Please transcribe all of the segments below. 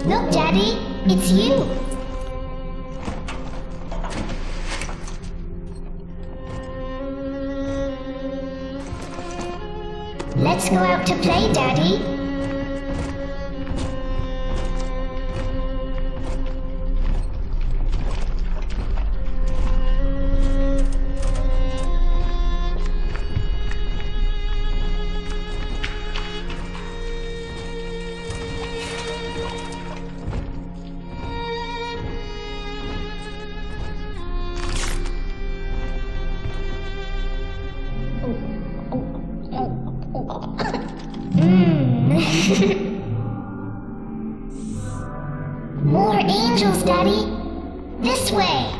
Look, Daddy, it's you. Let's go out to play, Daddy. More angels, Daddy. This way.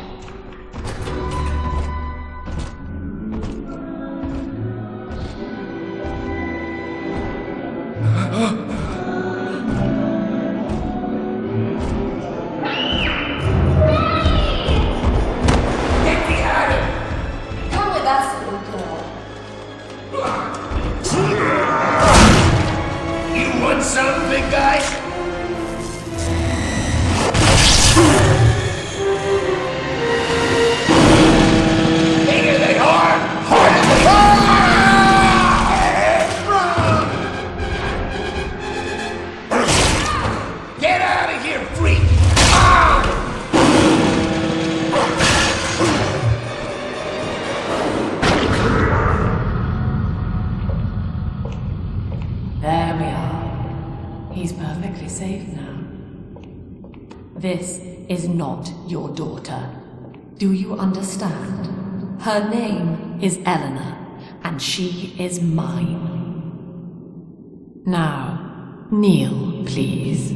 Get behind him! Come with us, little girl. You want some, big guy? Bigger than hard! Harder than Get out of here, freak! There we are. He's perfectly safe now. This is not your daughter. Do you understand? Her name is Eleanor, and she is mine. Now, kneel, please.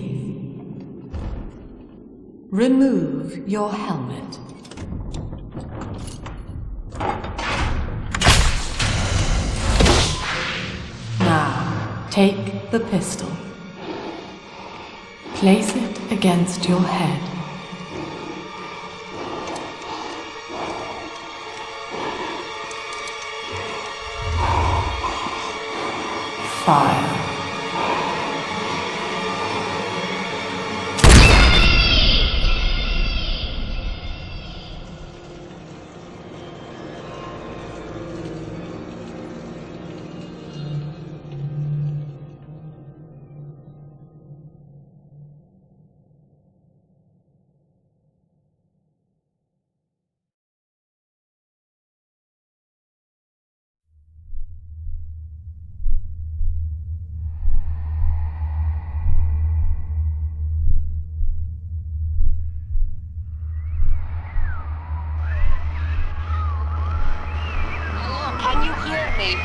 Remove your helmet. Now, take the pistol. Place it against your head. Fire. Can you hear me?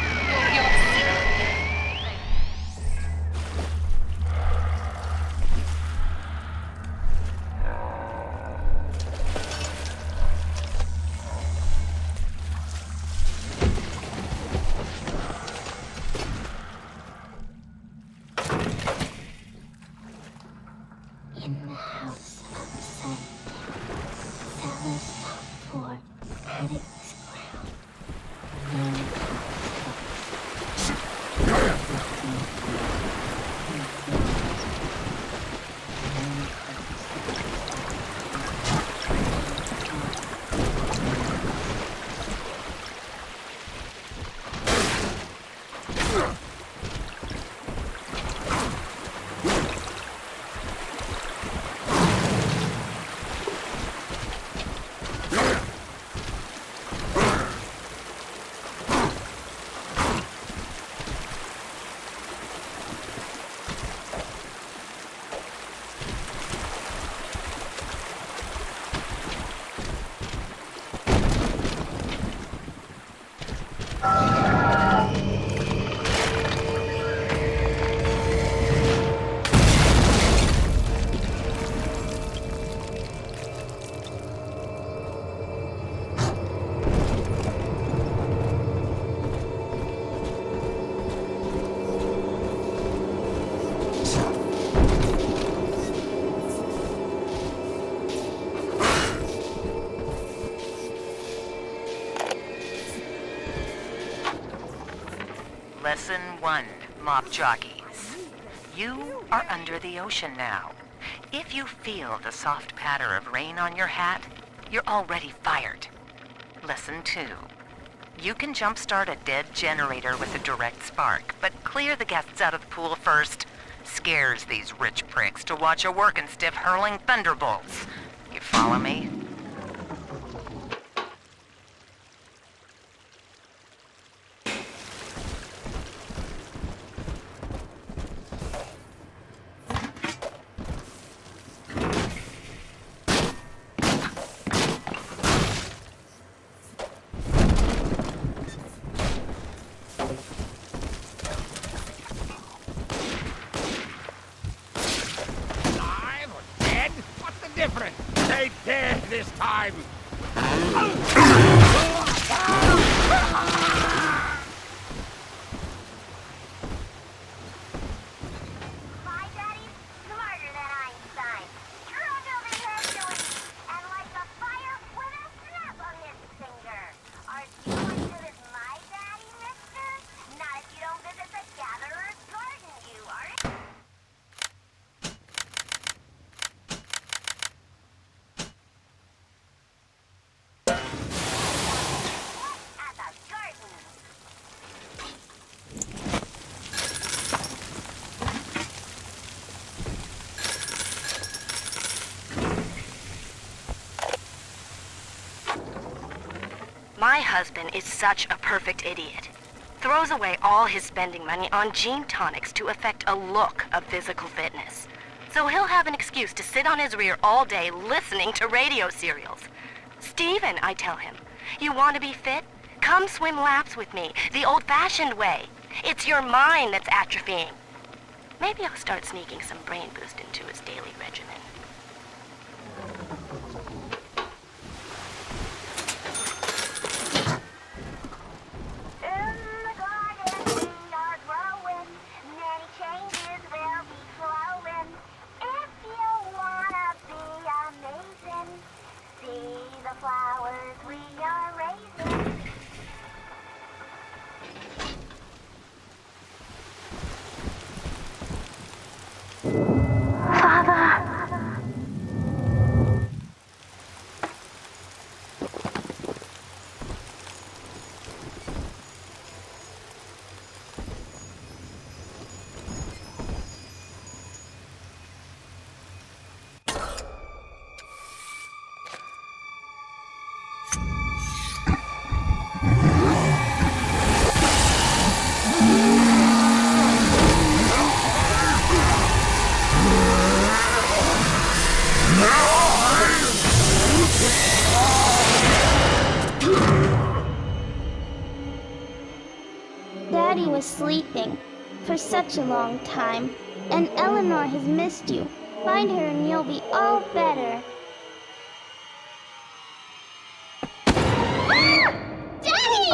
In the house outside town, Sally's top floor, paddocks ground. Lesson 1, mob jockeys. You are under the ocean now. If you feel the soft patter of rain on your hat, you're already fired. Lesson 2. You can jumpstart a dead generator with a direct spark, but clear the guests out of the pool first. Scares these rich pricks to watch a working stiff hurling thunderbolts. You follow me? Alive or dead? What's the difference? They dead this time. My daddy's smarter than Einstein. Struggled in Hercules, and like a fire with a snap on his finger. Are you as good as my daddy, mister? Not if you don't visit the Gatherer's Garden, you are. At the garden. My husband is such a perfect idiot. Throws away all his spending money on gene tonics to affect a look of physical fitness. So he'll have an excuse to sit on his rear all day listening to radio serials. Steven, I tell him, you want to be fit? Come swim laps with me, the old-fashioned way. It's your mind that's atrophying. Maybe I'll start sneaking some brain boost into his daily regimen. In the garden we are growing, many changes will be flowing. If you wanna be amazing, see the flowers we are raising. Father. Daddy was sleeping for such a long time, and Eleanor has missed you. Find her and you'll be all better. Daddy!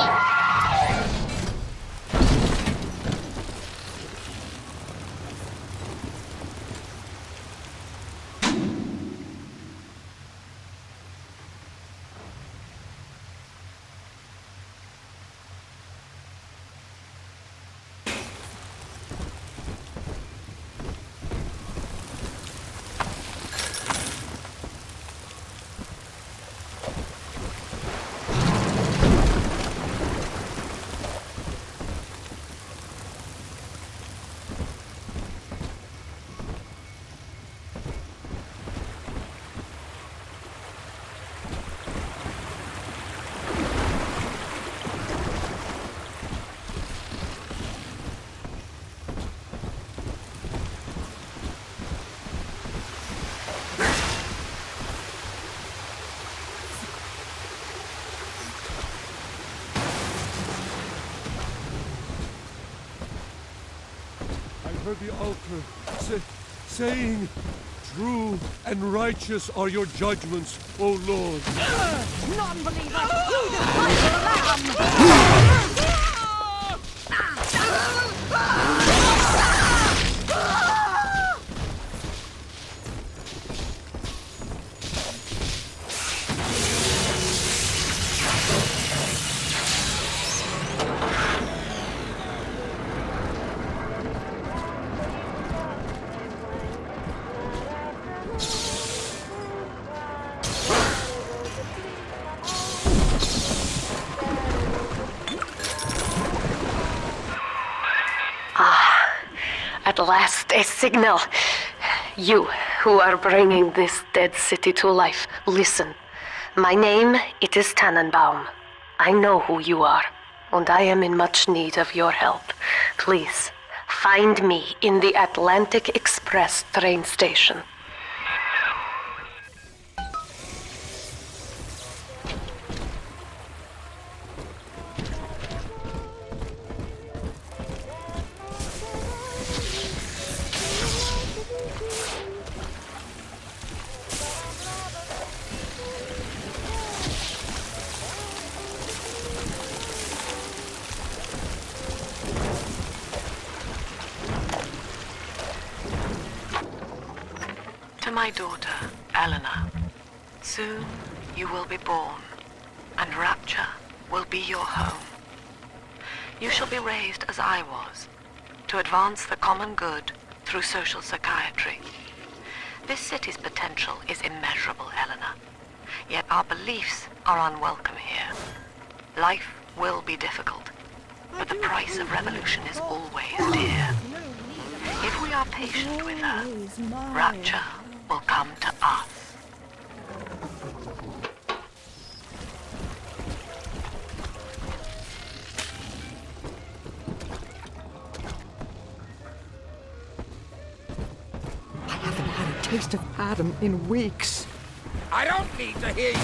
Heard the altar saying, "True and righteous are your judgments, O Lord." Non-believer, you despise the lamb! At last, a signal. You, who are bringing this dead city to life, listen. My name, it is Tannenbaum. I know who you are, and I am in much need of your help. Please, find me in the Atlantic Express train station. To my daughter, Eleanor, soon you will be born, and Rapture will be your home. You shall be raised as I was, to advance the common good through social psychiatry. This city's potential is immeasurable, Eleanor, yet our beliefs are unwelcome here. Life will be difficult, but the price of revolution is always dear. If we are patient with her, Rapture will come to us. I haven't had a taste of Adam in weeks. I don't need to hear you.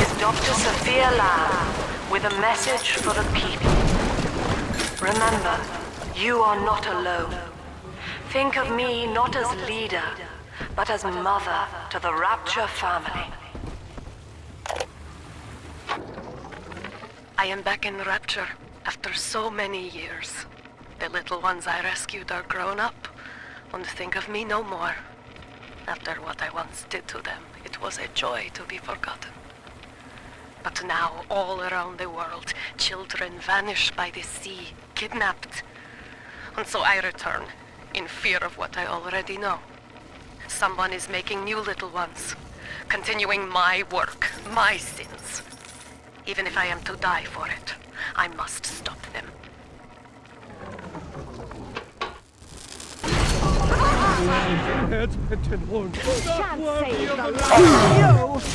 Is Dr. Sophia Lamb with a message for the people. Remember, you are not alone. Think of me not as leader, but as mother to the Rapture family. I am back in Rapture after so many years. The little ones I rescued are grown up, and think of me no more. After what I once did to them, it was a joy to be forgotten. But now, all around the world, children vanish by the sea, kidnapped. And so I return, in fear of what I already know. Someone is making new little ones, continuing my work, my sins. Even if I am to die for it, I must stop them. Heads and 10 horns. You Not shan't worthy save of the the life of you!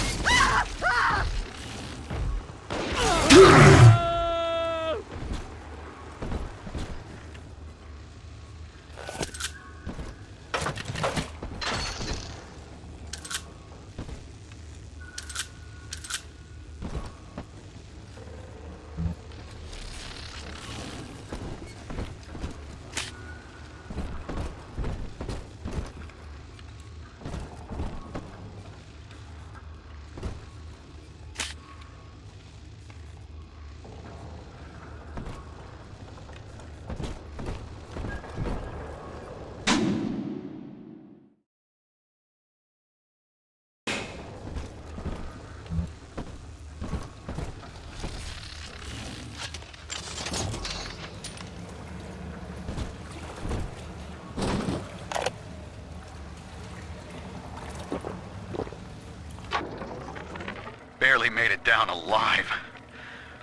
Barely made it down alive.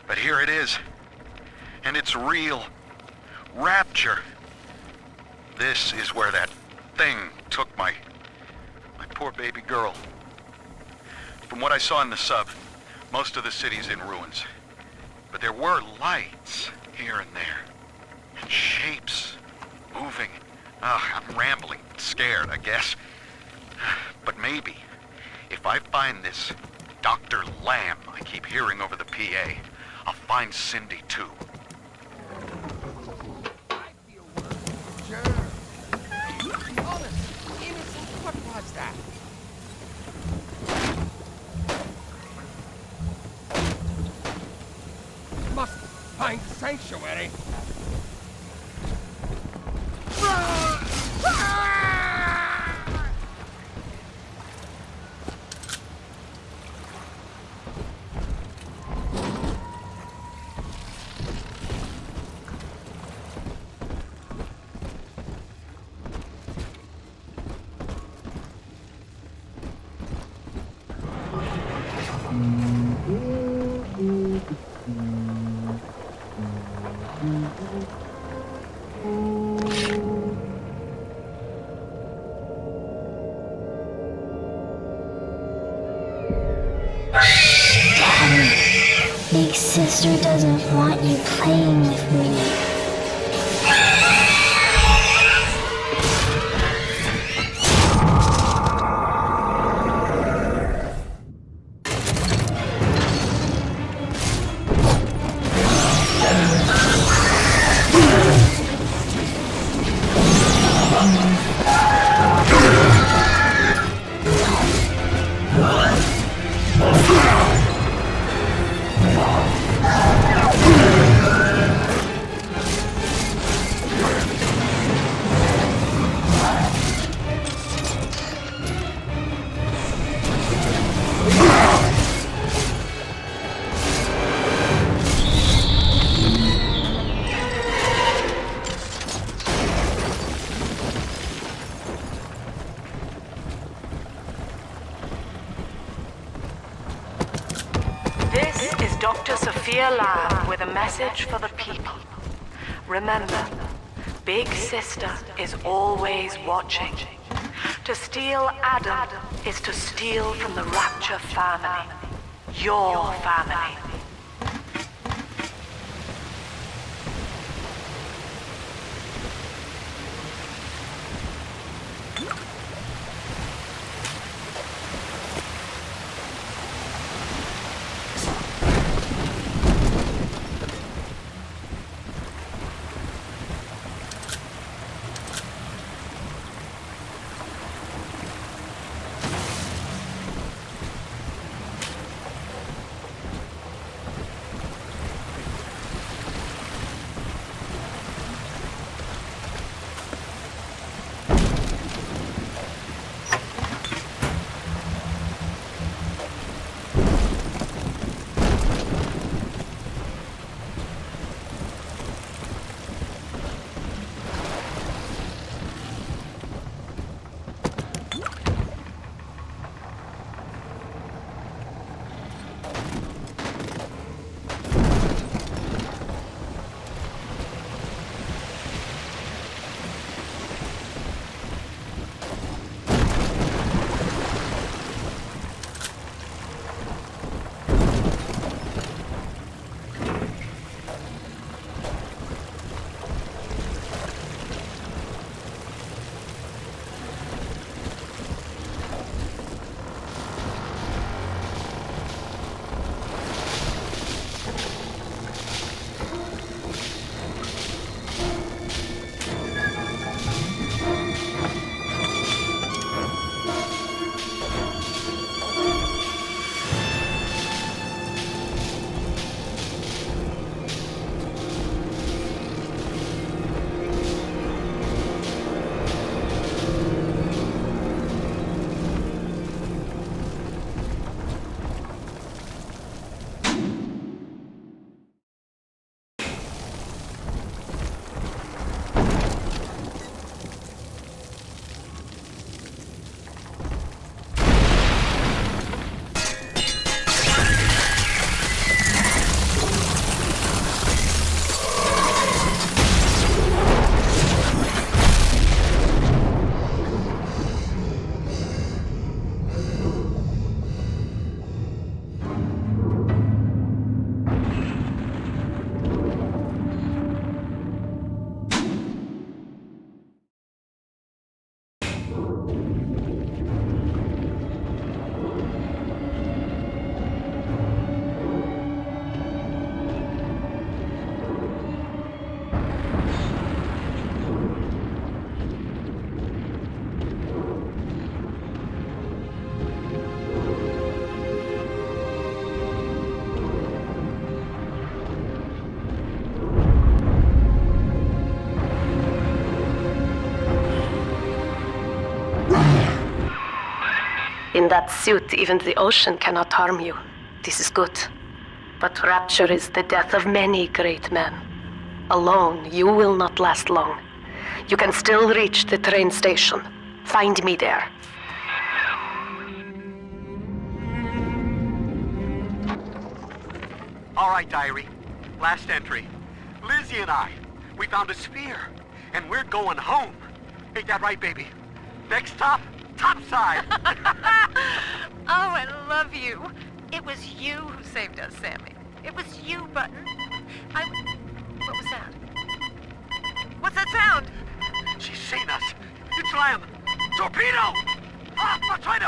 But here it is. And it's real. Rapture. This is where that thing took my poor baby girl. From what I saw in the sub, most of the city's in ruins. But there were lights here and there. And shapes moving. I'm rambling, scared, I guess. But maybe, if I find this Dr. Lamb I keep hearing over the PA, I'll find Cindy too. I feel worse. Sure. Honest, innocent, what was that? Must find sanctuary. Daddy, Big Sister doesn't want you playing with me. Lab with a message for the people. Remember, Big Sister is always watching. To steal Adam is to steal from the Rapture family. Your family. In that suit, even the ocean cannot harm you. This is good. But Rapture is the death of many great men. Alone, you will not last long. You can still reach the train station. Find me there. All right, Diary. Last entry. Lizzie and I, we found a sphere, and we're going home. Ain't that right, baby? Next stop, topside. Oh, I love you. It was you who saved us, Sammy. It was you, Button. What was that? What's that sound? She's seen us. It's Lamb. Torpedo! Ah, I'm trying to...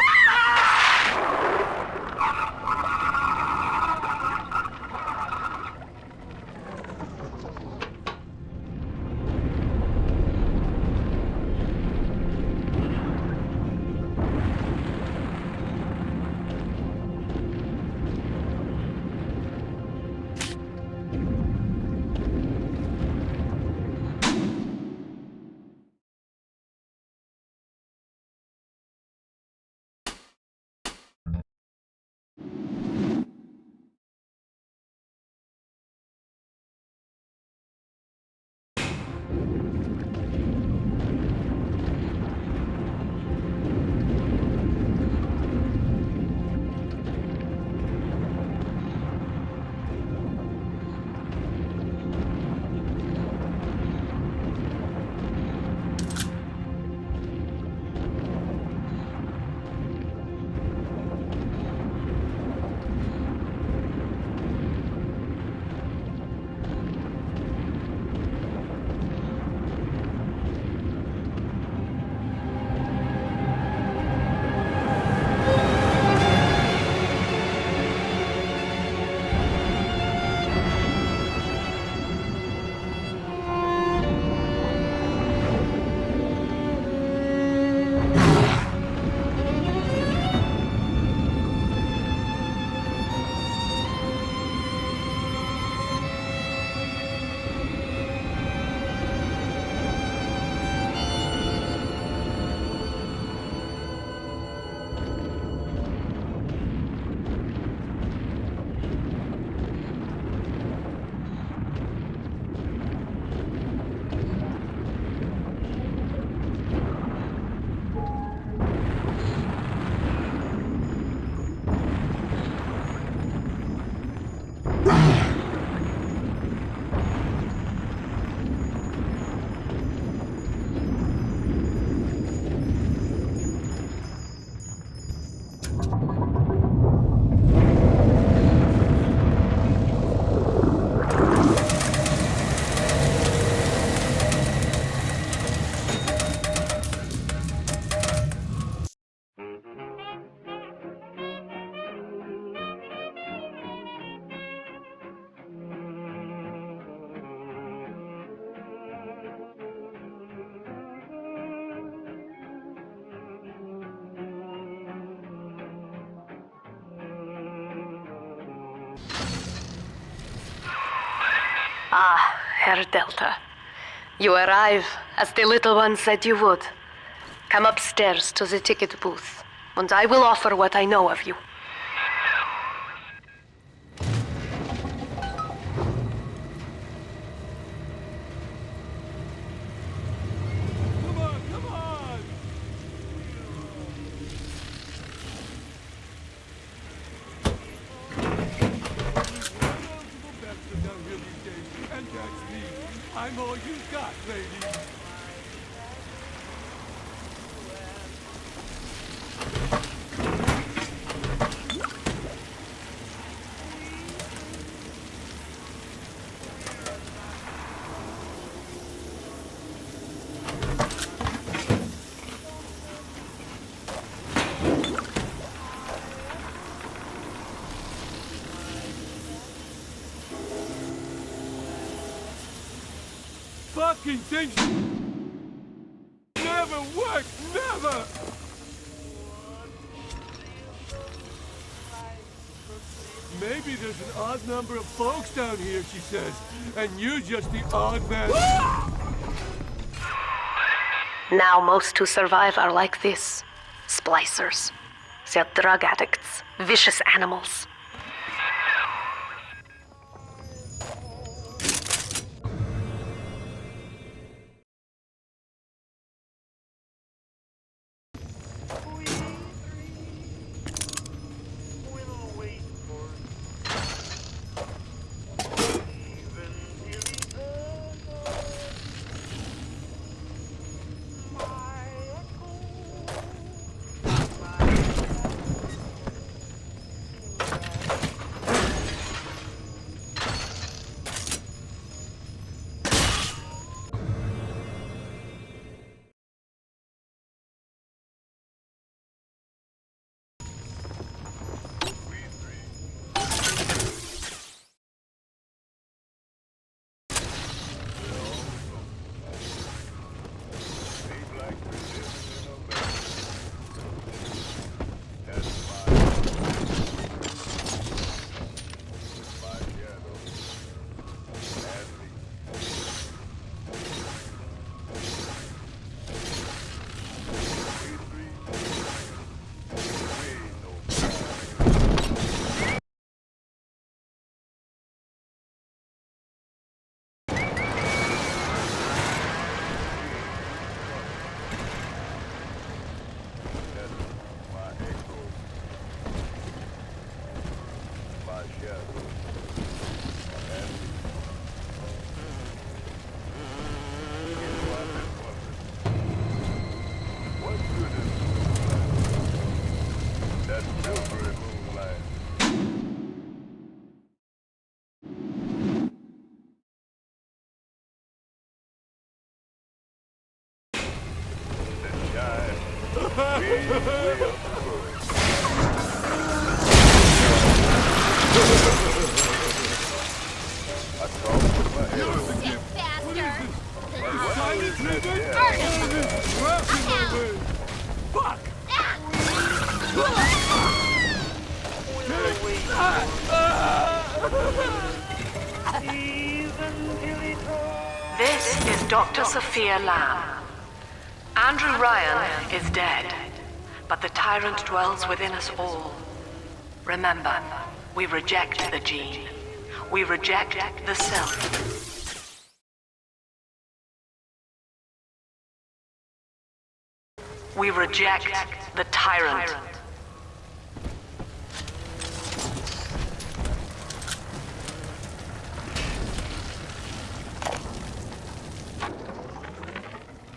Ah, Herr Delta. You arrive, as the little one said you would. Come upstairs to the ticket booth, and I will offer what I know of you. Come on! And that's me. I'm all you got, lady. Fucking things never work, never! Maybe there's an odd number of folks down here, she says, and you're just the odd man. Now most who survive are like this. Splicers. They're drug addicts. Vicious animals. Silent Ribbon? Trapping my way! Fuck! This is Dr. Sophia Lamb. Andrew Ryan is dead, but the tyrant dwells within us all. Remember, we reject the gene. We reject the self. We reject the tyrant.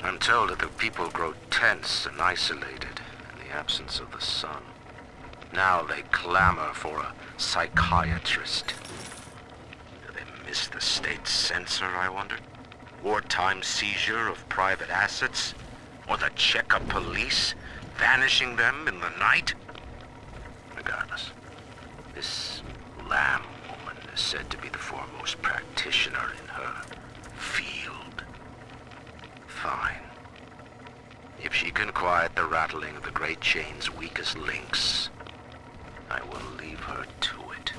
I'm told that the people grow tense and isolated in the absence of the sun. Now they clamor for a psychiatrist. Do they miss the state censor, I wonder? Wartime seizure of private assets? Or the checkup police vanishing them in the night? Regardless, this Lamb woman is said to be the foremost practitioner in her field. Fine. If she can quiet the rattling of the Great Chain's weakest links, I will leave her to it.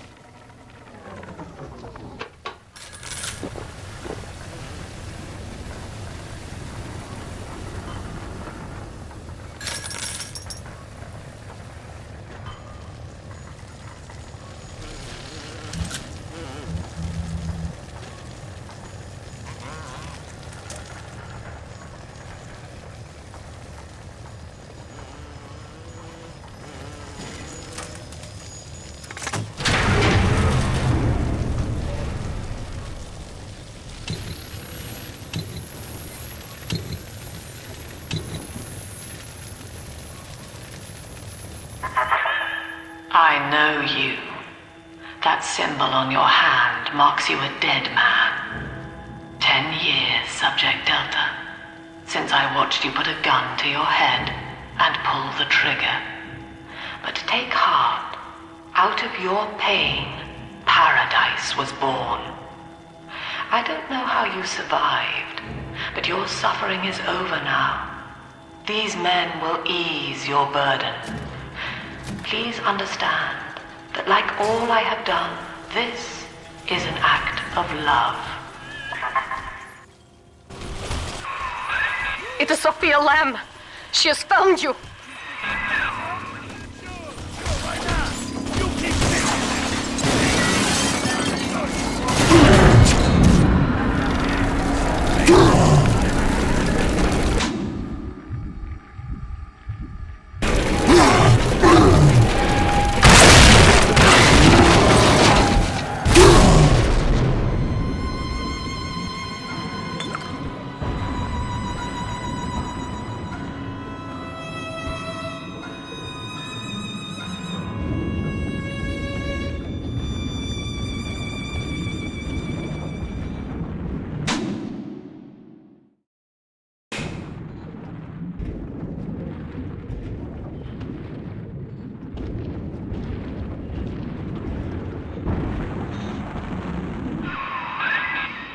I know you. That symbol on your hand marks you a dead man. 10 years, Subject Delta, since I watched you put a gun to your head and pull the trigger. But take heart. Out of your pain, paradise was born. I don't know how you survived, but your suffering is over now. These men will ease your burden. Please understand that like all I have done, this is an act of love. It is Sophia Lamb. She has found you.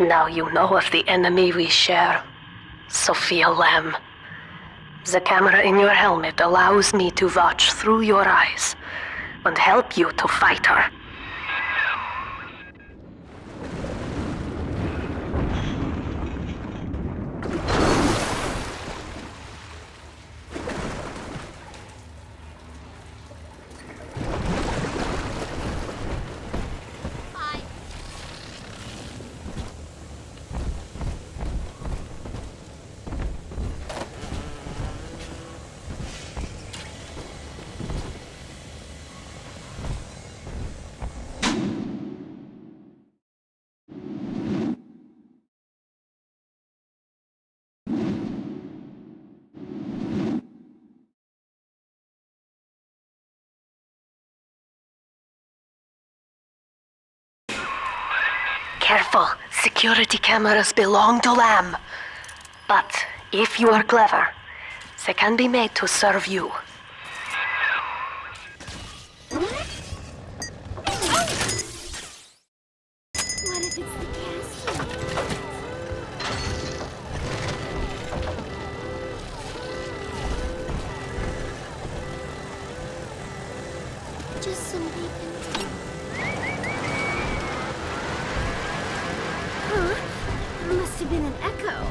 Now you know of the enemy we share, Sophia Lamb. The camera in your helmet allows me to watch through your eyes and help you to fight her. Careful, security cameras belong to Lamb. But if you are clever, they can be made to serve you. What is it's the castle. Just some bacon. Huh? Must have been an echo.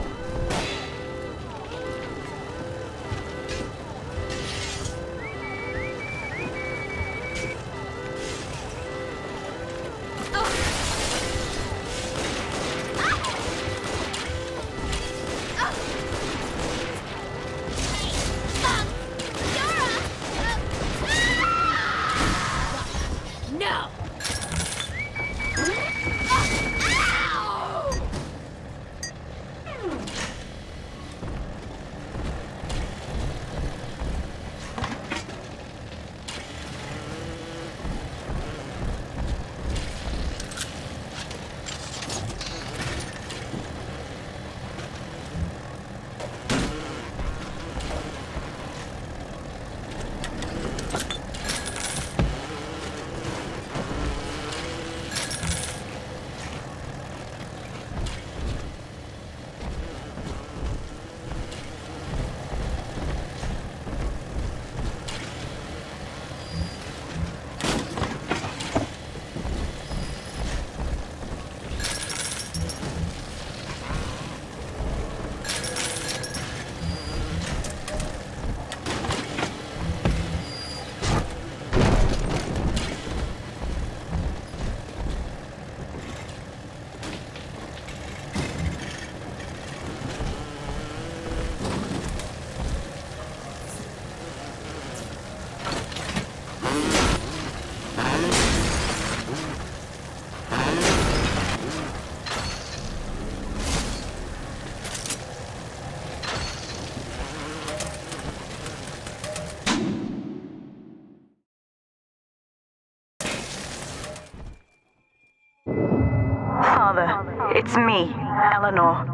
Father, it's me, Eleanor.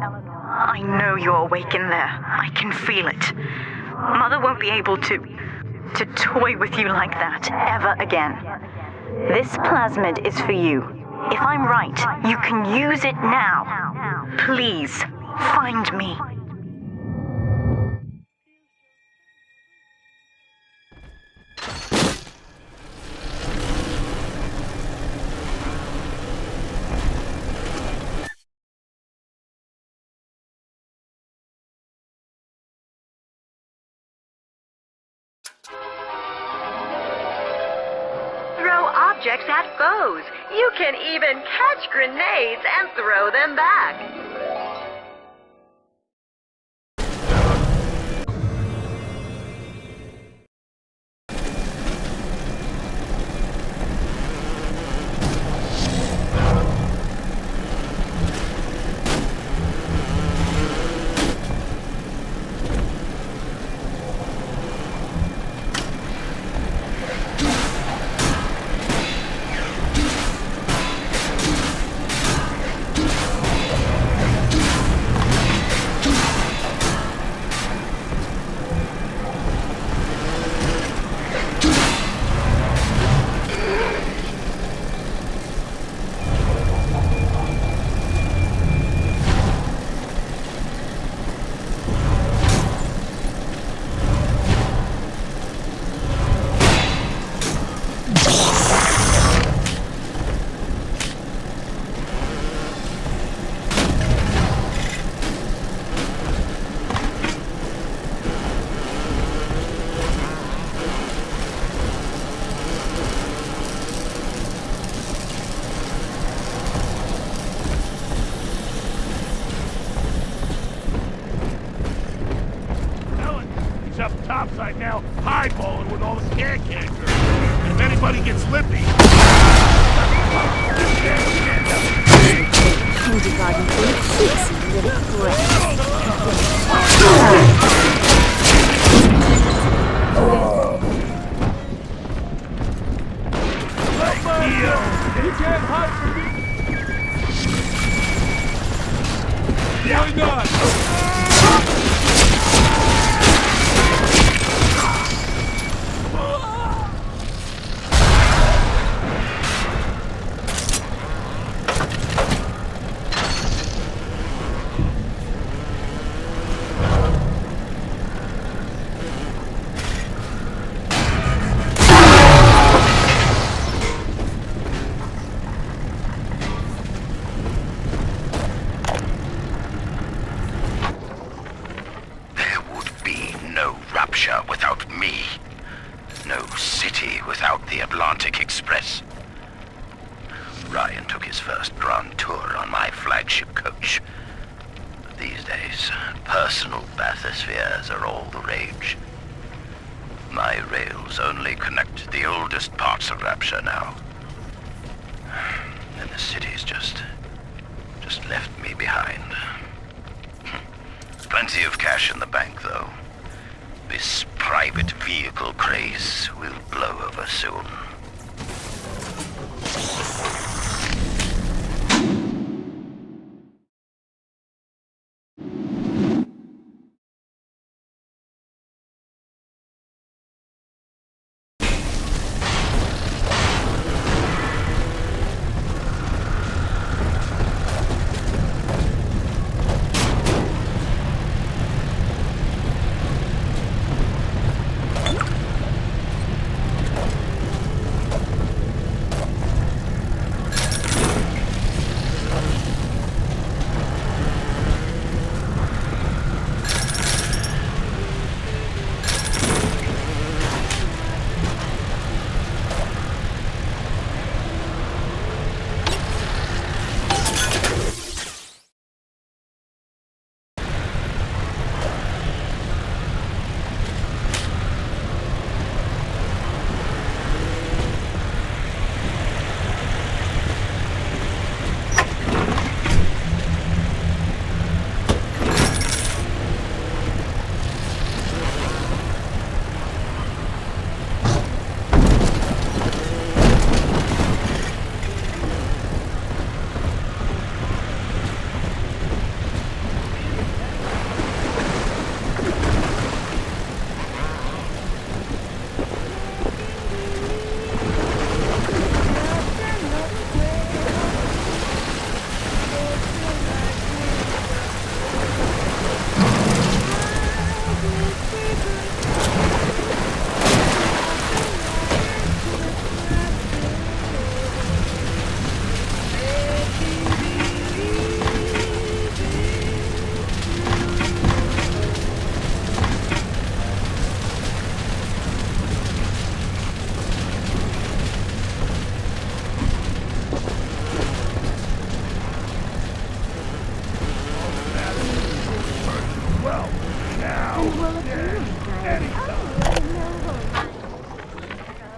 I know you're awake in there. I can feel it. Mother won't be able to toy with you like that ever again. This plasmid is for you. If I'm right, you can use it now. Please, find me. Throw objects at foes. You can even catch grenades and throw them back. Topside now, highballing with all the scan cancers. And if anybody gets lippy... Kindergarten for a pixie little breast. You can't hide from me! Why not? me. No city without the Atlantic Express. Ryan took his first grand tour on my flagship coach. But these days, personal bathyspheres are all the rage. My rails only connect the oldest parts of Rapture now. And the city's just left me behind. Plenty of cash in the bank, though. This private vehicle craze will blow over soon.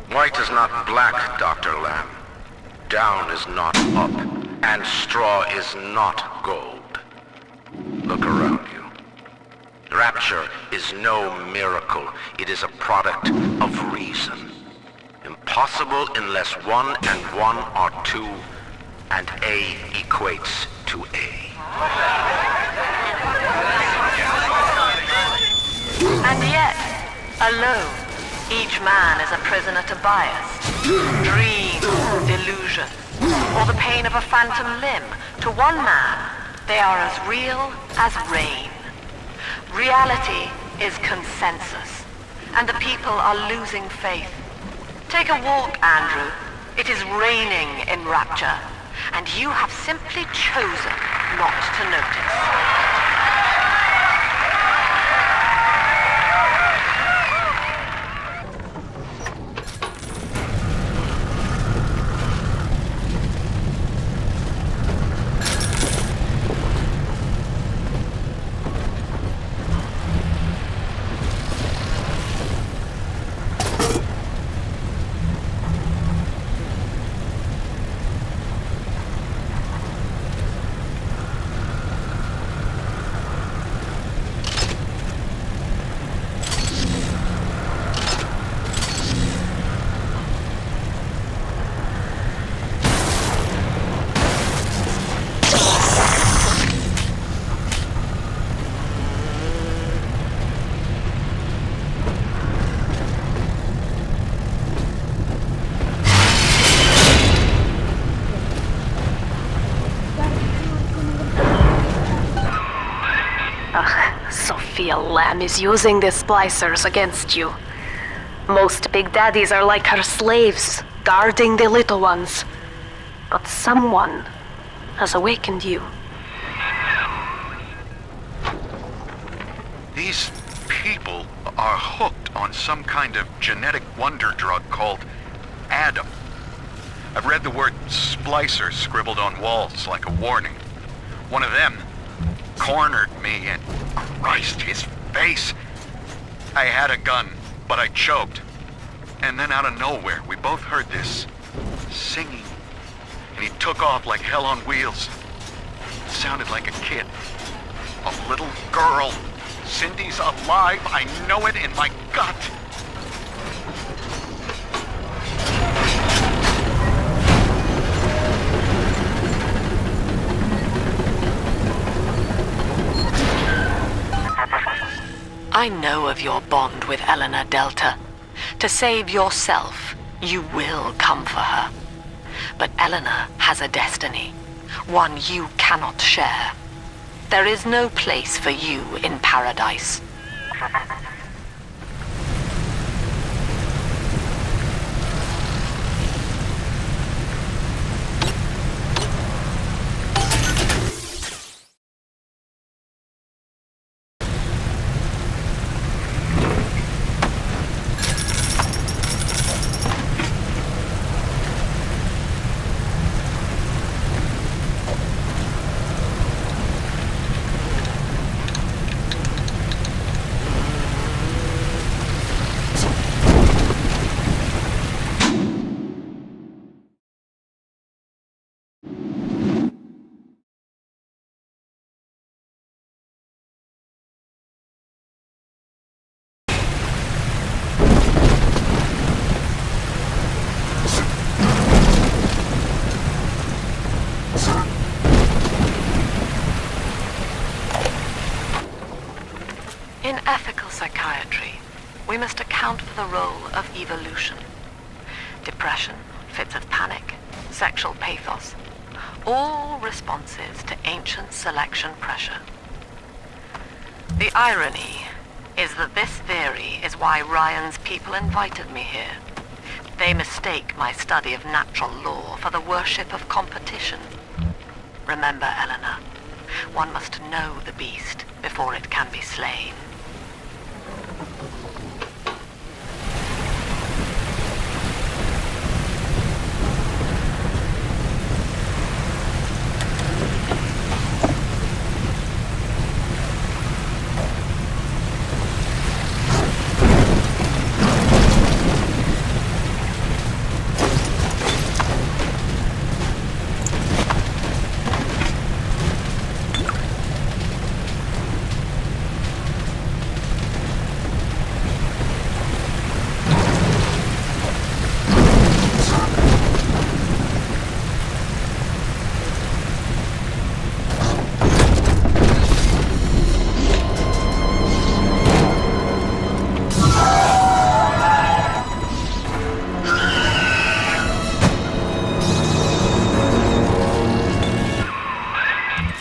White is not black, Dr. Lamb. Down is not up, and straw is not gold. Look around you. Rapture is no miracle. It is a product of reason. Impossible unless 1 and 1 are 2, and A equates to A. And yet, alone, each man is a prisoner to bias, dream, delusion, or the pain of a phantom limb. To one man, they are as real as rain. Reality is consensus, and the people are losing faith. Take a walk, Andrew. It is raining in Rapture, and you have simply chosen not to notice. Lamb is using the splicers against you. Most big daddies are like her slaves, guarding the little ones. But someone has awakened you. These people are hooked on some kind of genetic wonder drug called Adam. I've read the word splicer scribbled on walls like a warning. One of them cornered me and Christ, his face. I had a gun, but I choked. And then out of nowhere, we both heard this singing. And he took off like hell on wheels. It sounded like a kid. A little girl. Cindy's alive. I know it in my gut. I know of your bond with Eleanor Delta. To save yourself, you will come for her. But Eleanor has a destiny, one you cannot share. There is no place for you in paradise. In ethical psychiatry, we must account for the role of evolution. Depression, fits of panic, sexual pathos, all responses to ancient selection pressure. The irony is that this theory is why Ryan's people invited me here. They mistake my study of natural law for the worship of competition. Remember, Eleanor, one must know the beast before it can be slain.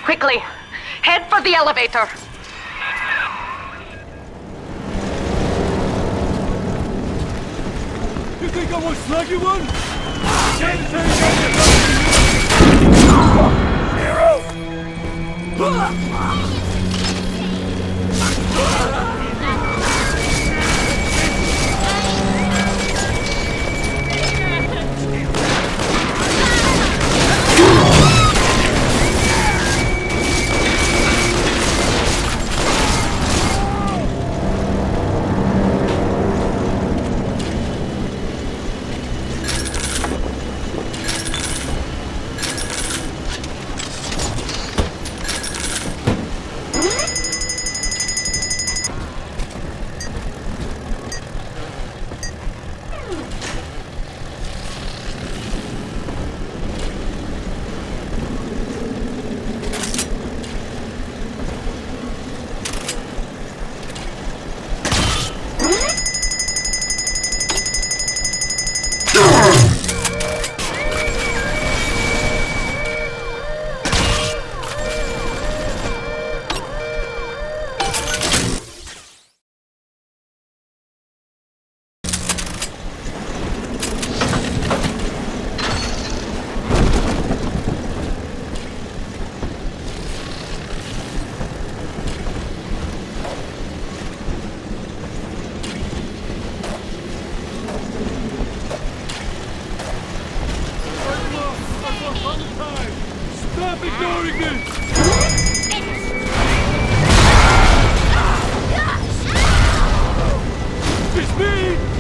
Quickly, head for the elevator. You think I want sluggy one? Reloading this! It's me!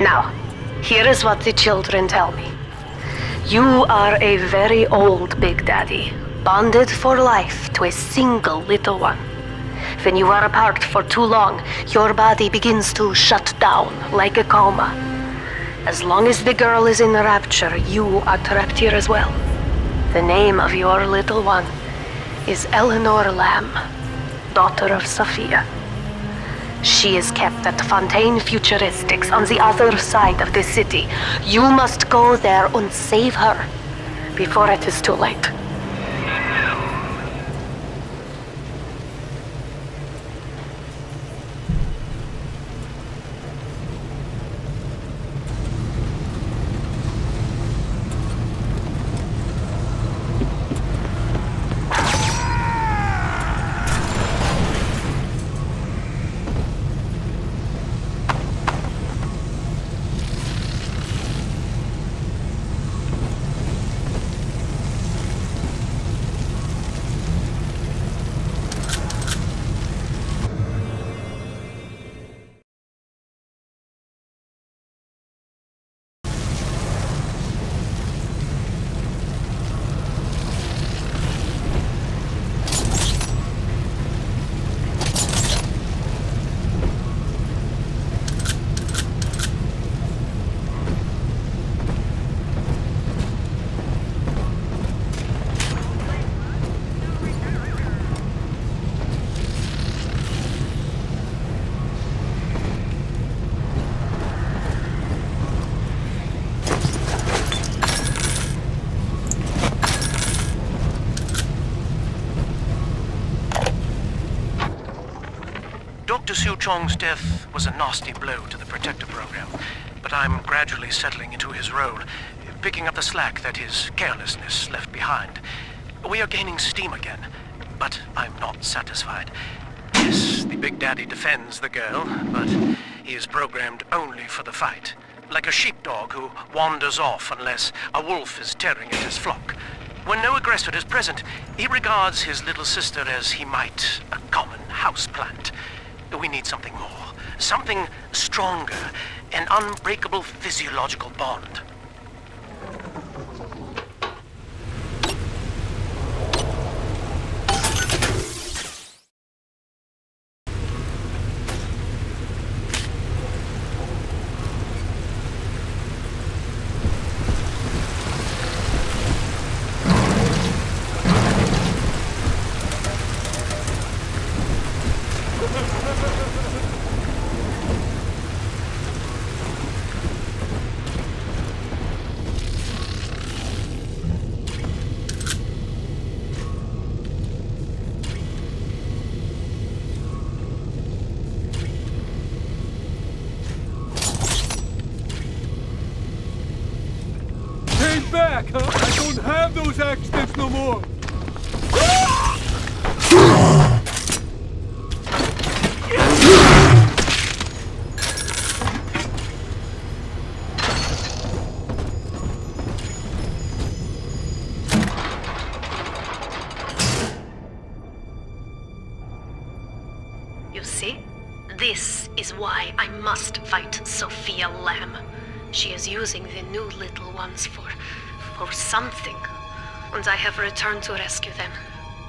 Now, here is what the children tell me. You are a very old Big Daddy, bonded for life to a single little one. When you are apart for too long, your body begins to shut down like a coma. As long as the girl is in rapture, you are trapped here as well. The name of your little one is Eleanor Lamb, daughter of Sophia. She is kept at Fontaine Futuristics on the other side of the city. You must go there and save her before it is too late. Dr. Su Chong's death was a nasty blow to the Protector program, but I'm gradually settling into his role, picking up the slack that his carelessness left behind. We are gaining steam again, but I'm not satisfied. Yes, the Big Daddy defends the girl, but he is programmed only for the fight, like a sheepdog who wanders off unless a wolf is tearing at his flock. When no aggressor is present, he regards his little sister as he might a common houseplant. We need something more, something stronger, an unbreakable physiological bond. Back, huh? I don't have those accidents no more! You see? This is why I must fight Sophia Lamb. She is using the new little ones for something. And I have returned to rescue them.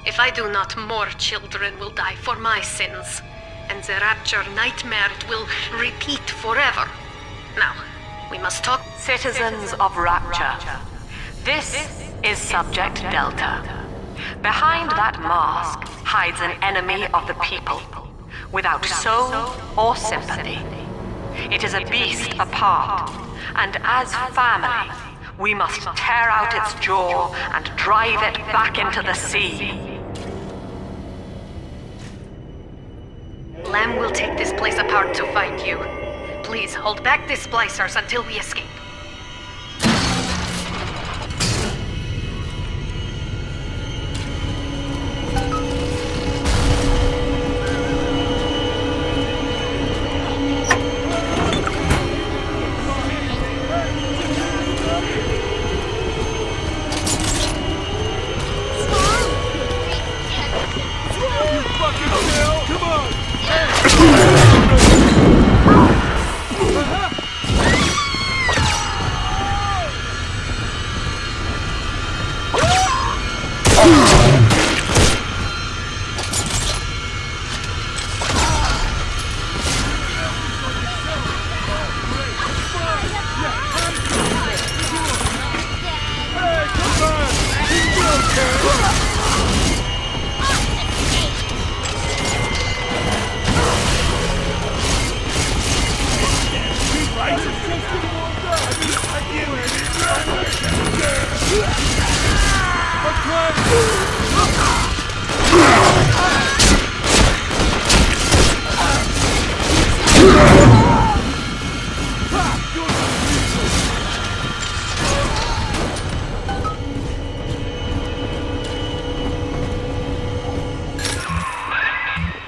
If I do not, more children will die for my sins. And the Rapture nightmare will repeat forever. Now, we must talk. Citizens of Rapture, this is Subject Delta. Behind that mask hides an enemy of the people, without soul or sympathy. It is a beast apart, and as family, we must tear out its jaw and drive it back into the sea. Lamb will take this place apart to find you. Please hold back the splicers until we escape.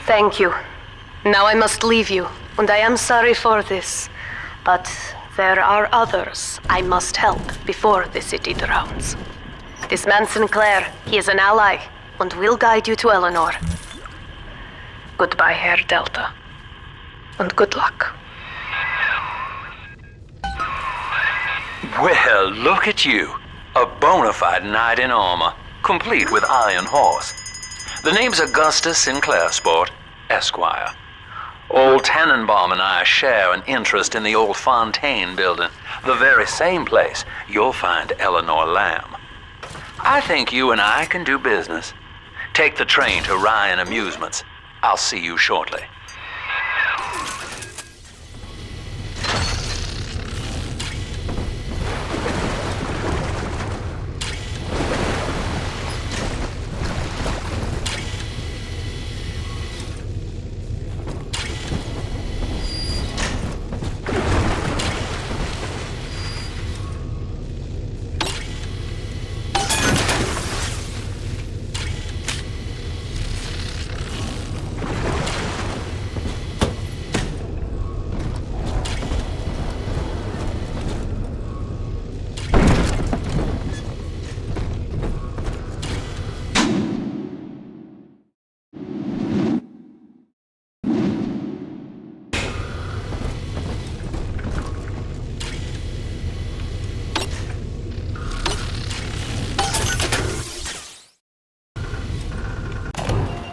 Thank you. Now I must leave you, and I am sorry for this. But there are others I must help before the city drowns. This man Sinclair, he is an ally, and will guide you to Eleanor. Goodbye, Herr Delta. And good luck. Well, look at you. A bona fide knight in armor, complete with iron horse. The name's Augustus Sinclair, Sport, Esquire. Old Tannenbaum and I share an interest in the old Fontaine building, the very same place you'll find Eleanor Lamb. I think you and I can do business. Take the train to Ryan Amusements. I'll see you shortly.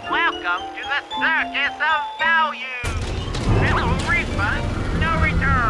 Welcome to the circus of value! No refund, no return!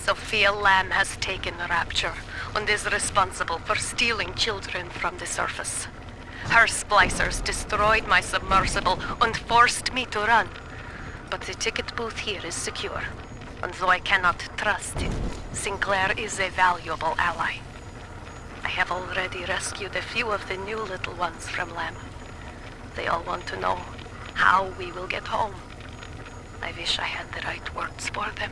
Sophia Lamb has taken Rapture and is responsible for stealing children from the surface. Her splicers destroyed my submersible and forced me to run. But the ticket booth here is secure, and though I cannot trust him, Sinclair is a valuable ally. I have already rescued a few of the new little ones from Lem. They all want to know how we will get home. I wish I had the right words for them.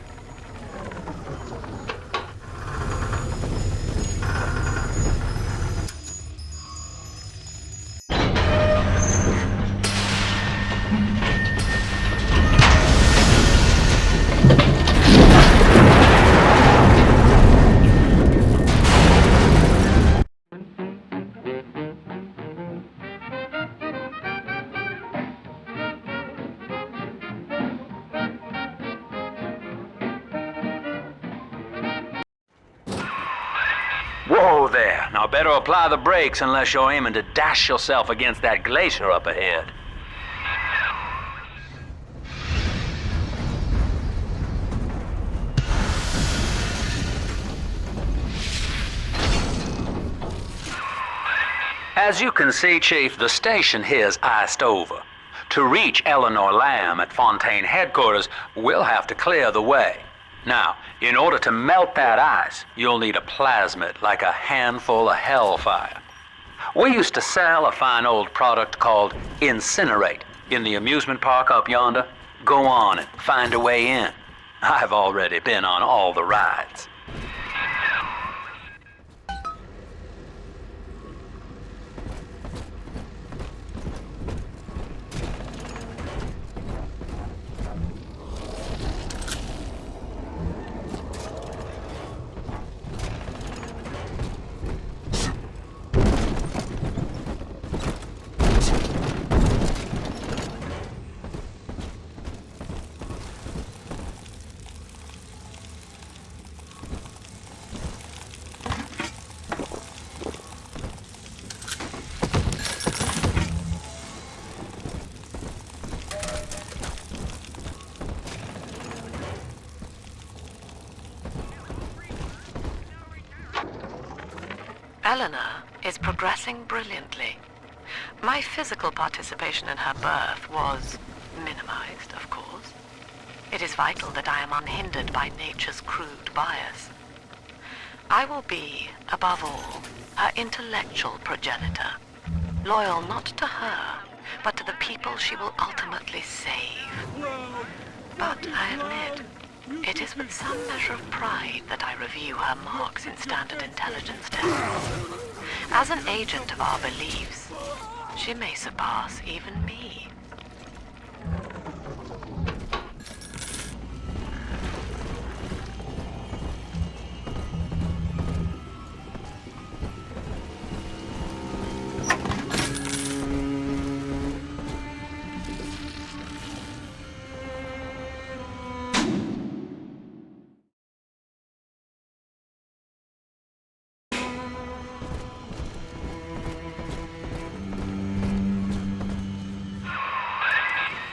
Whoa there. Now better apply the brakes unless you're aiming to dash yourself against that glacier up ahead. As you can see, Chief, the station here's iced over. To reach Eleanor Lamb at Fontaine headquarters, we'll have to clear the way. Now, in order to melt that ice, you'll need a plasmid, like a handful of hellfire. We used to sell a fine old product called Incinerate in the amusement park up yonder. Go on and find a way in. I've already been on all the rides. Eleanor is progressing brilliantly. My physical participation in her birth was minimized, of course. It is vital that I am unhindered by nature's crude bias. I will be, above all, her intellectual progenitor, loyal not to her, but to the people she will ultimately save. But I admit, it is with some measure of pride that I review her marks in standard intelligence tests. As an agent of our beliefs, she may surpass even me.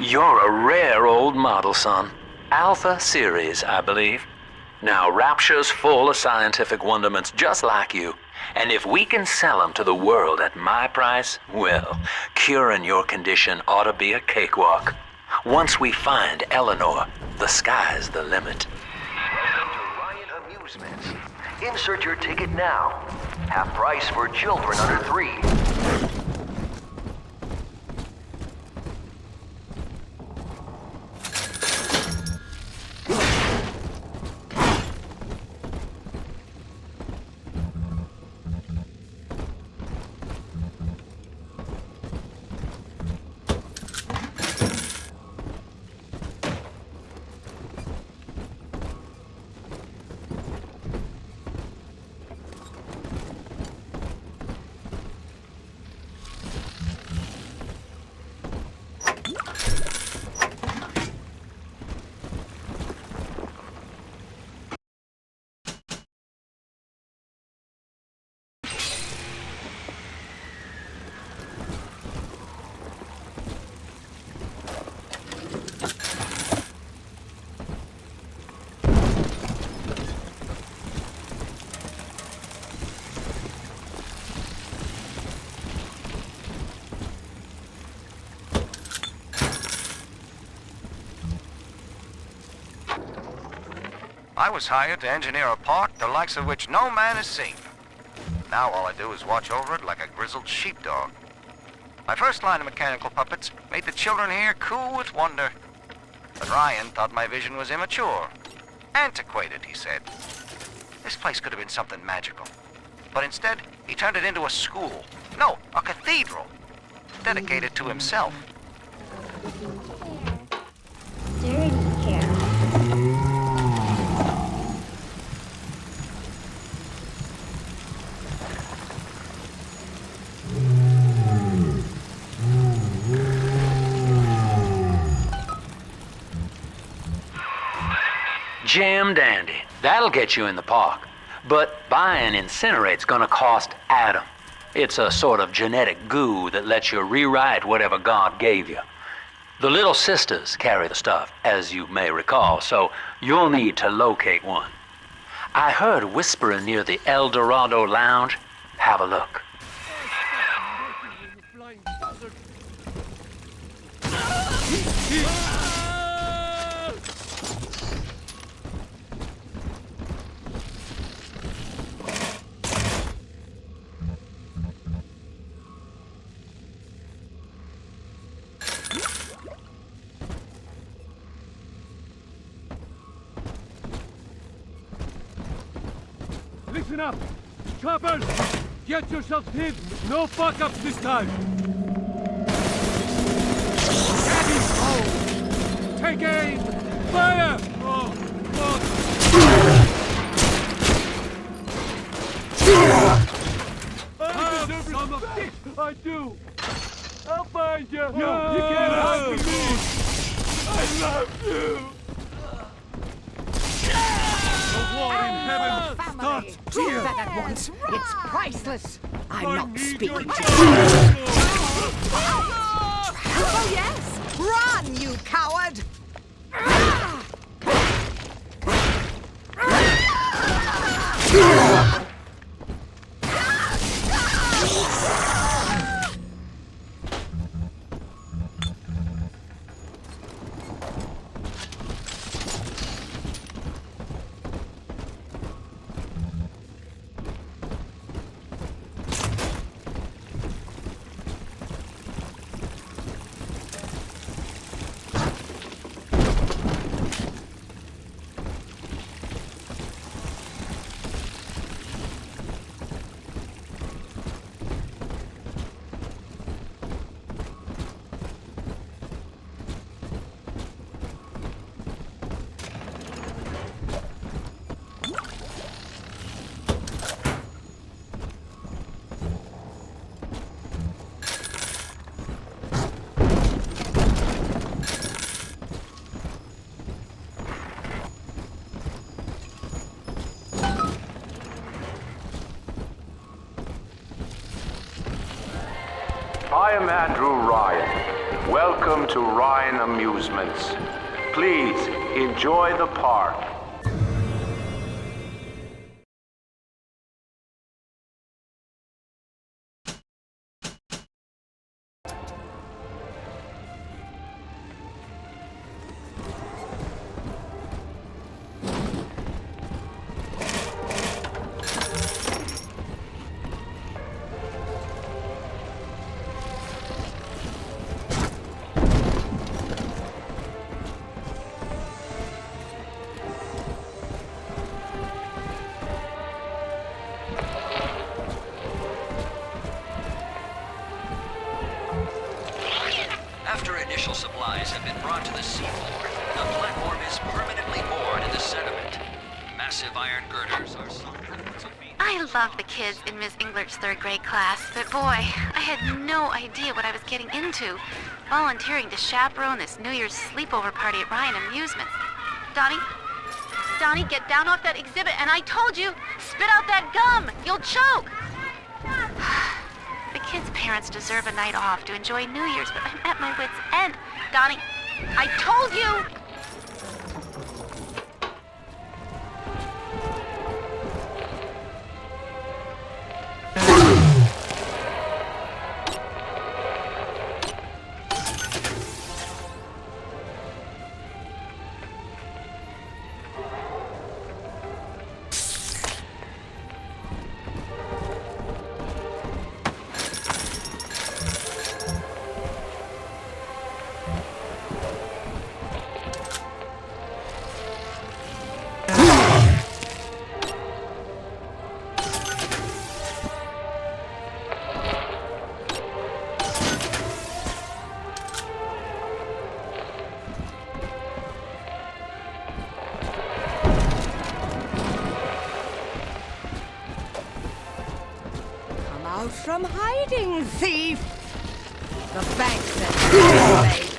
You're a rare old model, son. Alpha series, I believe. Now, Rapture's full of scientific wonderments just like you. And if we can sell them to the world at my price, well, curing your condition ought to be a cakewalk. Once we find Eleanor, the sky's the limit. Welcome to Ryan Amusements. Insert your ticket now. Half price for children under 3. I was hired to engineer a park the likes of which no man has seen. Now all I do is watch over it like a grizzled sheepdog. My first line of mechanical puppets made the children here cool with wonder. But Ryan thought my vision was immature. Antiquated, he said. This place could have been something magical. But instead, he turned it into a school. No, a cathedral. Dedicated to himself. Dirty hair. Jam dandy. That'll get you in the park. But buying Incinerate's gonna cost Adam. It's a sort of genetic goo that lets you rewrite whatever God gave you. The little sisters carry the stuff, as you may recall, so you'll need to locate one. I heard whispering near the El Dorado Lounge. Have a look. Listen up! Choppers! Get yourselves hid! No fuck-ups this time! Daddy's home! Take aim! Fire! Oh, fuck! I deserve some of this! I do! I'll find you! No, you can't hide from me! I love you! The war in heaven starts Drop here! that at once. It's priceless. I'm not speaking to you. Oh, yes. Run, you coward. I am Andrew Ryan. Welcome to Ryan Amusements. Please enjoy the park. After initial supplies have been brought to the seafloor, the platform is permanently moored in the sediment. Massive iron girders are sunk. I love the kids in Miss Englert's third grade class, but boy, I had no idea what I was getting into. Volunteering to chaperone this New Year's sleepover party at Ryan Amusements. Donnie, get down off that exhibit, and I told you, spit out that gum! You'll choke! The kids' parents deserve a night off to enjoy New Year's, but I'm at my wit's end. Donnie, I told you! I'm hiding, thief! The bank said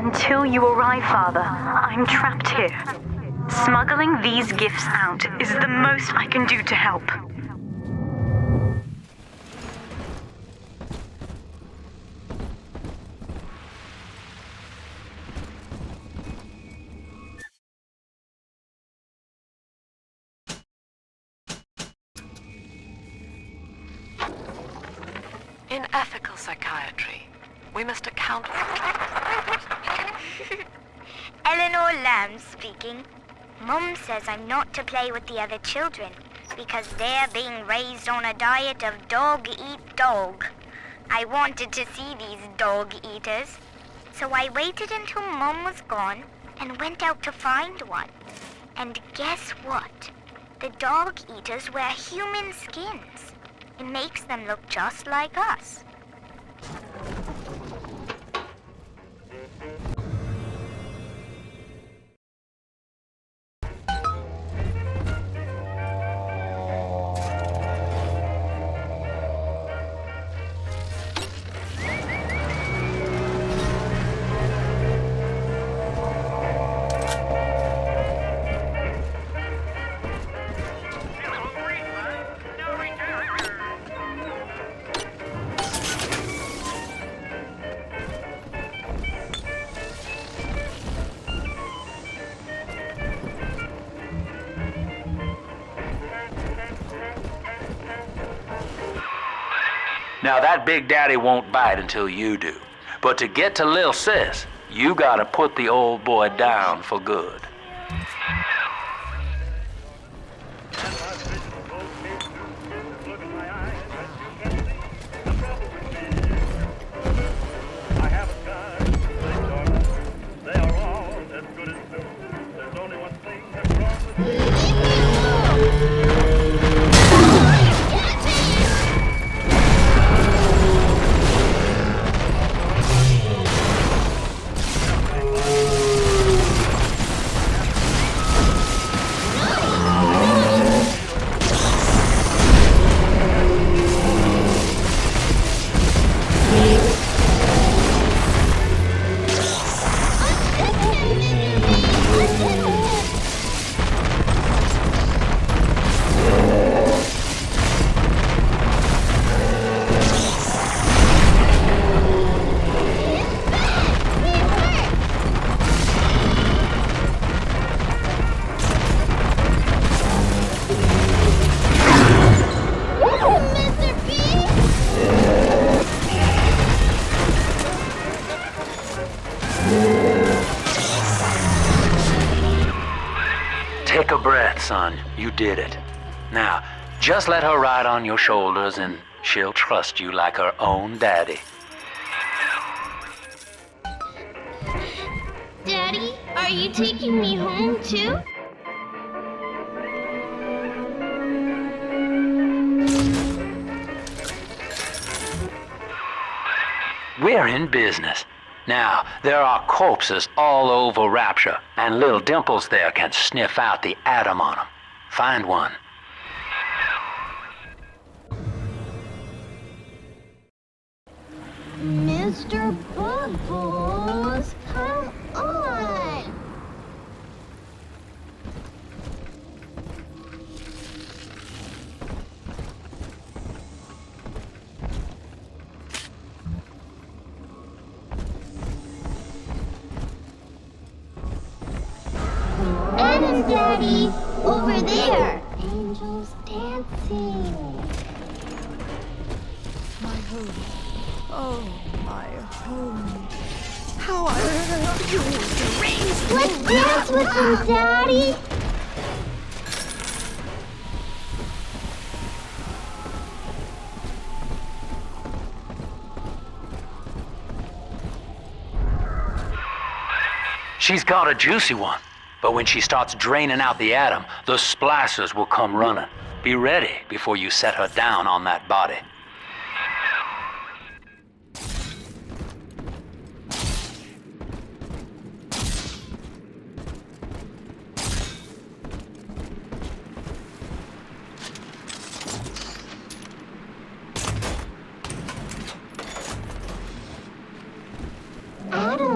Until you arrive, Father, I'm trapped here. Smuggling these gifts out is the most I can do to help. In ethical psychiatry, we must account Eleanor Lamb speaking. Mum says I'm not to play with the other children because they're being raised on a diet of dog eat dog. I wanted to see these dog eaters, so I waited until Mum was gone and went out to find one. And guess what? The dog eaters wear human skins. It makes them look just like us. Now that Big Daddy won't bite until you do. But to get to Lil Sis, you gotta put the old boy down for good. Take a breath, son. You did it. Now, just let her ride on your shoulders and she'll trust you like her own daddy. Daddy, are you taking me home too? We're in business. Now, there are corpses all over Rapture, and little Dimples there can sniff out the atom on them. Find one. Mr. Bubbles, come on! Adam, Daddy! Over there! Angels dancing! My home. Oh, my home. How I love you! Let's dance with them, Daddy! She's got a juicy one. But when she starts draining out the atom, the splicers will come running. Be ready before you set her down on that body.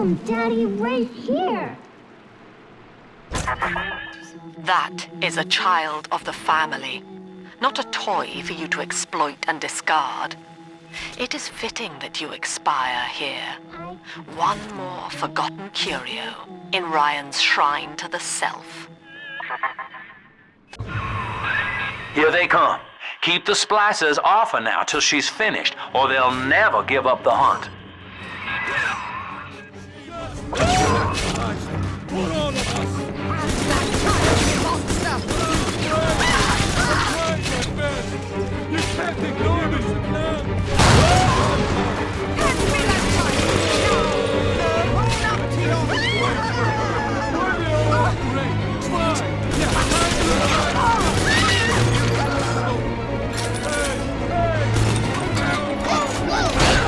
home, Daddy, right here. That is a child of the family, not a toy for you to exploit and discard. It is fitting that you expire here. One more forgotten curio in Ryan's shrine to the self. Here they come. Keep the splicers off her now till she's finished, or they'll never give up the hunt. You can't ignore me, now.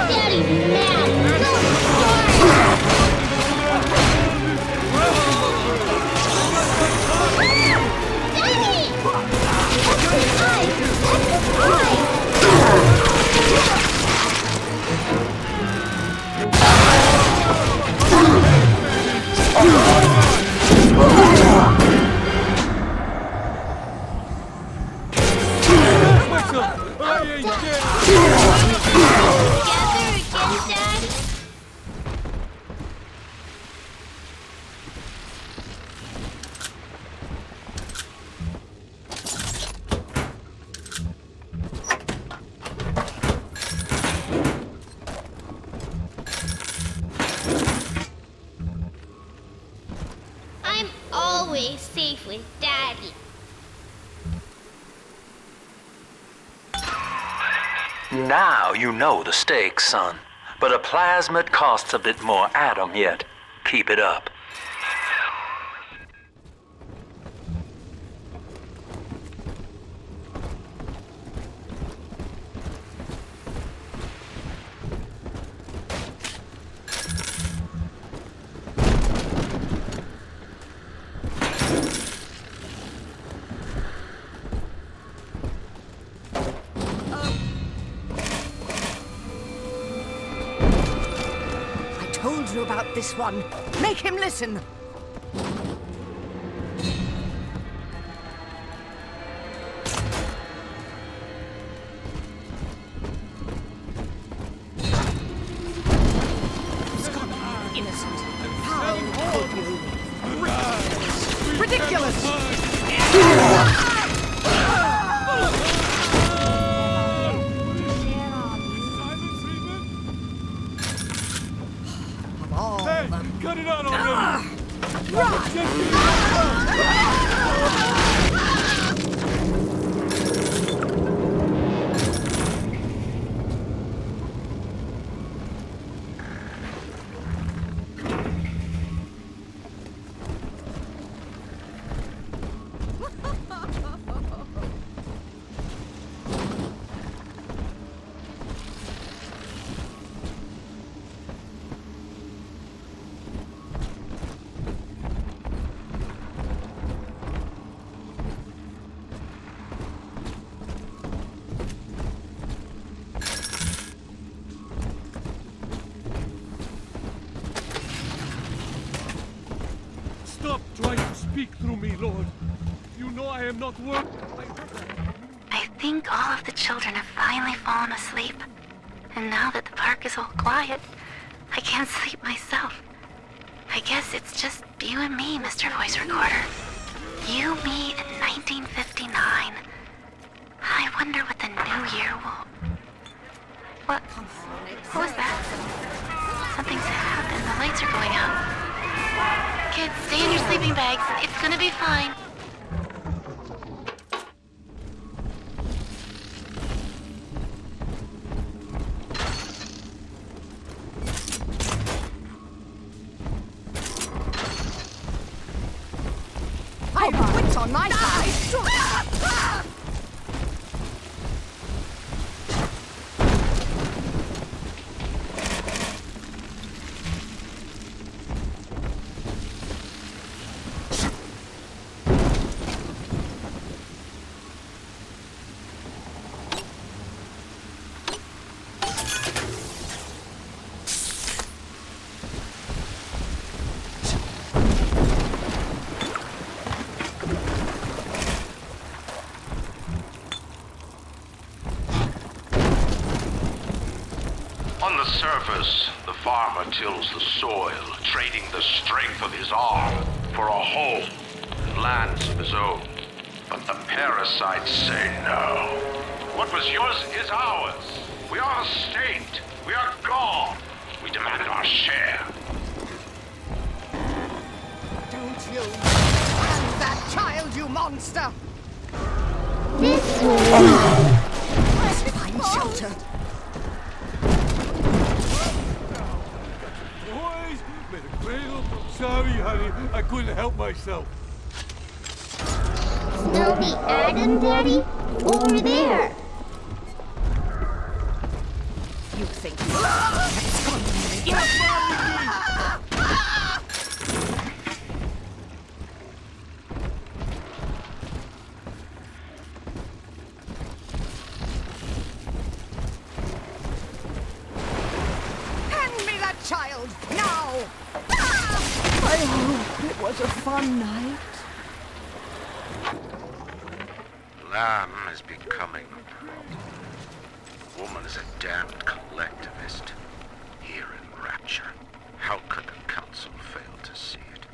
Daddy's mad. I'm always safe with Daddy. Now you know the stakes, son. But a plasmid costs a bit more atom yet. Keep it up. Told you about this one. Make him listen. He's gone innocent. How could you? Ridiculous! Hey, cut it out already! Stop trying to speak through me, Lord. You know I am not worth... I think all of the children have finally fallen asleep. And now that the park is all quiet, I can't sleep myself. I guess it's just you and me, Mr. Voice Recorder. You, me, in 1959. I wonder what the new year will... What was that? Something's happened. The lights are going out. Kids, stay in your sleeping bags. It's gonna be fine. I have wits on my side. On the surface, the farmer tills the soil, trading the strength of his arm for a home and lands of his own. But the parasites say no. What was yours is ours. We are the state. We are God. We demand our share. Don't you hand that child, you monster! This way. Find shelter. Boys, may the cradle. Sorry, honey, I couldn't help myself. Still the Adam, Daddy? Over there. You think Hand me that child, now! I hope it was a fun night. Lamb is becoming a problem. The woman is a damned collectivist. Here in Rapture, how could the council fail to see it?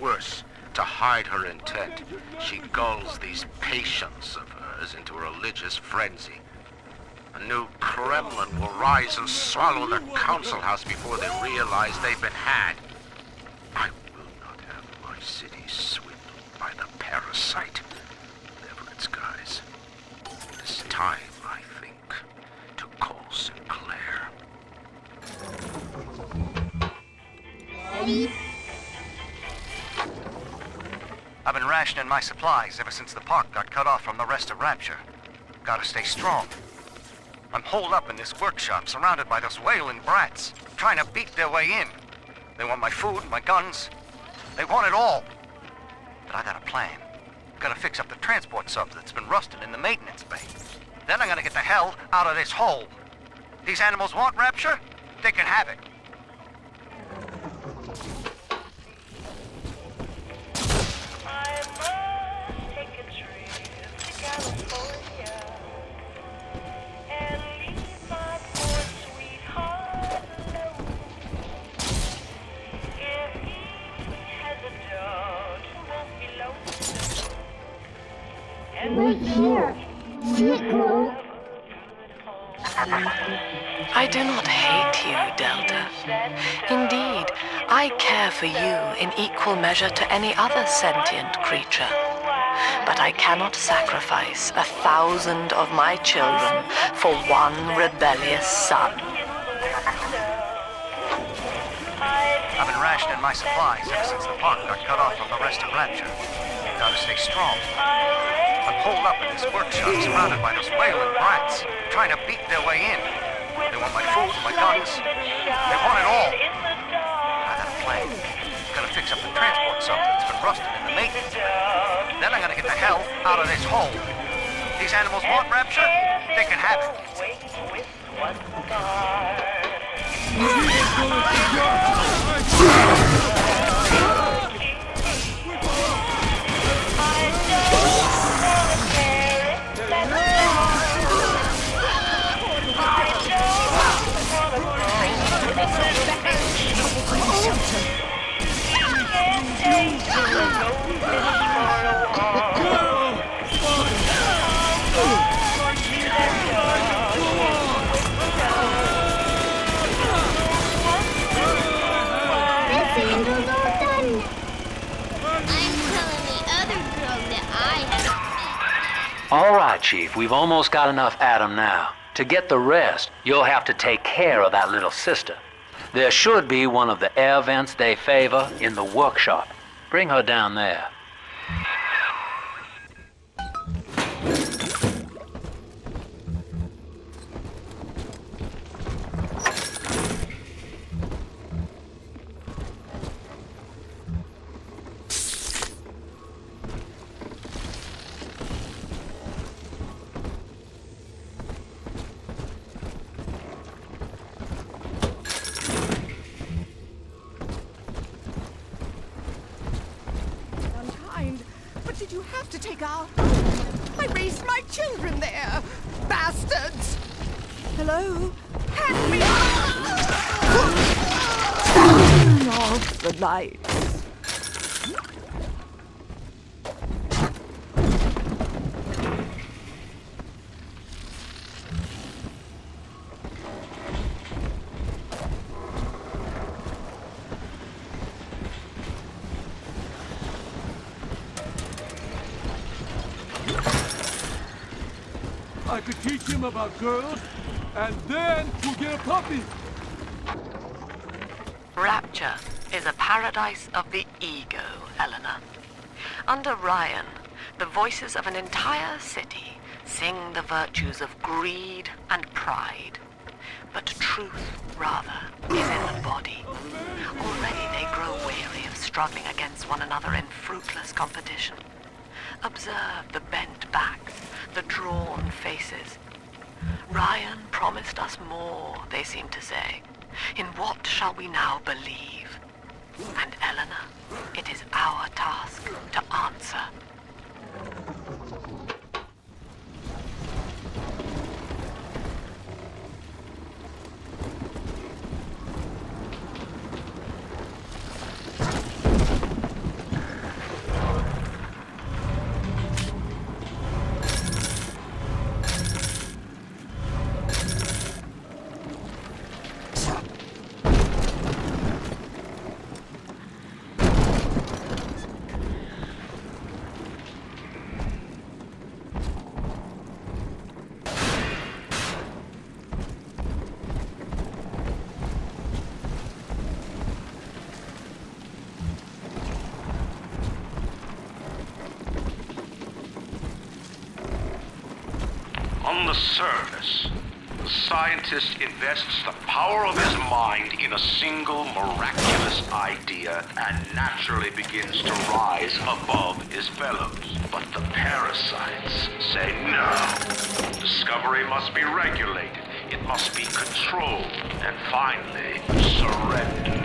Worse, to hide her intent, she gulls these patients of hers into a religious frenzy. A new Kremlin will rise and swallow the council house before they realize they've been had. I will not have my city swindled by the parasite. Guys, it is time, I think, to call Sinclair. Daddy? I've been rationing my supplies ever since the park got cut off from the rest of Rapture. Gotta stay strong. I'm holed up in this workshop, surrounded by those wailing brats, trying to beat their way in. They want my food, my guns. They want it all. But I got a plan. Gotta fix up the transport sub that's been rusting in the maintenance bay. Then I'm gonna get the hell out of this hole. These animals want Rapture? They can have it. Wait here. See it glow? I do not hate you, Delta. Indeed, I care for you in equal measure to any other sentient creature. But I cannot sacrifice 1,000 of my children for one rebellious son. I've been rationing my supplies ever since the park got cut off from the rest of Rapture. Gotta stay strong. I'm holed up in this workshop, surrounded by those wailing brats, trying to beat their way in. They want my food, my guns. They want it all. I got a plan. Gonna fix up the transport sub that's been rusting in the maintenance bay. Then I'm gonna get the hell out of this hole. These animals want Rapture? They can have it. All right, Chief, we've almost got enough Adam now. To get the rest, you'll have to take care of that little sister. There should be one of the air vents they favor in the workshop. Bring her down there. Did you have to take our... I raised my children there! Bastards! Hello? Help me! Turn off the lights. I could teach him about girls, and then we'll get a puppy. Rapture is a paradise of the ego, Eleanor. Under Ryan, the voices of an entire city sing the virtues of greed and pride. But truth, rather, is in the body. Already they grow weary of struggling against one another in fruitless competition. Observe the bent backs, the drawn faces. Ryan promised us more, they seem to say. In what shall we now believe? And Eleanor, it is our task to answer. On the surface, the scientist invests the power of his mind in a single miraculous idea and naturally begins to rise above his fellows. But the parasites say no. Discovery must be regulated, it must be controlled, and finally, surrender.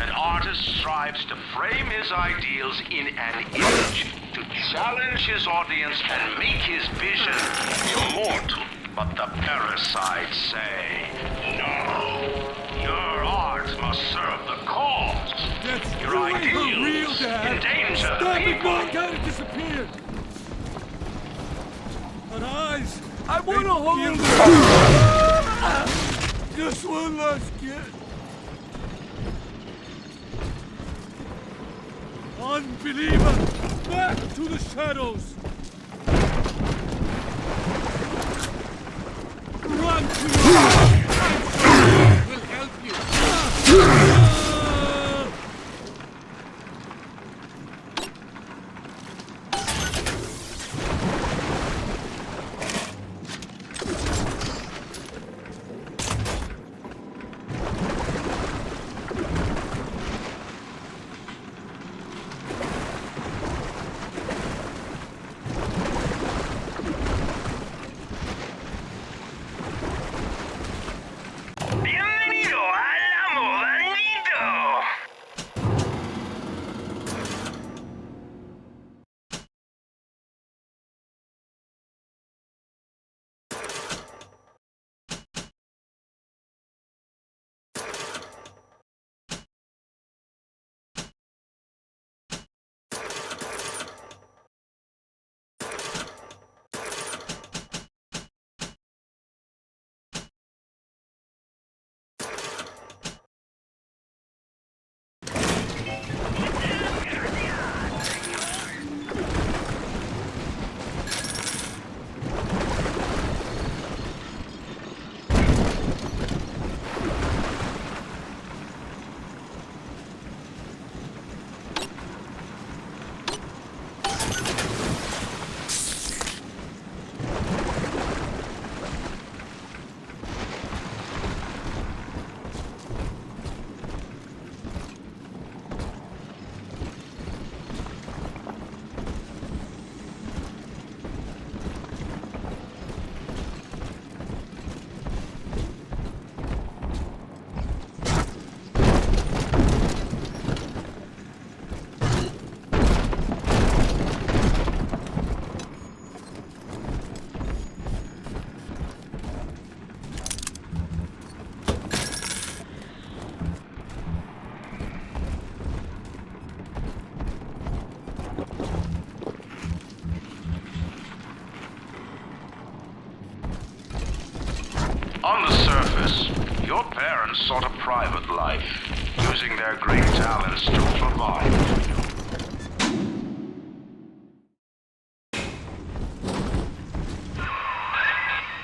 An artist strives to frame his ideals in an image, to challenge his audience and make his vision immortal. But the parasites say, no, your art must serve the cause. That's Your really ideals real, Dad. endanger the Stop it, people. Mom, gotta disappear. But eyes, I want to hold her. Just one last kiss. Unbeliever! Back to the shadows! Run to your will help you! On the surface, your parents sought a private life, using their great talents to provide.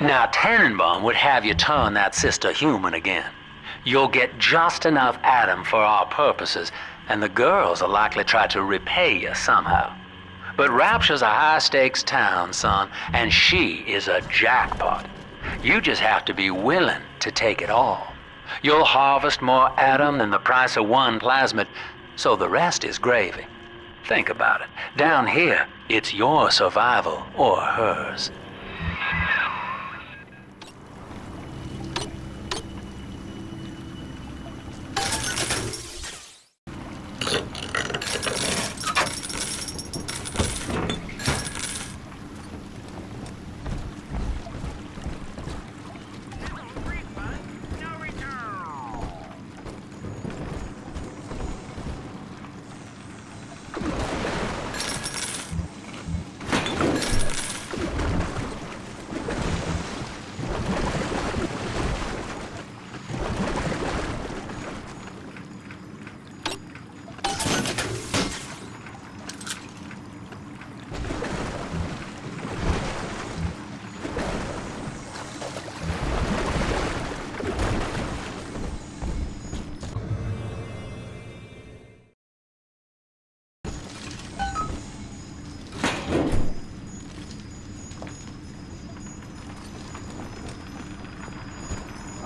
Now, Tannenbaum would have you turn that sister human again. You'll get just enough Adam for our purposes, and the girls will likely try to repay you somehow. But Rapture's a high-stakes town, son, and she is a jackpot. You just have to be willing to take it all. You'll harvest more Adam than the price of one plasmid, so the rest is gravy. Think about it. Down here, it's your survival or hers.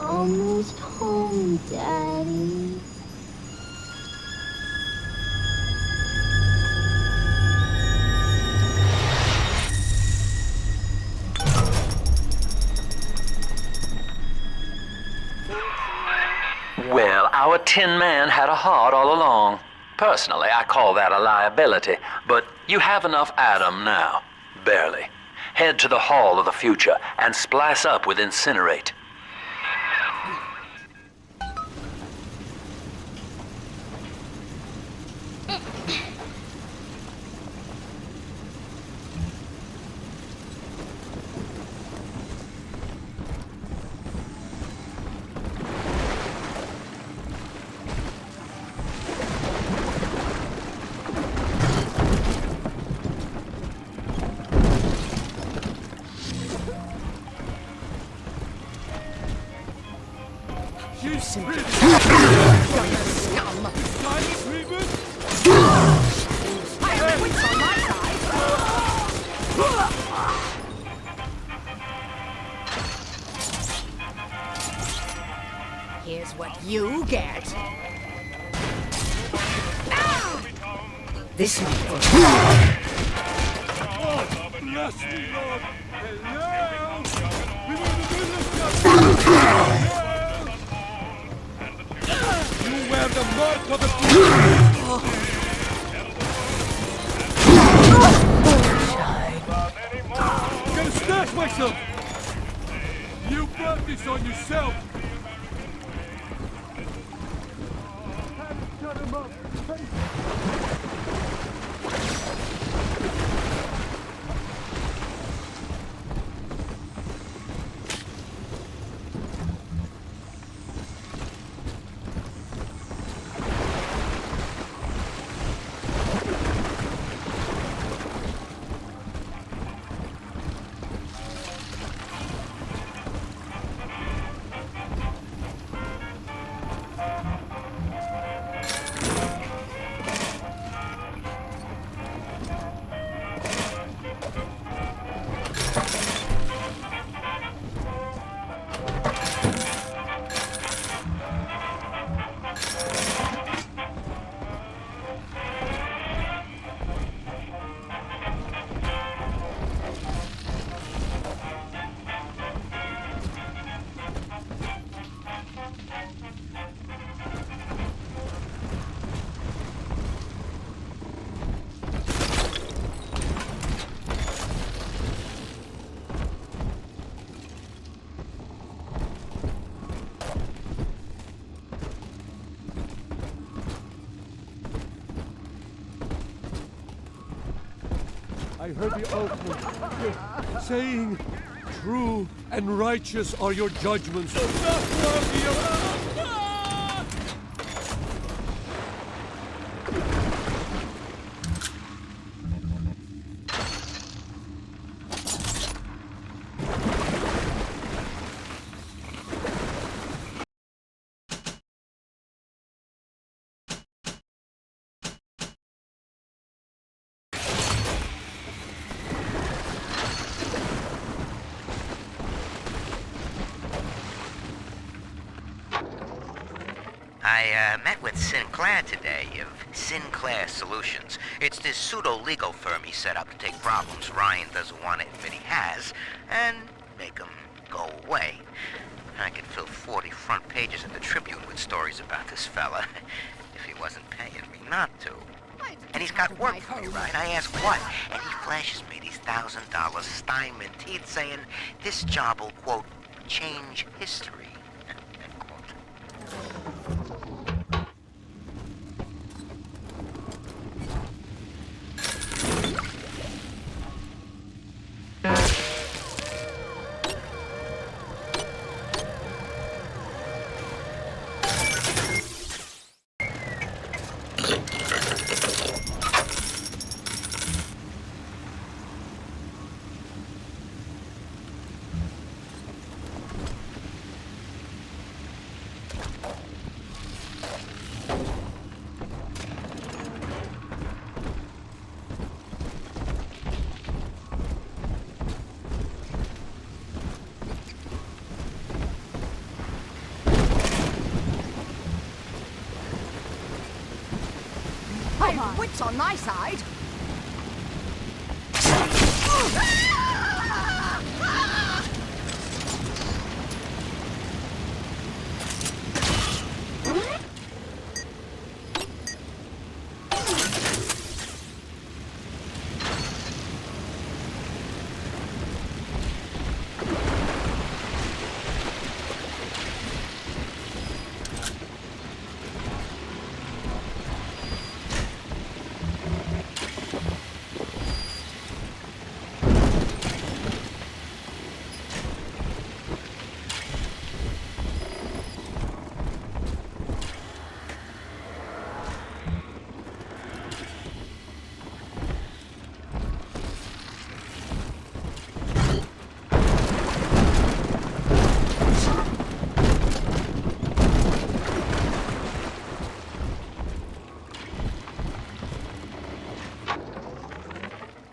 Almost home, Daddy. Well, our Tin Man had a heart all along. Personally, I call that a liability, but you have enough Adam now. Barely. Head to the Hall of the Future and splice up with Incinerate. You scum! Here's what you get. This one for Oh, bless me, Lord! Hello! We were in the middle of something! You wear the mark of the I'm gonna smash myself! You brought this on yourself! Cut him up! I heard the oath saying True and righteous are your judgments. I'm not worthy of... I met with Sinclair today of Sinclair Solutions. It's this pseudo-legal firm he set up to take problems Ryan doesn't want to admit he has and make them go away. I could fill 40 front pages of the Tribune with stories about this fella if he wasn't paying me not to. And he's got work for me, right? I ask what? And he flashes me these $1,000 Steinman teeth saying this job will, quote, change history, end quote. Wits on my side.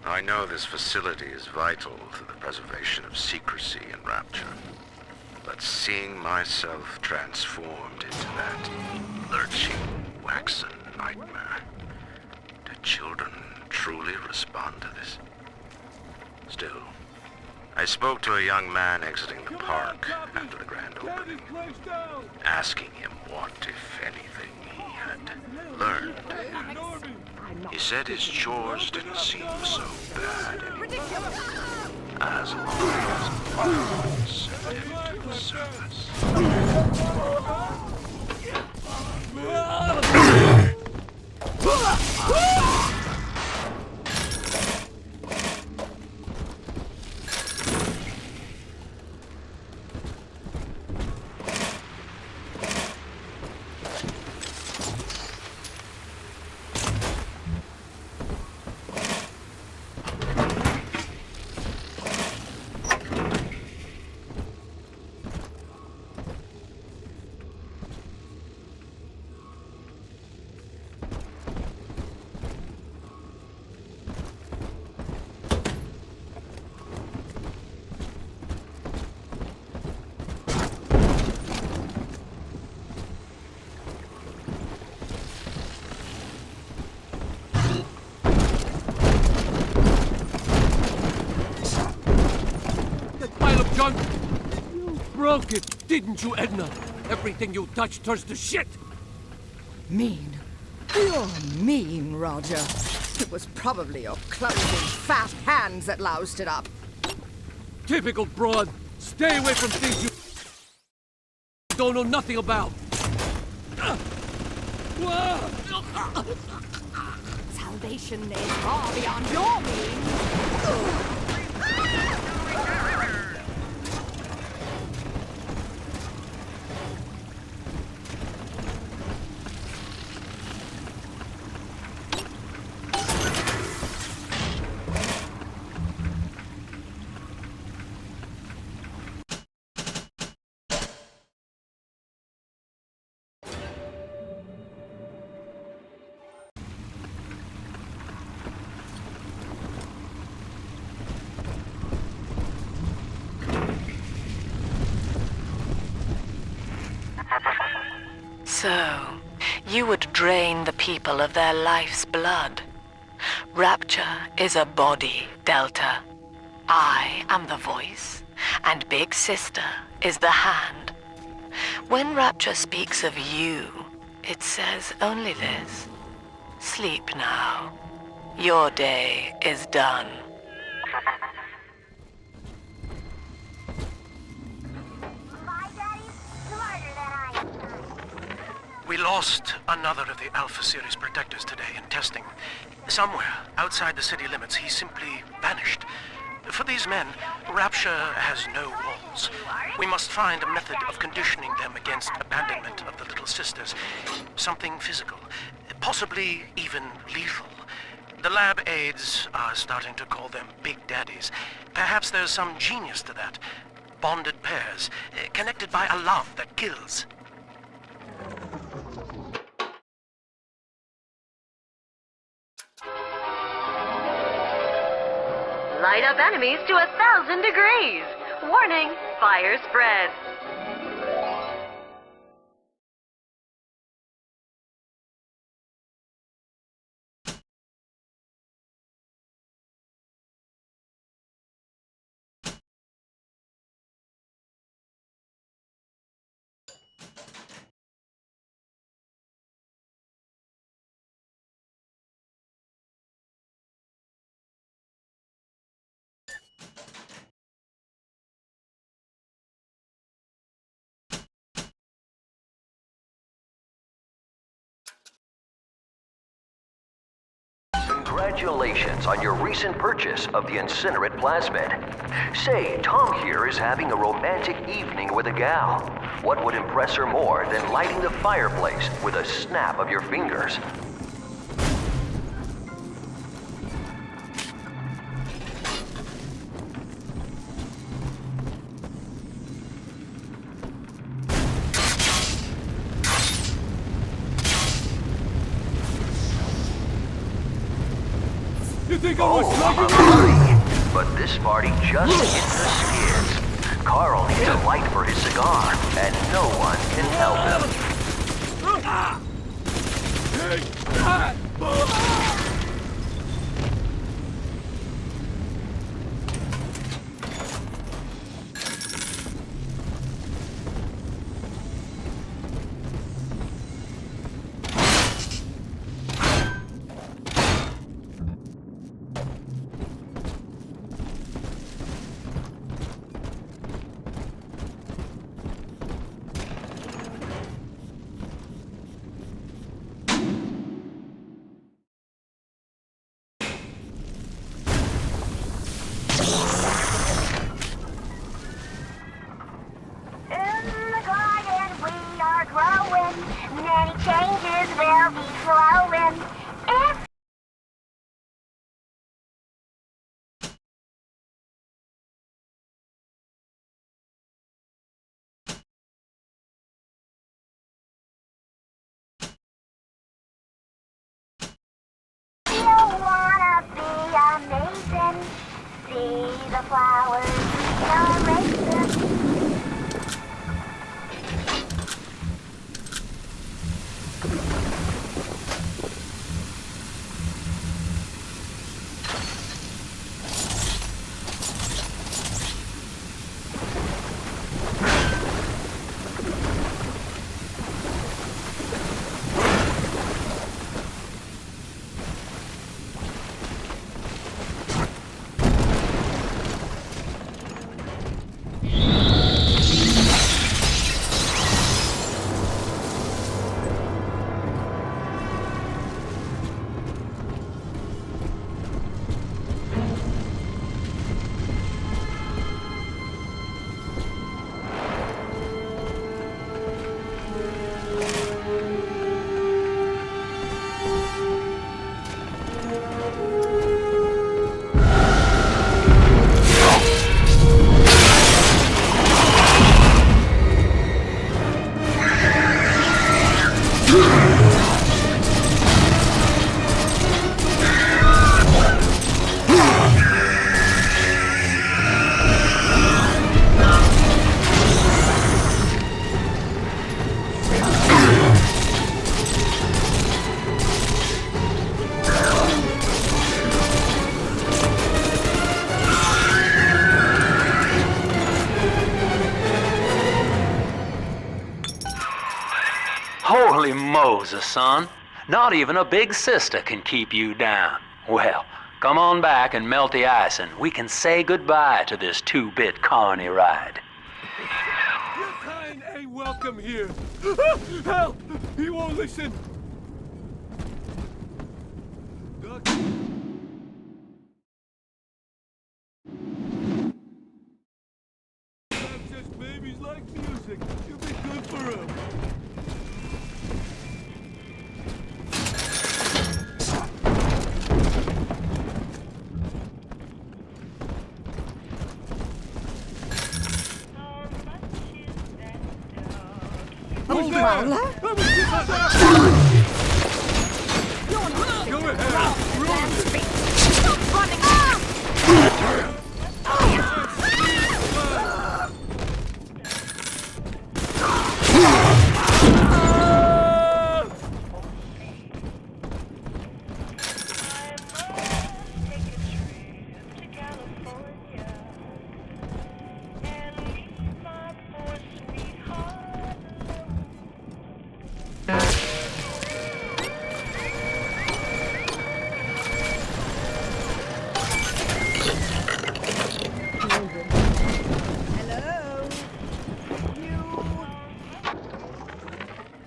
I know this facility is vital to the preservation of secrecy in Rapture, but seeing myself transformed into that lurching, waxen nightmare, do children truly respond to this? Still, I spoke to a young man exiting the park after the grand opening, asking him what, if anything, he had learned. He said his chores didn't seem so bad anymore, as long as sent him to the service. You broke it, didn't you, Edna? Everything you touch turns to shit! Mean. You're mean, Roger. It was probably your clumsy, fat hands that loused it up. Typical broad. Stay away from things you don't know nothing about. Salvation is far beyond your means. So, you would drain the people of their life's blood. Rapture is a body, Delta. I am the voice, and Big Sister is the hand. When Rapture speaks of you, it says only this. Sleep now. Your day is done. We lost another of the Alpha Series protectors today in testing. Somewhere outside the city limits, he simply vanished. For these men, Rapture has no walls. We must find a method of conditioning them against abandonment of the Little Sisters. Something physical, possibly even lethal. The lab aides are starting to call them Big Daddies. Perhaps there's some genius to that. Bonded pairs, connected by a love that kills. Light up enemies to 1,000 degrees. Warning, fire spreads. Congratulations on your recent purchase of the incinerate plasmid. Say, Tom here is having a romantic evening with a gal. What would impress her more than lighting the fireplace with a snap of your fingers? You think I was Sorry, but this party just hit the skids. Carl needs a light for his cigar, and no one can help him. Yowza, son. Not even a big sister can keep you down. Well, come on back and melt the ice and we can say goodbye to this 2-bit carny ride. Your kind ain't welcome here. Help! He won't listen. Dad says babies like music. You'll be good for him. Oh, Growler? Go ahead. Stop running!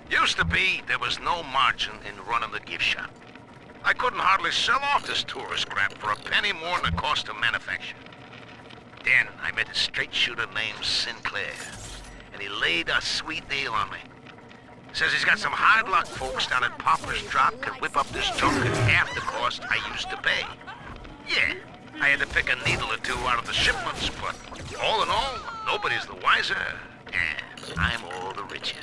Used to be, there was no margin in running the gift shop. I couldn't hardly sell off this tourist scrap for a penny more than the cost of manufacture. Then I met a straight shooter named Sinclair, and he laid a sweet deal on me. Says he's got some hard luck folks down at Popper's Drop can whip up this junk at half the cost I used to pay. Yeah, I had to pick a needle or two out of the shipments, but all in all, nobody's the wiser, and I'm all the richer.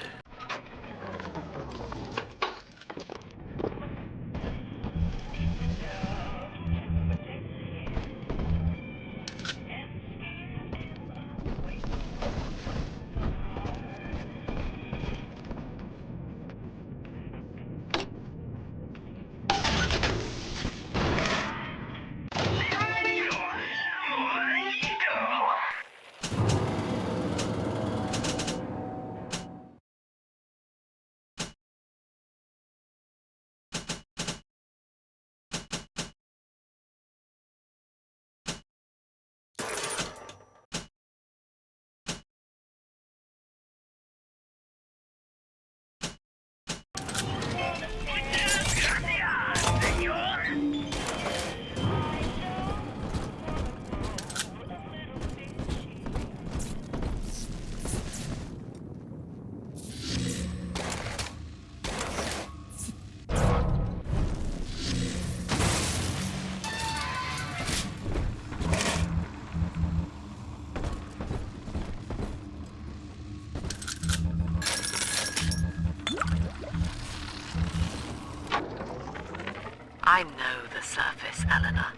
I know the surface, Eleanor.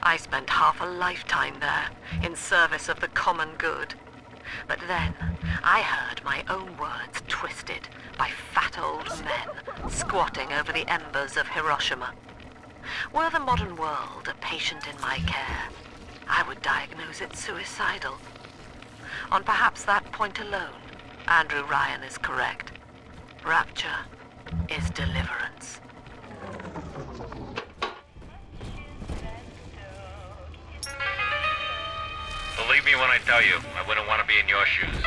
I spent half a lifetime there, in service of the common good. But then, I heard my own words twisted by fat old men squatting over the embers of Hiroshima. Were the modern world a patient in my care, I would diagnose it suicidal. On perhaps that point alone, Andrew Ryan is correct. Rapture is deliverance. Believe me when I tell you, I wouldn't want to be in your shoes.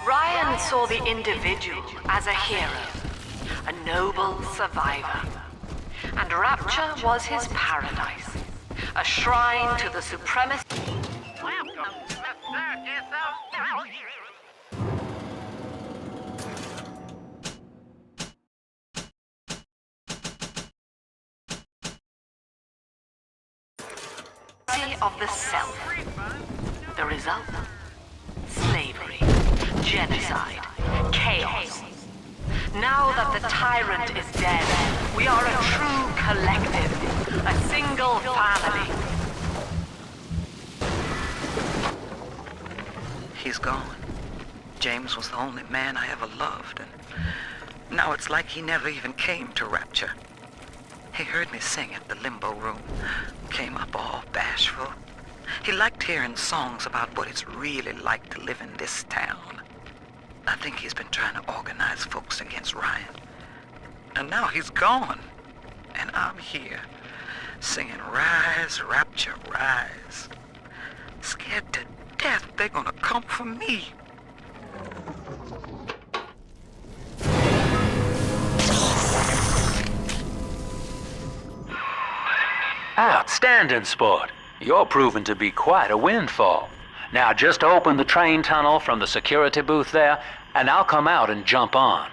Ryan saw the individual as a hero, a noble survivor. And Rapture was his paradise, a shrine to the supremacy. Welcome to the circus of value. Of the self, the result? Slavery, genocide, chaos. Now that the tyrant is dead, we are a true collective, a single family. He's gone. James was the only man I ever loved, and now it's like he never even came to Rapture. He heard me sing at the Limbo Room, came up all bashful. He liked hearing songs about what it's really like to live in this town. I think he's been trying to organize folks against Ryan. And now he's gone. And I'm here, singing Rise, Rapture, Rise. Scared to death they're gonna come for me. Outstanding, sport. You're proving to be quite a windfall. Now just open the train tunnel from the security booth there, and I'll come out and jump on.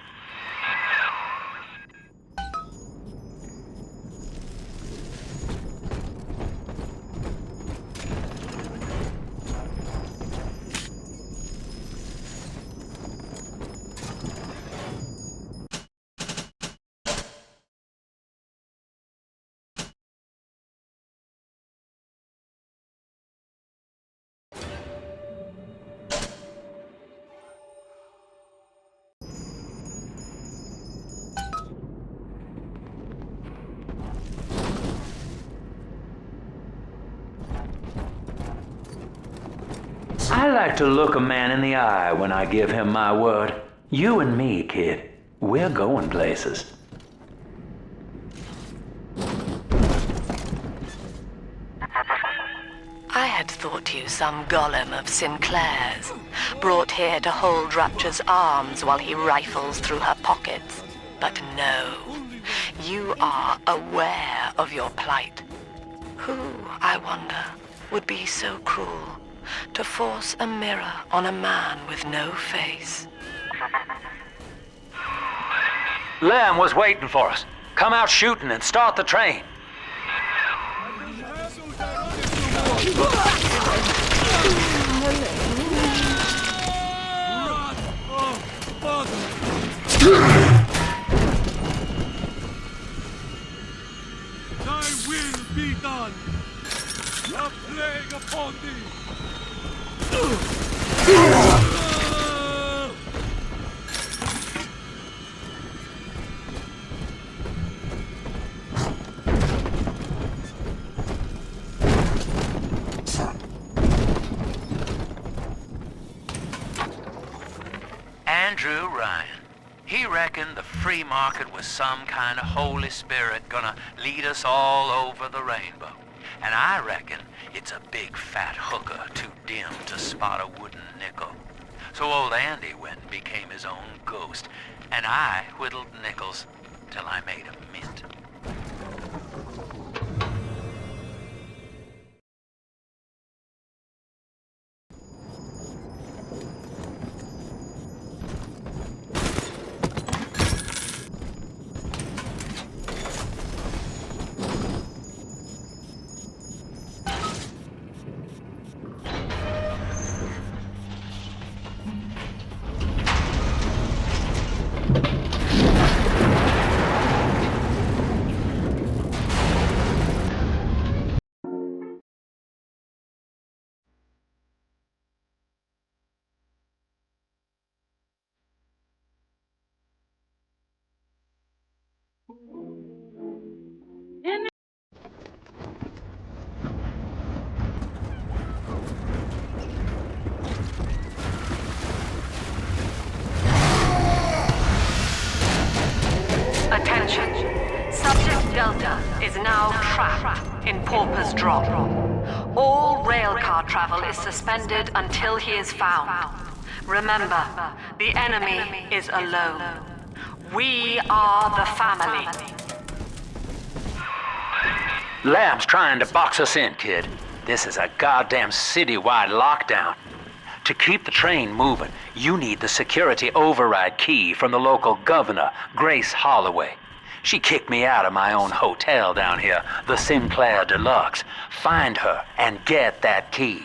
I like to look a man in the eye when I give him my word. You and me, kid, we're going places. I had thought you some golem of Sinclair's, brought here to hold Rapture's arms while he rifles through her pockets. But no, you are aware of your plight. Who, I wonder, would be so cruel to force a mirror on a man with no face? Lamb was waiting for us. Come out shooting and start the train. Thy will be done. A plague upon thee. Andrew Ryan. He reckoned the free market was some kind of Holy Spirit gonna lead us all over the rainbow. And I reckon it's a big fat hooker too dim to spot a wooden nickel. So old Andy went and became his own ghost, and I whittled nickels till I made a mint. Attention. Subject Delta is now trapped in Pauper's Drop. All railcar travel is suspended until he is found. Remember, the enemy is alone. We are the family. Lamb's trying to box us in, kid. This is a goddamn citywide lockdown. To keep the train moving, you need the security override key from the local governor, Grace Holloway. She kicked me out of my own hotel down here, the Sinclair Deluxe. Find her and get that key.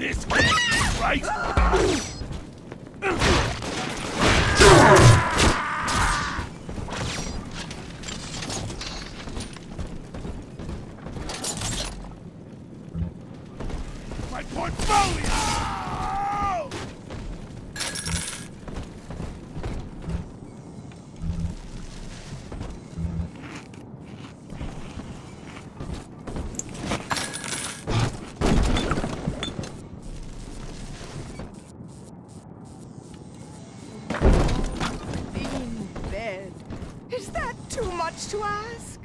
This can't be right! My portfolio! In bed. Is that too much to ask?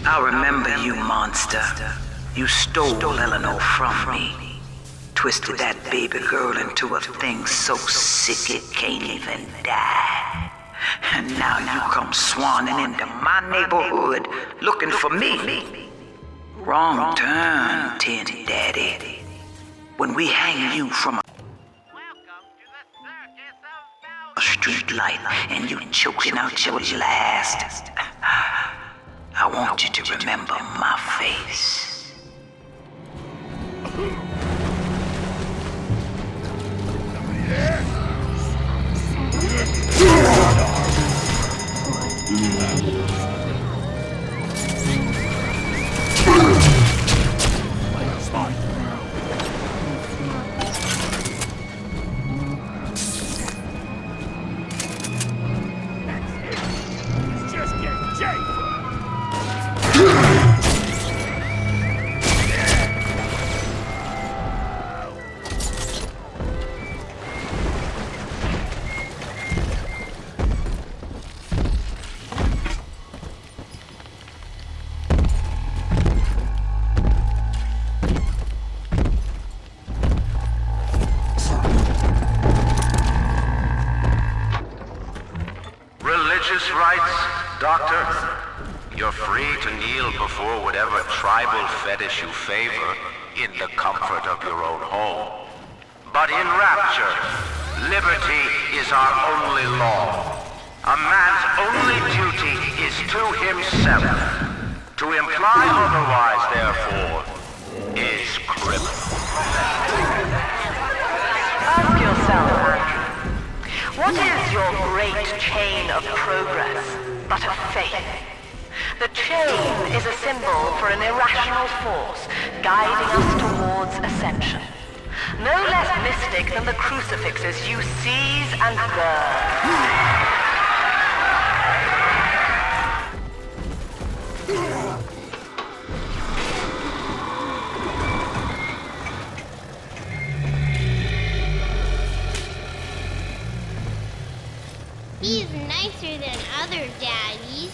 I remember you, monster. You stole Eleanor from me. Twisted that baby girl into a thing so sick it can't even die. And now you come swanning into my neighborhood looking for me. Wrong turn, Tin Daddy. When we hang you from a street light and you choking out your last, I want you to remember my face. Just get Jake! Religious rites, Doctor? You're free to kneel before whatever tribal fetish you favor in the comfort of your own home. But in Rapture, liberty is our only law. A man's only duty is to himself. To imply otherwise, therefore, is criminal. Ask yourself, what is your great chain of progress but a faith? The chain is a symbol for an irrational force guiding us towards ascension. No less mystic than the crucifixes you seize and burn. He's nicer than other daddies.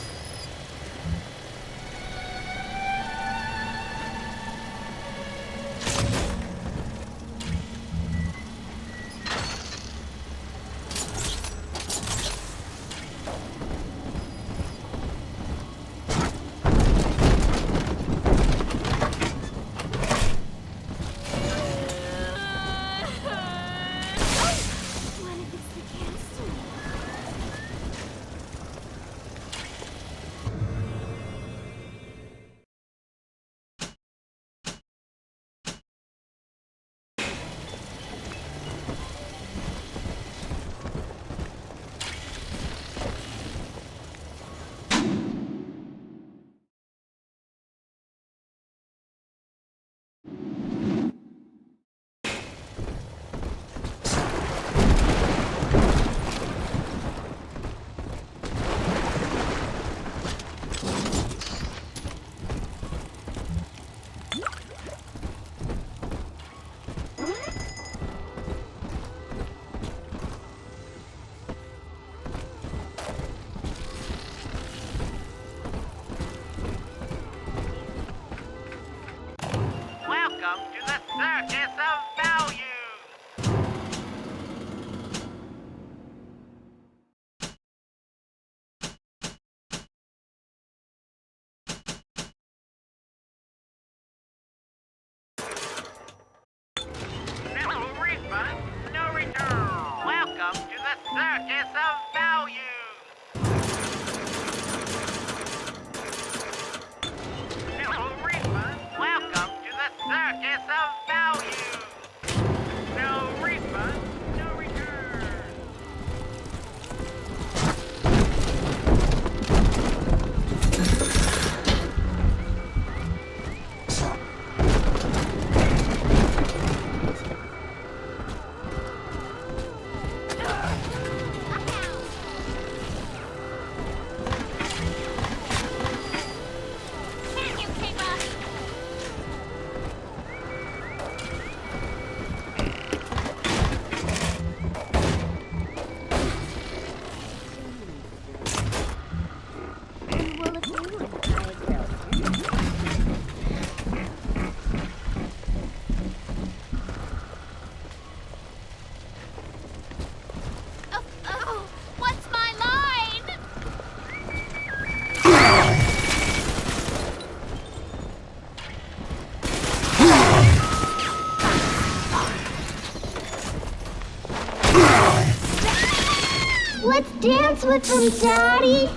dance with them, Daddy?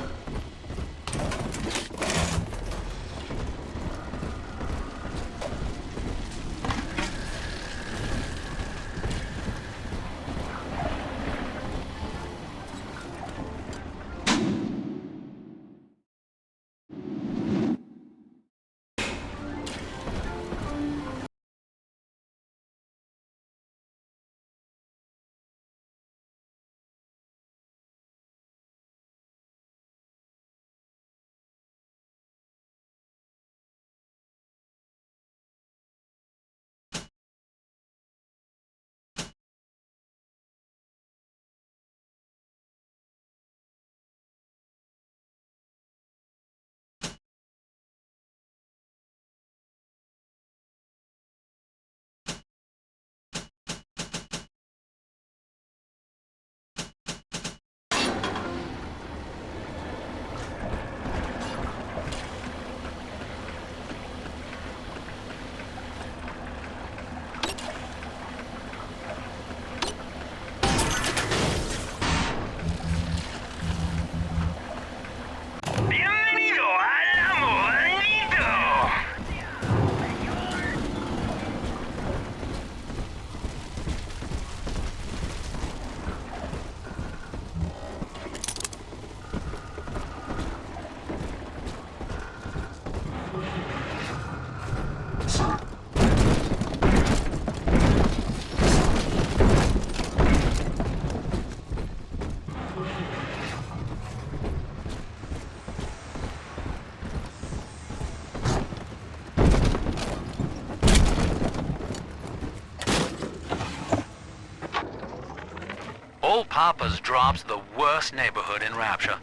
Old Papa's Drop's the worst neighborhood in Rapture,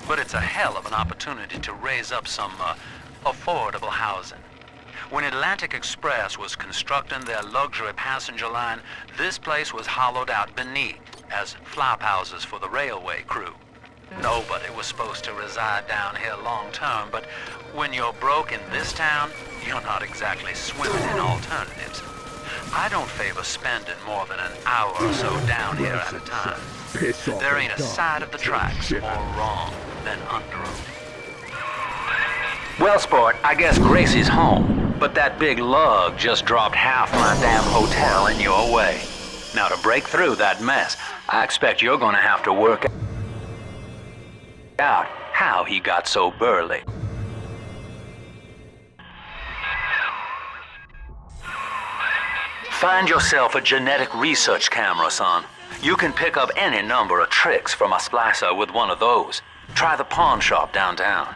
but it's a hell of an opportunity to raise up some affordable housing. When Atlantic Express was constructing their luxury passenger line, this place was hollowed out beneath as flop houses for the railway crew. Nobody was supposed to reside down here long term, but when you're broke in this town, you're not exactly swimming in alternatives. I don't favor spending more than an hour or so down here at a time. There ain't a side of the tracks more wrong than under 'em. Well, sport, I guess Gracie's home, but that big lug just dropped half my damn hotel in your way. Now, to break through that mess, I expect you're gonna have to work out how he got so burly. Find yourself a genetic research camera, son. You can pick up any number of tricks from a splicer with one of those. Try the pawn shop downtown.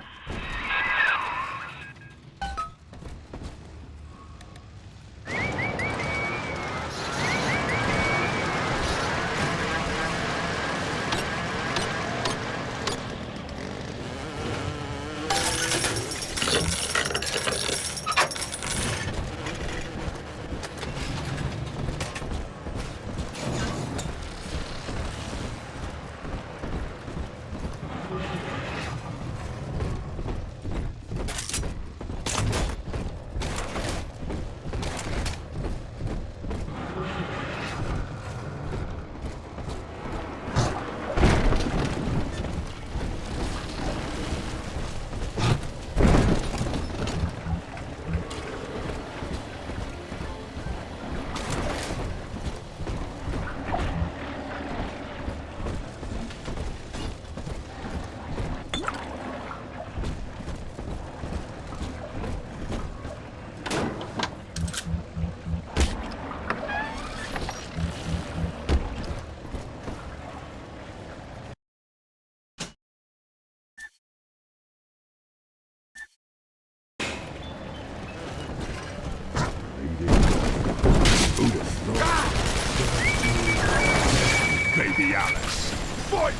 Baby Alice, fight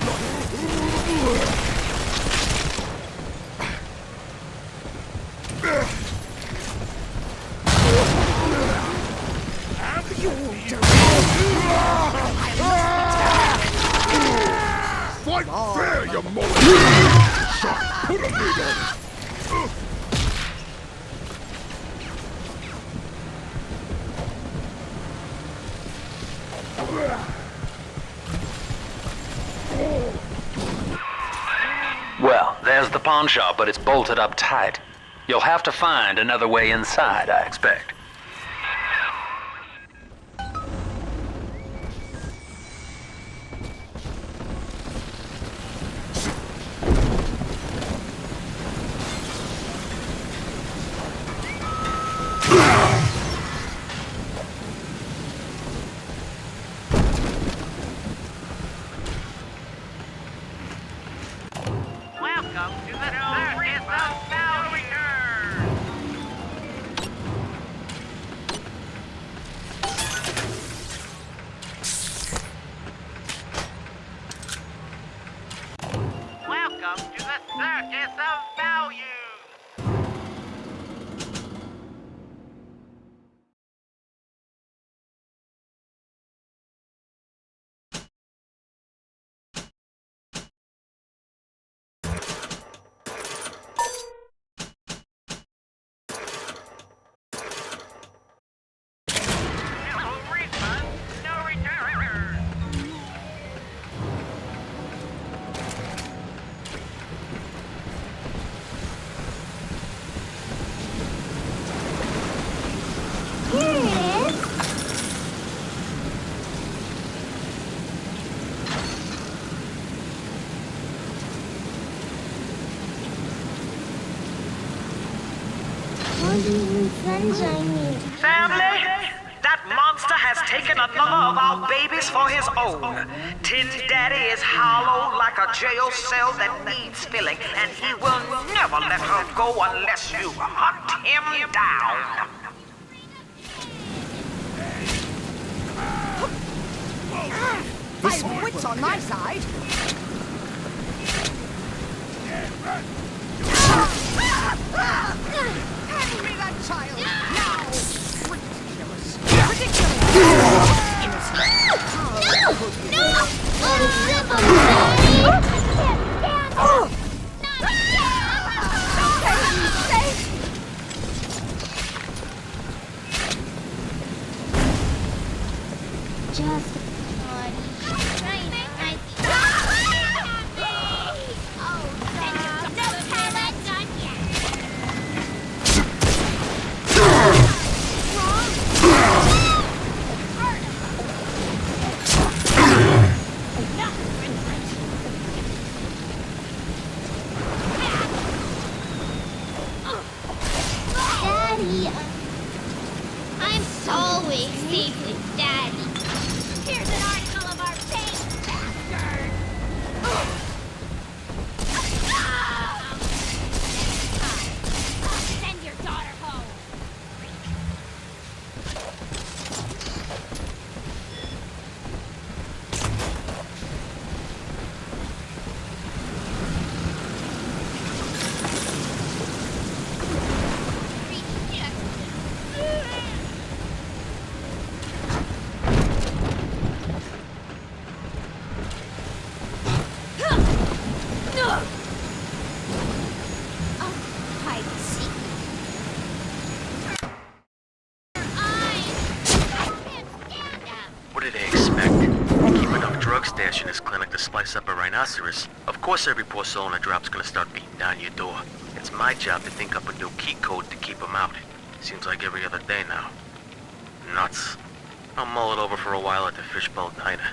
Fight fair, you molly! Shot, put a lid on it! has the pawn shop, but it's bolted up tight. You'll have to find another way inside, I expect. Welcome to the circus of failure! Welcome to the circus of value! Family, that monster has taken another of our babies for his own. Tin Daddy is hollow like a jail cell that needs filling, and he will never let her go unless you hunt him down. My wits on my side. Hand me that child now! Ridiculous! Just Daddy, I'm so excited, Daddy. Here's an article of our fate, bastard! Send your daughter home. What did they expect? You keep enough drug stash in this clinic to slice up a rhinoceros. Of course every poor soul in a drop's gonna start beating down your door. It's my job to think up a new key code to keep them out. Seems like every other day now. Nuts. I'll mull it over for a while at the Fishbowl Diner.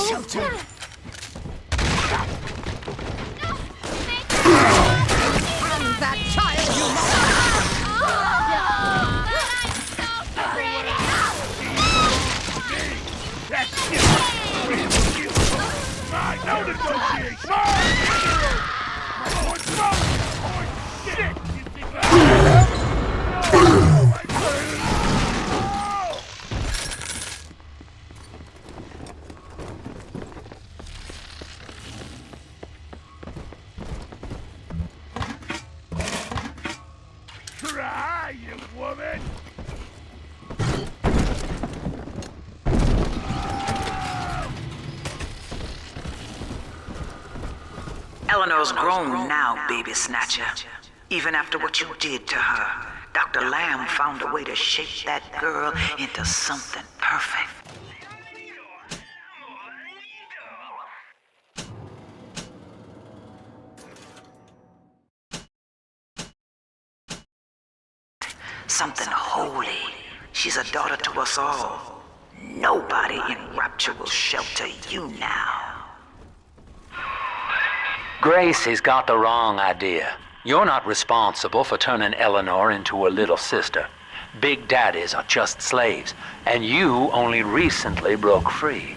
Shelter. And that child, you No negotiation! Try, you woman! Eleanor's grown now, baby snatcher. Even after what you did to her, Dr. Lamb found a way to shape that girl into something perfect. Something holy. She's a daughter to us all. Nobody in Rapture will shelter you now. Grace has got the wrong idea. You're not responsible for turning Eleanor into a little sister. Big daddies are just slaves, and you only recently broke free.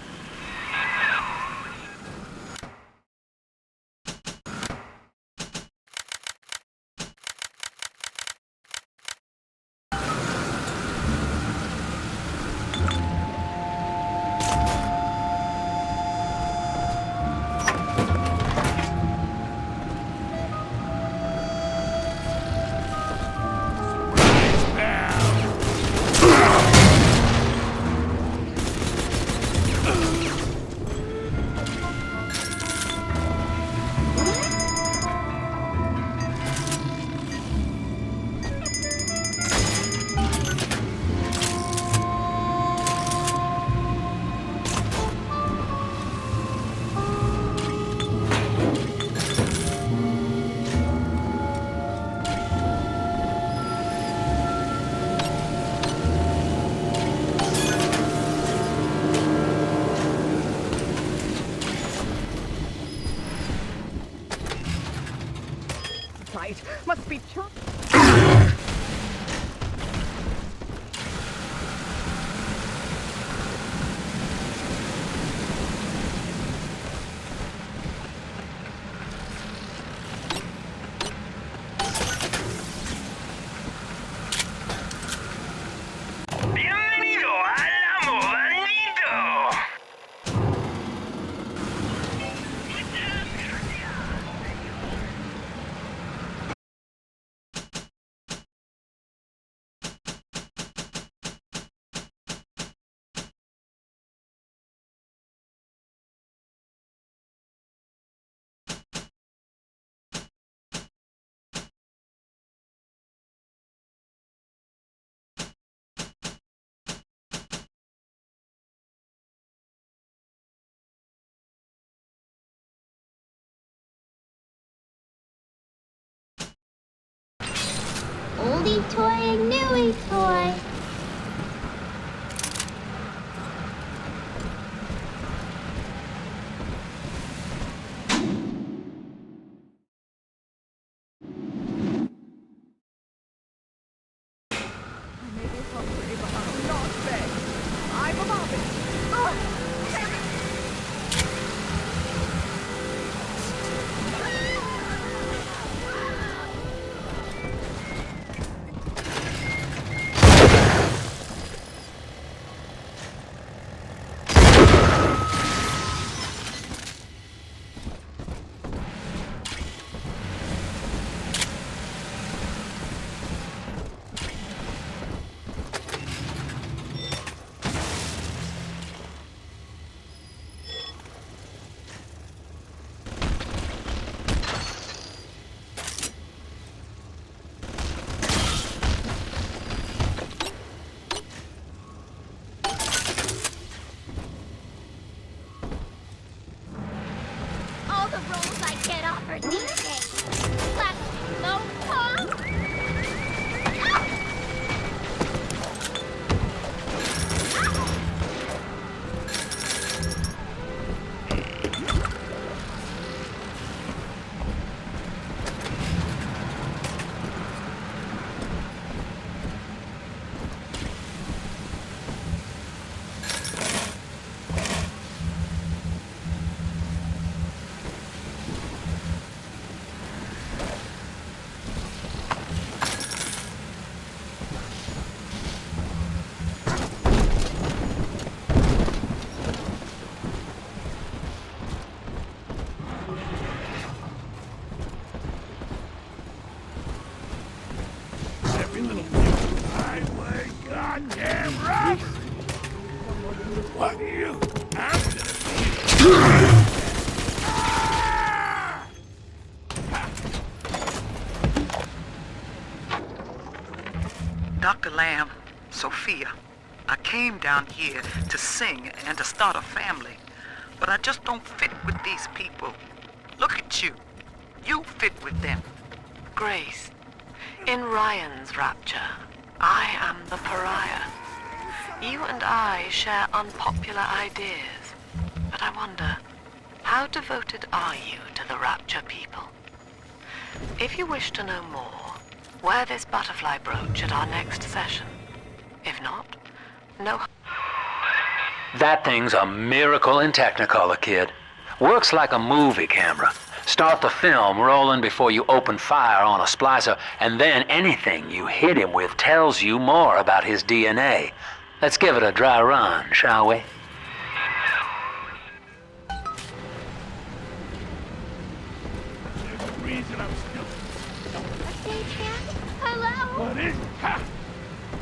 Must be true. Oldie toy and newie toy. But you, Dr. Lamb, Sophia, I came down here to sing and to start a family, but I just don't fit with these people. Look at you. You fit with them. Grace, in Ryan's rapture, I am the pariah. You and I share unpopular ideas, but I wonder, how devoted are you to the rapture people? If you wish to know more, wear this butterfly brooch at our next session. If not, no. That thing's a miracle in Technicolor, kid. Works like a movie camera. Start the film rolling before you open fire on a splicer, and then anything you hit him with tells you more about his DNA. Let's give it a dry run, shall we? There's a reason I'm still... Stagehand? Hello? What is... Ha!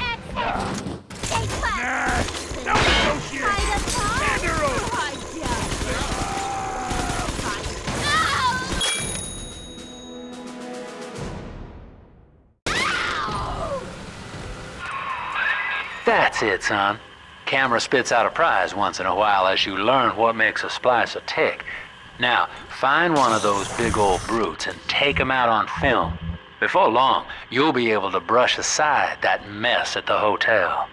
Exit! Take five! No negotiation! Hand her over! That's it, son. Camera spits out a prize once in a while as you learn what makes a splicer tick. Now, find one of those big old brutes and take him out on film. Before long, you'll be able to brush aside that mess at the hotel.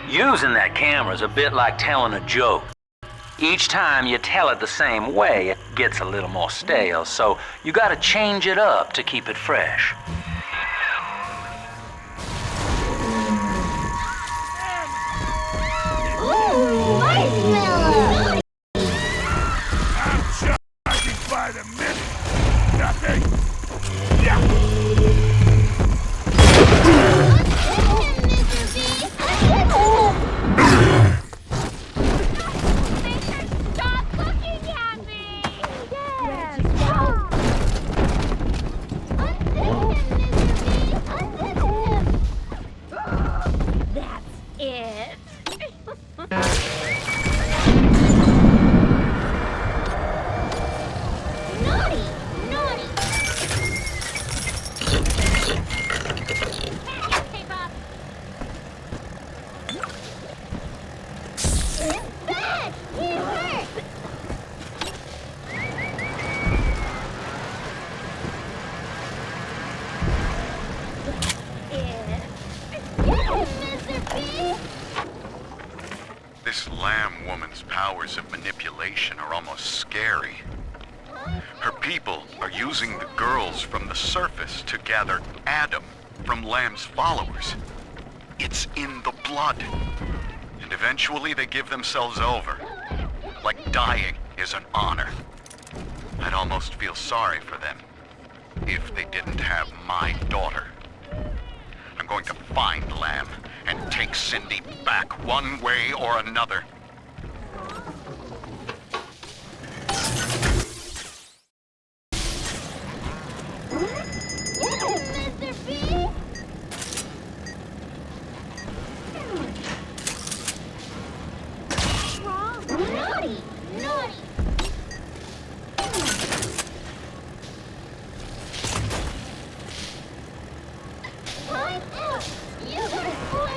Using that camera's a bit like telling a joke. Each time you tell it the same way, it gets a little more stale, so you gotta change it up to keep it fresh. Ooh, marshmallow! I'm charging by the minute! Nothing! Yeah! This Lamb woman's powers of manipulation are almost scary. Her people are using the girls from the surface to gather Adam from Lamb's followers. It's in the blood. And eventually they give themselves over. Like dying is an honor. I'd almost feel sorry for them if they didn't have my daughter. I'm going to find Lamb and take Cindy back one way or another. Mr. B! What's wrong? Naughty! Naughty! Time out! You are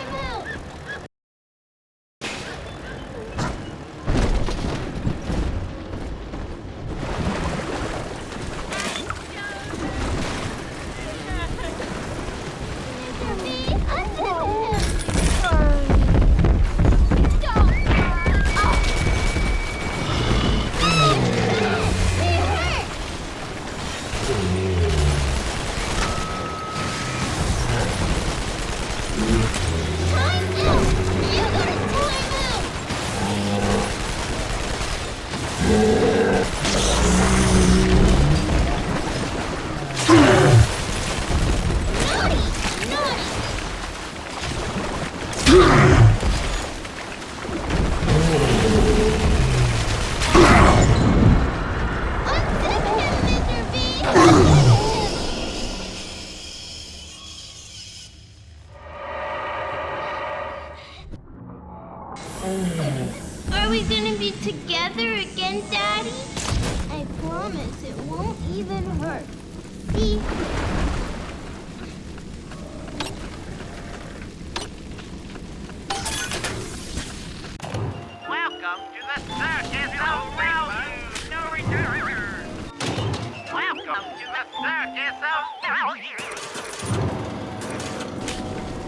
Are we gonna be together again, Daddy? I promise it won't even hurt. See? Welcome to the circus of value, no return. Welcome to the circus of value.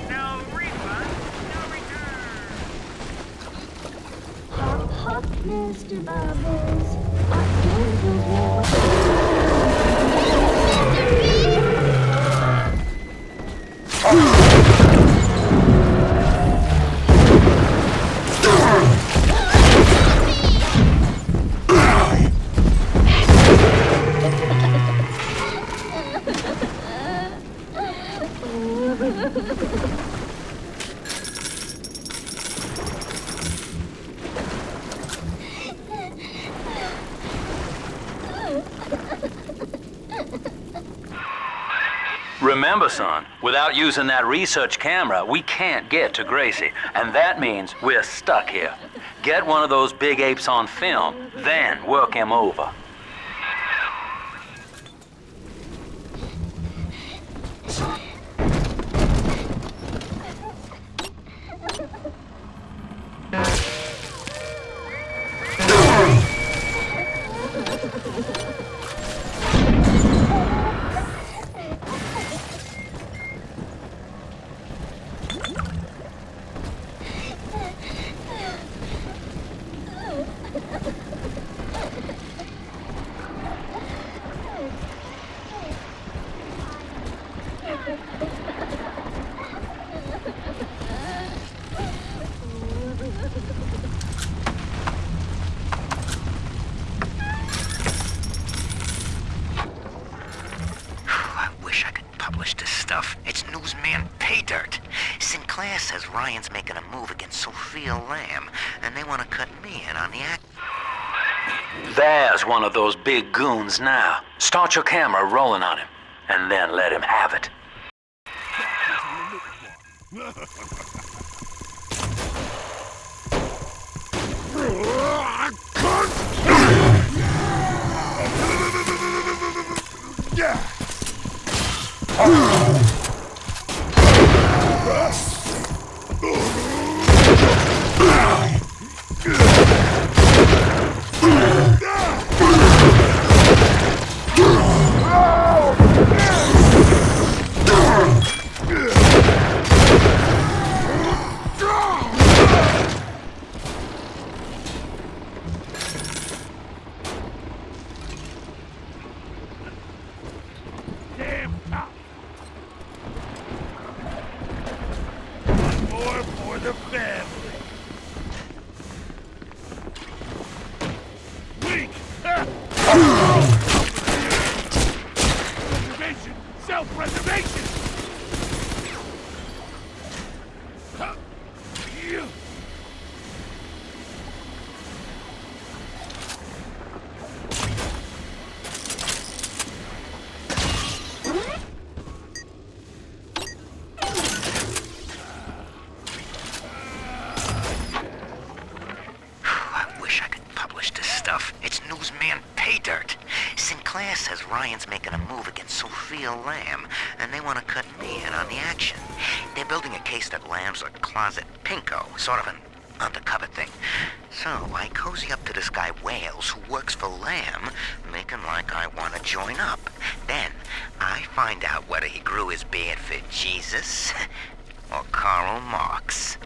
No refund, no return. Hop, hop, Mr. Bubbles. Our angels will... Remember, son, without using that research camera, we can't get to Gracie, and that means we're stuck here. Get one of those big apes on film, then work him over. It's newsman pay dirt. Sinclair says Ryan's making a move against Sophia Lamb, and they want to cut me in on the act. There's one of those big goons now. Start your camera rolling on him, and then let him have it. Self-preservation! It's newsman pay dirt. Sinclair says Ryan's making a move against Sophia Lamb, and they want to cut me in on the action. They're building a case that Lamb's a closet pinko, sort of an undercover thing. So I cozy up to this guy Wales, who works for Lamb, making like I want to join up. Then I find out whether he grew his beard for Jesus or Karl Marx.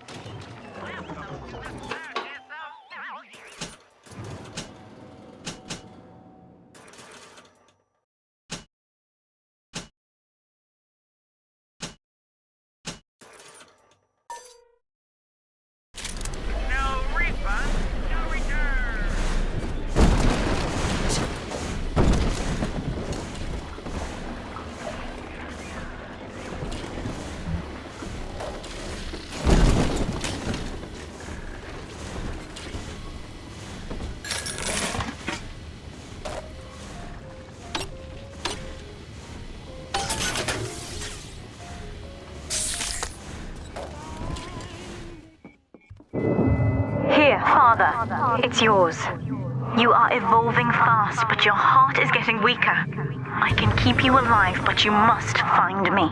Father, it's yours. You are evolving fast, but your heart is getting weaker. I can keep you alive, but you must find me.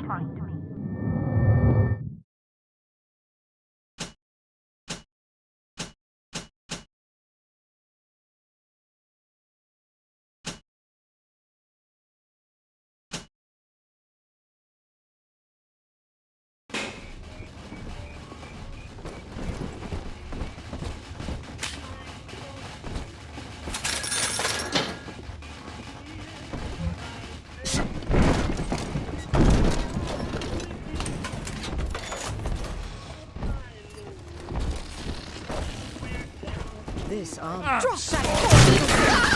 This arm. Drop that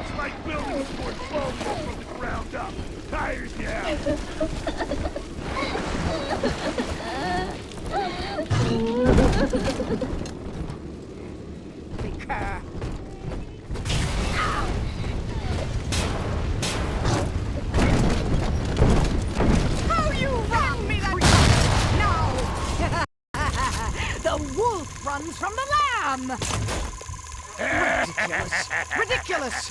It's like building a portfolio from the ground up. Tires you out. How you wrong me that no! The wolf runs from the lamb! Ridiculous! Ridiculous!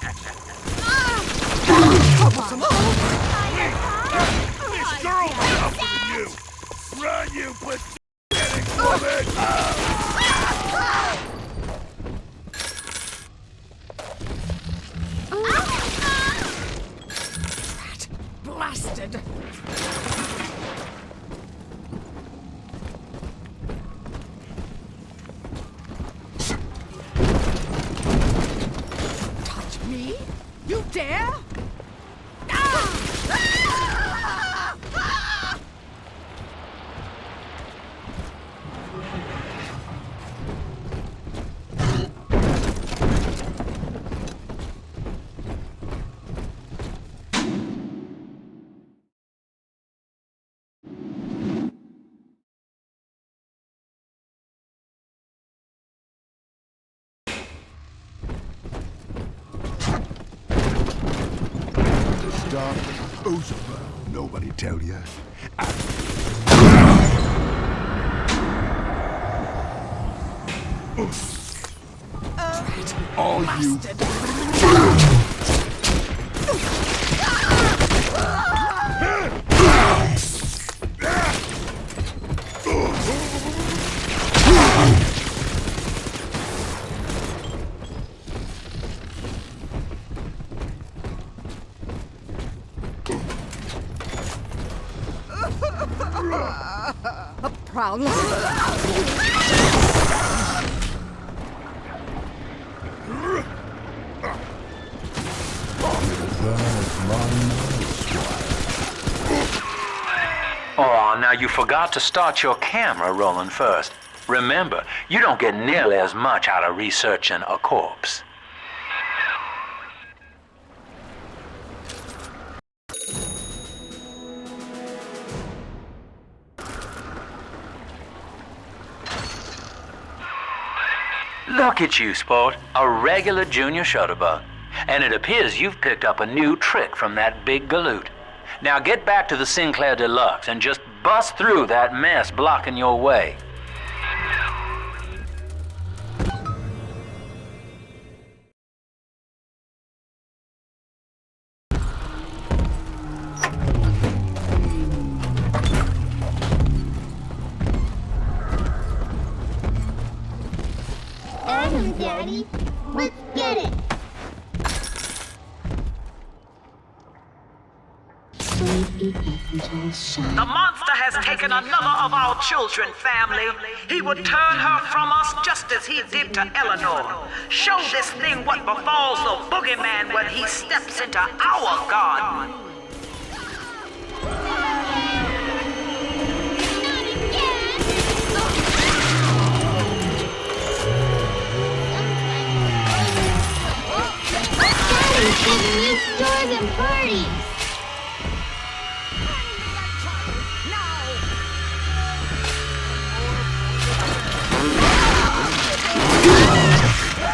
This girl is tougher than you. Run, you pathetic woman! Blasted! Touch me? You dare? Stop. Ozuba. Nobody tell ya. All you. A prowler. Oh, now you forgot to start your camera rolling first. Remember, you don't get nearly as much out of researching a corpse. Look at you, sport. A regular junior shutterbug. And it appears you've picked up a new trick from that big galoot. Now get back to the Sinclair Deluxe and just bust through that mess blocking your way. Adam, Daddy. Let's get it. The monster has has taken another of our children, family, he would turn her from us just as he did to Eleanor. Show this thing what befalls the boogeyman when he steps into our garden. Daddy's giving me stores and parties!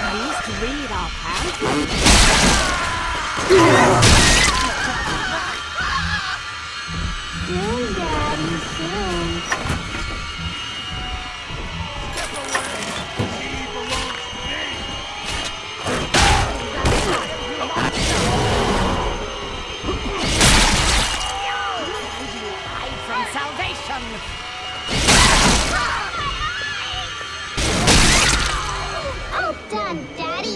Please read our pamphlet. Soon, Daddy, soon. All done, Daddy.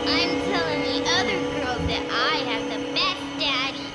I'm telling the other girls that I have the best daddy.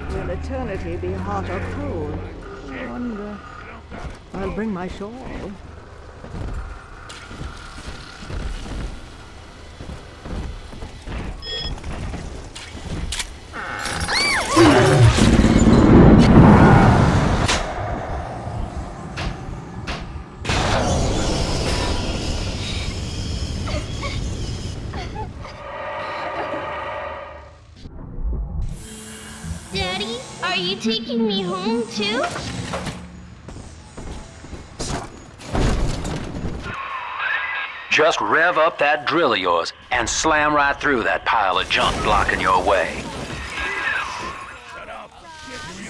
Will eternity be hot or cold? I wonder. I'll bring my shawl. Daddy, are you taking me home too? Just rev up that drill of yours and slam right through that pile of junk blocking your way.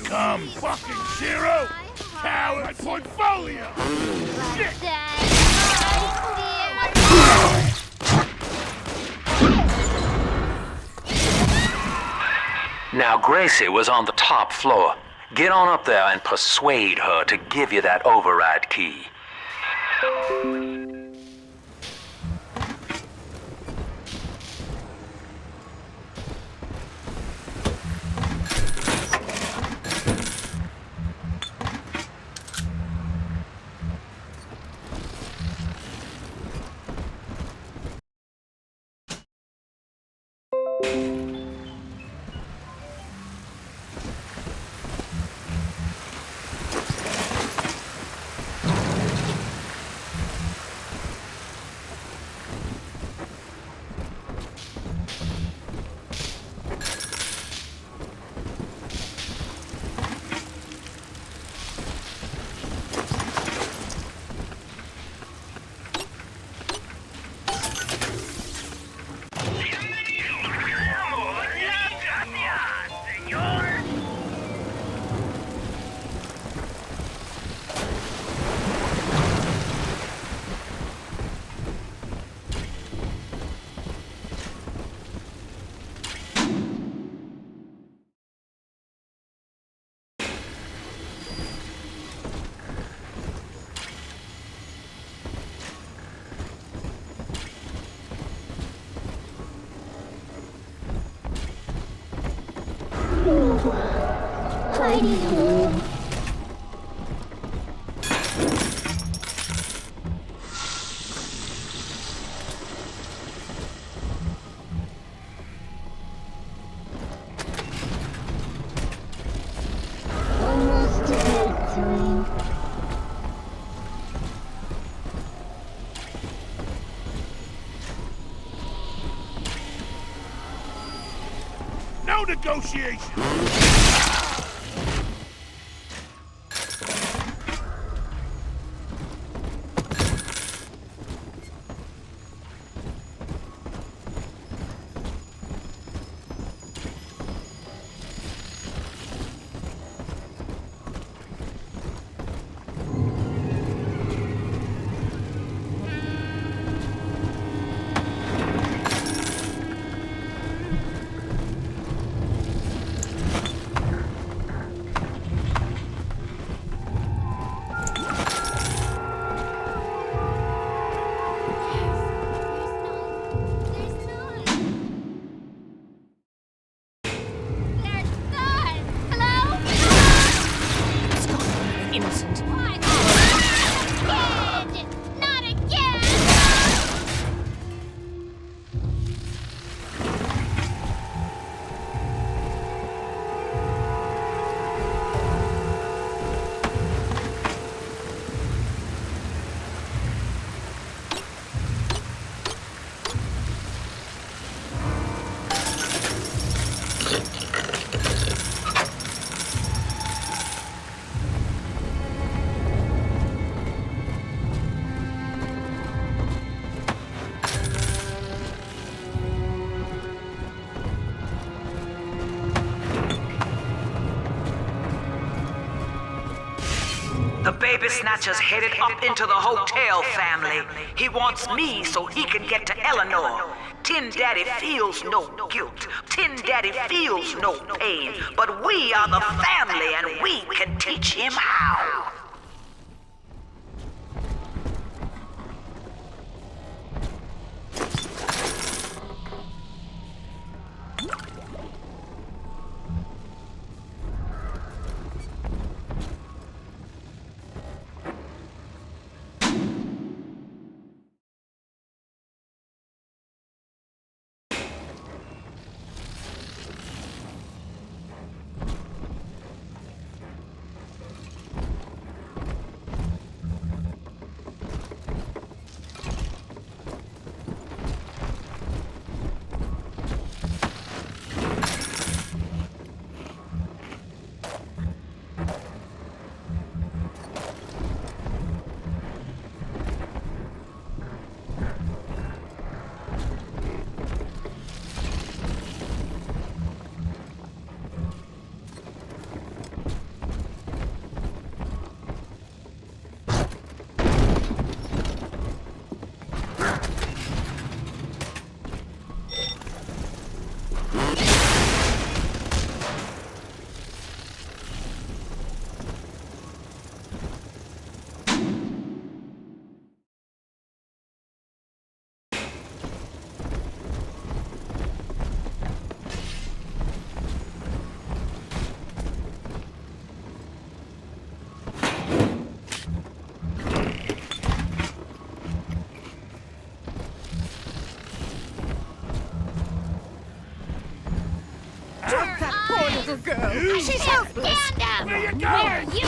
Come, fucking zero! Coward portfolio! Shit! Now Gracie was on the top floor. Get on up there and persuade her to give you that override key. tiny home. Almost bedtime. No negotiation! Innocent. Not again! The baby snatcher's headed up into the hotel, family. He wants me so he can get to Eleanor. Tin Daddy feels no guilt. Tin Daddy feels no pain. But we are the family and we can teach him how. Little girl. She's helpless. Stand up! Where you Where going? you go?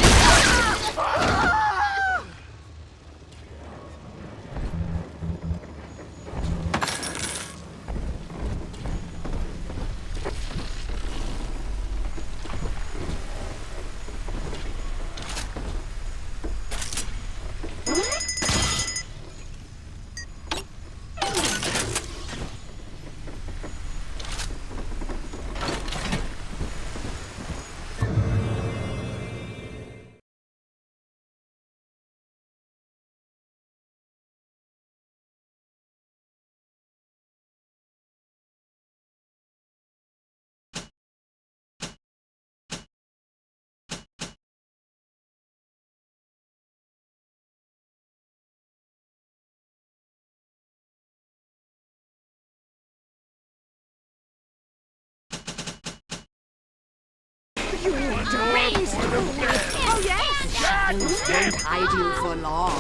Oh, yes! Shadows won't hide you for long.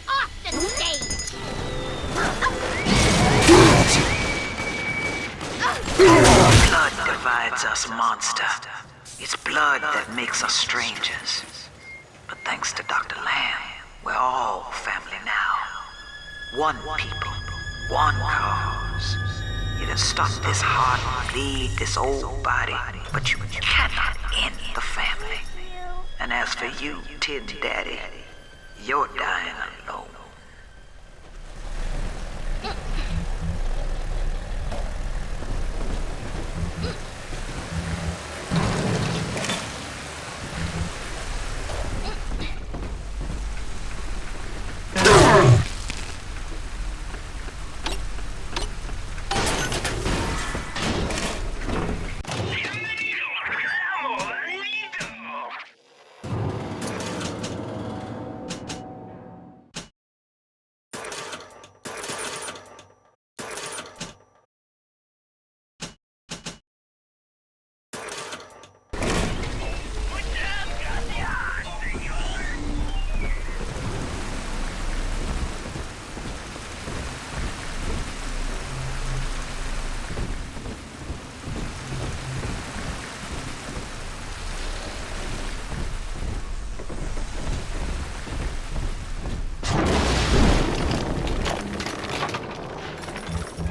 Off the stage! Blood divides us, monster. It's blood that makes us strangers. But thanks to Dr. Lamb, we're all family now. One people, one cause. You can stop this heart bleed, this old body, but you cannot end the family. And as for you, Tin Daddy, you're dying alone.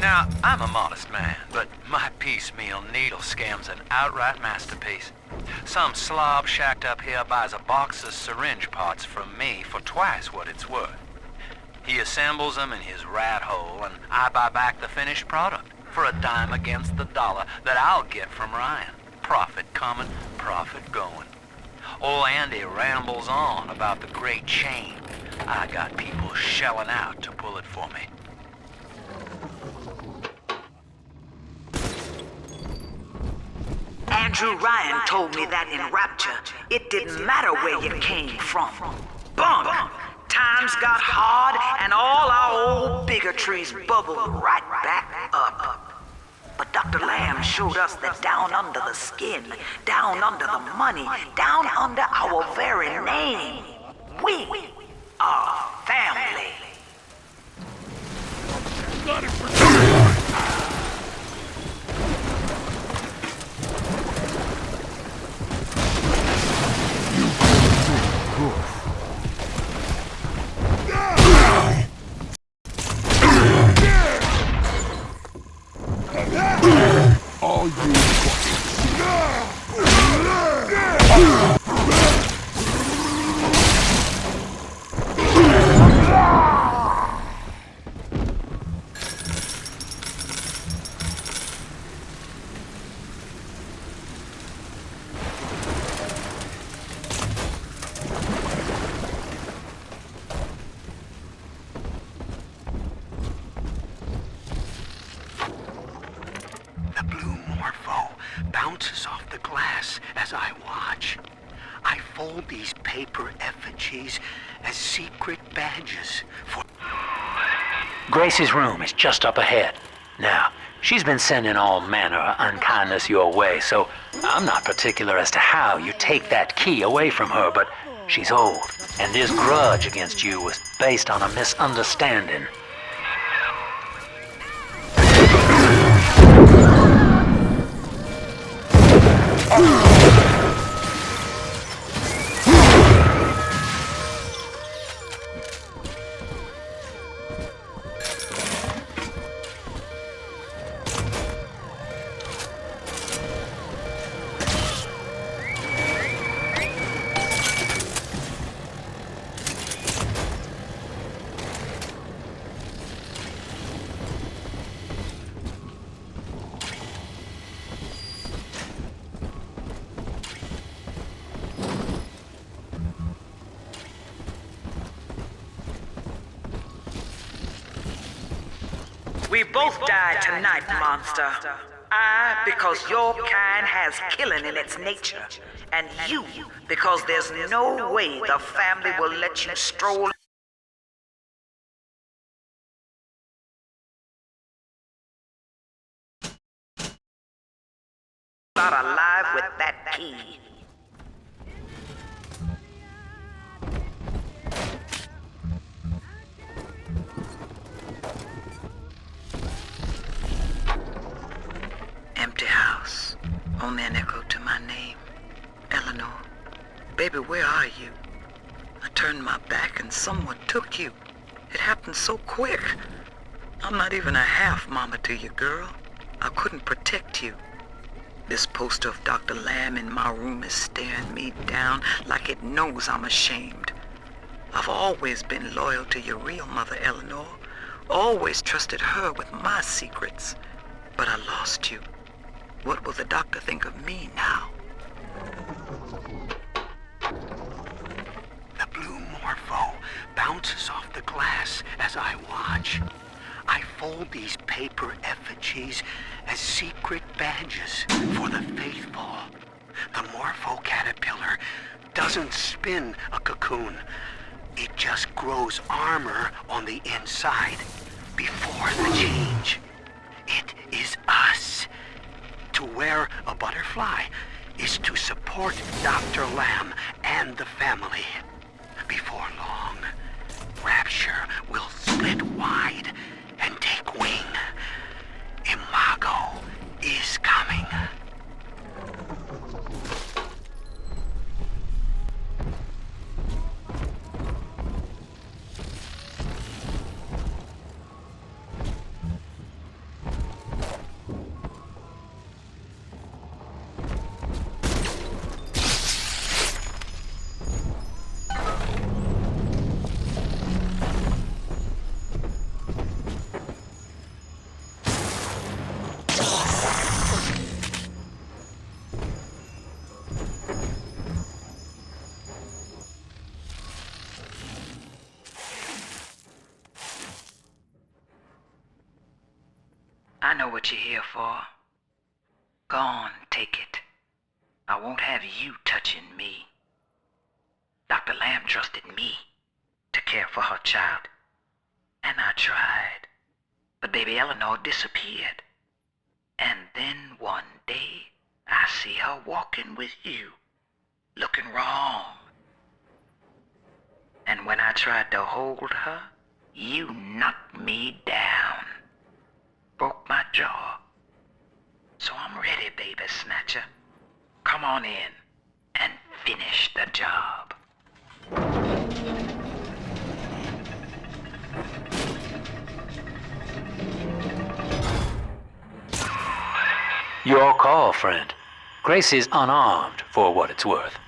Now, I'm a modest man, but my piecemeal needle scam's an outright masterpiece. Some slob shacked up here buys a box of syringe parts from me for twice what it's worth. He assembles them in his rat hole, and I buy back the finished product for a dime against the dollar that I'll get from Ryan. Profit coming, profit going. Old Andy rambles on about the great chain. I got people shelling out to pull it for me. Andrew Ryan told me that in Rapture, it didn't matter where you came from. Bunk! Times got hard and all our old bigotries bubbled right back up. But Dr. Lamb showed us that down under the skin, down under the money, down under our very name, we are family. Got it for sure. All you bounces off the glass as I watch. I fold these paper effigies as secret badges for... Gracie's room is just up ahead. Now, she's been sending all manner of unkindness your way, so I'm not particular as to how you take that key away from her, but she's old, and this grudge against you was based on a misunderstanding. We both died tonight, monster. I, because your kind has killing in its nature. And you, because there's no way the family will let you stroll me. Empty house. Only an echo to my name. Eleanor. Baby, where are you? I turned my back and someone took you. It happened so quick. I'm not even a half mama to you, girl. I couldn't protect you. This poster of Dr. Lamb in my room is staring me down like it knows I'm ashamed. I've always been loyal to your real mother, Eleanor. Always trusted her with my secrets. But I lost you. What will the doctor think of me now? The blue morpho bounces off the glass as I watch. I fold these paper effigies as secret badges for the faithful. The morpho caterpillar doesn't spin a cocoon. It just grows armor on the inside before the change. It is us. To wear a butterfly is to support Dr. Lamb and the family. Before long, Rapture will split wide and take wing. Imago is coming. I know what you're here for. Go on, take it. I won't have you touching me. Dr. Lamb trusted me to care for her child. And I tried. But baby Eleanor disappeared. And then one day, I see her walking with you, looking wrong. And when I tried to hold her, you knocked me down. Broke my jaw. So I'm ready, baby snatcher. Come on in and finish the job. Your call, friend. Grace is unarmed, for what it's worth.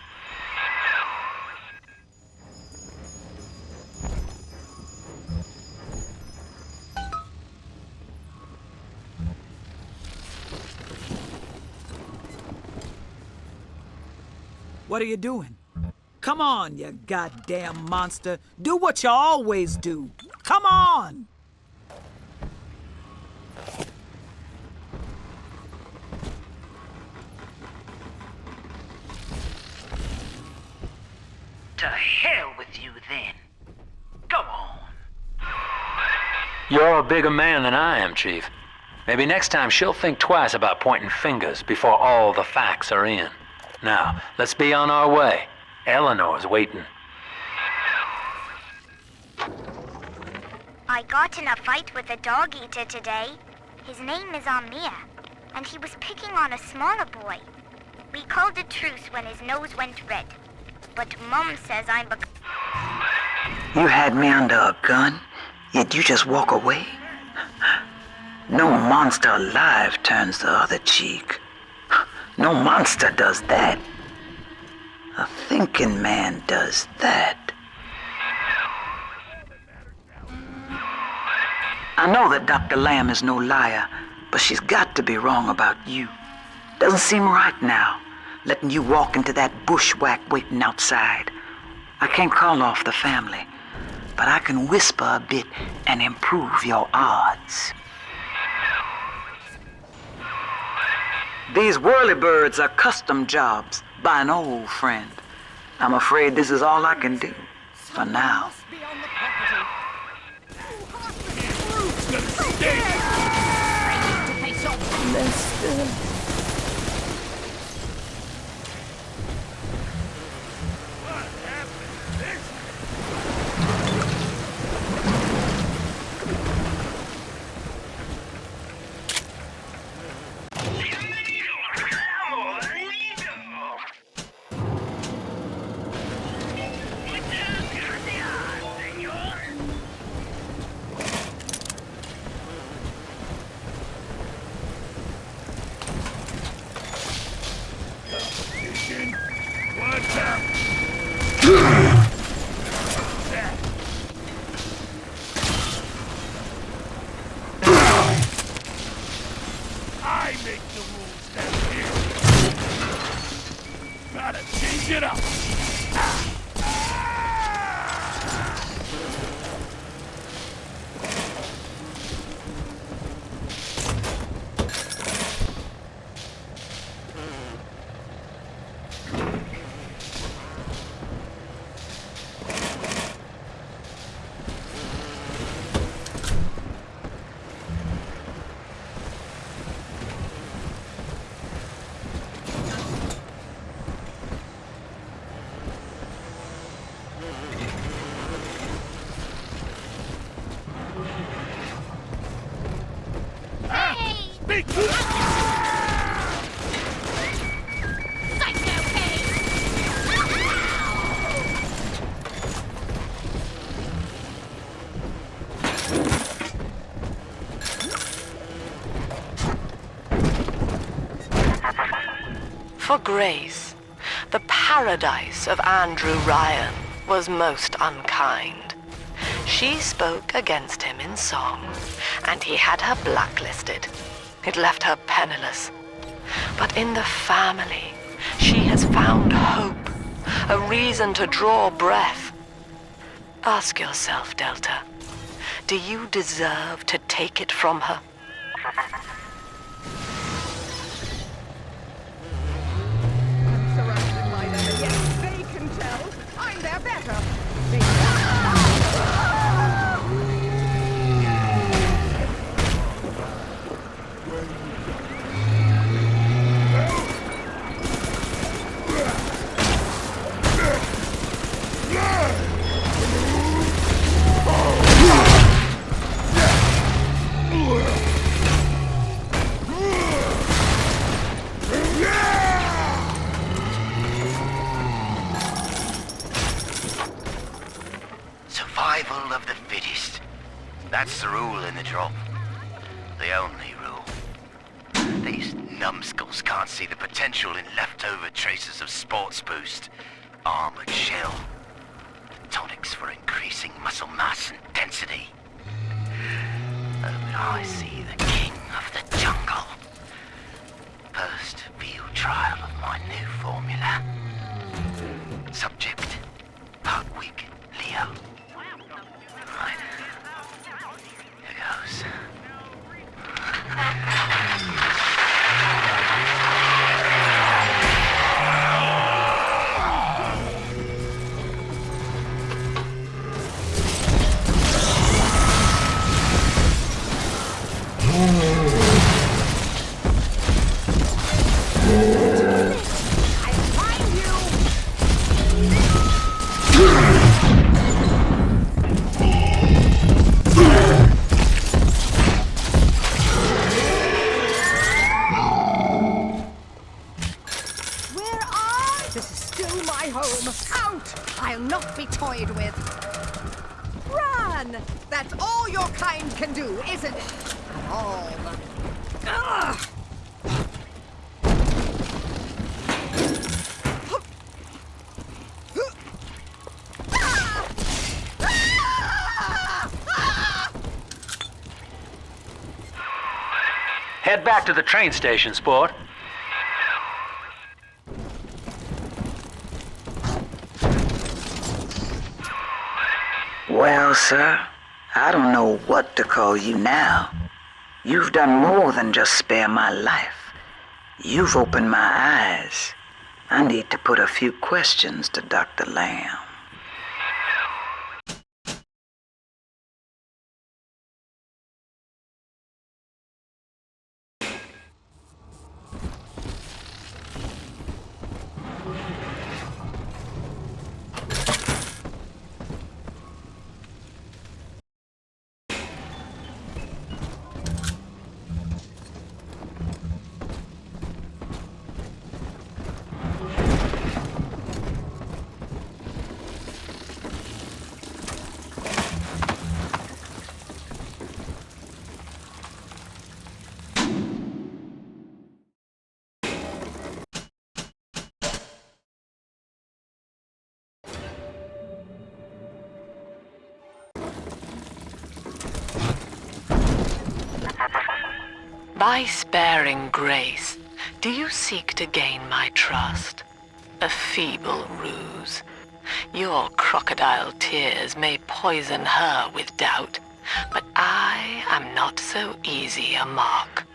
What are you doing? Come on, you goddamn monster. Do what you always do. Come on! To hell with you then. Go on. You're a bigger man than I am, Chief. Maybe next time she'll think twice about pointing fingers before all the facts are in. Now, let's be on our way. Eleanor's waiting. I got in a fight with a dog eater today. His name is Amir, and he was picking on a smaller boy. We called a truce when his nose went red. But Mom says I'm a... You had me under a gun, yet you just walk away? No monster alive turns the other cheek. No monster does that. A thinking man does that. I know that Dr. Lamb is no liar, but she's got to be wrong about you. Doesn't seem right now, letting you walk into that bushwhack waiting outside. I can't call off the family, but I can whisper a bit and improve your odds. These whirlybirds are custom jobs by an old friend. I'm afraid this is all I can do for now. Watch out! I make the rules down here. Gotta change it up. For Grace, the paradise of Andrew Ryan was most unkind. She spoke against him in song, and he had her blacklisted. It left her penniless. But in the family, she has found hope, a reason to draw breath. Ask yourself, Delta, do you deserve to take it from her? Surrounded by them, and yes, they can tell I'm their better. Survival of the fittest. That's the rule in the drop. The only rule. These numbskulls can't see the potential in leftover traces of sports boost, armored shell, tonics for increasing muscle mass and density. Oh, but I see the king of the jungle. First field trial of my new formula. Subject, part weak, Leo. Right. Here goes. I'll not be toyed with. Run! That's all your kind can do, isn't it? All. Ugh! Head back to the train station, sport. Well, sir, I don't know what to call you now. You've done more than just spare my life. You've opened my eyes. I need to put a few questions to Dr. Lamb. By sparing grace, do you seek to gain my trust? A feeble ruse. Your crocodile tears may poison her with doubt, but I am not so easy a mark.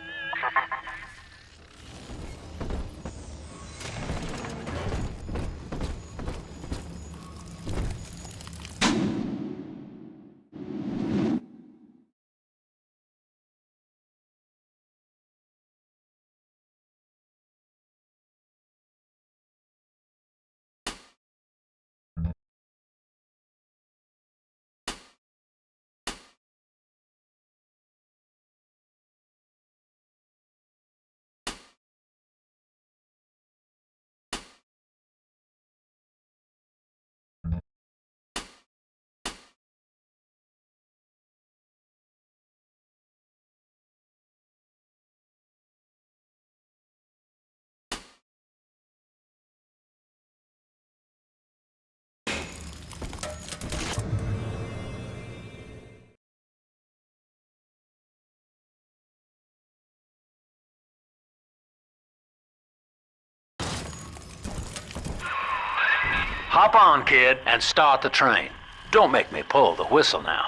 Hop on, kid, and start the train. Don't make me pull the whistle now.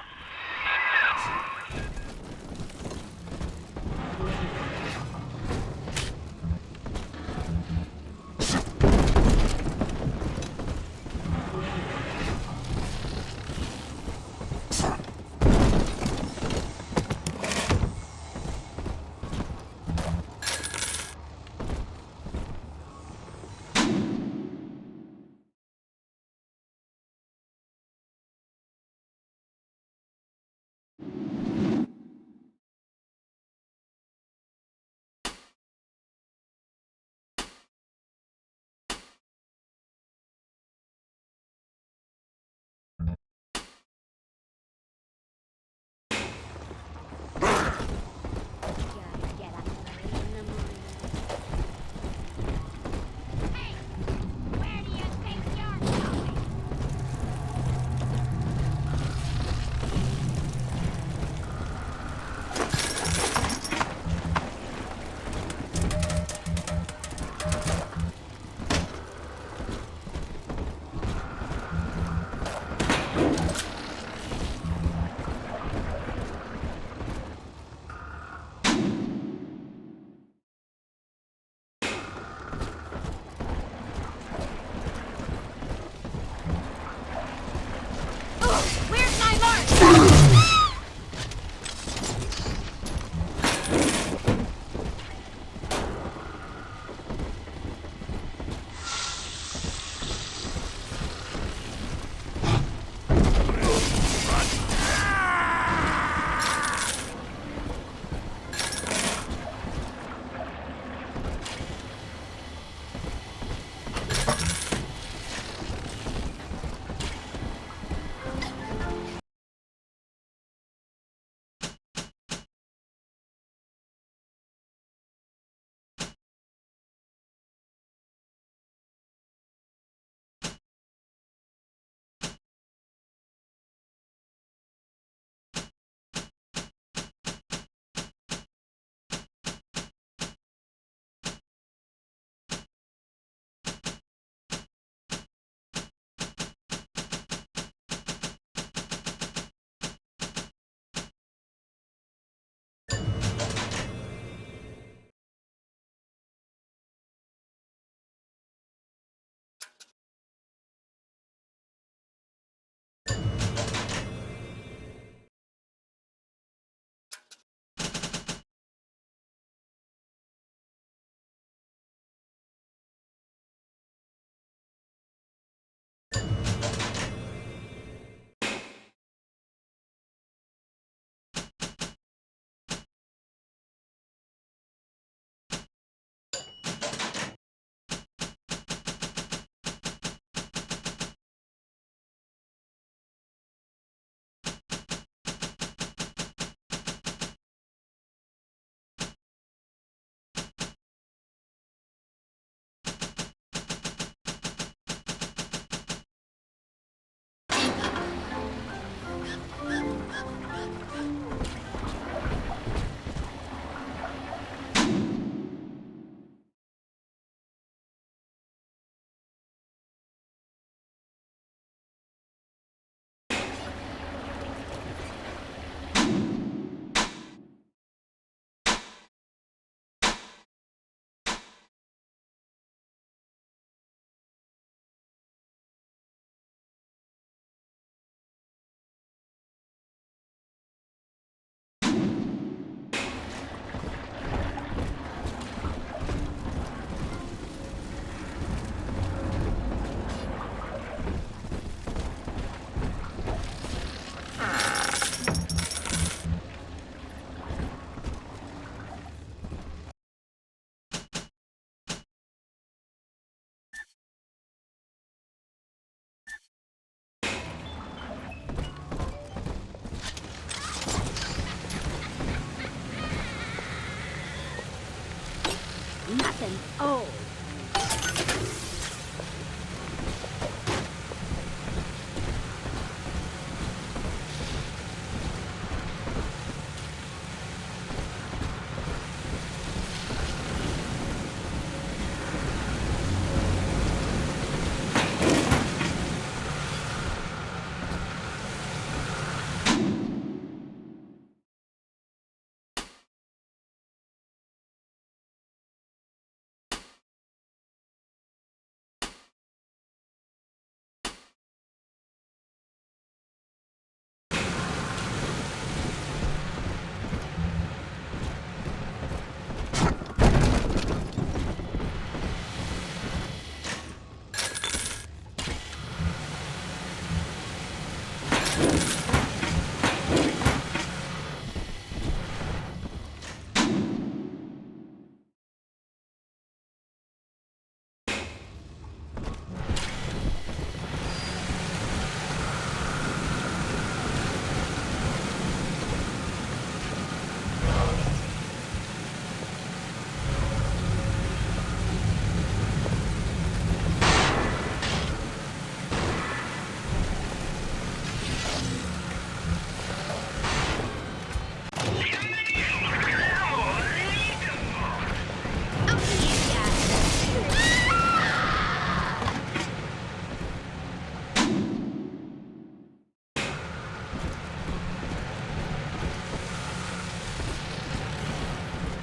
getting old.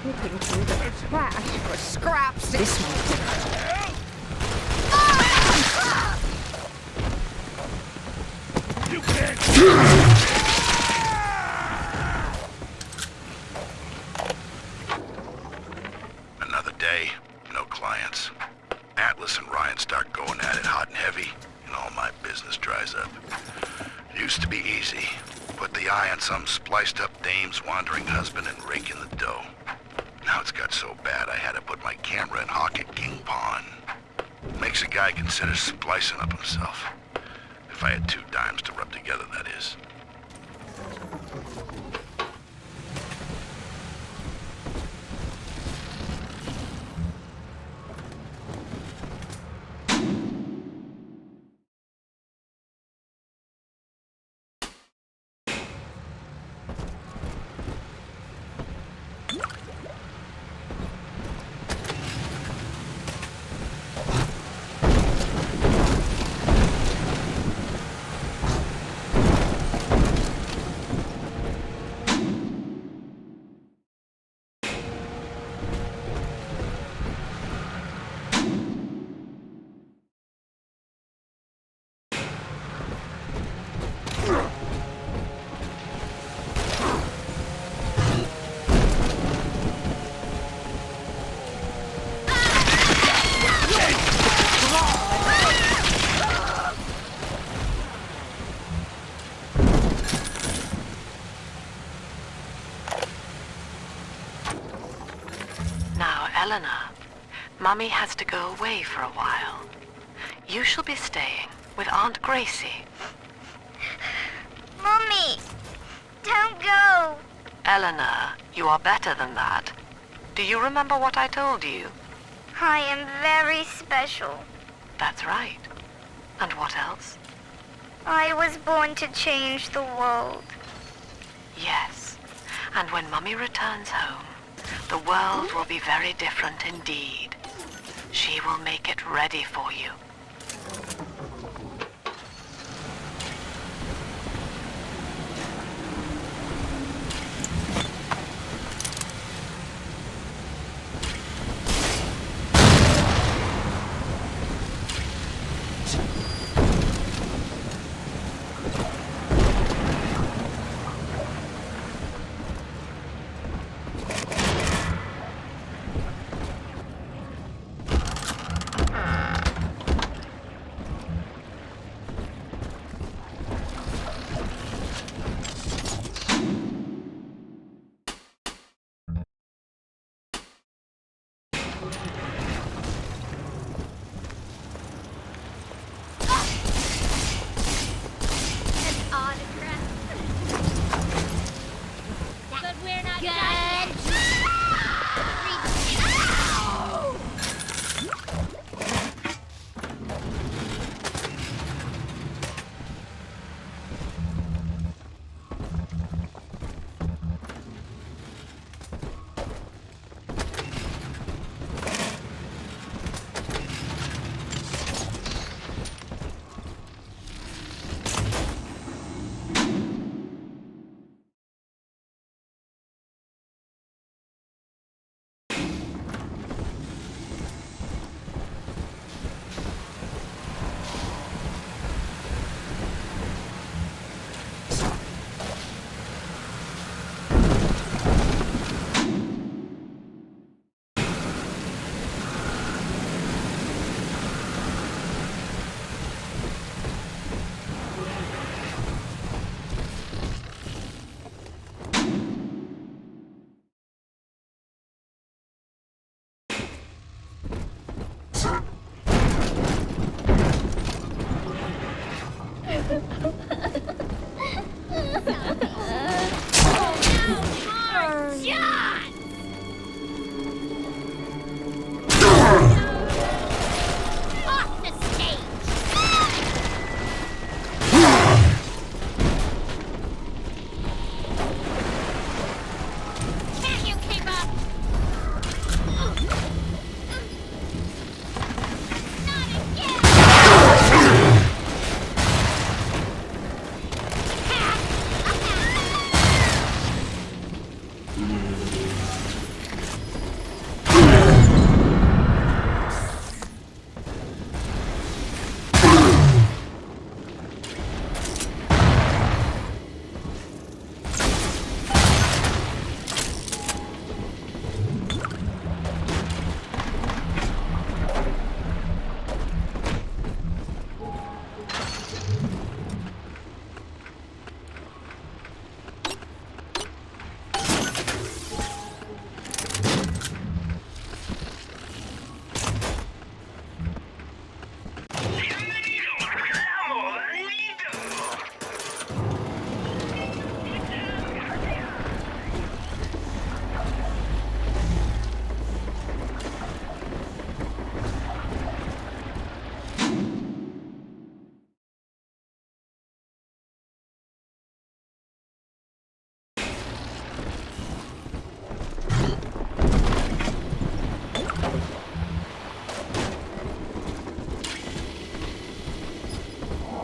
Looking through the trash for scraps. This one. You can't. Another day, no clients. Atlas and Ryan start going at it hot and heavy, and all my business dries up. It used to be easy. Put the eye on some spliced-up dame's wandering husband and rake in the dough. Now it's got so bad I had to put my camera in Hawk King Pawn. Makes a guy consider splicing up himself. If I had 2 dimes to rub together, that is. Eleanor, Mommy has to go away for a while. You shall be staying with Aunt Gracie. Mommy, don't go. Eleanor, you are better than that. Do you remember what I told you? I am very special. That's right. And what else? I was born to change the world. Yes. And when Mummy returns home, the world will be very different indeed. She will make it ready for you.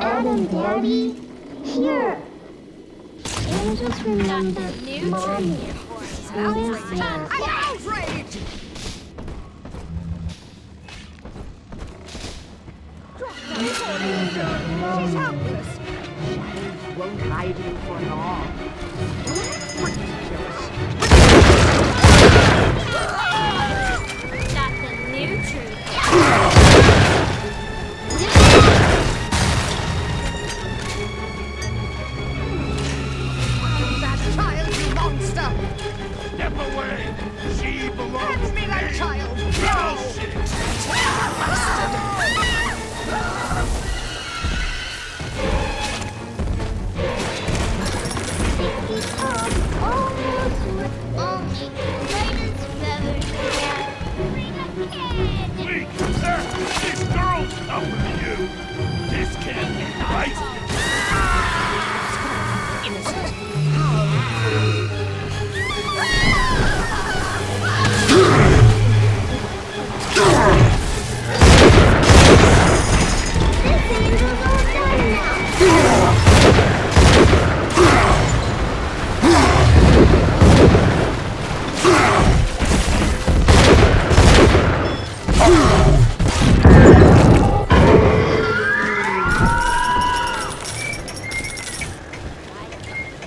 Adam, Daddy. Here. Angels remember Mommy. Listen. I'm outraged! She's helpless. Won't hide you for long. Got the new truth. That child, you monster! Step away! She belongs Hand me to that me. child! Weak! This girl's tougher than you! This can't be right!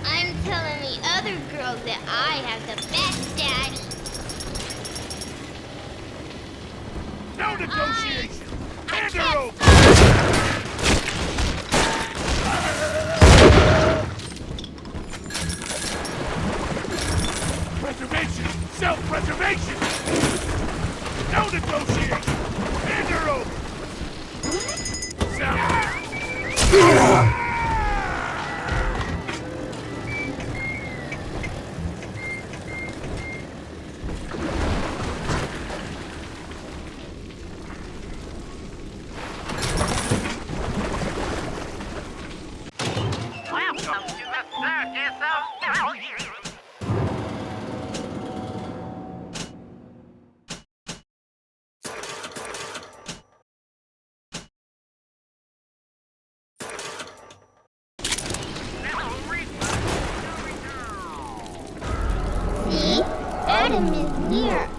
I'm telling the other girls that I have the best daddy. No negotiation! Hand her over! Preservation! Self-preservation! No negotiation! Hand her over! Welcome to the circus of See? Adam is near.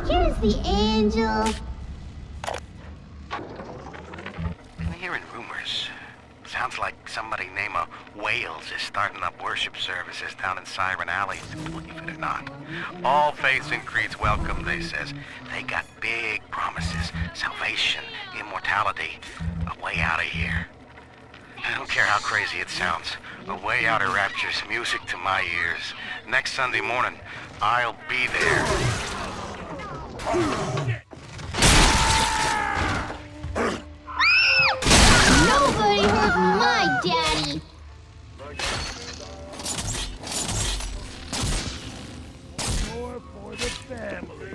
Here's the angel. I'm hearing rumors. Sounds like somebody named Wales is starting up worship services down in Siren Alley, believe it or not. All faiths and creeds welcome, they says. They got big promises. Salvation, immortality, a way out of here. I don't care how crazy it sounds. A way out of rapture's music to my ears. Next Sunday morning, I'll be there. Nobody hurt my daddy. More for the family.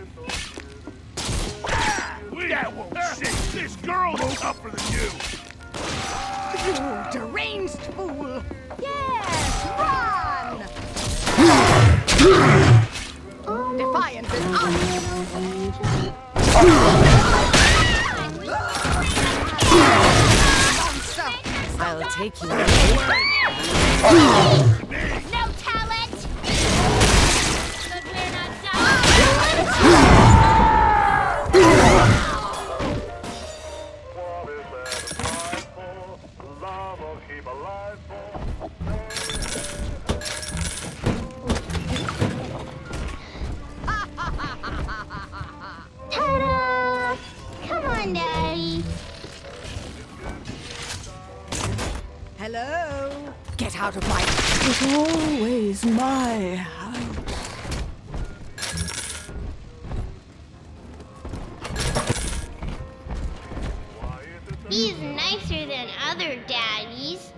That won't shake. This girl's tougher than you. You deranged fool! Yes, run! Defiance is on! Monster! I'll take you away. No talent. But we're not done. Ta-da! Come on, Daddy. Hello? Get out of my... It's always my house. He's nicer than other daddies.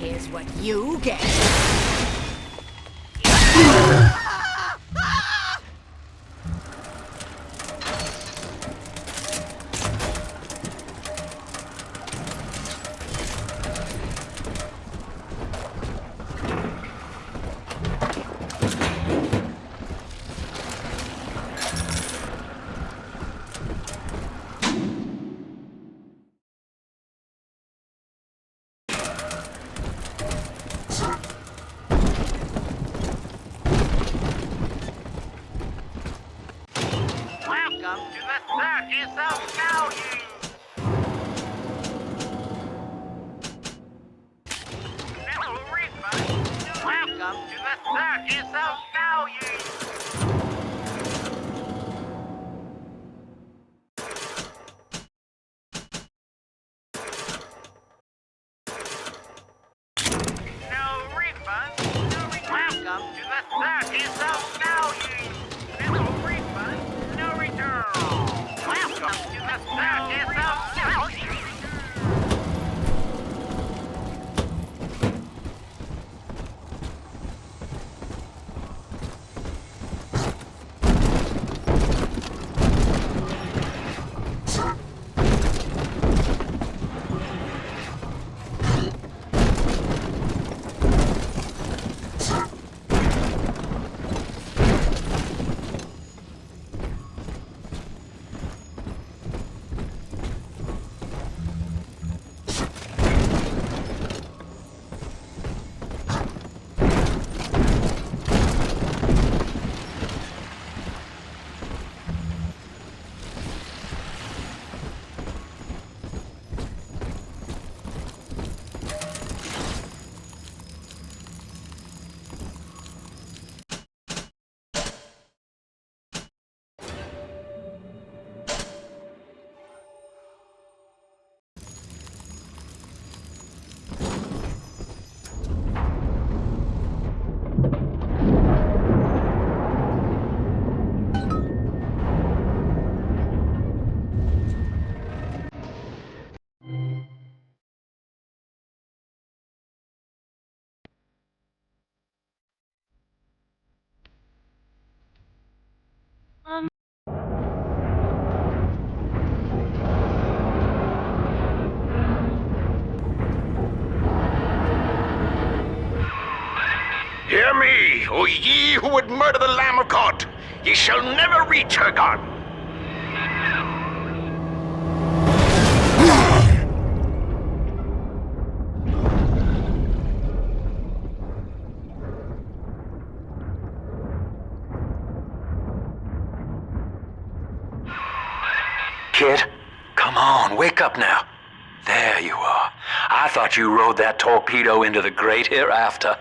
Here's what you get. Welcome to the circus of value. No refund. Welcome to the circus of value. No refund. Welcome to the circus of value. No refund. No return. Welcome to the circus of value. O ye who would murder the Lamb of God, ye shall never reach her garden. Kid, come on, wake up now. There you are. I thought you rode that torpedo into the great hereafter.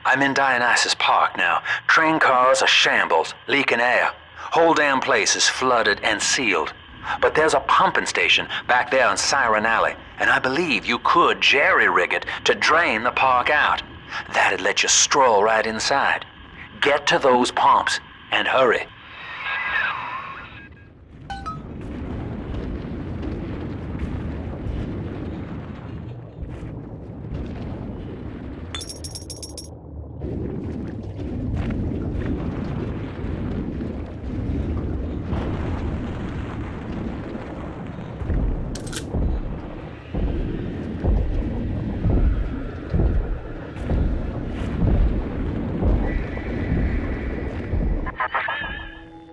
I'm in Dionysus Park now. Train cars are shambles, leaking air. Whole damn place is flooded and sealed. But there's a pumping station back there on Siren Alley, and I believe you could jerry-rig it to drain the park out. That'd let you stroll right inside. Get to those pumps, and hurry.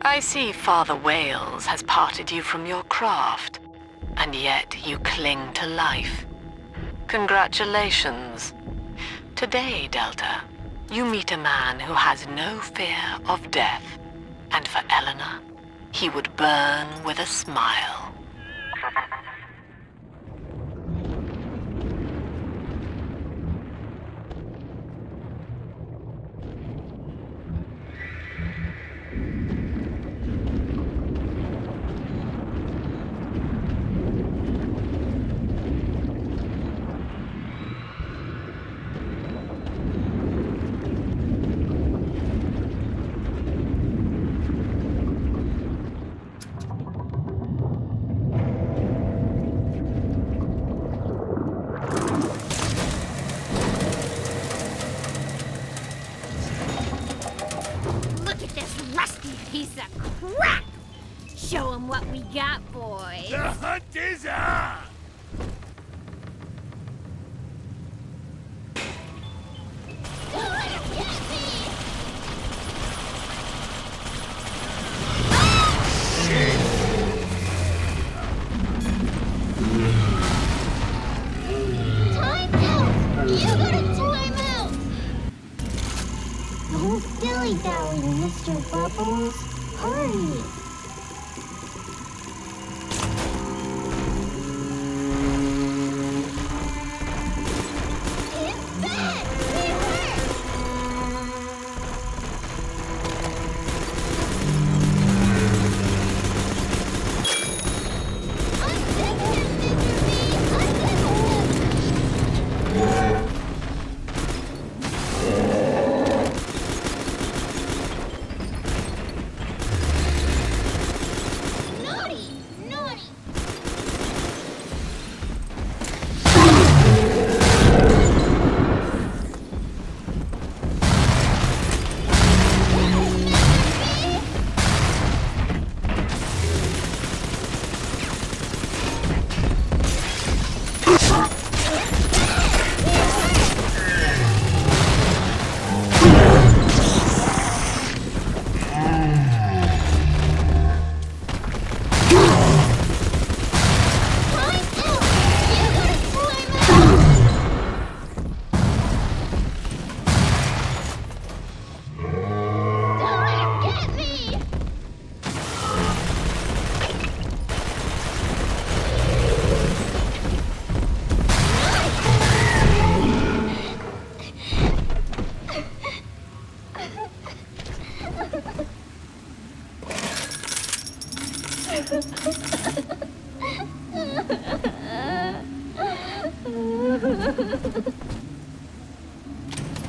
I see Father Wales has parted you from your craft, and yet you cling to life. Congratulations. Today, Delta, you meet a man who has no fear of death, and for Eleanor, he would burn with a smile. Piece of crap! Show them what we got, boys. The hunt is on! Time out! You gotta time out! Don't dilly-dally, Mr. Bubbles. Hurry!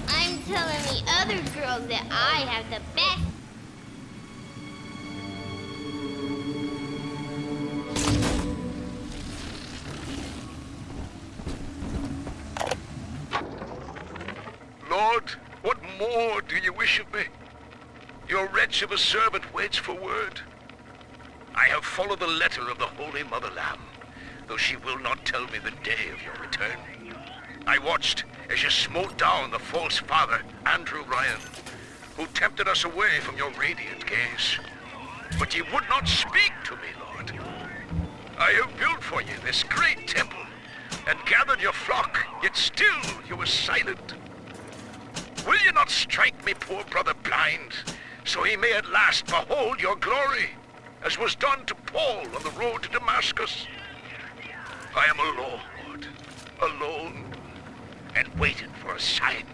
I'm telling the other girls that I have the best. Lord, what more do you wish of me? Your wretch of a servant waits for word. I have followed the letter of the Holy Mother Lamb, though she will not tell me the day of your return. I watched as you smote down the false father, Andrew Ryan. who tempted us away from your radiant gaze. But ye would not speak to me, Lord. I have built for you this great temple, and gathered your flock, yet still you were silent. Will you not strike me poor brother blind, so he may at last behold your glory, as was done to Paul on the road to Damascus? I am alone, Lord, alone, and waiting for a sign.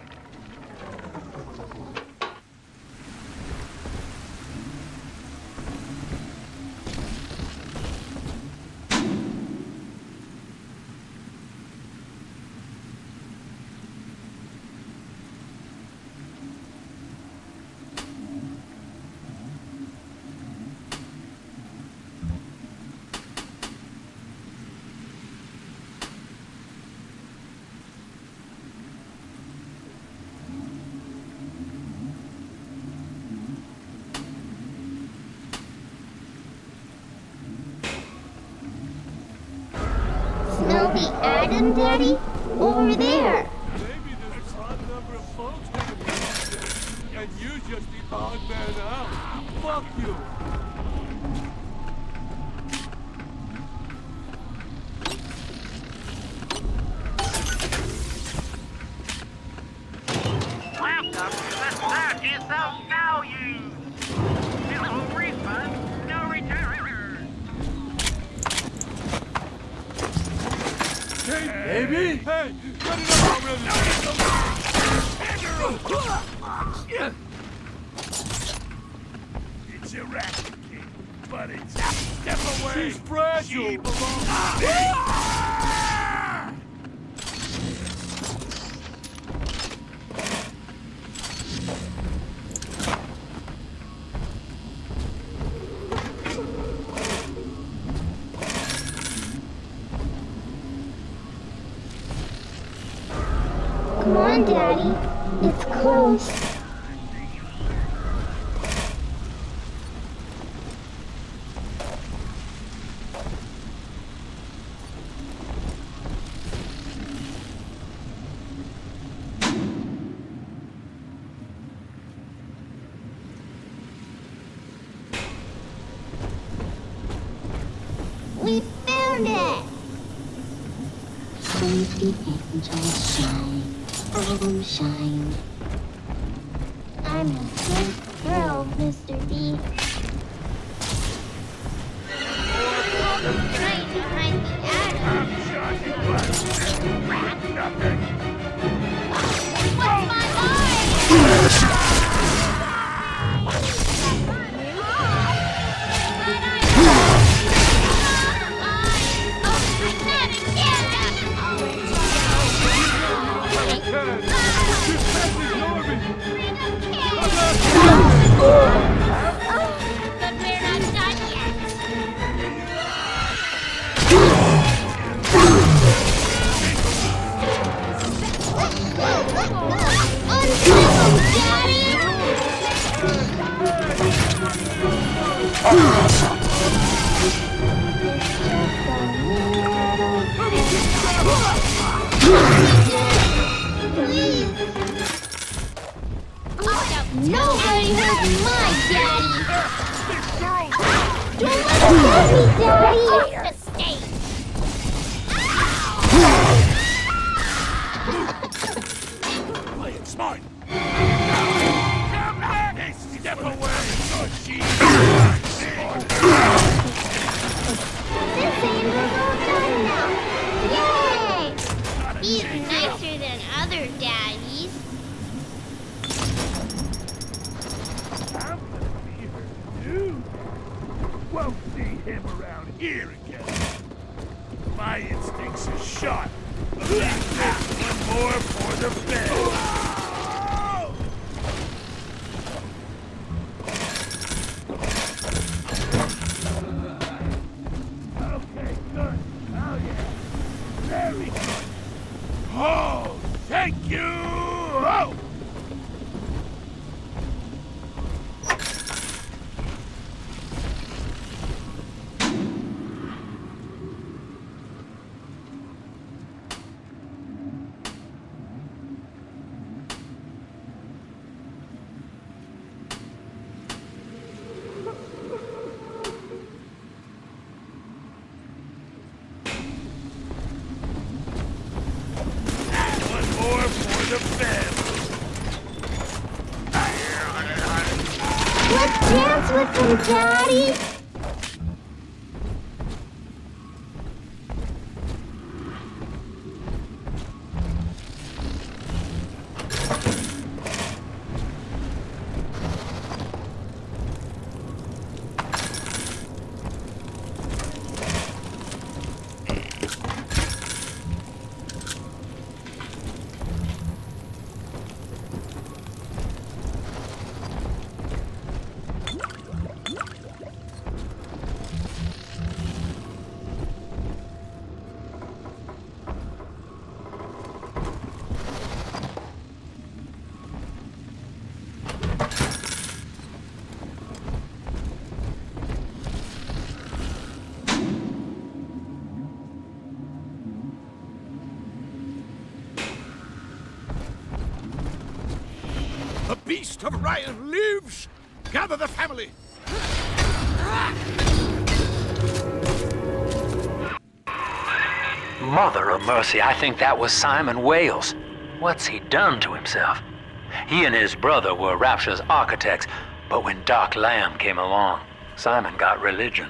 Snowy Adam, Daddy? Over there. Maybe there's a odd number of folks coming here, and you just the odd man out. Fuck you. Welcome to the circus of value. No refund, no return. Hey, baby! Hey, cut it up already! It's a racket, kid, but it's step away. She's fragile! She belongs to me. Come on, Daddy. It's close. We found it! Safety angels shine. Oh, shine. I'm in big thrill, Mr. B. Right behind the Adam. What's my line? But we're not done yet. Until, nobody hurt my daddy! Don't let him hurt me, Daddy! Mistake! Play it smart. Step away. This angel's all done now! Yay! He's nicer than other daddies. I'm gonna be her dude. Won't see him around here again. My instincts are sharp. Leave this one more for the bed. Okay, good. Oh yeah. Very good. Oh, thank you. Oh. Dance with them, Daddy! The beast of Ryan lives! Gather the family! Mother of mercy, I think that was Simon Wales. What's he done to himself? He and his brother were Rapture's architects, but when Doc Lamb came along, Simon got religion.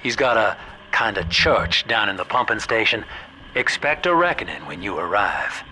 He's got a kind of church down in the pumping station. Expect a reckoning when you arrive.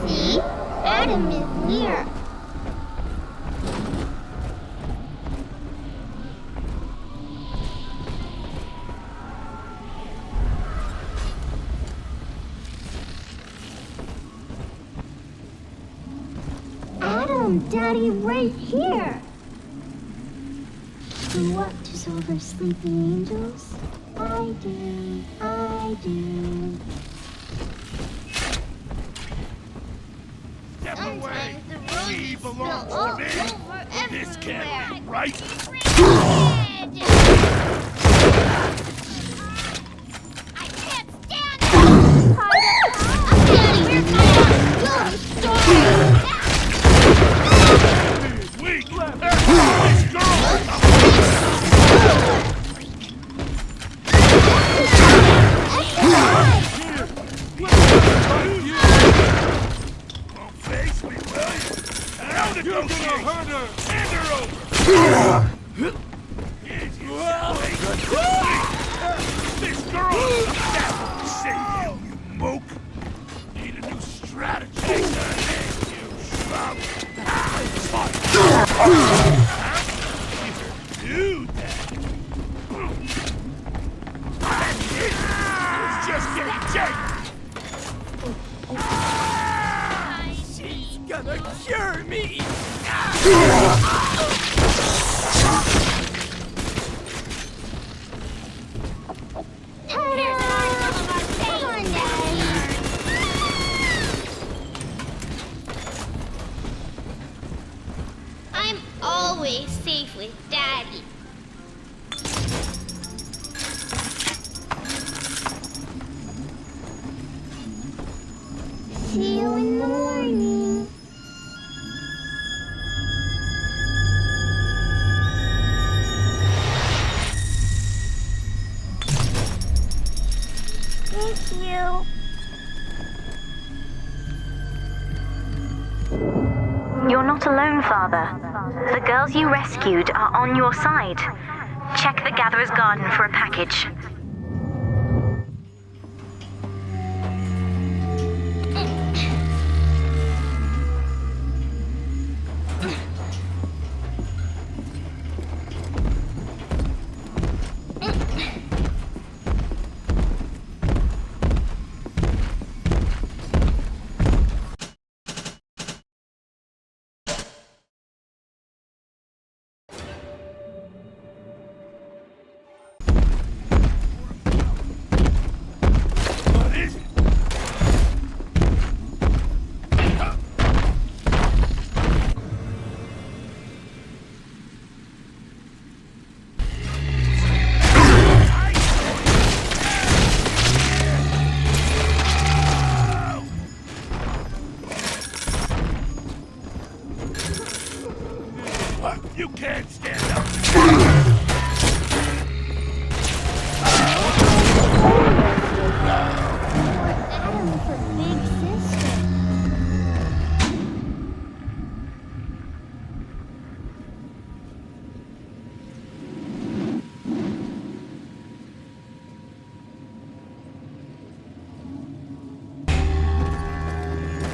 See? Adam is here. Adam, Daddy, right here. Who watches over sleeping angels? I do. I do. Step away! He belongs spill to me! all over This can't be everywhere. right! Weak! This Don't face me, will you? I'll negotiate! You're gonna hurt her! Hand her over! This girl is never save you, you moke! Need a new strategy to hand you, schlub! Do that! That's it! It's just getting jacked! She's gonna cure me! I'm always safe with Daddy. See you in the morning. Thank you. You're not alone, Father. The girls you rescued are on your side. Check the Gatherer's Garden for a package. You can't stand up. Adam for big sister.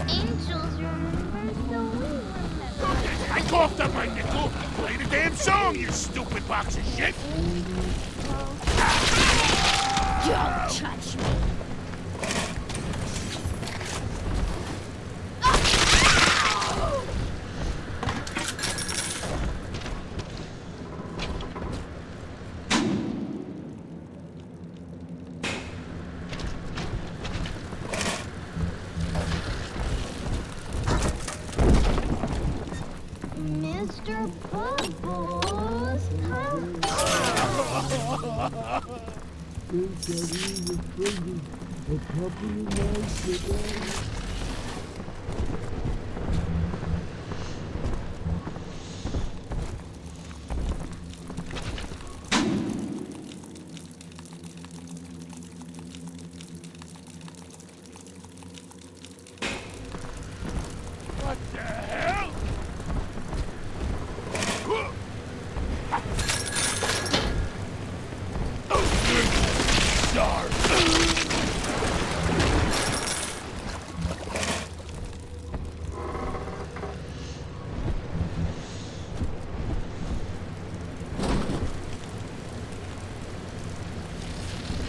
Angels remember, so we remember. I coughed up my nickel. Play the damn song, you stupid box of shit. Don't touch me. Mr. Bubbles, come What the hell?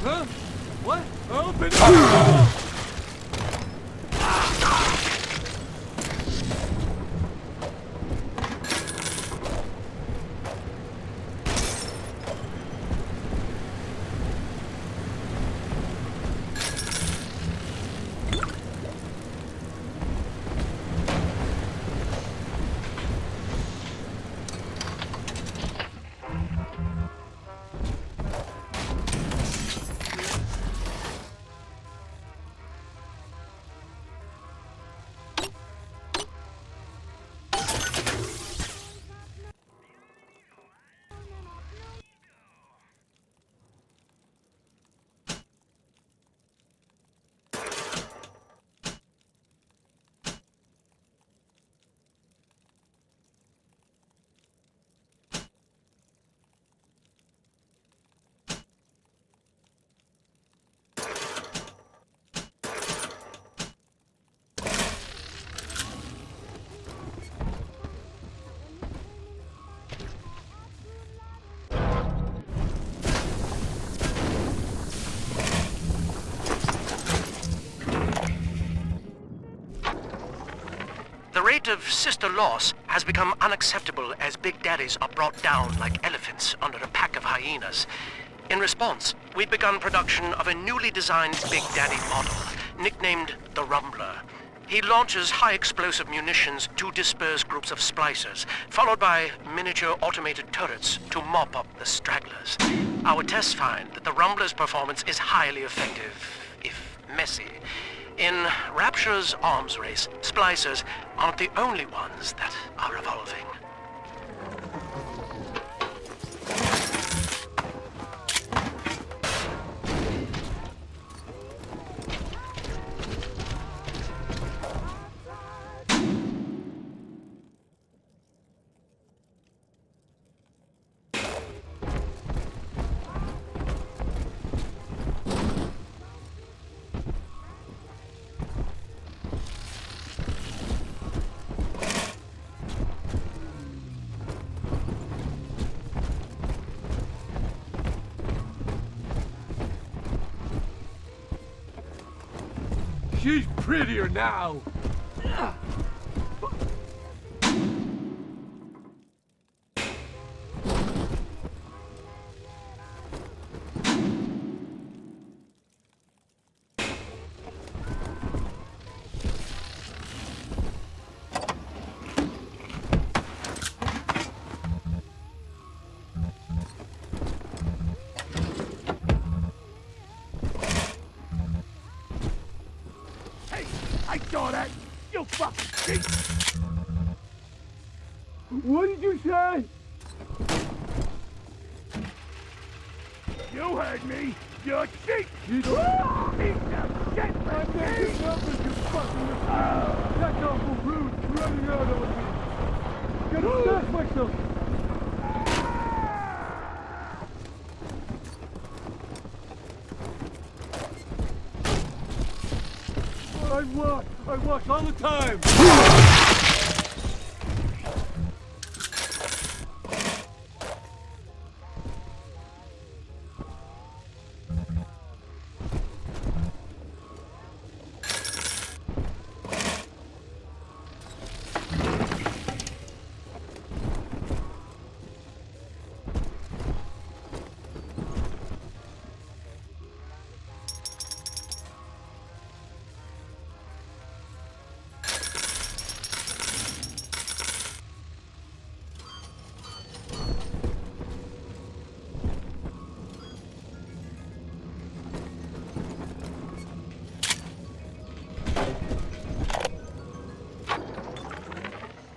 Huh? What? Open up! The rate of sister loss has become unacceptable as Big Daddies are brought down like elephants under a pack of hyenas. In response, we've begun production of a newly designed Big Daddy model, nicknamed the Rumbler. He launches high-explosive munitions to disperse groups of splicers, followed by miniature automated turrets to mop up the stragglers. Our tests find that the Rumbler's performance is highly effective, if messy. In Rapture's arms race, splicers aren't the only ones that are evolving. She's prettier now. I saw that! You fucking cheat! What did you say? heard me? You're cheap! You don't eat the shit like me! You fucking That's awful rude, running out on me! Gotta stash myself! I watch all the time!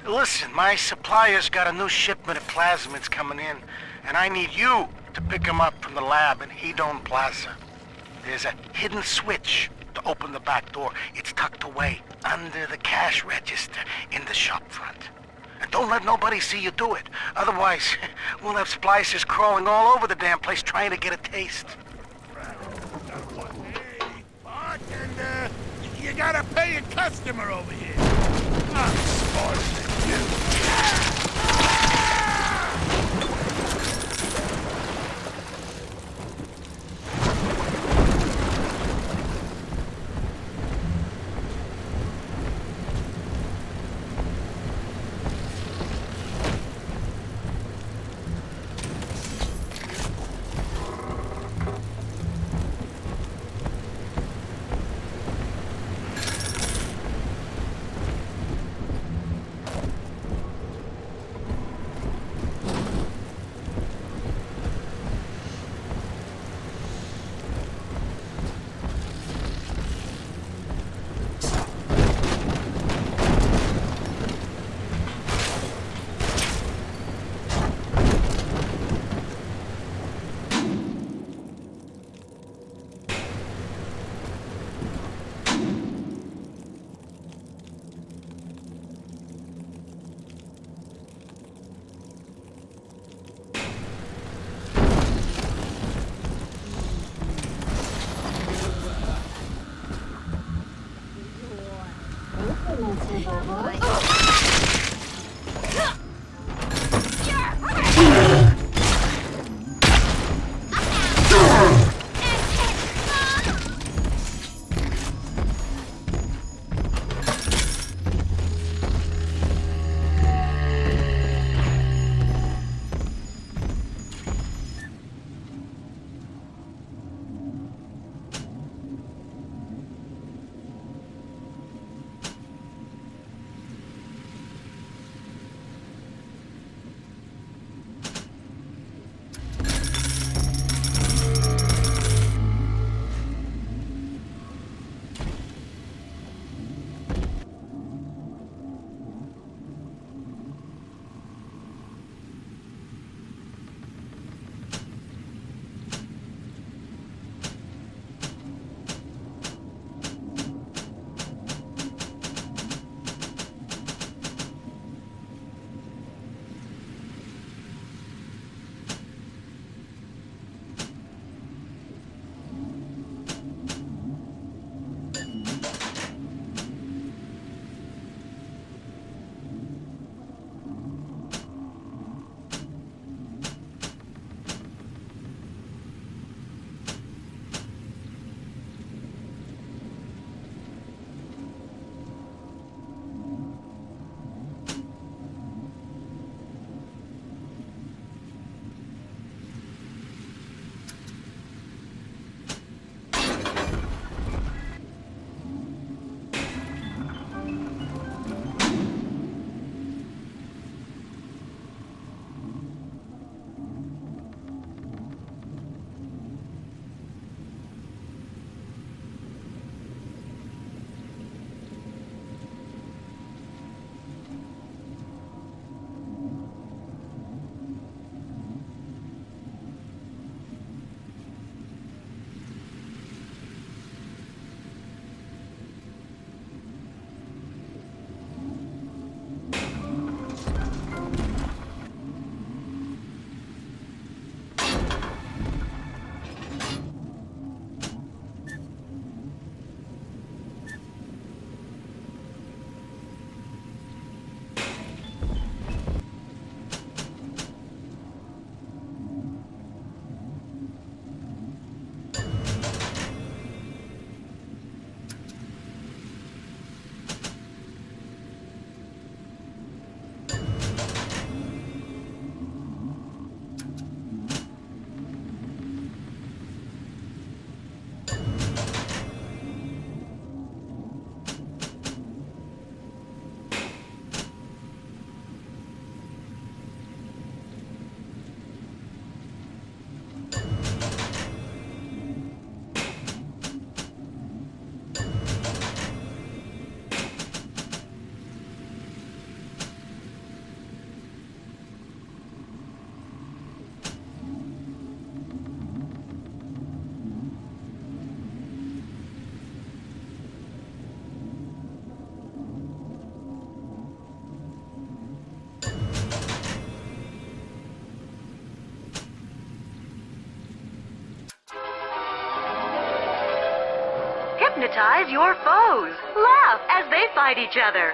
Listen, my supplier's got a new shipment of plasmids coming in, and I need you to pick them up from the lab in Hedon Plaza. There's a hidden switch to open the back door. It's tucked away under the cash register in the shop front. And don't let nobody see you do it. Otherwise, we'll have splicers crawling all over the damn place trying to get a taste. Hey, bartender, you gotta pay a customer over here. I'm spoiling you. hypnotize your foes. Laugh as they fight each other.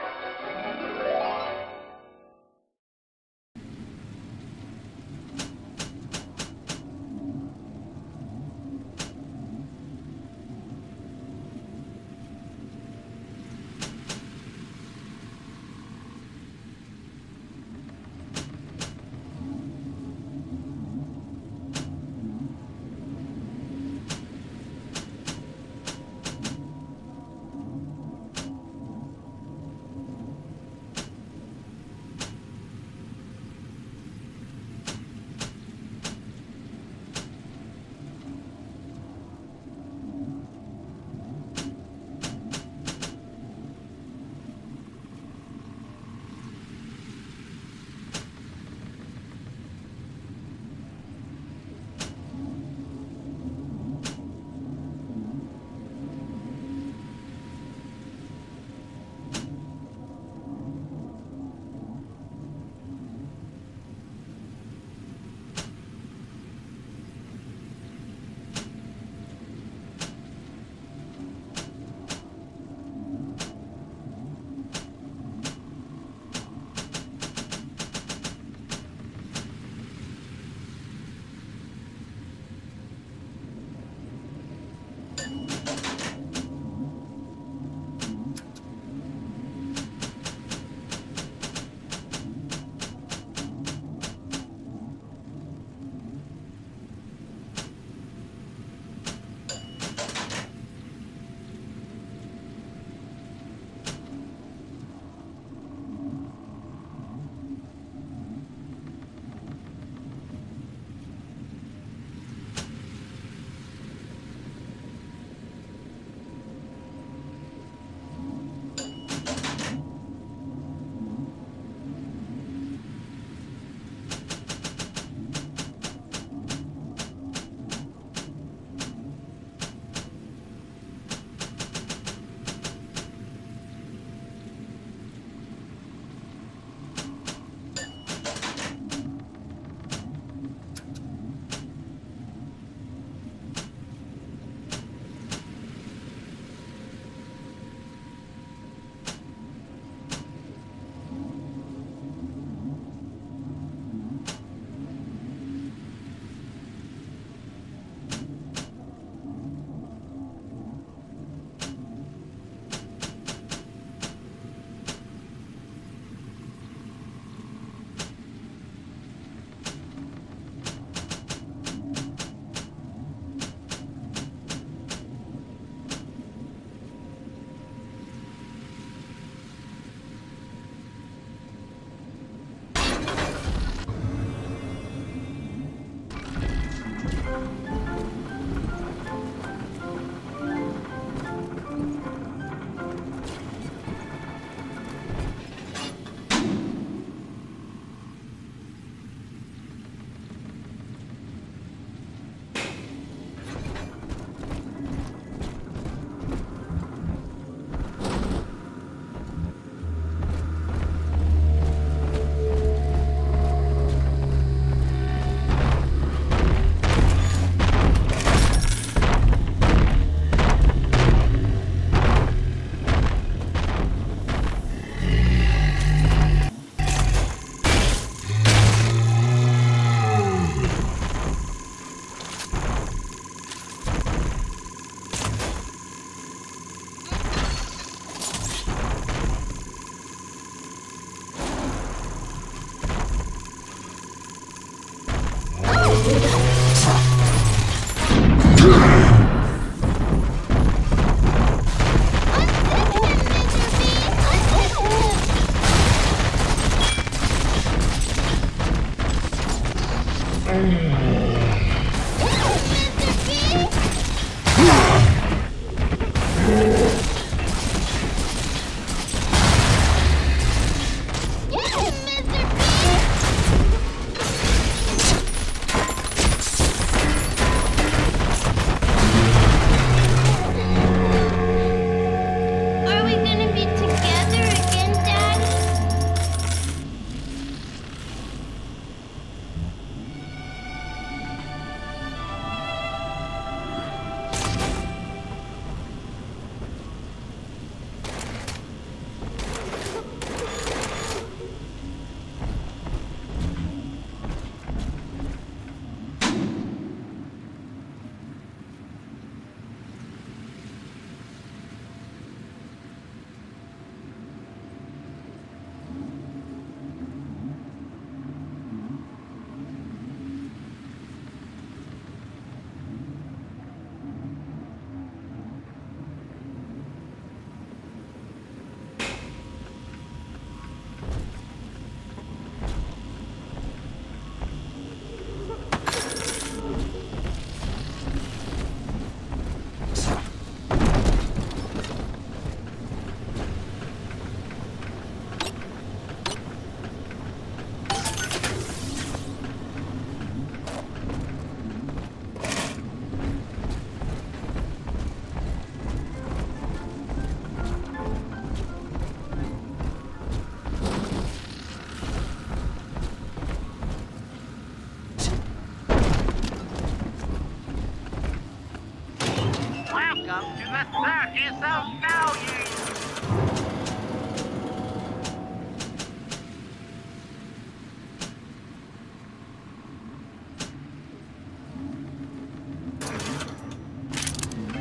yourself now, you...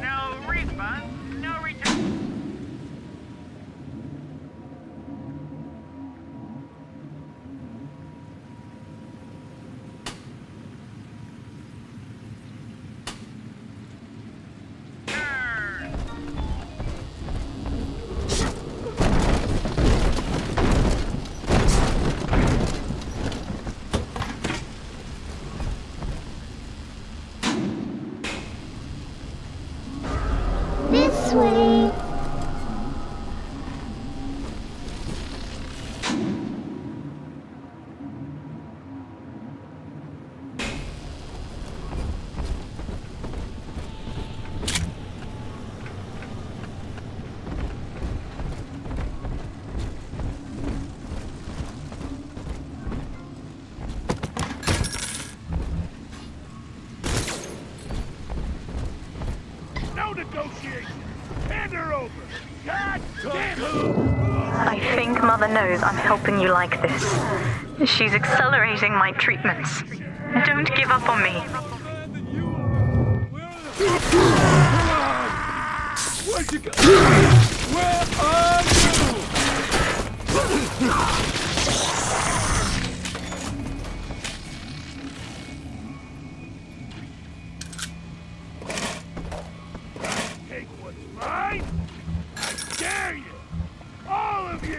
No refund, no return. This way. No negotiation. Hand her over. God damn it. I think Mother knows I'm helping you like this. She's accelerating my treatments. Don't give up on me. Where'd you go? Where are you? Take what's mine? I dare you! All of you!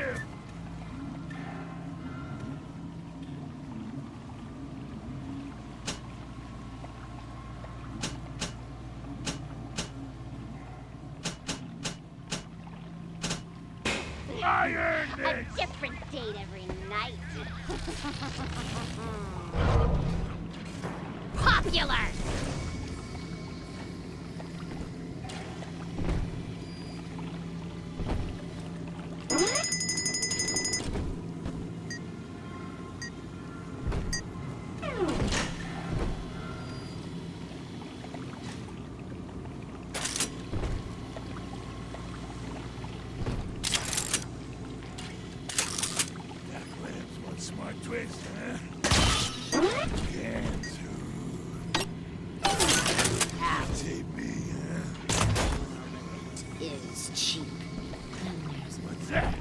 I earned A this! different date every night. Popular! One smart twist, huh? Can tape me, huh? Is cheap. What's that?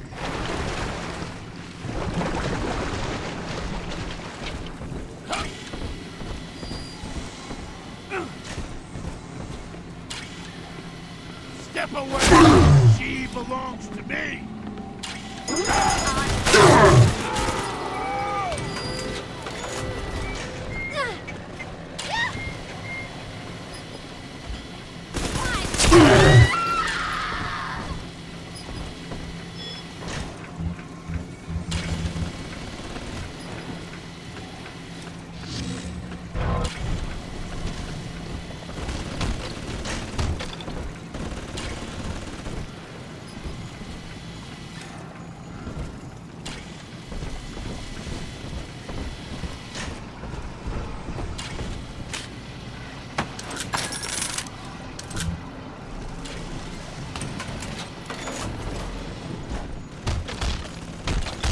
Step away! She belongs to me!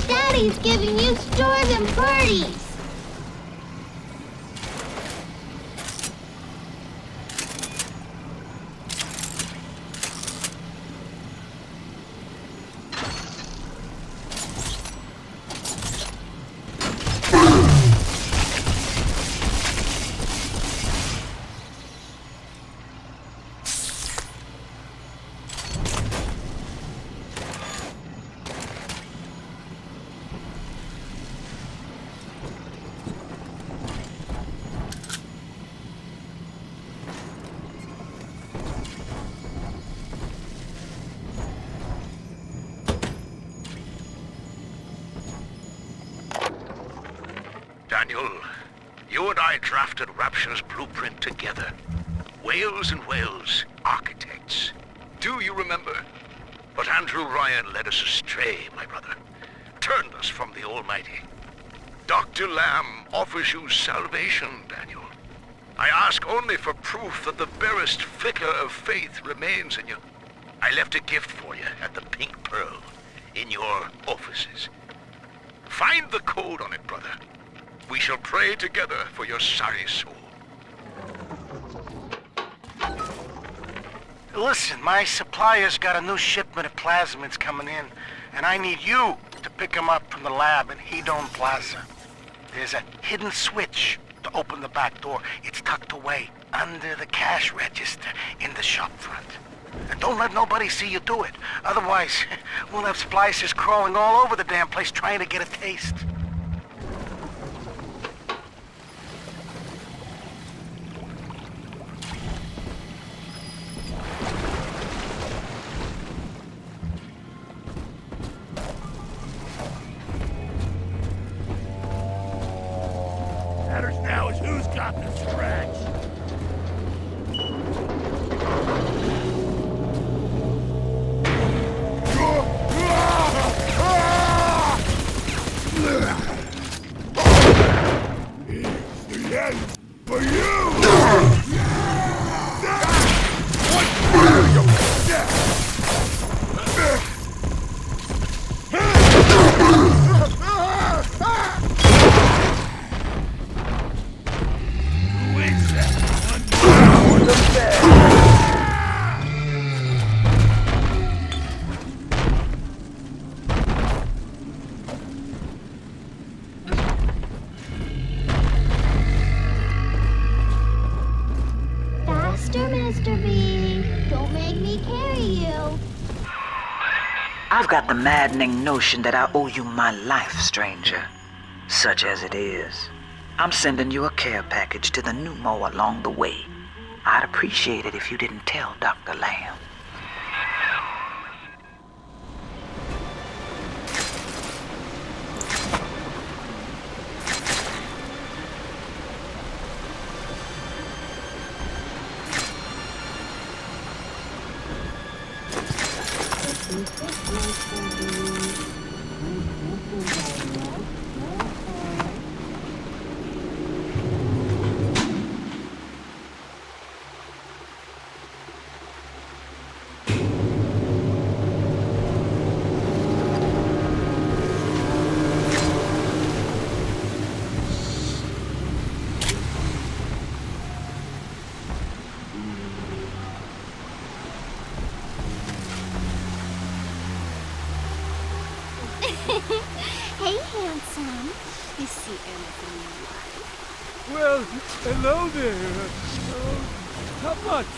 Daddy's giving you stores and parties. Daniel, you and I drafted Rapture's blueprint together. Wales and Wales, architects. Do you remember? But Andrew Ryan led us astray, my brother. Turned us from the Almighty. Dr. Lamb offers you salvation, Daniel. I ask only for proof that the barest flicker of faith remains in you. I left a gift for you at the Pink Pearl in your offices. Find the code on it, brother. We shall pray together for your sorry soul. Listen, my supplier's got a new shipment of plasmids coming in, and I need you to pick them up from the lab in Hedon Plaza. There's a hidden switch to open the back door. It's tucked away under the cash register in the shop front. And don't let nobody see you do it. Otherwise, we'll have splicers crawling all over the damn place trying to get a taste. Matters now is who's got the scratch. It's the end for you! Faster, Mr. B. Don't make me carry you. I've got the maddening notion that I owe you my life, stranger. Such as it is. I'm sending you a care package to the pneumo along the way. I'd appreciate it if you didn't tell Dr. Lamb. Hey, handsome. You see anything you like? Well, hello there. How much?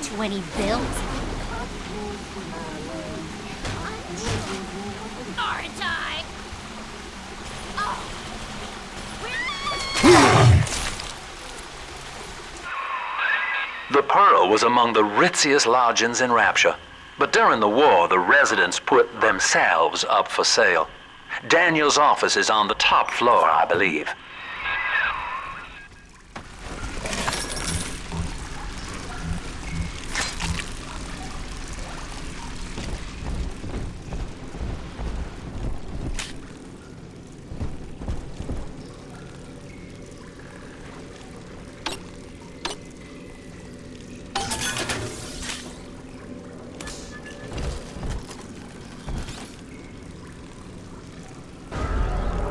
20 bills. Aren't I? The Pearl was among the ritziest lodgings in Rapture. But during the war, the residents put themselves up for sale. Daniel's office is on the top floor, I believe.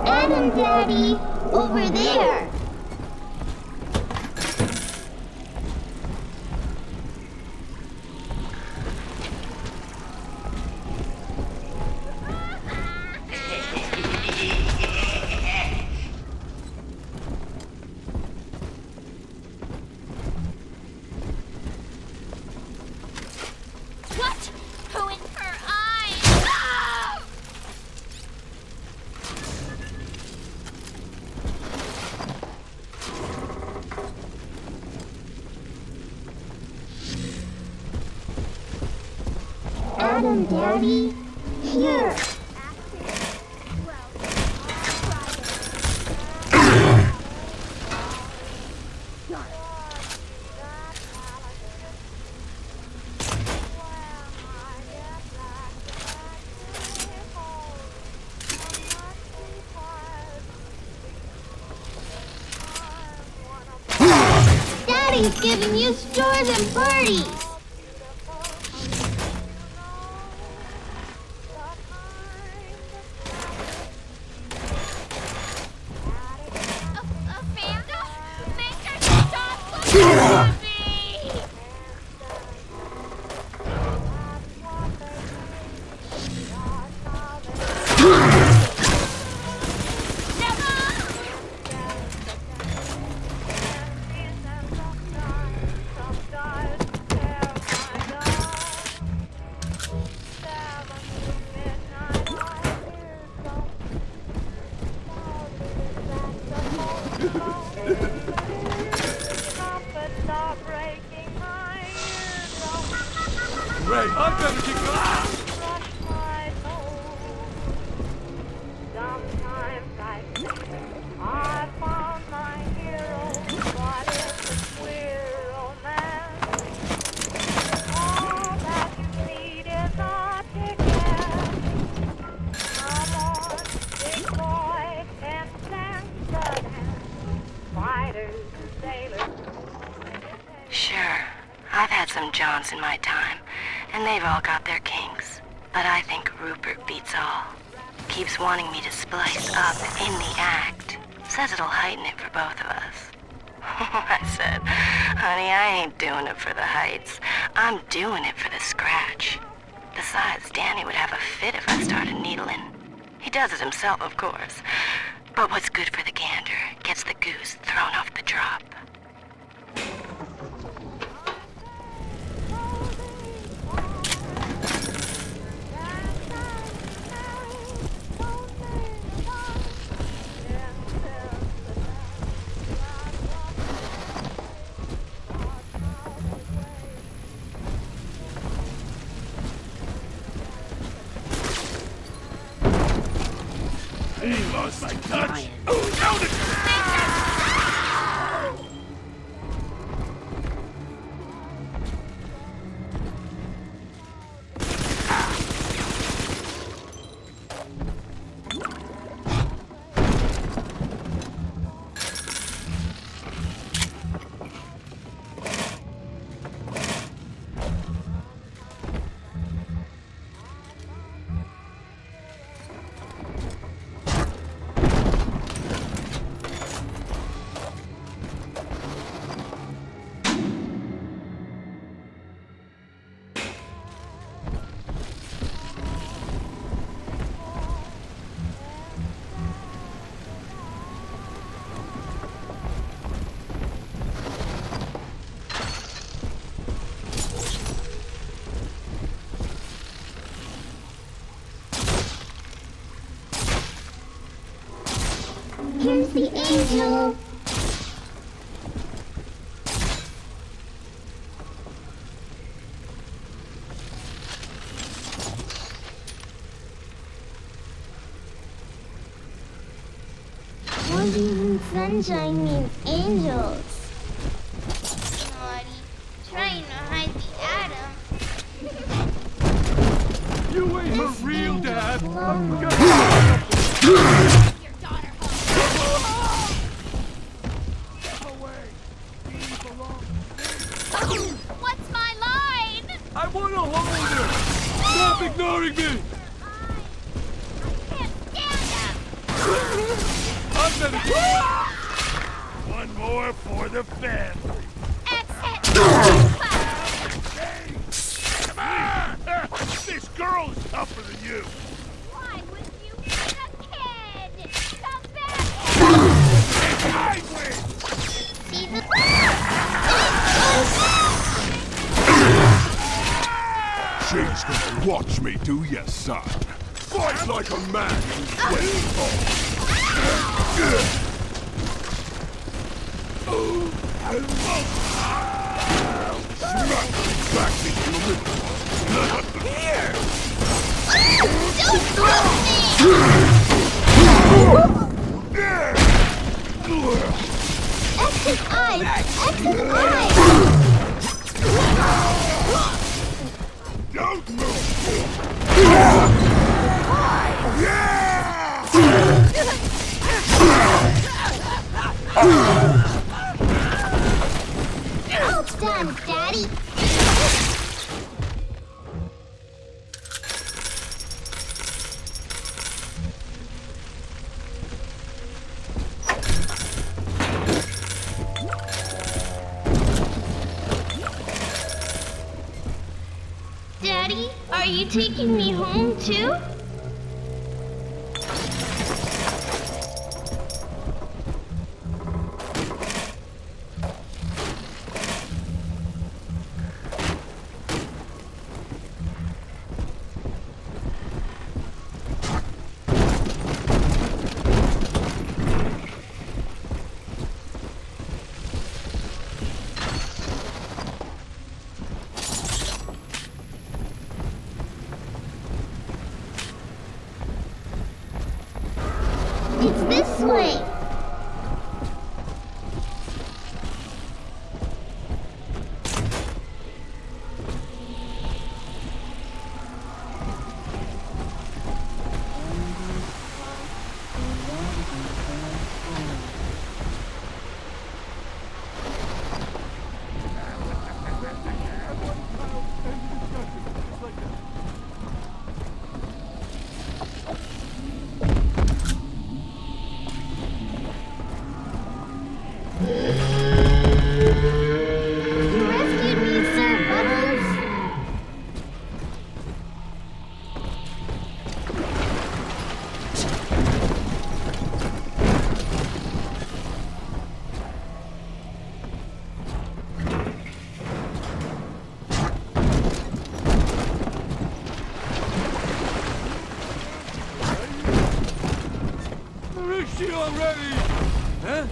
Adam, Daddy! Over there! What? Who in her eyes? Ah! Adam, Daddy! Here! Daddy's giving you stores and parties! Ray, I better get going. Sometimes I think I found my hero, but it's a queer romance. All that you need is a ticket. Come on, big boy, and stand the dance. Fighters and sailors. Sure, I've had some Johns in my time, and they've all got their kinks. But I think Rupert beats all. Keeps wanting me to splice up in the act. Says it'll heighten it for both of us. I said, honey, I ain't doing it for the heights. I'm doing it for the scratch. Besides, Danny would have a fit if I started needling. He does it himself, of course. But what's good for the gander gets the goose thrown off the drop. He lost my touch. Oh, down it! Here's the angel. What do you sunshine mean angels? Naughty. Trying to hide the atom. You ain't her real dad. What's my line? I want to hold her. Stop ignoring me. I'm gonna... One more for the family. Come on! This girl's tougher than you. Why would you hit a kid? Come back! I win! See the... She's gonna watch me do your son. Fight like a man who's Smack back into the middle. Here! Don't throw me! X his eyes! X his eyes! Don't move! Well done, Daddy! you taking me home too? It's this way. You rescued me, Sir Buttons. Where is she already? Huh?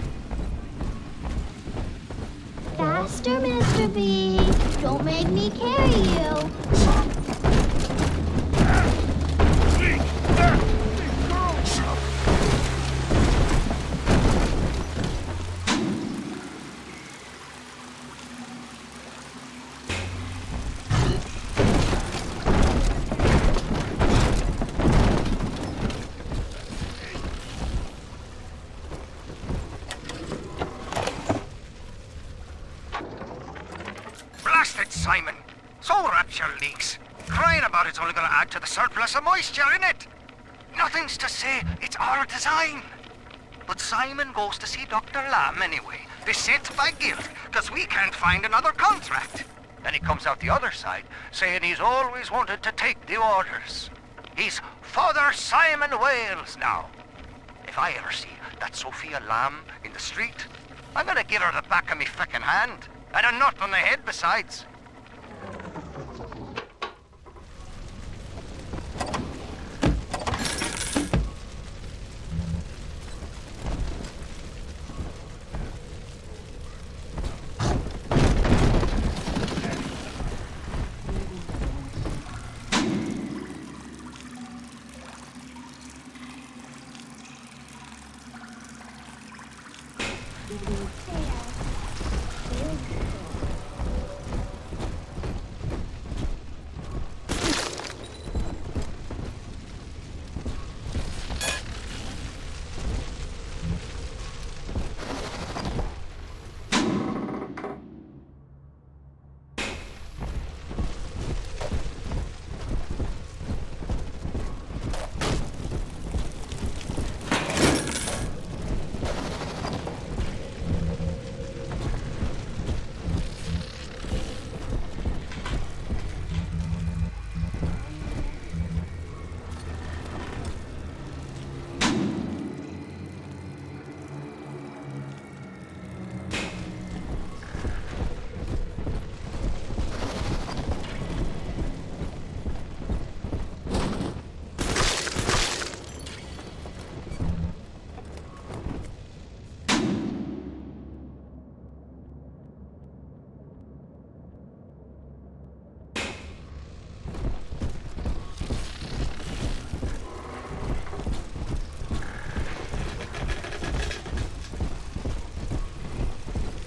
Faster, Mr. B. Don't make me carry you. Blasted Simon! Soul Rapture leaks. Crying about it's only gonna add to the surplus of moisture in it. Nothing's to say, it's our design. But Simon goes to see Dr. Lamb anyway, beset by guilt, because we can't find another contract. Then he comes out the other side, saying he's always wanted to take the orders. He's Father Simon Wales now. If I ever see that Sophia Lamb in the street, I'm gonna give her the back of me feckin' hand. And a nut on the head besides.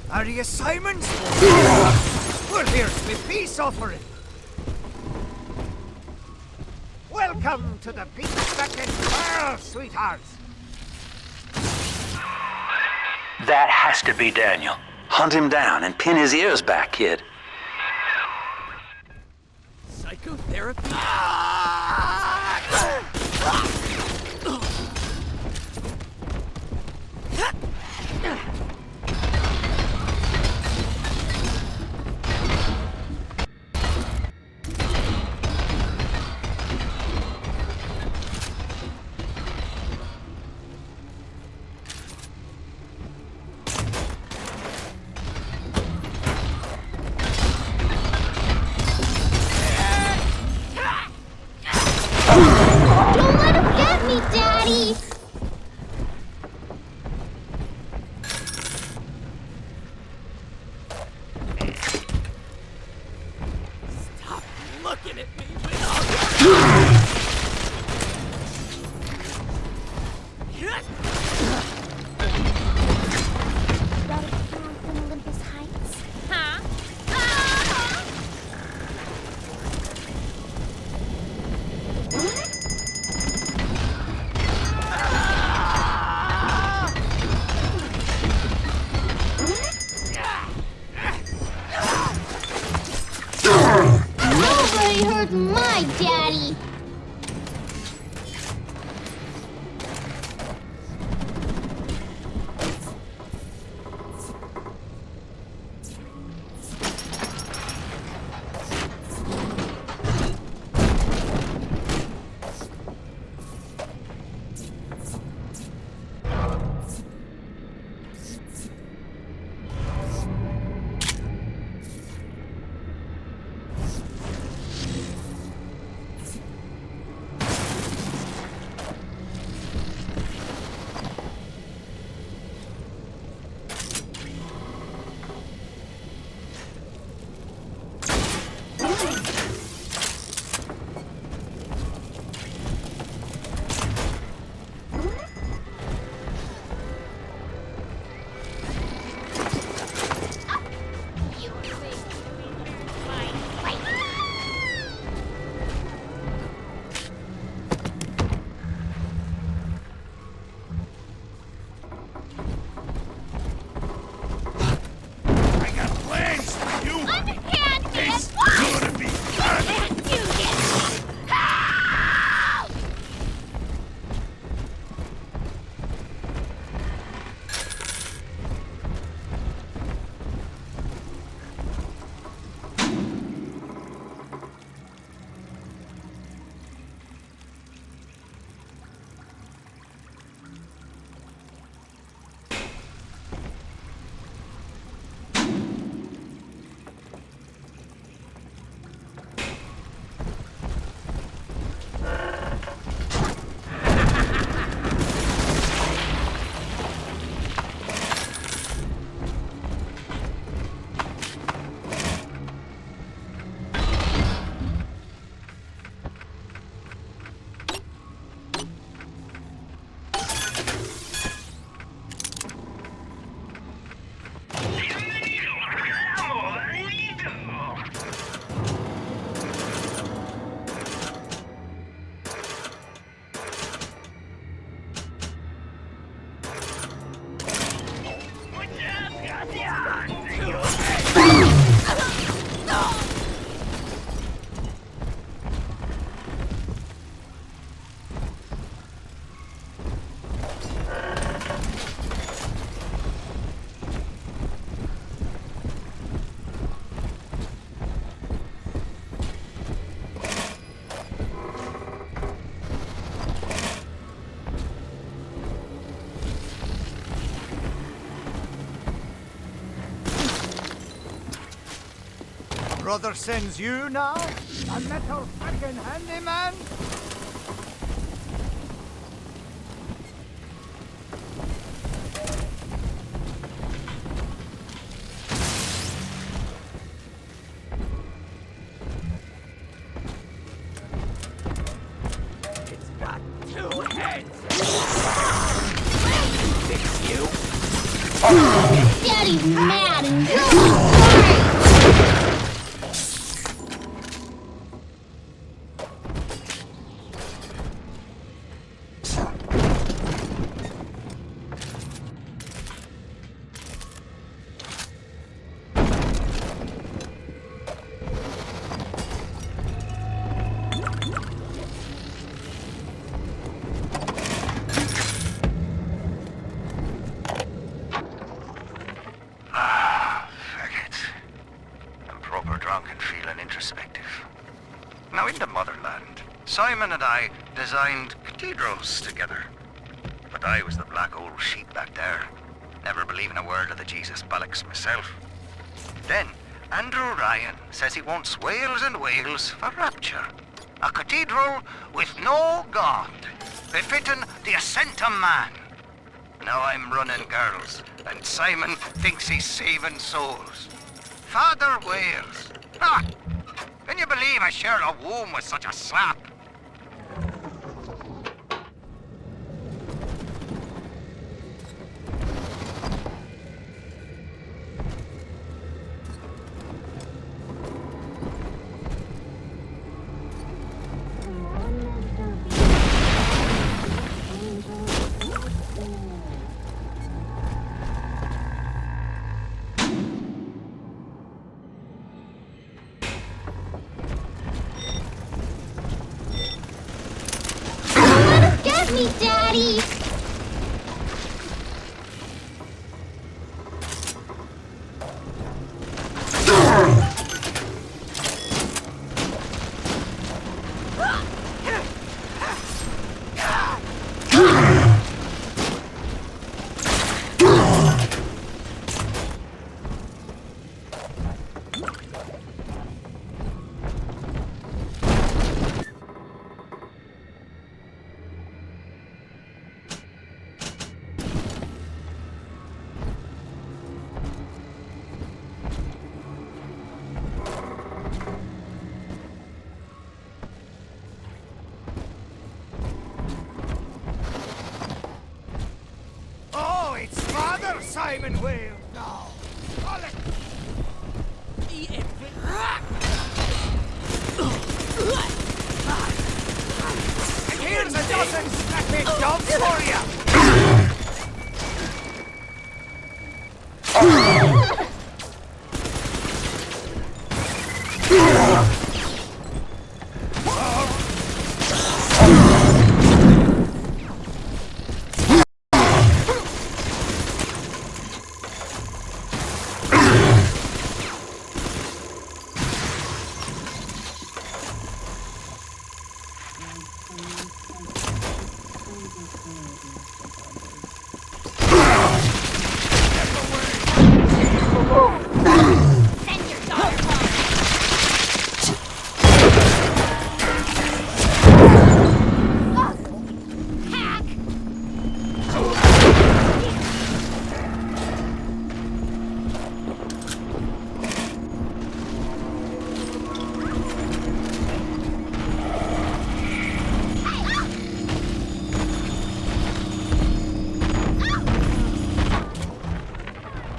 Are you Simons? Well, here's me peace offering. Welcome to the beach-back world, sweethearts. That has to be Daniel. Hunt him down and pin his ears back, kid. Psychotherapy? with my daddy. Brother sends you now? A metal fucking handyman? It's got 2 heads! Fix you! Daddy's mad and you're sorry! Now, in the motherland, Simon and I designed cathedrals together. But I was the black old sheep back there, never believing a word of the Jesus bollocks myself. Then, Andrew Ryan says he wants Wales and Wales for rapture. A cathedral with no God, befitting the ascent of man. Now I'm running girls, and Simon thinks he's saving souls. Father Wales. Ah! Can you believe I shared a womb with such a sap? me, Daddy! Oh, it's Father Simon Wales now. And here's a dozen snappy jobs for you.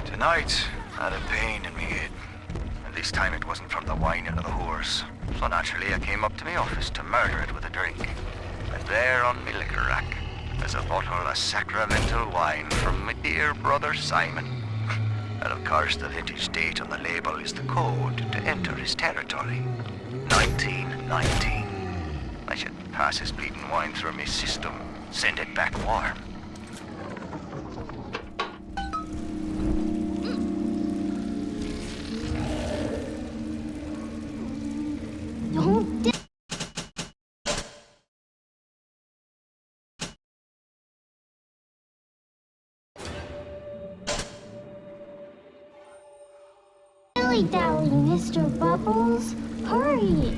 Tonight, I had a pain in me head. And this time it wasn't from the whining of the horse. So naturally I came up to my office to murder it with a drink. And there on me liquor rack, there's a bottle of sacramental wine from my dear brother Simon. And of course the vintage date on the label is the code to enter his territory. 1919. I should pass his bleeding wine through my system, send it back warm. Dilly-dally, Mr. Bubbles. Hurry!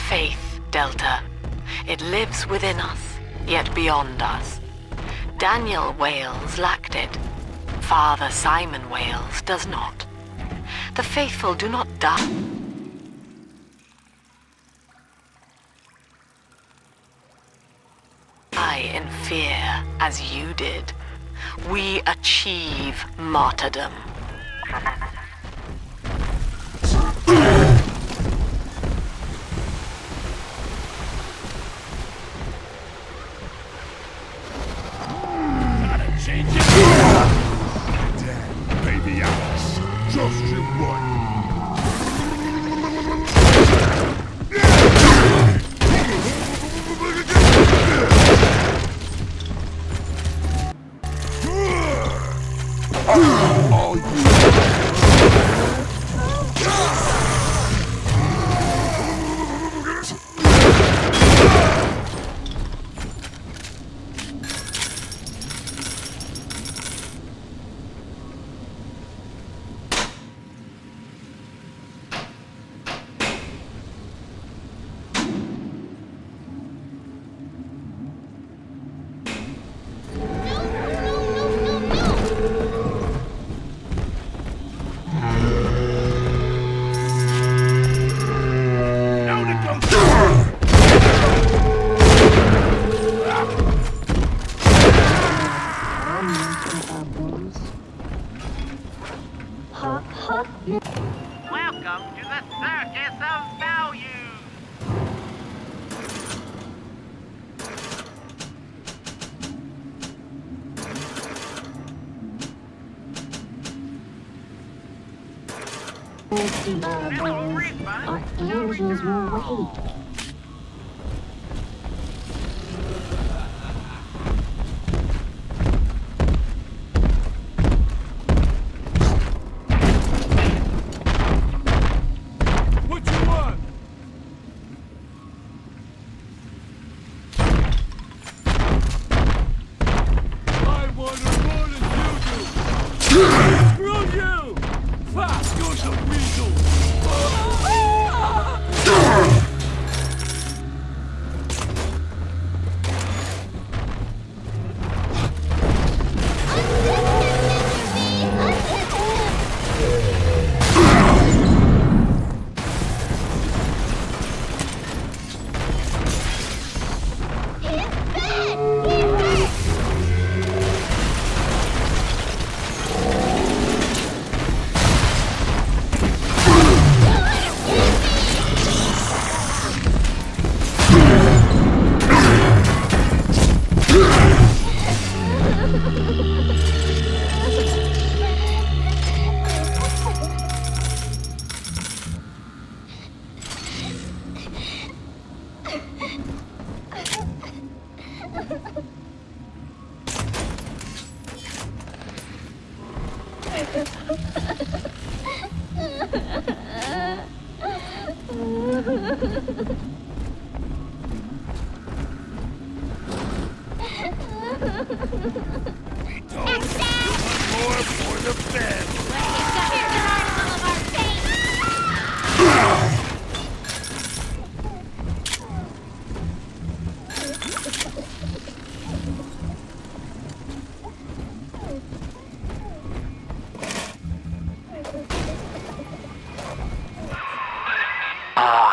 Faith, Delta. It lives within us, yet beyond us. Daniel Wales lacked it. Father Simon Wales does not. The faithful do not die in fear as you did. We achieve martyrdom. Damn, baby Alice. Just you one. All you. Welcome to the Circus of Value. Mr. Bubbles, our angels will wait. Screw you! Fuck, you're some weasel!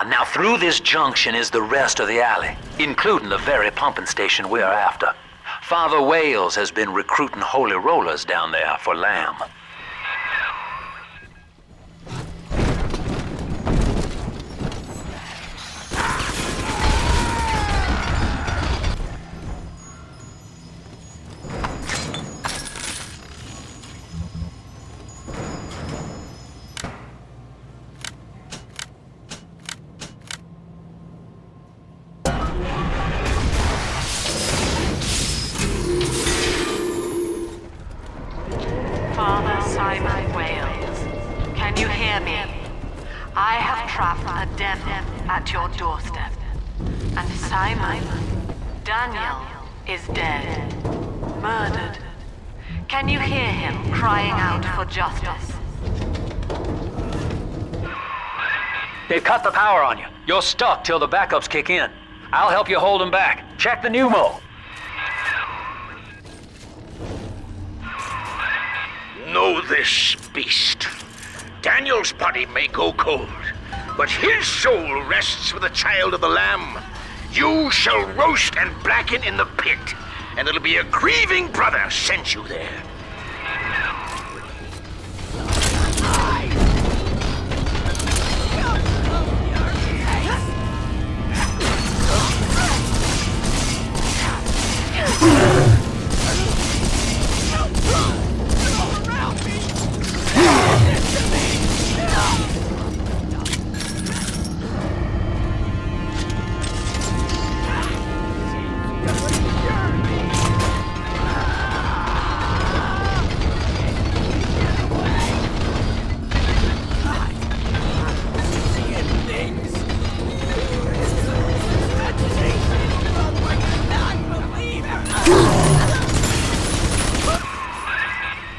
Now through this junction is the rest of the alley, including the very pumping station we're after. Father Wales has been recruiting holy rollers down there for Lamb. Father Simon Wales, can you hear me? I have trapped a devil at your doorstep. And Simon, Daniel, is dead. Murdered. Can you hear him crying out for justice? They've cut the power on you. You're stuck till the backups kick in. I'll help you hold them back. Check the pneumo. Know this, beast. Daniel's body may go cold, but his soul rests with the child of the Lamb. You shall roast and blacken in the pit, and it'll be a grieving brother sent you there.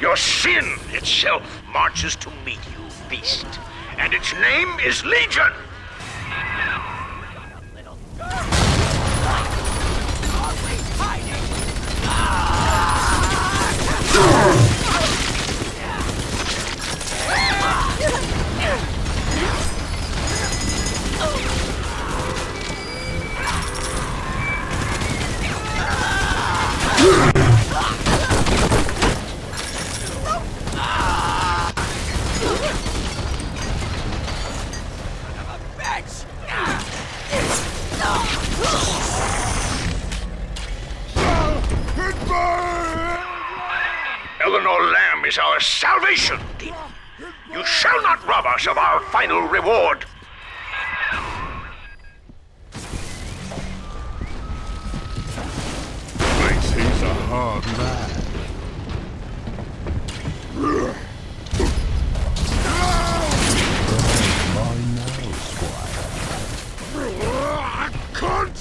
Your sin itself marches to meet you, beast, and its name is Legion. Eleanor Lamb is our salvation, demon. You shall not rob us of our final reward. Thinks he's a hard man. Cunt!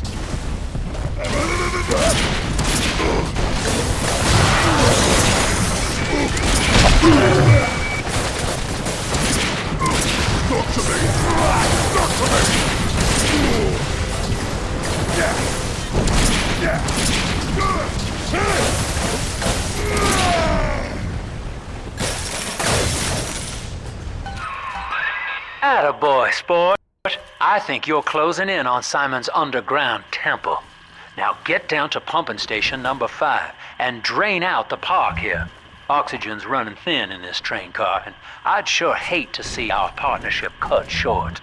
Attaboy, sport. I think you're closing in on Simon's underground temple. Now get down to pumping station number 5 and drain out the park here. Oxygen's running thin in this train car, and I'd sure hate to see our partnership cut short.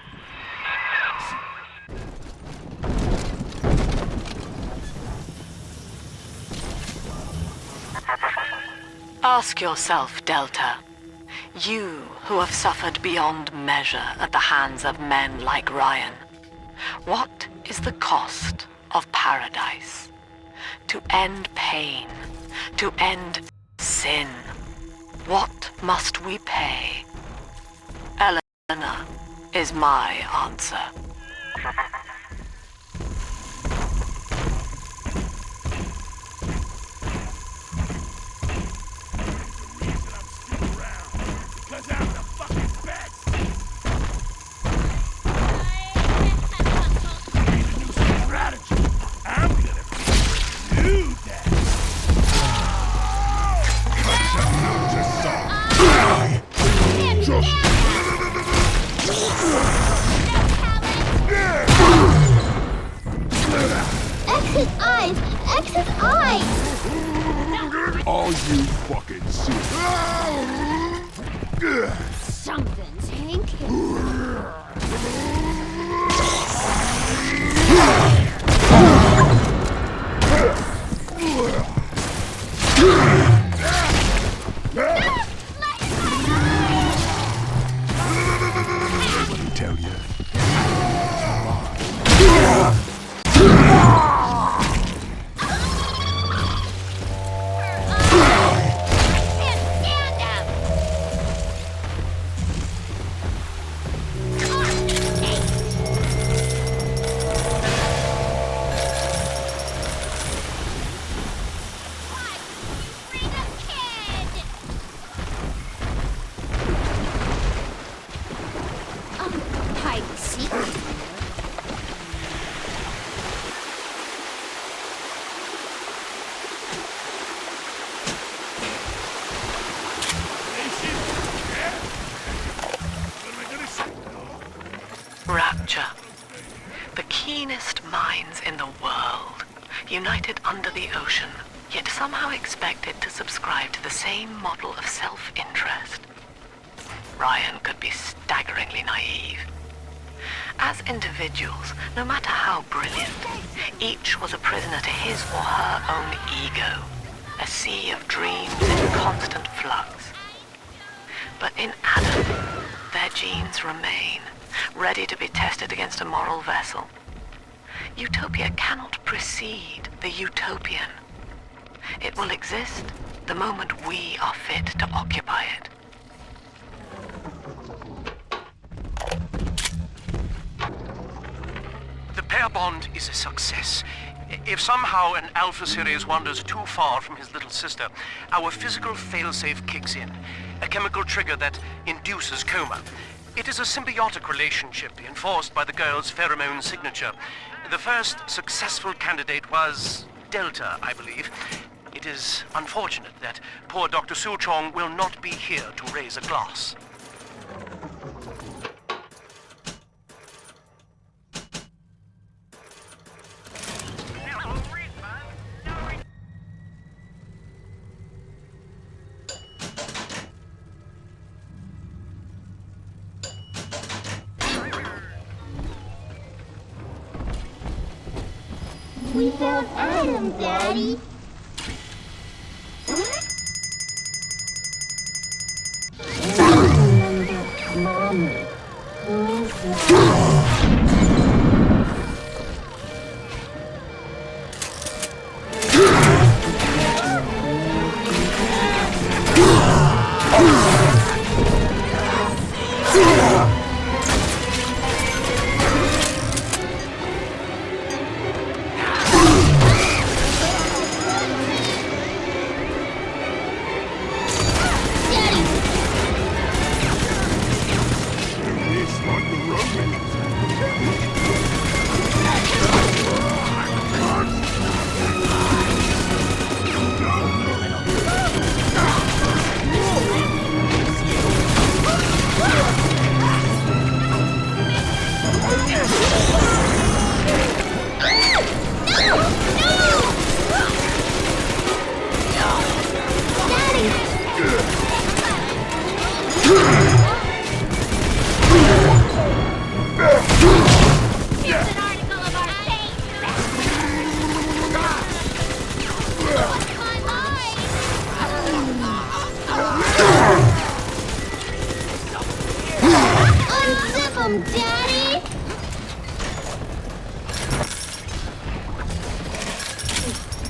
Ask yourself, Delta. You who have suffered beyond measure at the hands of men like Ryan. What is the cost of paradise? To end pain, to end sin. What must we pay? Eleanor is my answer. Exit eyes! Exit eyes! All you fucking see. Something's Hank. Let me tell you. Hide and seek. Rapture. The keenest minds in the world, united under the ocean, yet somehow expected to subscribe to the same model of self-interest. Ryan could be staggeringly naive. As individuals, no matter how brilliant, each was a prisoner to his or her own ego, a sea of dreams in constant flux. But in Adam, their genes remain, ready to be tested against a moral vessel. Utopia cannot precede the utopian. It will exist the moment we are fit to occupy it. The pair bond is a success. If somehow an Alpha series wanders too far from his little sister, our physical failsafe kicks in, a chemical trigger that induces coma. It is a symbiotic relationship enforced by the girl's pheromone signature. The first successful candidate was Delta, I believe. It is unfortunate that poor Dr. Suchong will not be here to raise a glass. We found Adam, Daddy. Mommy, who is that? This like the Roman. 'em, Daddy!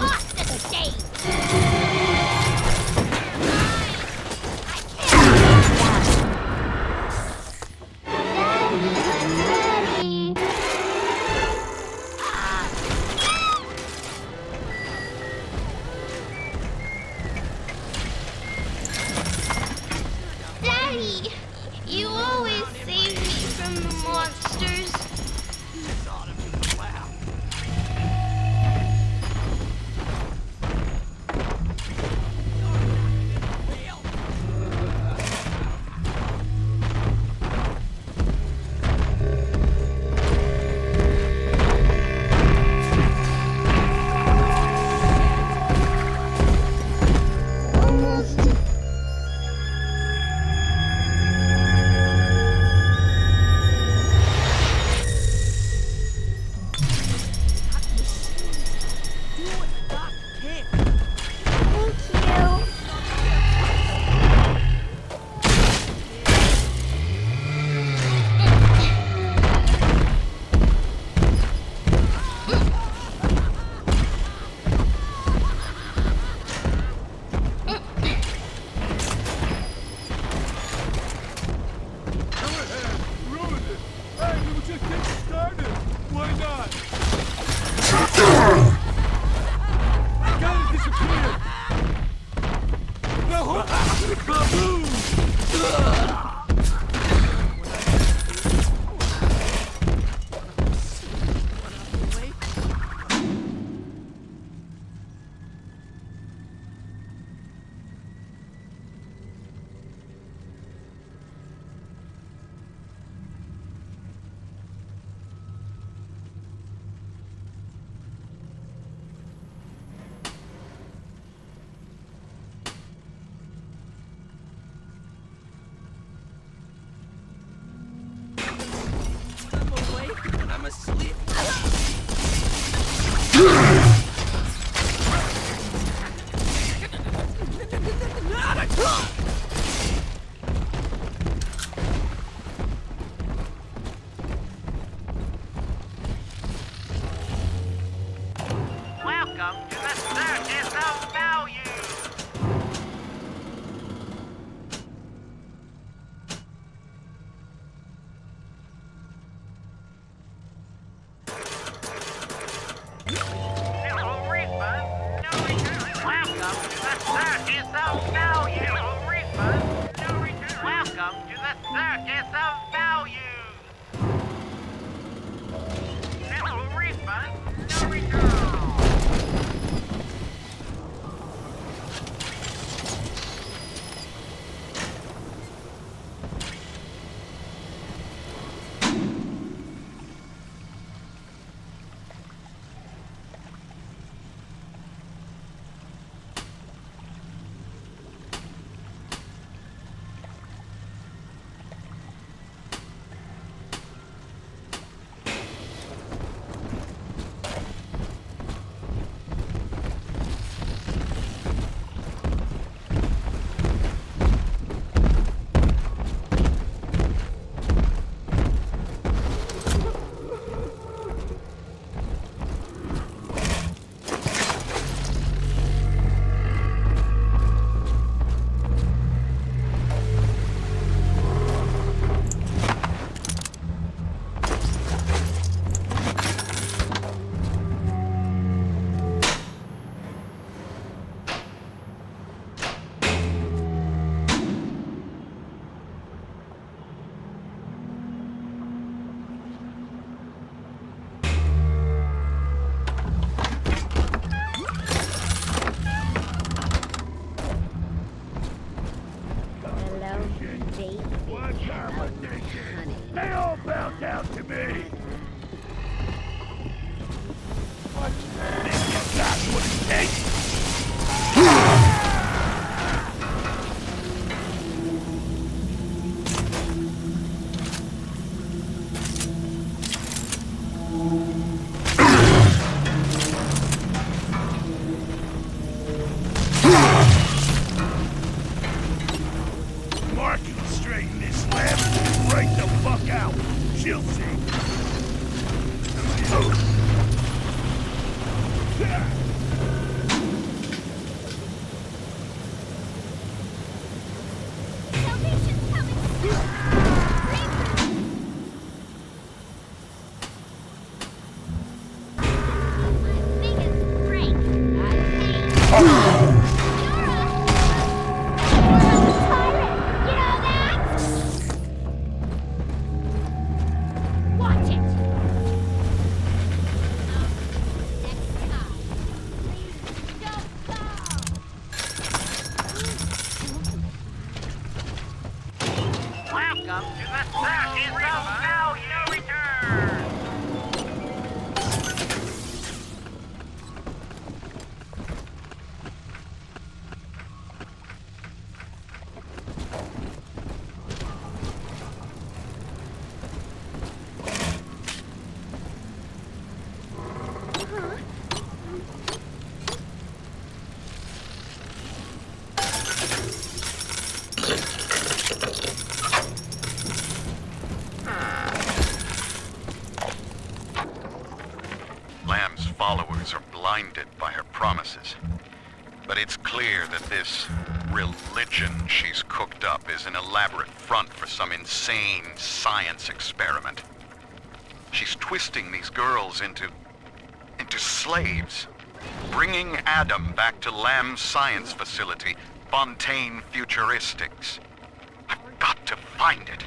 Off to the stage! Daddy, you always save me from the monsters. Almost. Thank you. Ruined it. Hey, we were just getting started. Why not? Gotta disappear. No, baboon! I'm asleep. Welcome to the Circus of Value. No refund, no return. Welcome to the Circus of Value. No refund, no return. Welcome to the Circus of Value. No refund, no return. They all bow down to me. What? Think you got what it takes? Mark, straighten this left right the fuck out. Welcome to the circus of no return! Lamb's followers are blinded by her promises. But it's clear that this religion she's cooked up is an elaborate front for some insane science experiment. She's twisting these girls into slaves, bringing Adam back to Lamb's science facility, Fontaine Futuristics. I've got to find it.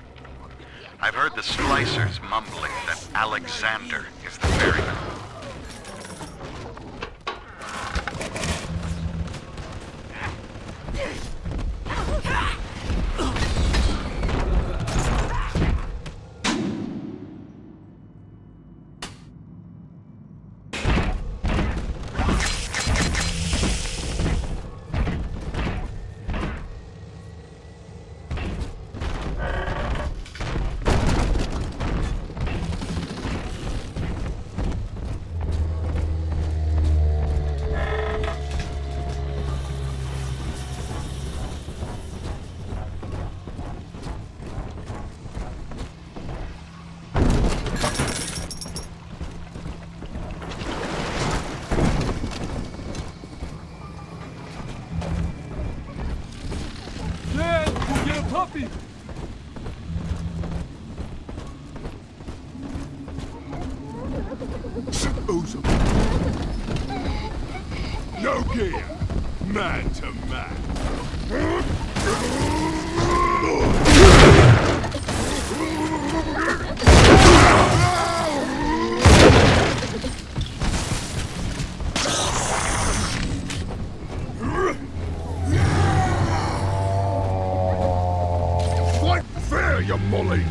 I've heard the splicers mumbling that Alexander is the variant. Puppy! No gear! Man to man! Fight fair, you molly!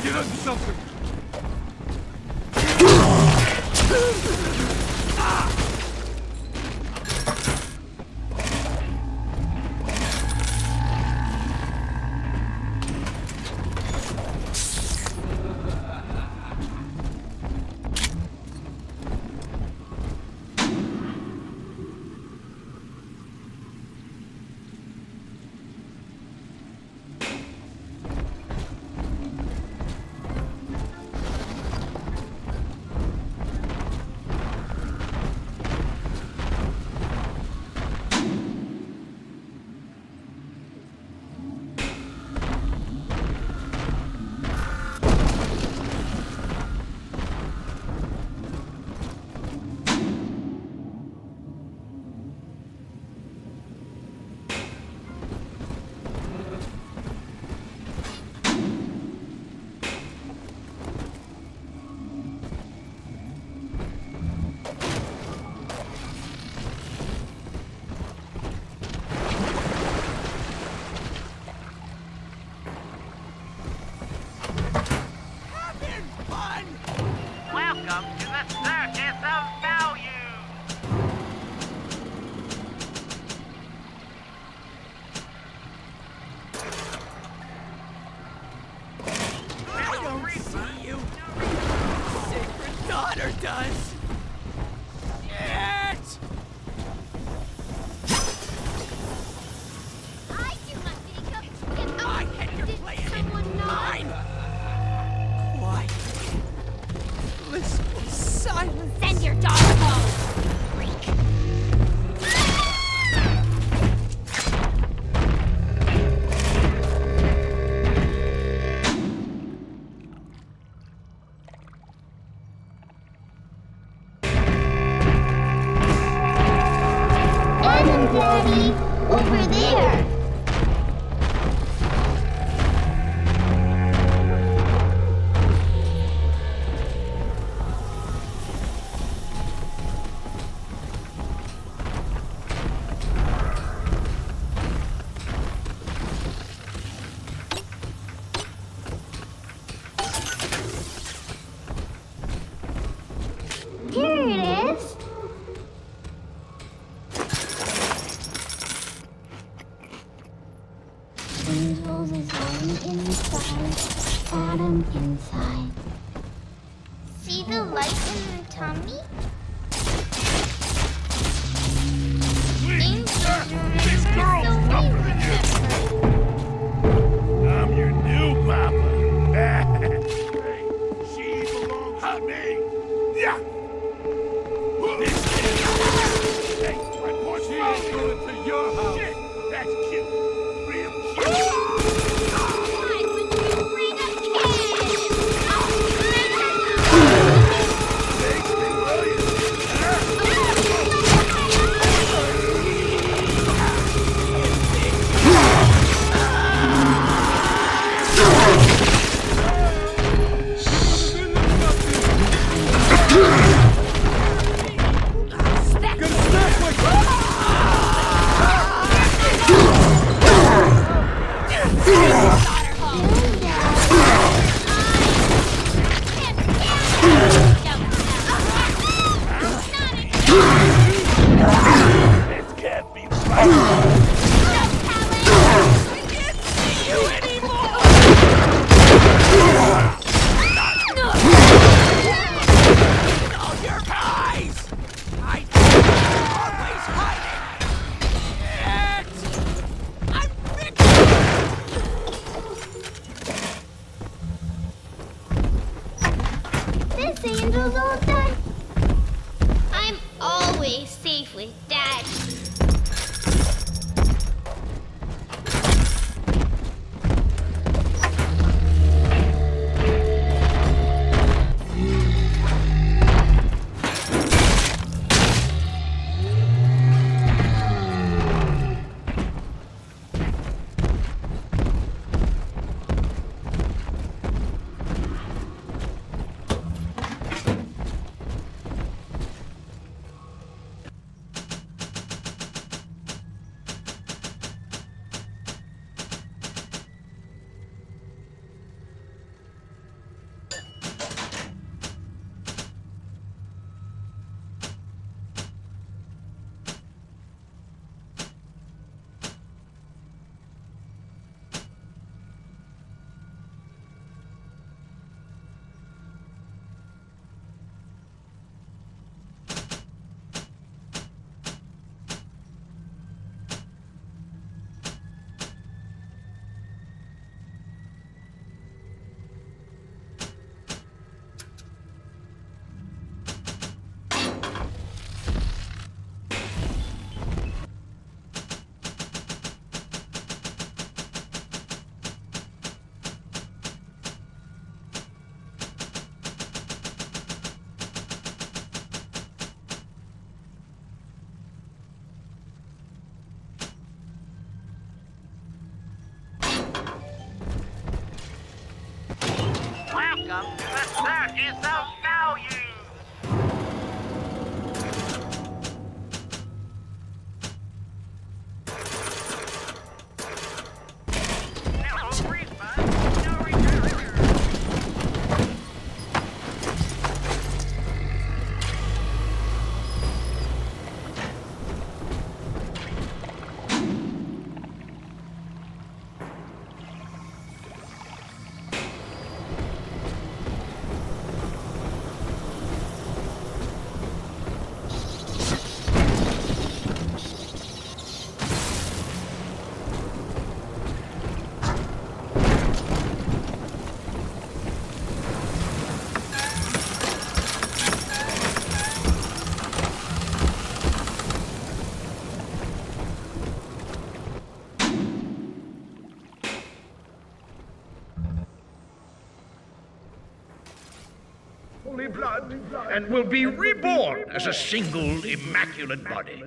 Get us something! Daddy. Over there. Here it is. Angels is on inside, Adam inside. See the light in the tummy? Angels remember so we I'm your new papa. She belongs to me. Yeah. Hey, report she ain't going to your house. Shit, that's cute. Real cute. This angel's all done. I'm always safe with Daddy. Welcome to the circus of values. No refund, no return. Holy blood, and will be reborn as a single immaculate body.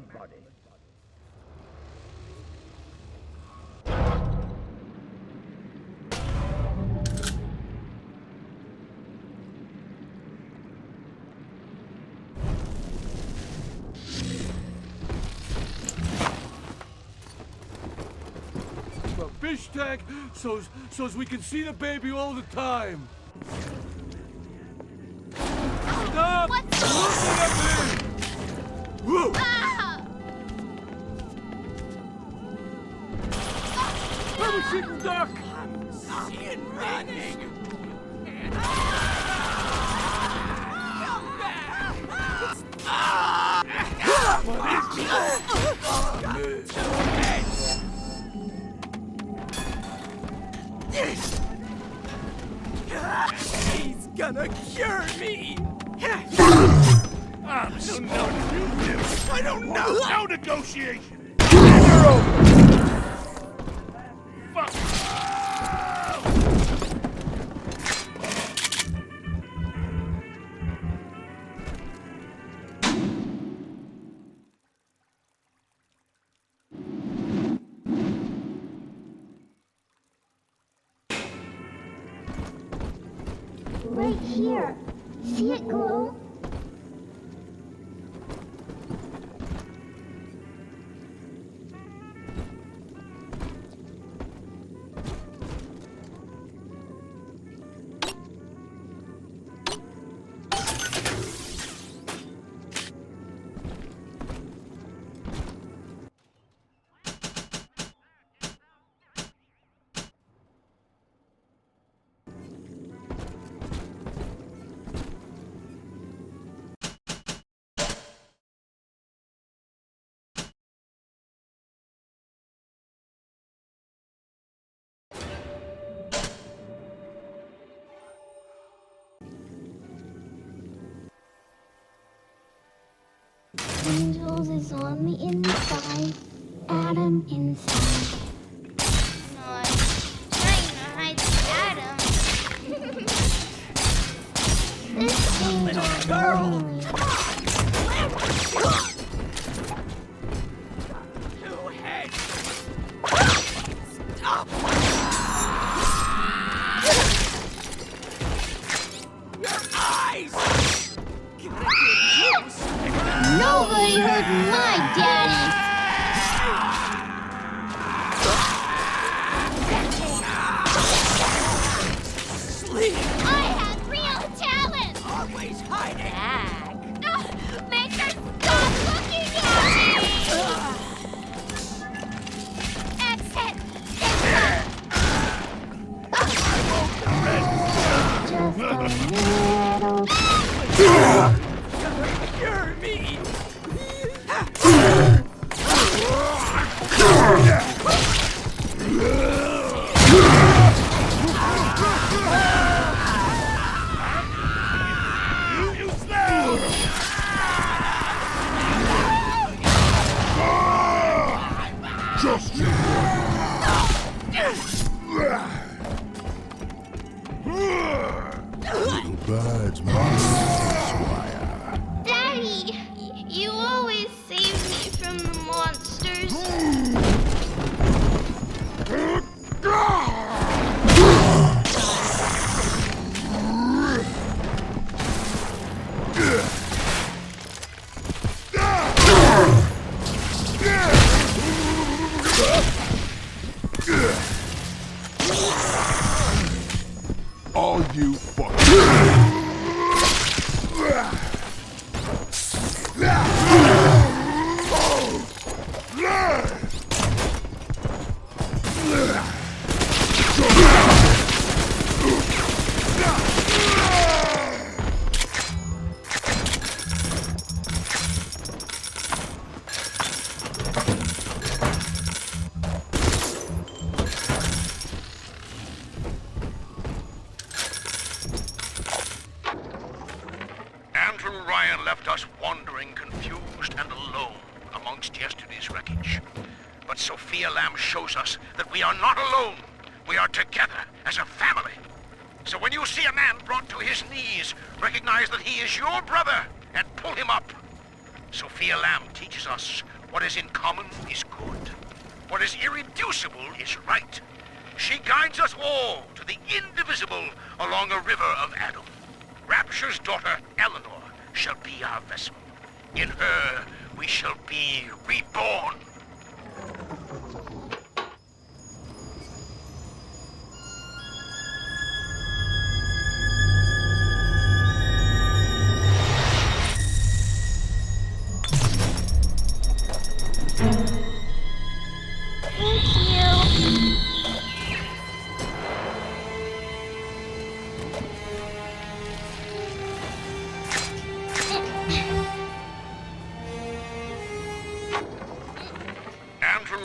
fish tank so's we can see the baby all the time. Stop looking at me! Whoa. Let me see the duck! I'm seeing running! He's gonna cure me! I don't know what you do! I don't know! No negotiation! Fuck! Right here. See it glow? Angels is on the inside, Adam inside. No, trying to hide Adam. This angel girl. Two heads! Stop! Your eyes! Nobody hurt my daddy. Sleep! I had real talent! Always hiding! Make her stop looking at me! Exit! Cure me! Little birds, Squire. Daddy, you always save me from the monsters. All you fuckers. Andrew Ryan left us wandering, confused, and alone amongst yesterday's wreckage. But Sophia Lamb shows us that we are not alone. We are together as a family. So when you see a man brought to his knees, recognize that he is your brother and pull him up. Sophia Lamb teaches us what is in common is good. What is irreducible is right. She guides us all to the indivisible along a river of Adam. Rapture's daughter, Eleanor, shall be our vessel. In her, we shall be reborn.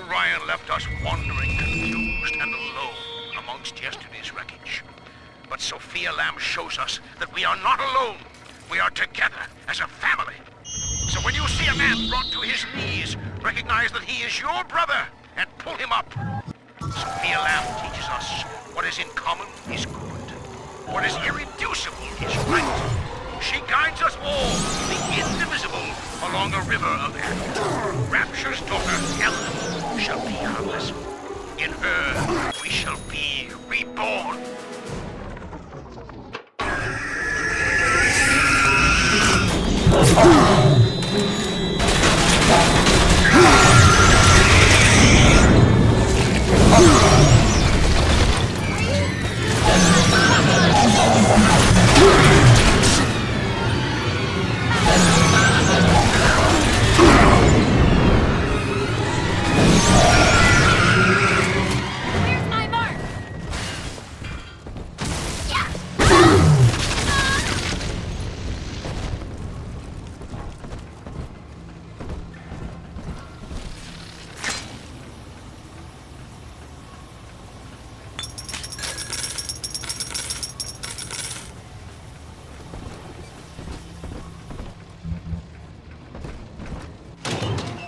Ryan left us wandering, confused and alone amongst yesterday's wreckage. But Sophia Lamb shows us that we are not alone. We are together as a family. So when you see a man brought to his knees, recognize that he is your brother and pull him up. Sophia Lamb teaches us what is in common is good. What is irreducible is right. She guides us all, the indivisible, along a river of anger. Rapture's daughter, Ellen, shall be our vessel. In her, we shall be reborn. Here's my mark!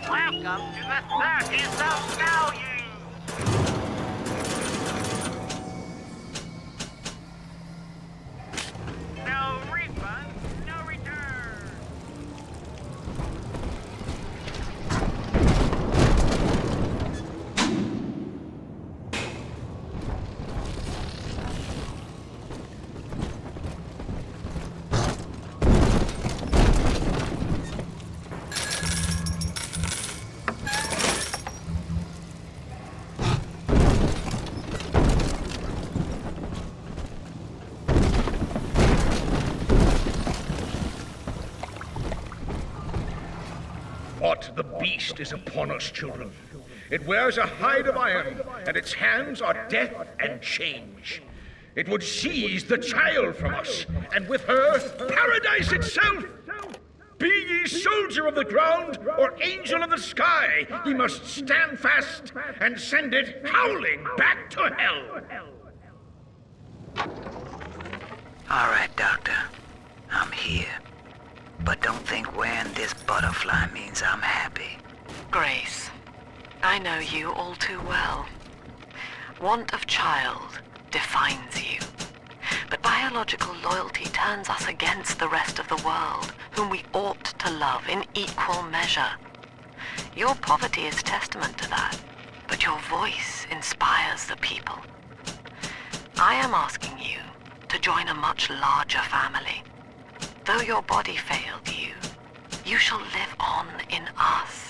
Welcome to the circus of value. No refund, no return. What the beast is upon us, children. It wears a hide of iron, and its hands are death and change. It would seize the child from us, and with her, paradise itself. Be ye soldier of the ground or angel of the sky, ye must stand fast and send it howling back to hell. All right, Doctor. I'm here. But don't think wearing this butterfly means I'm happy. Grace, I know you all too well. Want of child defines you. But biological loyalty turns us against the rest of the world, whom we ought to love in equal measure. Your poverty is testament to that, but your voice inspires the people. I am asking you to join a much larger family. Though your body failed you, you shall live on in us.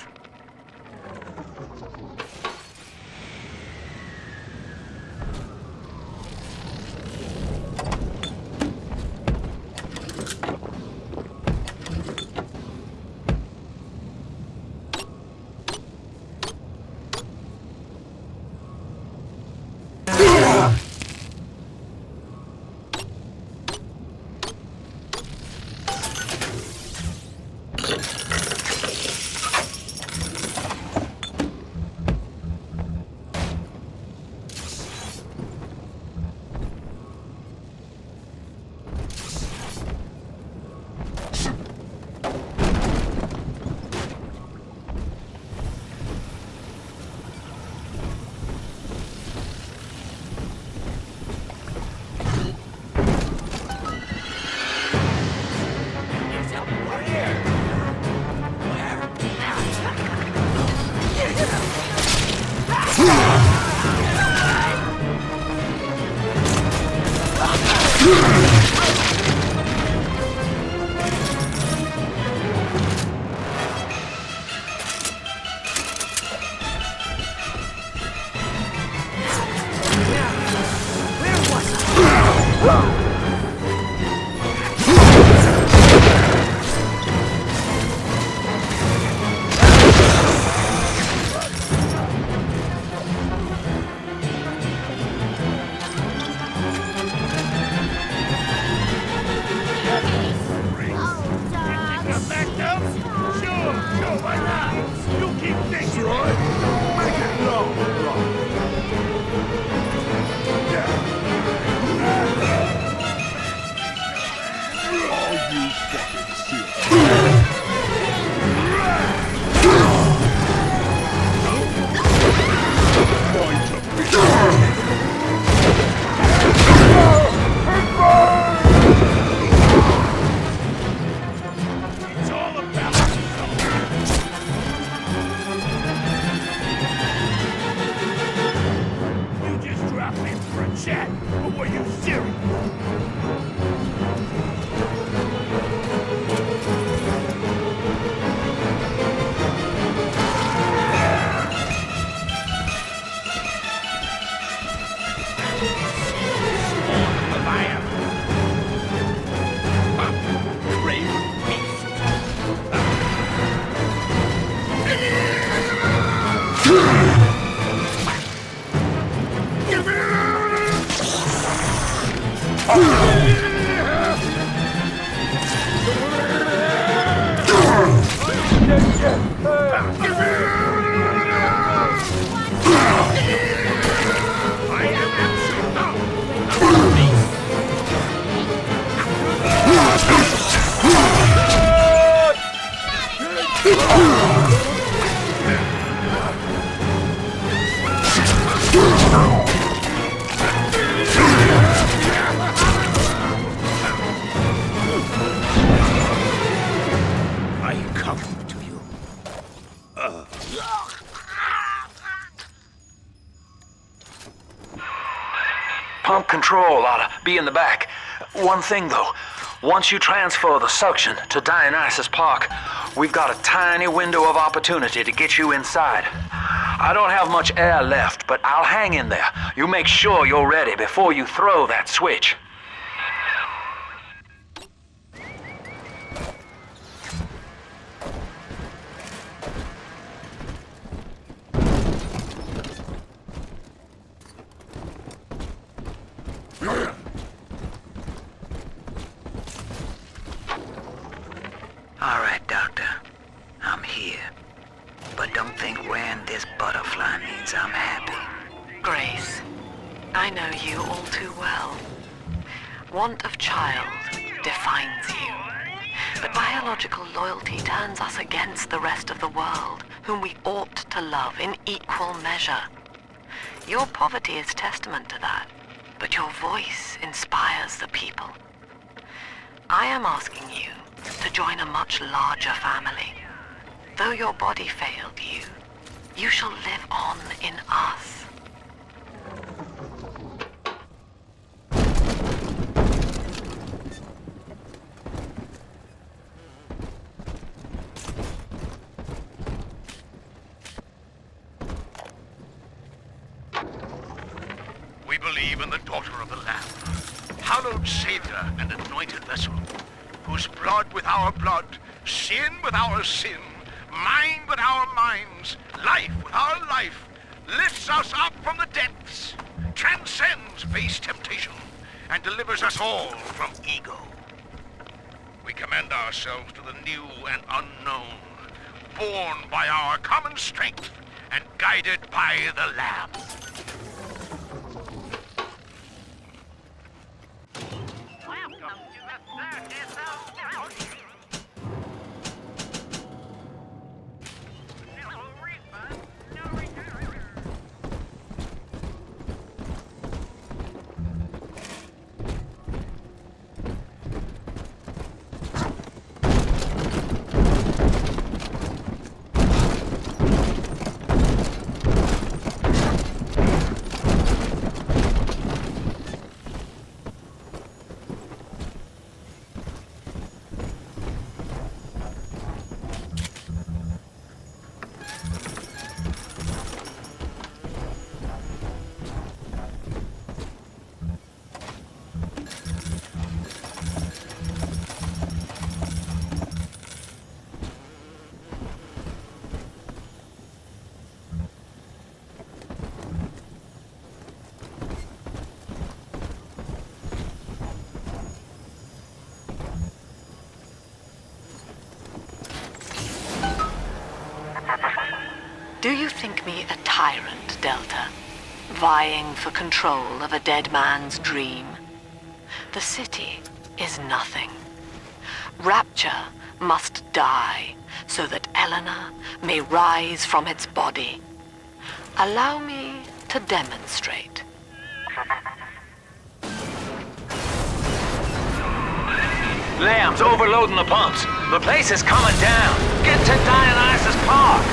I come to you. Pump control ought to be in the back. One thing though, once you transfer the suction to Dionysus Park, we've got a tiny window of opportunity to get you inside. I don't have much air left, but I'll hang in there. You make sure you're ready before you throw that switch. All right, Doctor. I'm here. But don't think wearing this butterfly means I'm happy. Grace, I know you all too well. Want of child defines you. But biological loyalty turns us against the rest of the world, whom we ought to love in equal measure. Your poverty is testament to that, but your voice inspires the people. I am asking you to join a much larger family. Though your body failed you, you shall live on in us. We believe in the daughter of the Lamb, hallowed Savior and anointed vessel, whose blood with our blood, sin with our sin, mind with our minds, life with our life, lifts us up from the depths, transcends base temptation, and delivers us all from ego. We commend ourselves to the new and unknown, born by our common strength and guided by the Lamb. Welcome to the circus of value. No refund, no return. Do you think me a tyrant, Delta, vying for control of a dead man's dream? The city is nothing. Rapture must die so that Eleanor may rise from its body. Allow me to demonstrate. Lamb's overloading the pumps. The place is coming down. Get to Dionysus Park.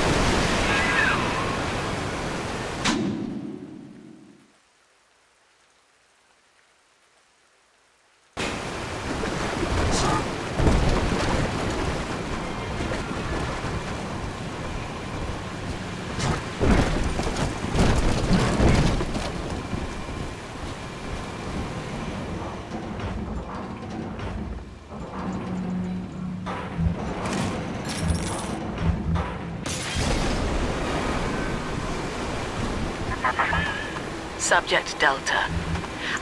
Subject Delta,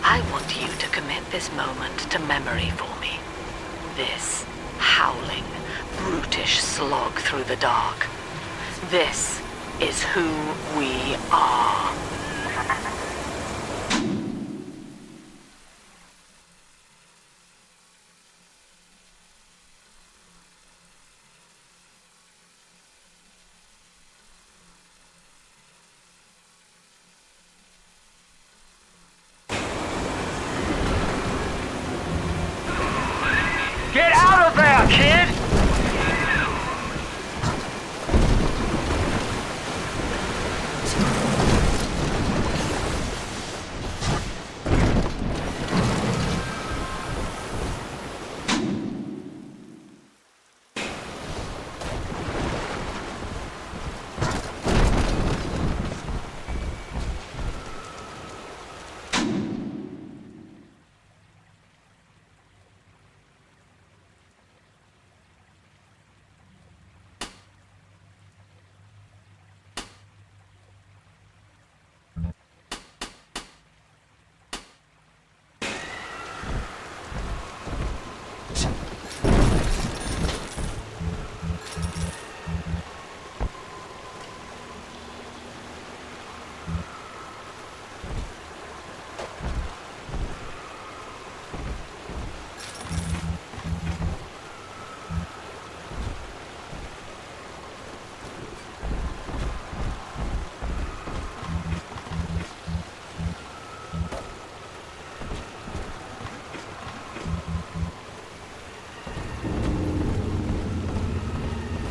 I want you to commit this moment to memory for me. This howling, brutish slog through the dark. This is who we are. Get out of there, kid!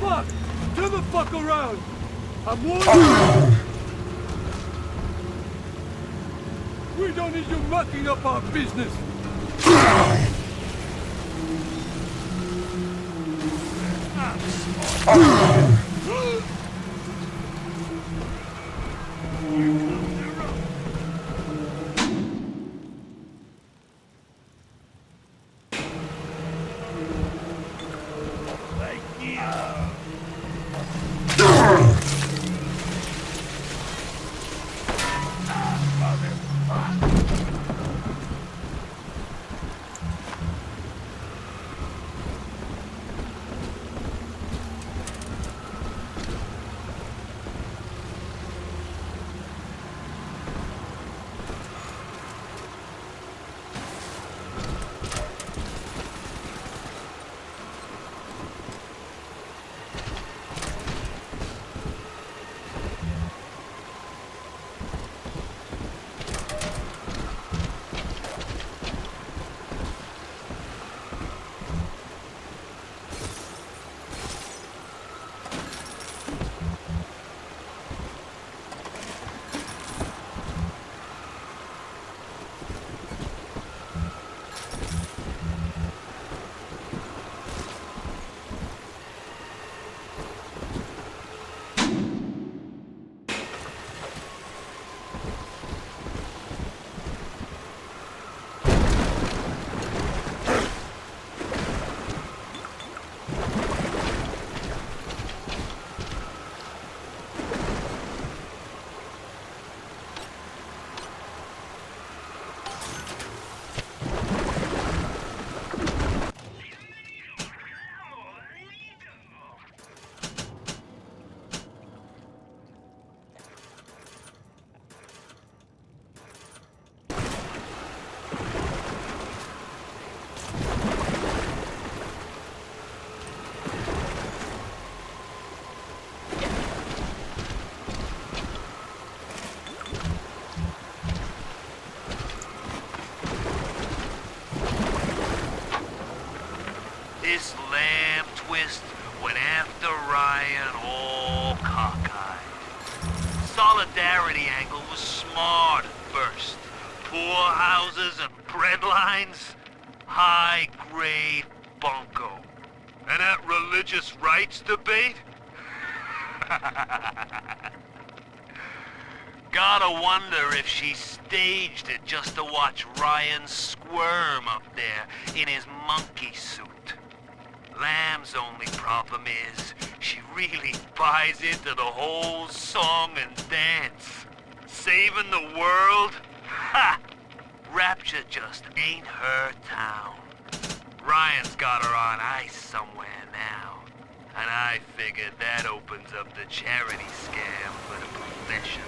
Fuck! Turn the fuck around! I'm warning you! We don't need you mucking up our business! This lamb twist went after Ryan all cockeyed. Solidarity angle was smart at first. Poor houses and bread lines, high-grade bunco. And that religious rights debate? Gotta wonder if she staged it just to watch Ryan squirm up there in his monkey suit. Lamb's only problem is she really buys into the whole song and dance. Say saving the world? Ha! Rapture just ain't her town. Ryan's got her on ice somewhere now. And I figured that opens up the charity scam for the profession.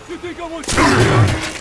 You think I want to?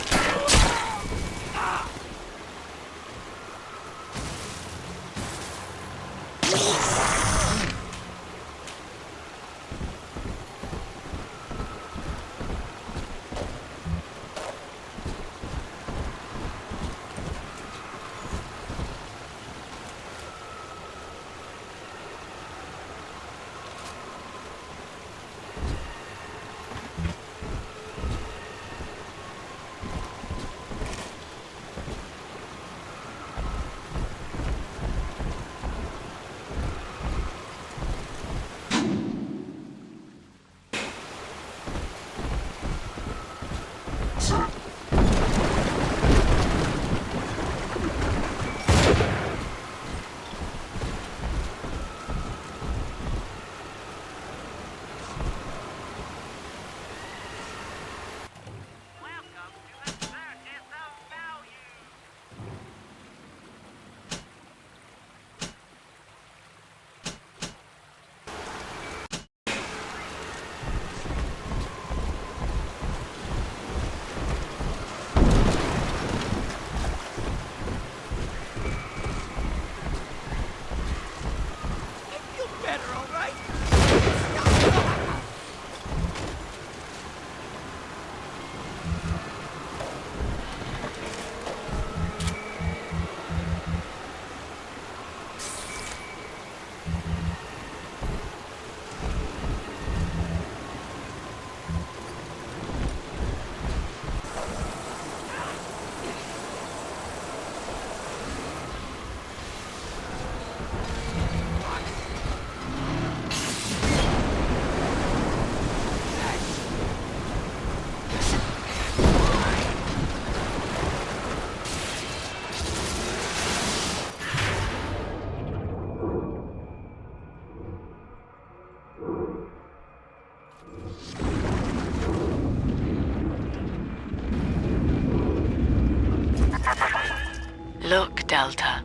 Look, Delta.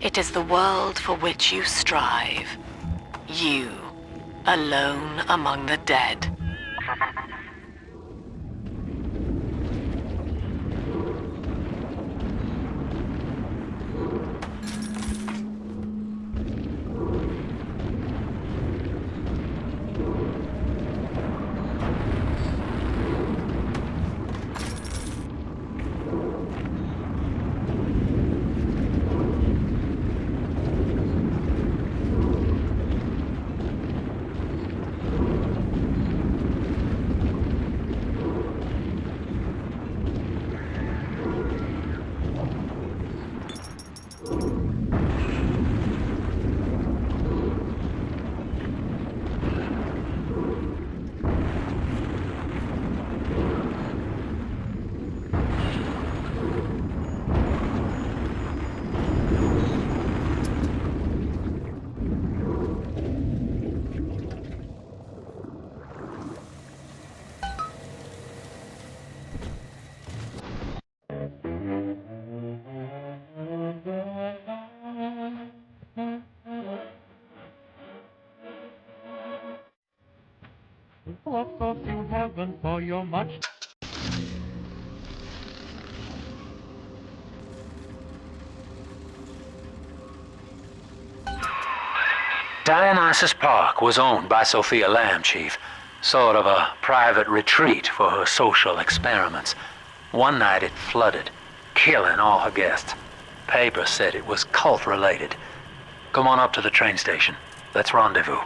It is the world for which you strive. You, alone among the dead. Walk off to heaven for your much. Dionysus Park was owned by Sophia Lamb, Chief. Sort of a private retreat for her social experiments. One night it flooded, killing all her guests. Papers said it was cult-related. Come on up to the train station. Let's rendezvous.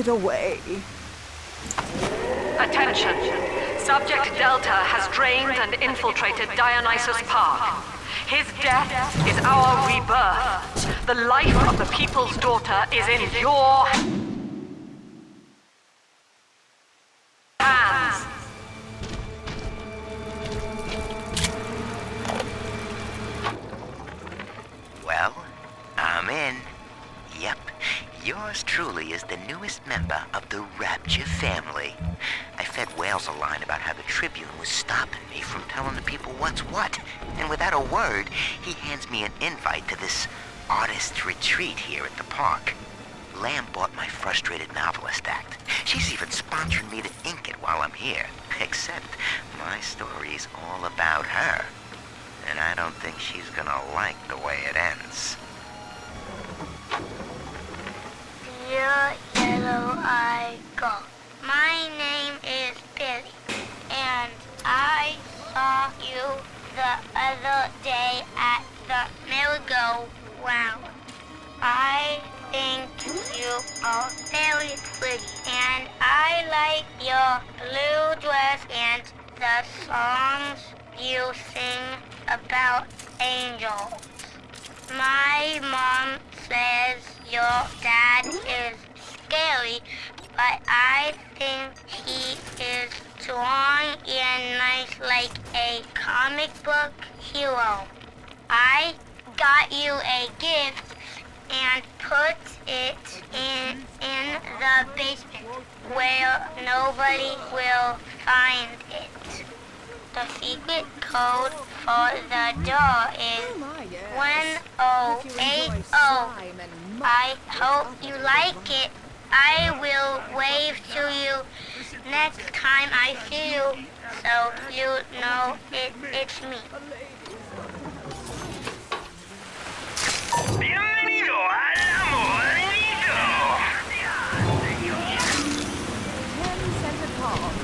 it away. Attention. Subject Delta has drained and infiltrated Dionysus Park. His death is our rebirth. The life of the People's Daughter is in your hands. Well, I'm in. Yep, yours truly is the newest member of the Rapture family. I fed Wales a line about how the Tribune was stopping me from telling the people what's what, and without a word, he hands me an invite to this artist retreat here at the park. Lamb bought my Frustrated Novelist Act. She's even sponsoring me to ink it while I'm here, except my story's all about her. And I don't think she's gonna like the way it ends. Dear Yellow-Eye Goat, my name is Billy, and I saw you the other day at the merry-go-round. I think you are very pretty, and I like your blue dress and the songs you sing about angels. My mom says your dad is scary, but I think he is strong and nice like a comic book hero. I got you a gift and put it in the basement where nobody will find it. The secret code for the door is 1080. I hope you like it. I will wave to you next time I see you, so you know it's me. Bienvenido al amorito. 10 centered palms,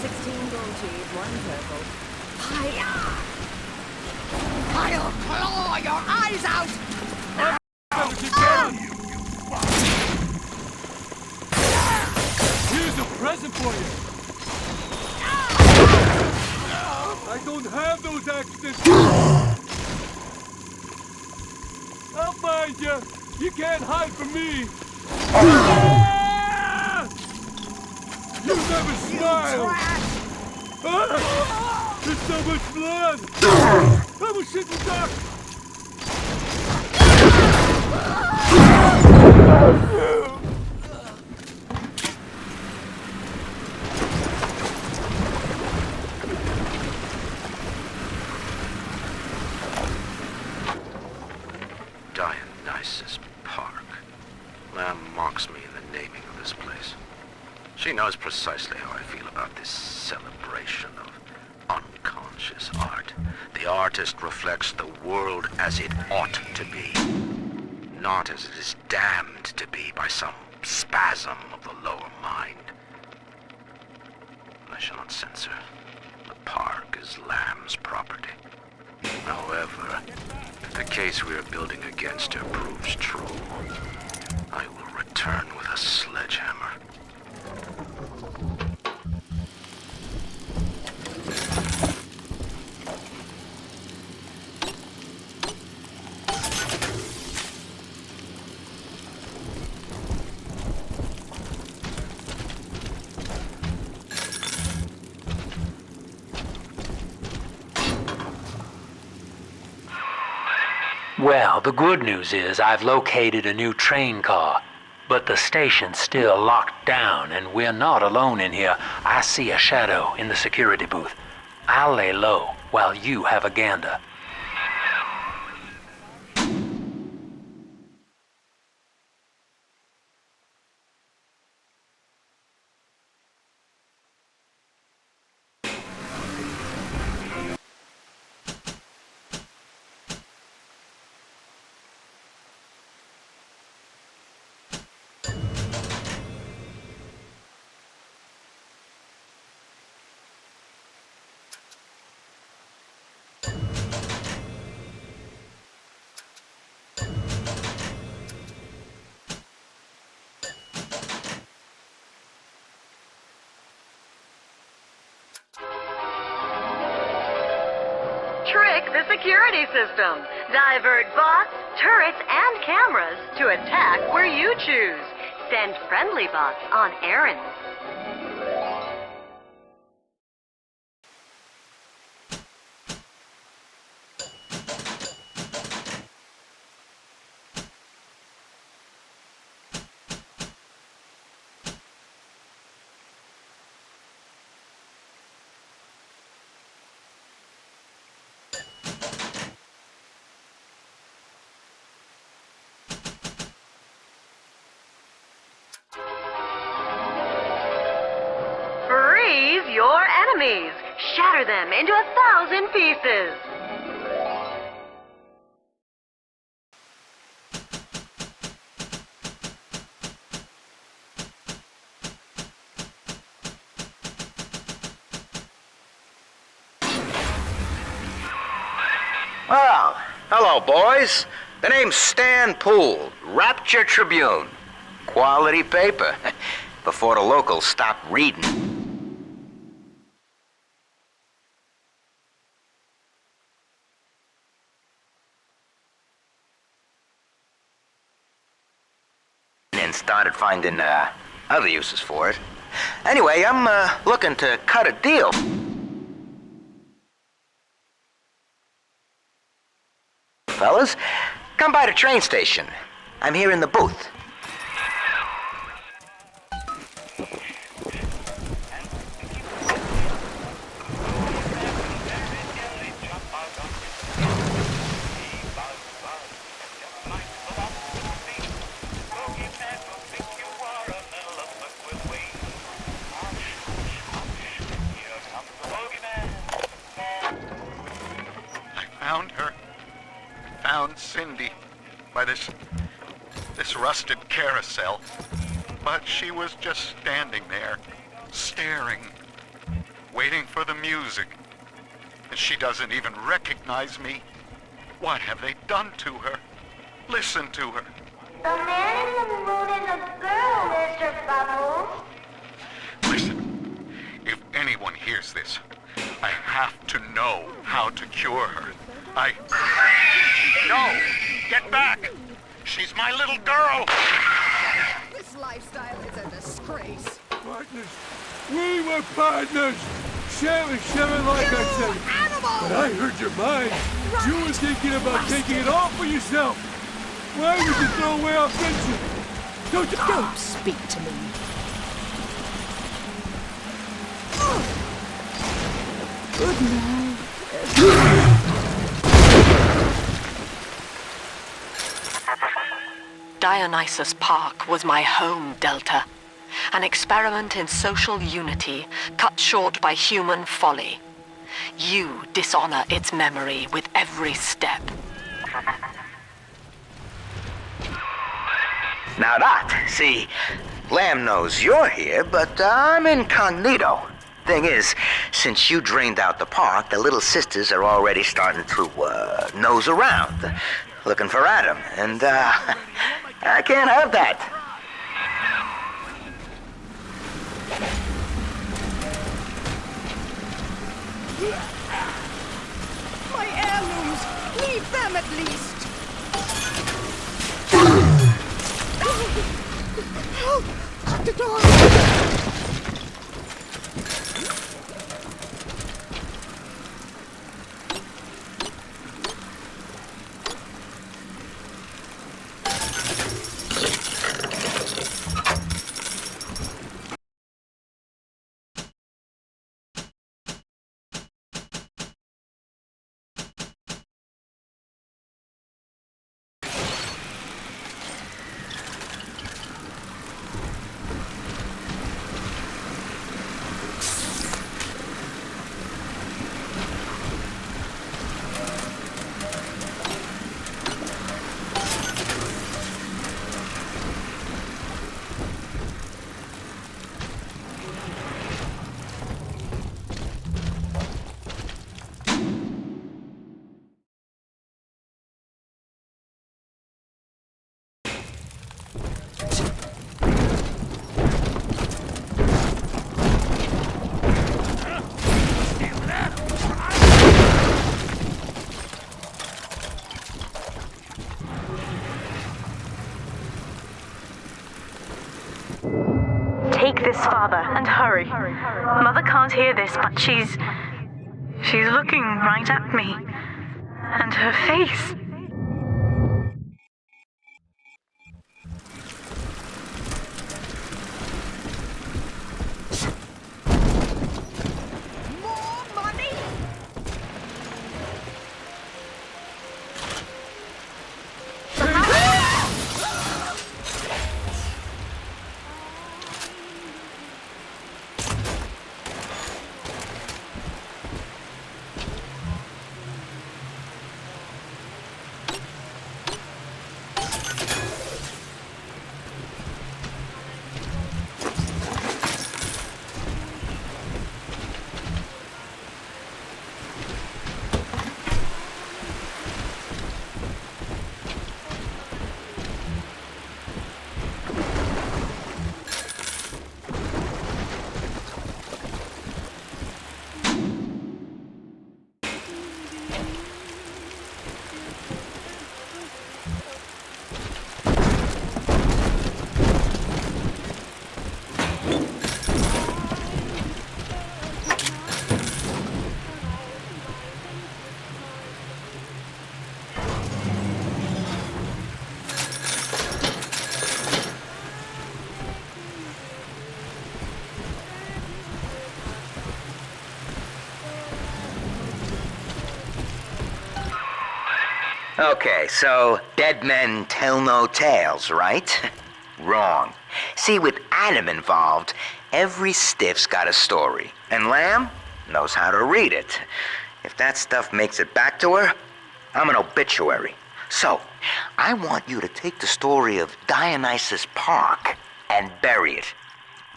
16 gold cheese, 1 purple. I'll claw your eyes out! Here's a present for you. I don't have those accidents. I'll find you. You can't hide from me. You never smile. There's so much blood. I was shooting duck. Dionysus Park. Lamb mocks me in the naming of this place. She knows precisely how I feel about this celebration of unconscious art. The artist reflects the world as it ought to be, not as it is damned to be by some spasm of the lower mind. I shall not censor. The park is Lamb's property. However, if the case we are building against her proves true, I will return with a sledgehammer. Well, the good news is I've located a new train car, but the station's still locked down and we're not alone in here. I see a shadow in the security booth. I'll lay low while you have a gander. trick the security system. Divert bots, turrets, and cameras to attack where you choose. Send friendly bots on errands. Freeze your enemies. Shatter them into 1,000 pieces. Well, hello, boys. The name's Stan Poole, Rapture Tribune. Quality paper. Before the locals stop reading. And started finding other uses for it. Anyway, I'm looking to cut a deal. Fellas, come by the train station. I'm here in the booth. Found her. Found Cindy by this rusted carousel. But she was just standing there, staring, waiting for the music. And she doesn't even recognize me. What have they done to her? Listen to her. The man in the moon is a girl, Mr. Bubbles. Listen, if anyone hears this, I have to know how to cure her. No! Get back! She's my little girl! This lifestyle is a disgrace. Partners. We were partners. Share it like I said. But I heard your mind. You were thinking about taking it all for yourself. Why would you throw away our friendship? Don't speak to me. Good night. Dionysus Park was my home, Delta. An experiment in social unity, cut short by human folly. You dishonor its memory with every step. Now that, see, Lamb knows you're here, but I'm incognito. Thing is, since you drained out the park, the little sisters are already starting to nose around, looking for Adam, and I can't have that. My heirlooms! Leave them at least! Help! The door! Mother, and hurry. Mother can't hear this, but she's looking right at me. And her face. Okay, so dead men tell no tales, right? Wrong. See, with Adam involved, every stiff's got a story. And Lamb knows how to read it. If that stuff makes it back to her, I'm an obituary. So, I want you to take the story of Dionysus Park and bury it.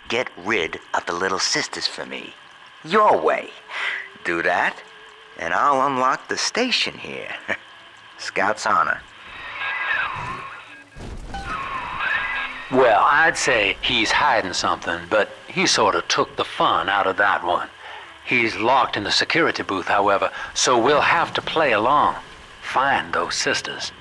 Get rid of the little sisters for me. Your way. Do that, and I'll unlock the station here. Scout's honor. Well, I'd say he's hiding something, but he sort of took the fun out of that one. He's locked in the security booth, however, so we'll have to play along. Find those sisters.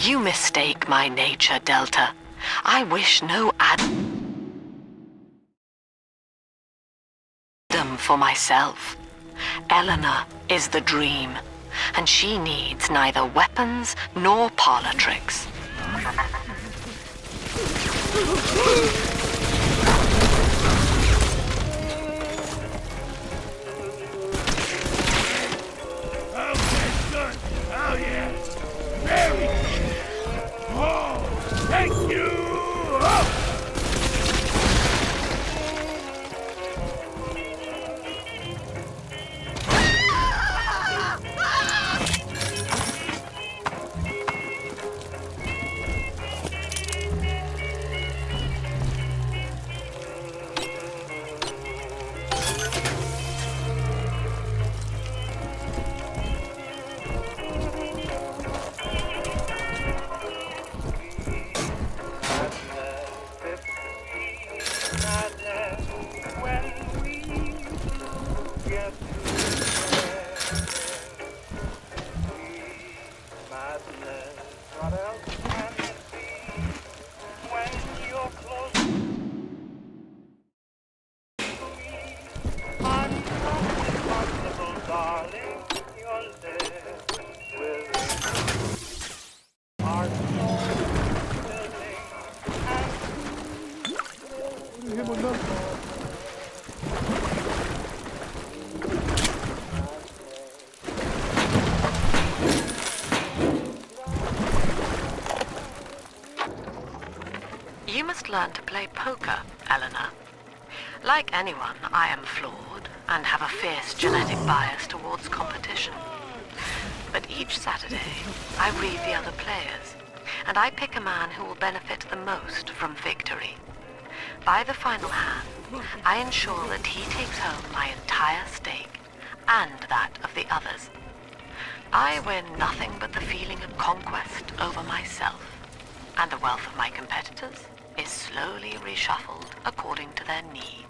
You mistake my nature, Delta. I wish no Adam for myself. Eleanor is the dream, and she needs neither weapons nor parlor tricks. Okay, son. Oh, yeah. Very good. Oh, thank you. Oh. You must learn to play poker, Eleanor. Like anyone, I am flawed and have a fierce genetic bias towards competition. But each Saturday, I read the other players, and I pick a man who will benefit the most from victory. By the final hand, I ensure that he takes home my entire stake, and that of the others. I win nothing but the feeling of conquest over myself, and the wealth of my competitors is slowly reshuffled according to their need.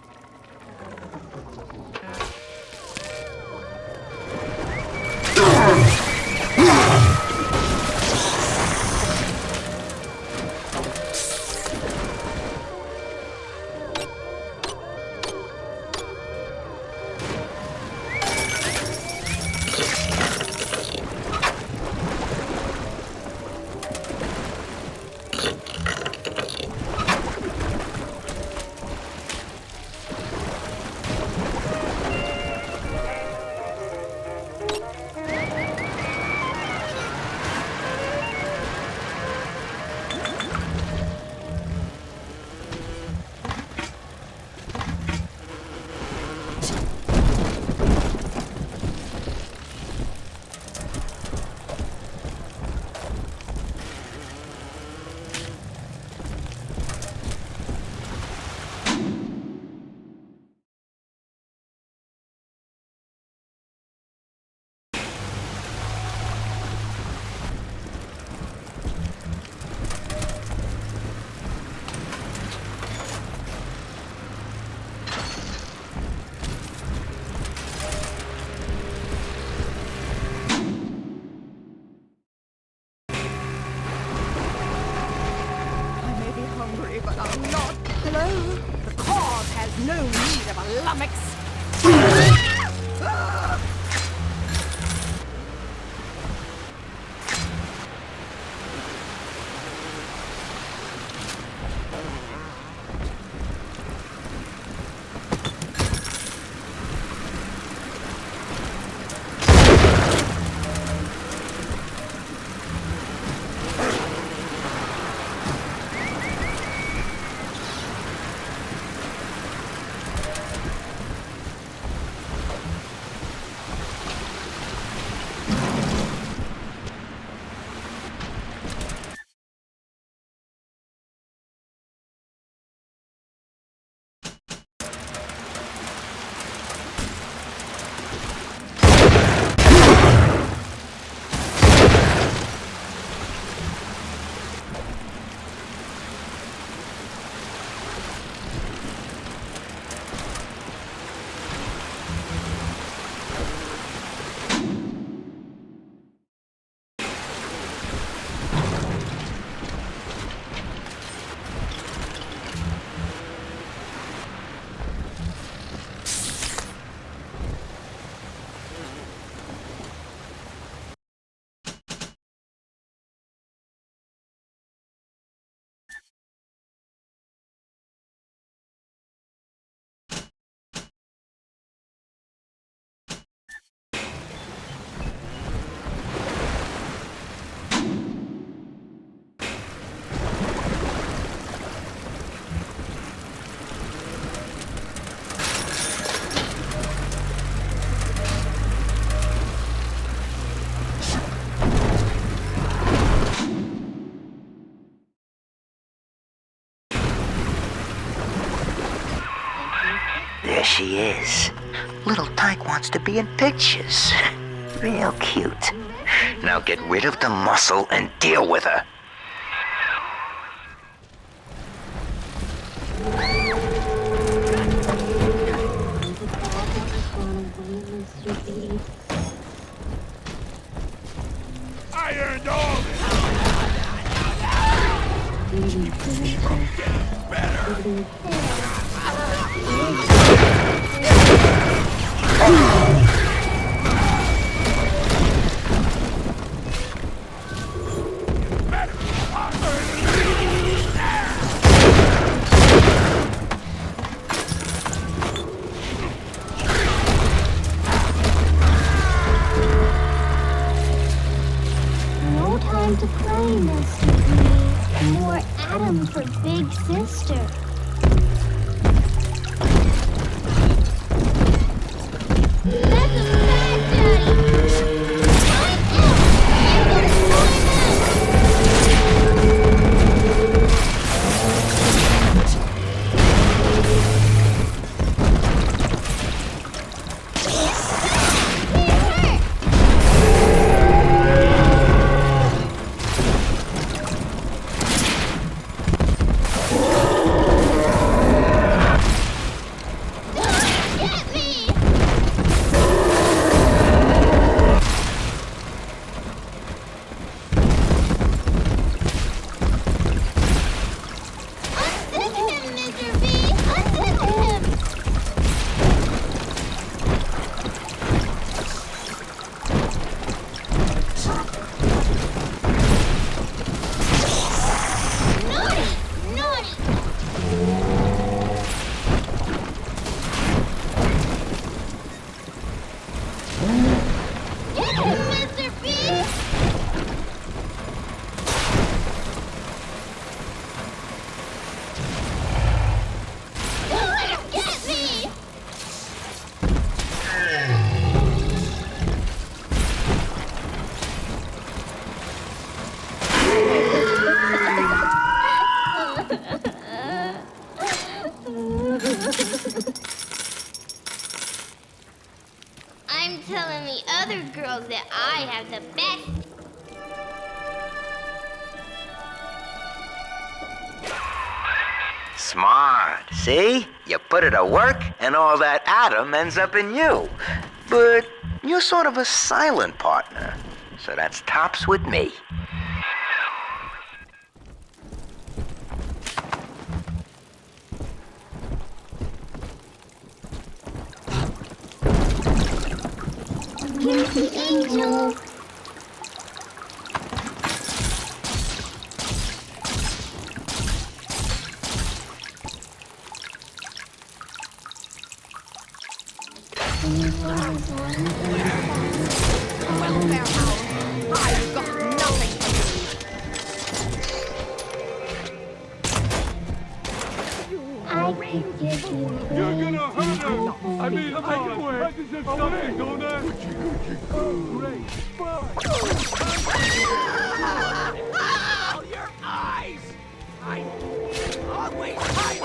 But I'm not. Hello? The cause has no need of a lummox. There she is. Little Tyke wants to be in pictures. Real cute. Now get rid of the muscle and deal with her. I earned all this. No time to play, Mr. B. More Adam for Big Sister. I'm telling the other girls that I have the best. Smart. See? You put it to work, and all that Adam ends up in you. But you're sort of a silent partner, so that's tops with me. Here's the angel. I've got nothing to I can give you. You're gonna hurt her! I mean, I can wear hundreds of something, don't I? Great. Oh, your eyes! I always hide.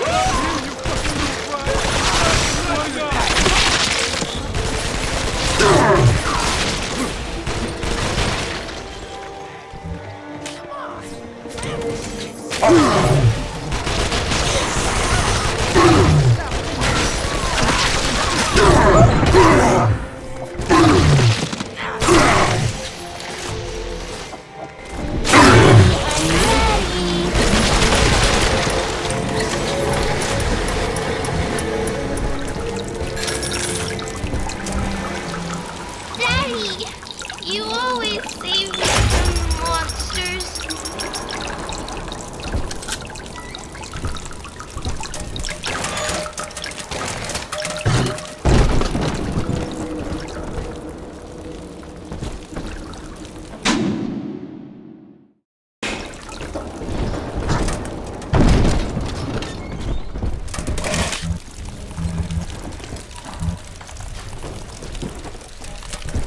Daddy, you always save me from monsters.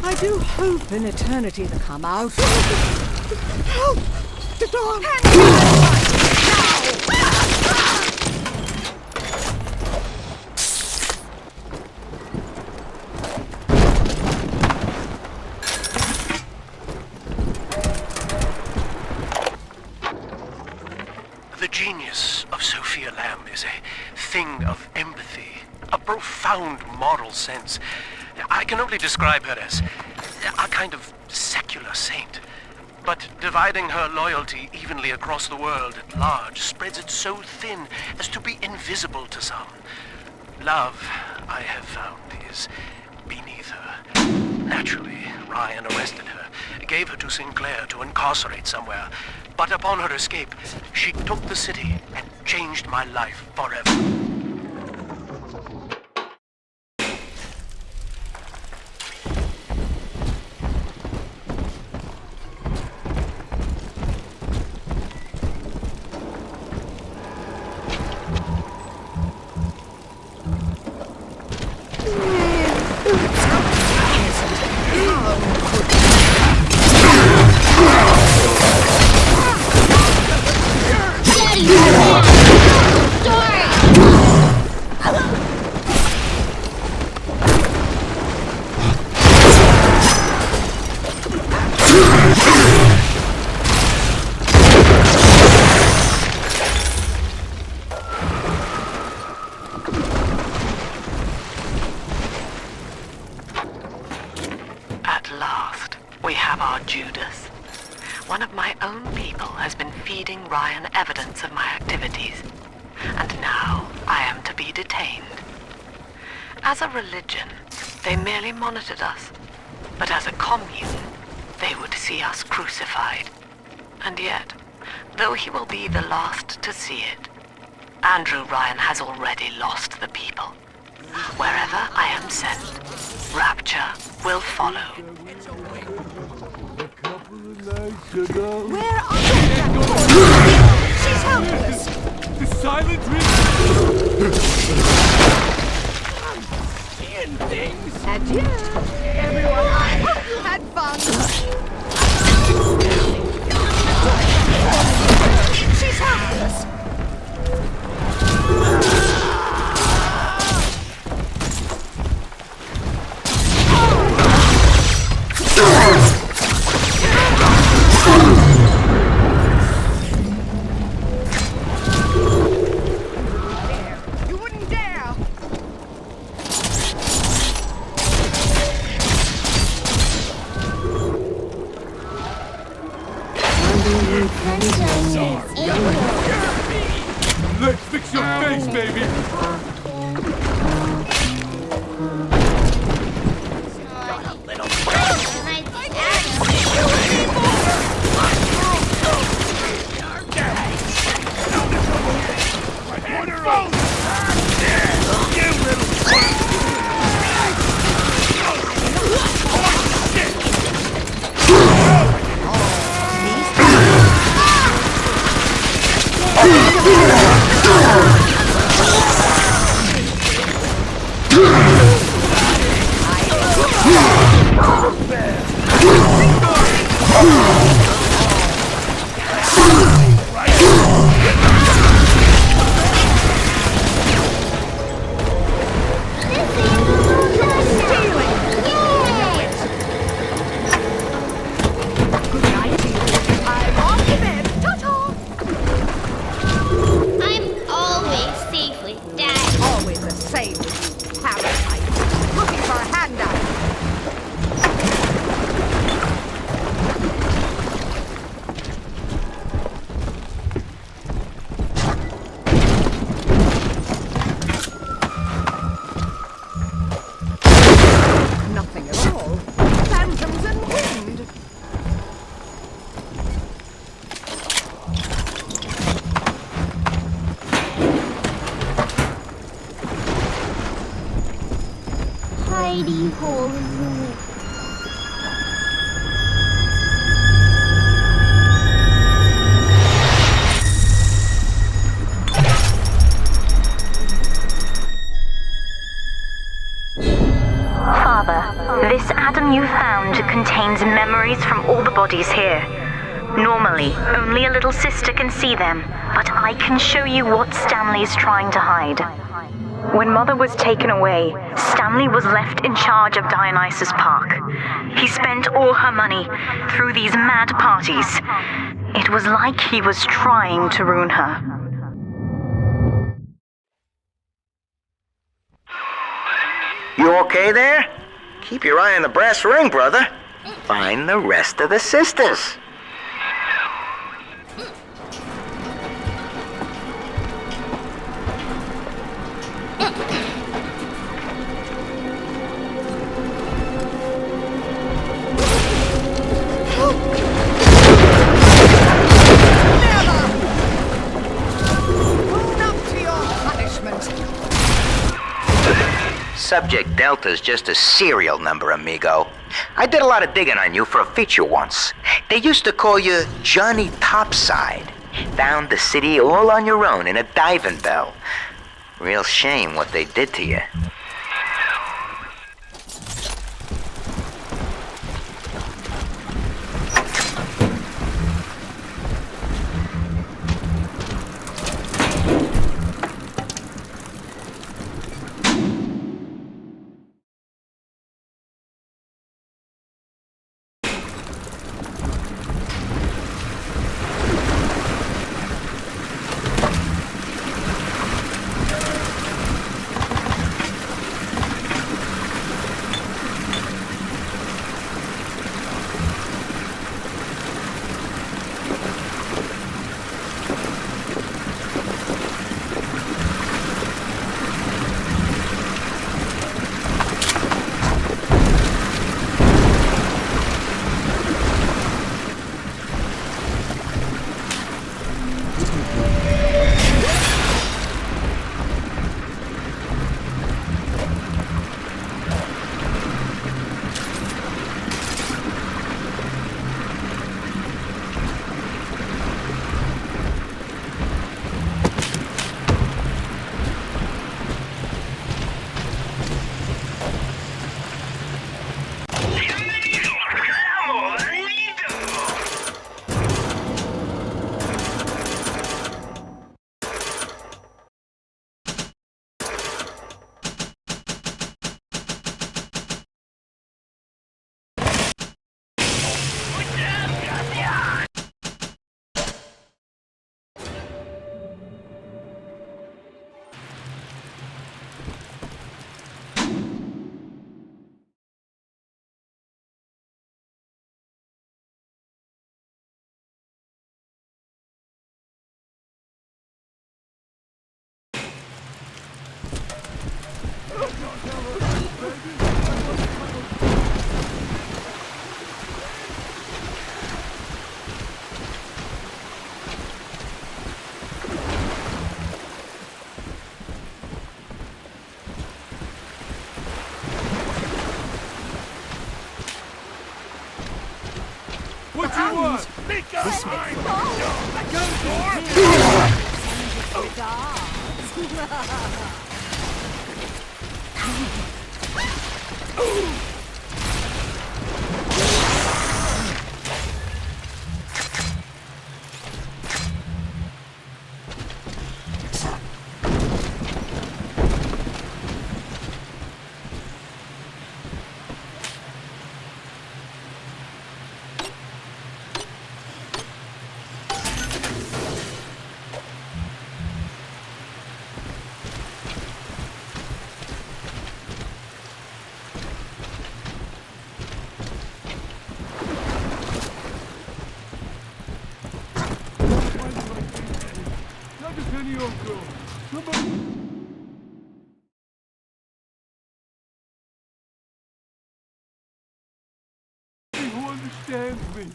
I do hope in eternity to come out. Help! The dog! profound moral sense. I can only describe her as a kind of secular saint. But dividing her loyalty evenly across the world at large spreads it so thin as to be invisible to some. Love, I have found, is beneath her. Naturally, Ryan arrested her, gave her to Sinclair to incarcerate somewhere. But upon her escape, she took the city and changed my life forever. At last, we have our Judas. One of my own people has been feeding Ryan evidence of my activities, and now I am to be detained. As a religion, they merely monitored us, but as a commune, they would see us crucified. And yet, though he will be the last to see it, Andrew Ryan has already lost the people. Wherever I am sent, Rapture will follow. Where are you? She's helpless! The silent I'm seeing things! Adieu, everyone. I hope you had fun. She's helpless! You wouldn't dare! Let's fix your face, baby! Hidey hole in it. Father, this atom you found contains memories from all the bodies here. Normally, only a little sister can see them, but I can show you what Stanley's trying to hide. When Mother was taken away, Stanley was left in charge of Dionysus Park. He spent all her money through these mad parties. It was like he was trying to ruin her. You okay there? Keep your eye on the brass ring, brother. Find the rest of the sisters. Subject Delta's just a serial number, amigo. I did a lot of digging on you for a feature once. They used to call you Johnny Topside. Found the city all on your own in a diving bell. Real shame what they did to you. What you want? This may Who understands me?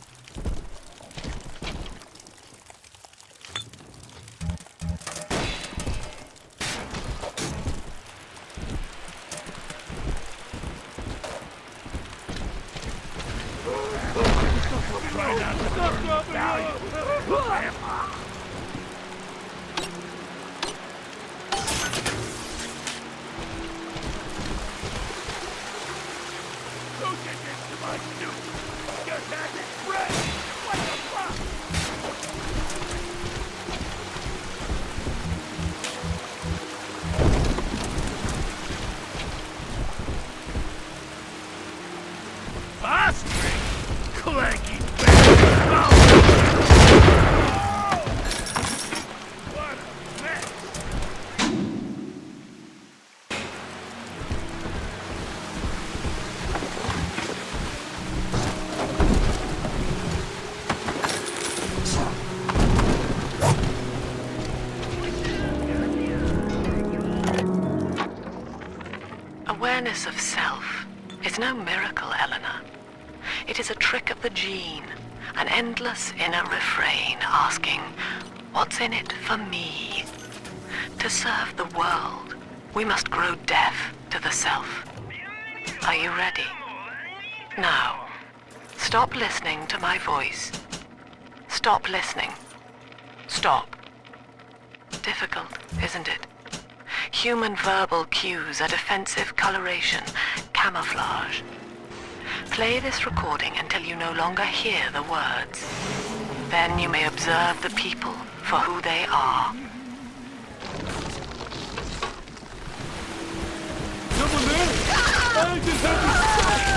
Clanky bastard! awareness of self is no miracle, Eleanor. It is a trick of the gene, an endless inner refrain asking, what's in it for me? To serve the world, we must grow deaf to the self. Are you ready? Now, stop listening to my voice. Stop listening. Stop. Difficult, isn't it? Human verbal cues are defensive coloration, camouflage. Play this recording until you no longer hear the words. Then you may observe the people for who they are. Someone there? I just have to...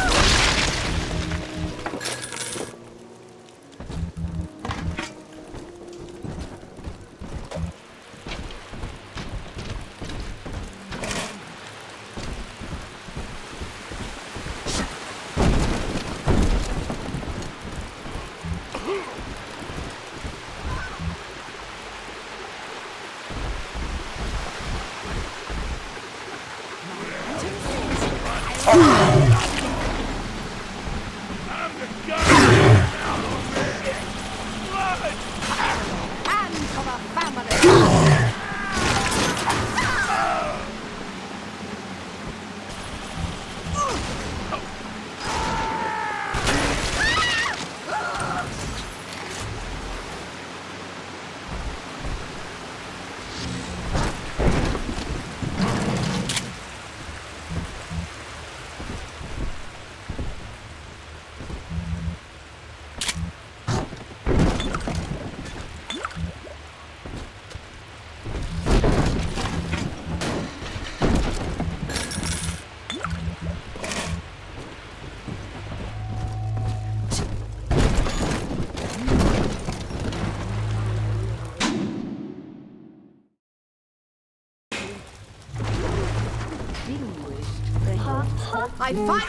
I find...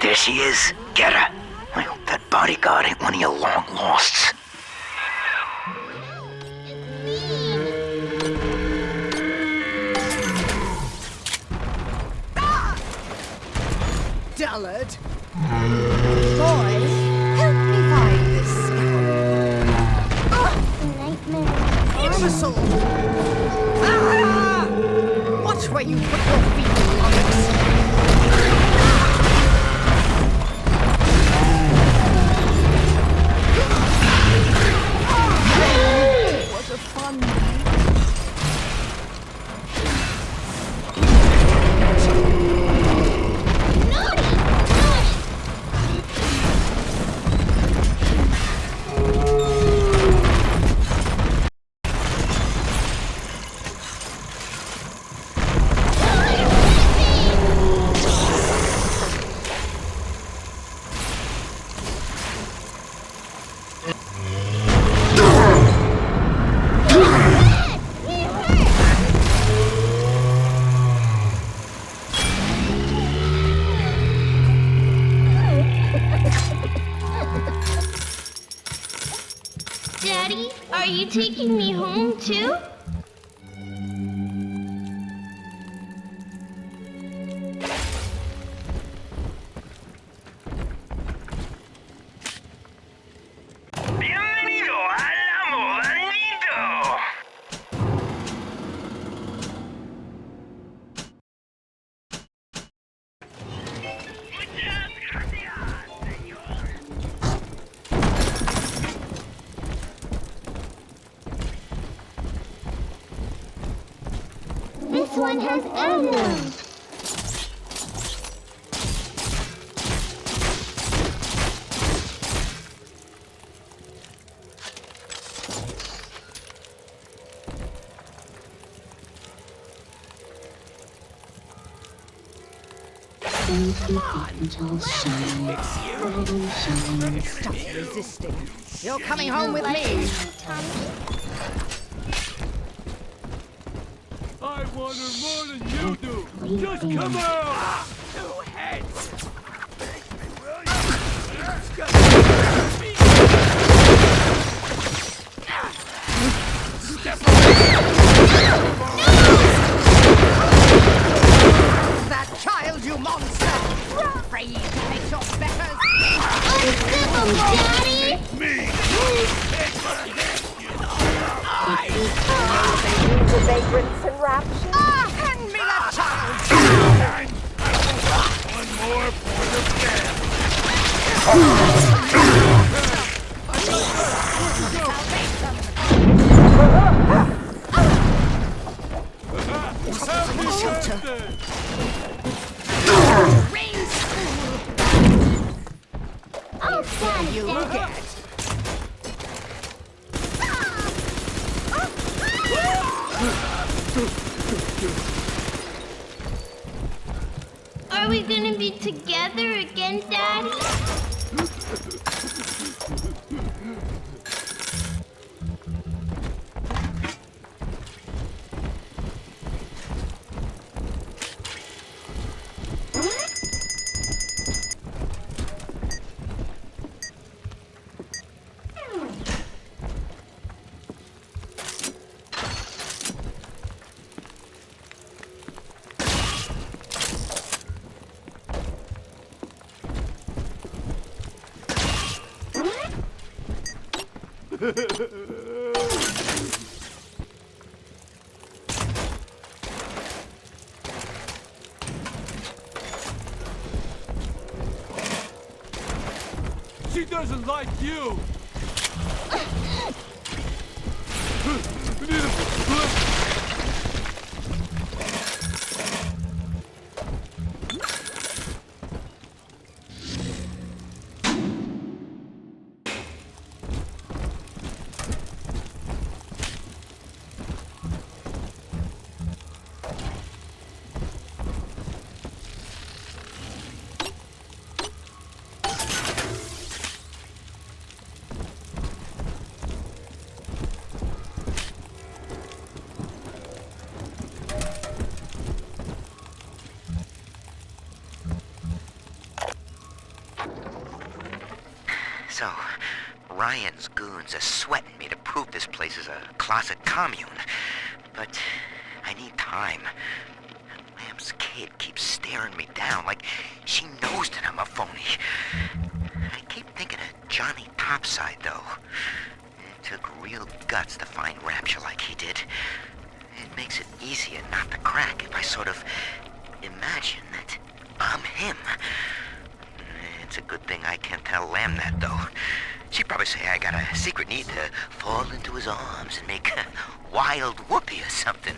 There she is. Get her. I hope that bodyguard ain't one of your long losts. Dullard. Boys, help me find this scoundrel. Imbecile! Ah! Watch where you put your feet, Lawrence. What a fun night. Daddy, are you taking me home too? This one has Adam. Stop resisting. You're coming home with me. I want her more than you do! Just come out! Two heads! That child! you monster! Afraid to make your betters! Unzip 'em, Daddy! Me! The vagrants and rapture. Hand me that child! One more for the bed! I'll stand You it. get. Are we gonna be together again, Daddy? She doesn't like you! So, Ryan's goons are sweating me to prove this place is a closet commune. But I need time. Lamb's kid keeps staring me down like she knows that I'm a phony. I keep thinking of Johnny Topside, though. It took real guts to find Rapture like he did. It makes it easier not to crack if I sort of imagine that I'm him. It's a good thing I can't tell Lamb that, though. She'd probably say I got a secret need to fall into his arms and make a wild whoopee or something.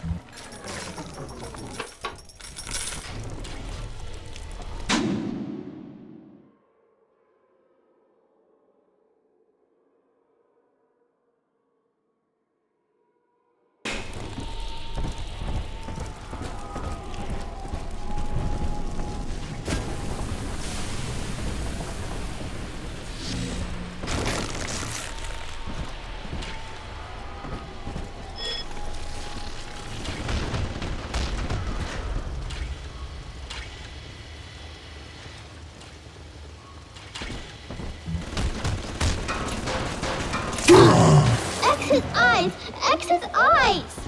X's eyes! X's eyes!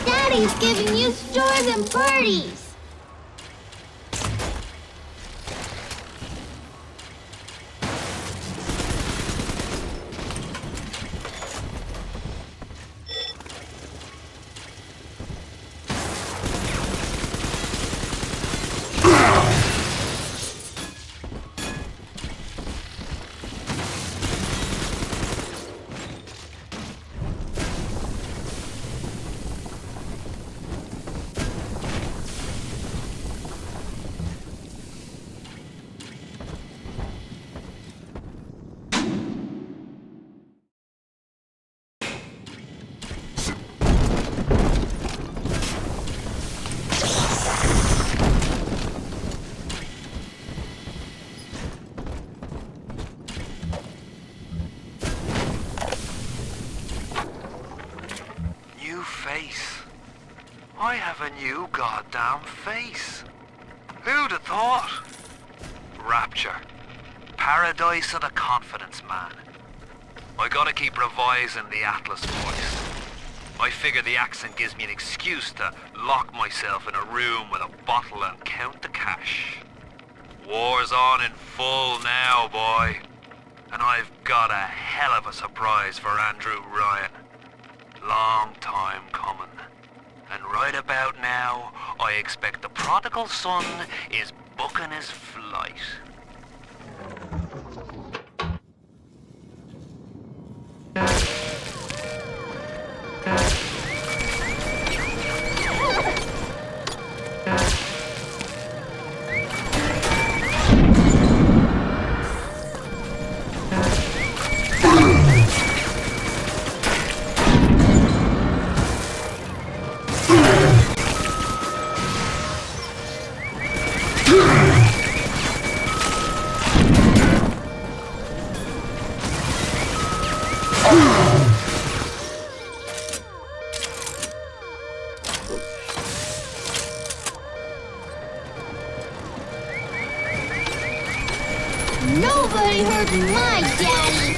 Daddy's giving you stores and parties! face. I have a new goddamn face. Who'd have thought? Rapture. Paradise of the confidence man. I gotta keep revising the Atlas voice. I figure the accent gives me an excuse to lock myself in a room with a bottle and count the cash. War's on in full now, boy. And I've got a hell of a surprise for Andrew Ryan. Long time coming. And right about now, I expect the prodigal son is booking his flight. Nobody hurt my daddy!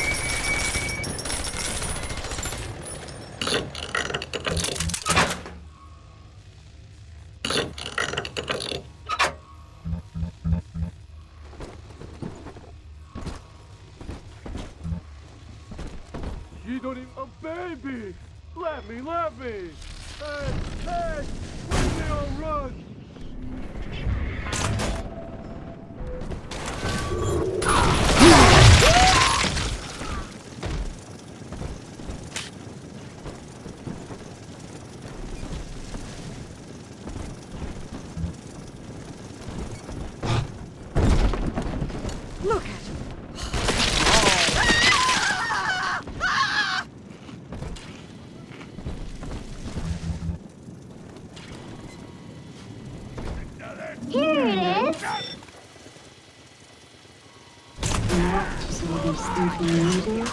You don't even a baby! Let me! Hey, where they all run? Look at him. Here it is! Just all these stinking needles.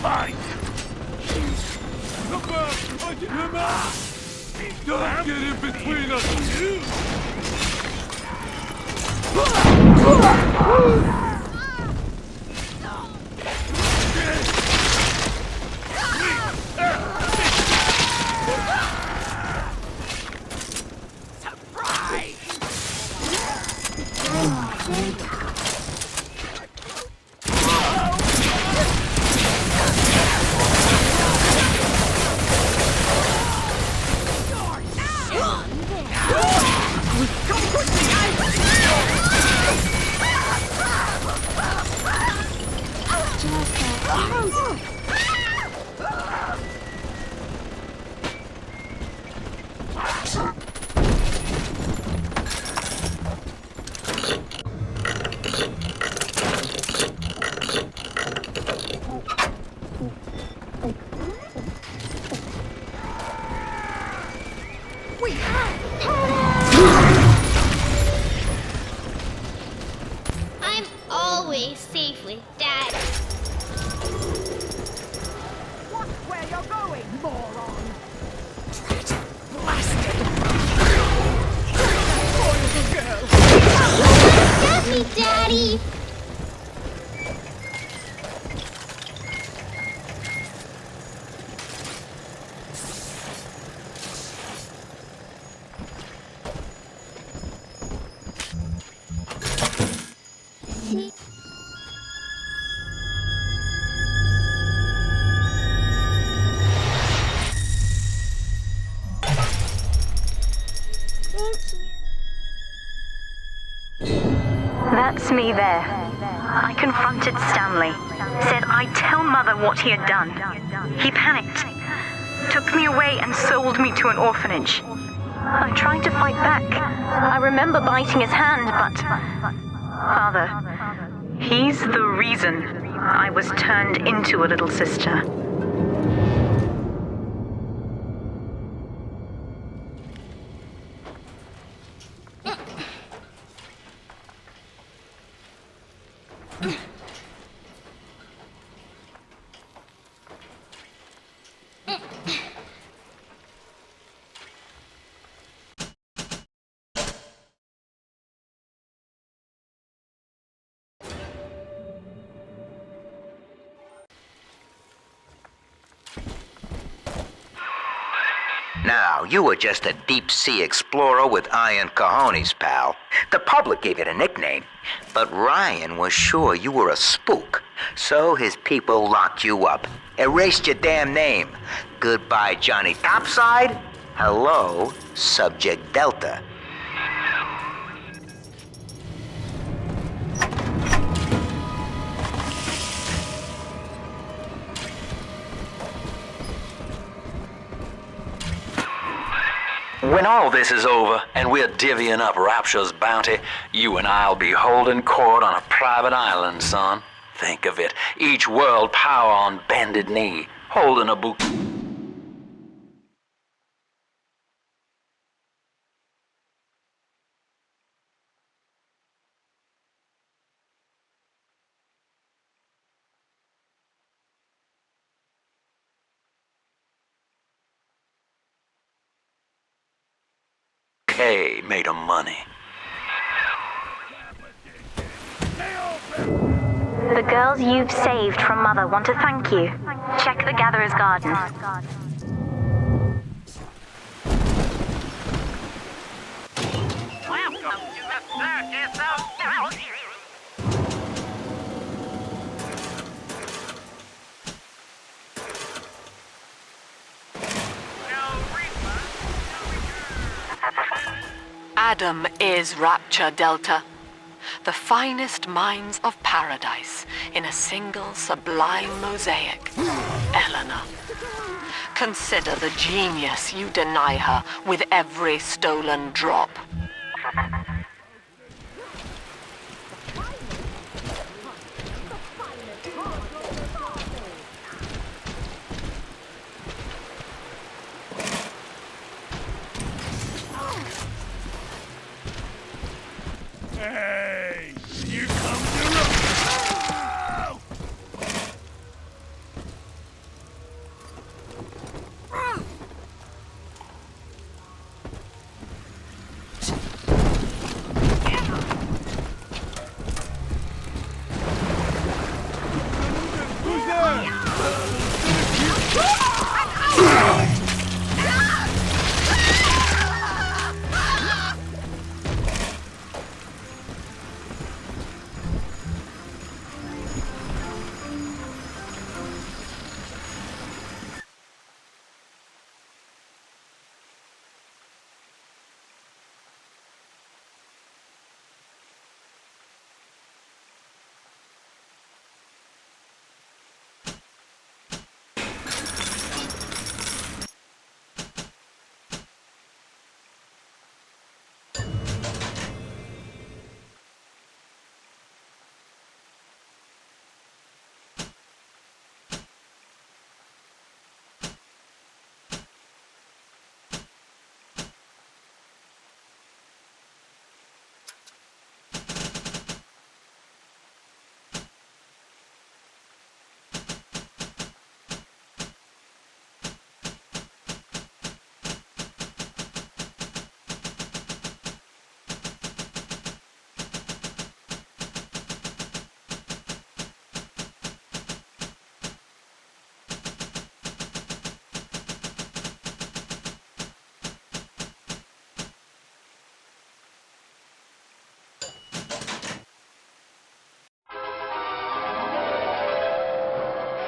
Fight! Come on! Punch him out! Don't get in between us! I'm always safe with Dad. Watch where you're going, moron! Get me, Daddy! That's me there. I confronted Stanley. Said I'd tell Mother what he had done. He panicked. Took me away and sold me to an orphanage. I tried to fight back. I remember biting his hand, but... Father, he's the reason I was turned into a little sister. Now, you were just a deep-sea explorer with iron cojones, pal. The public gave it a nickname, but Ryan was sure you were a spook. So his people locked you up, erased your damn name. Goodbye, Johnny Topside. Hello, Subject Delta. When all this is over and we're divvying up Rapture's bounty, you and I'll be holding court on a private island, son. Think of it. Each world power on bended knee, holding a book. Hey, made of money. The girls you've saved from Mother want to thank you. Check the Gatherer's Garden. Welcome to the circus of value. Adam is Rapture Delta, the finest minds of paradise in a single sublime mosaic. Eleanor. Consider the genius you deny her with every stolen drop. Hey, here comes the road. Who's that?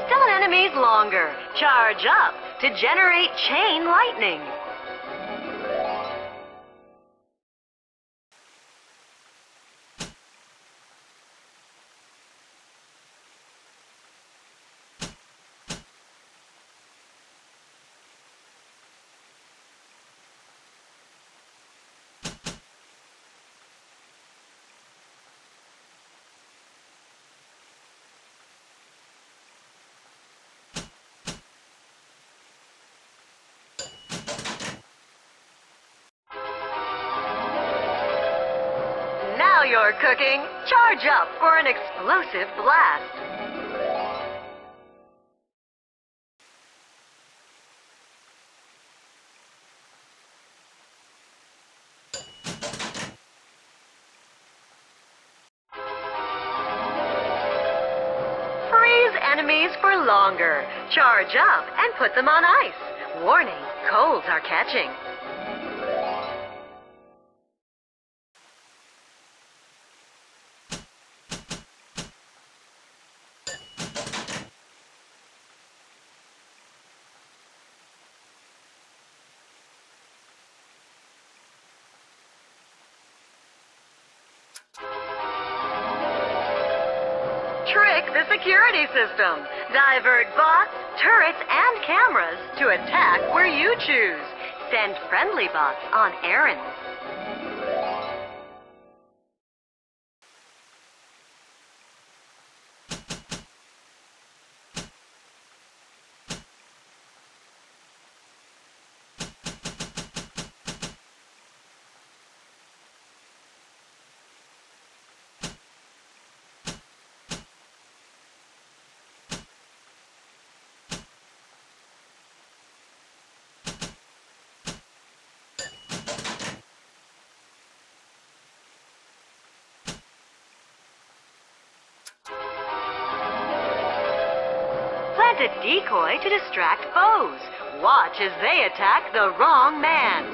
Stun enemies longer. Charge up to generate chain lightning. Now you're cooking. Charge up for an explosive blast. Freeze enemies for longer. Charge up and put them on ice. Warning, colds are catching. Trick the security system. Divert bots, turrets, and cameras to attack where you choose. Send friendly bots on errands. Plant a decoy to distract foes. Watch as they attack the wrong man.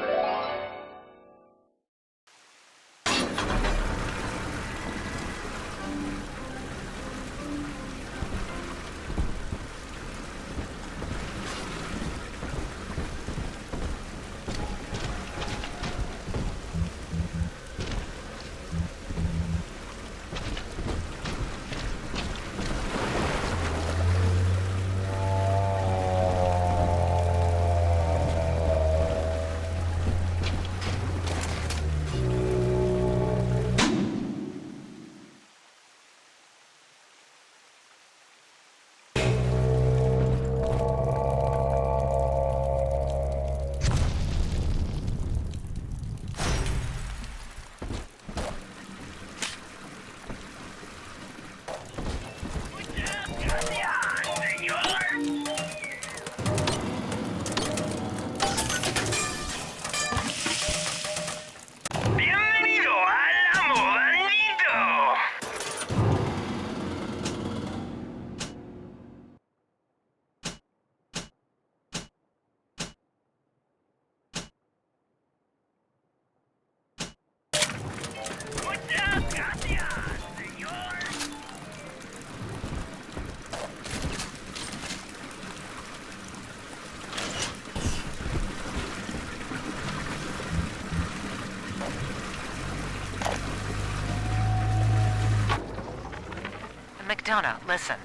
McDonough, listen.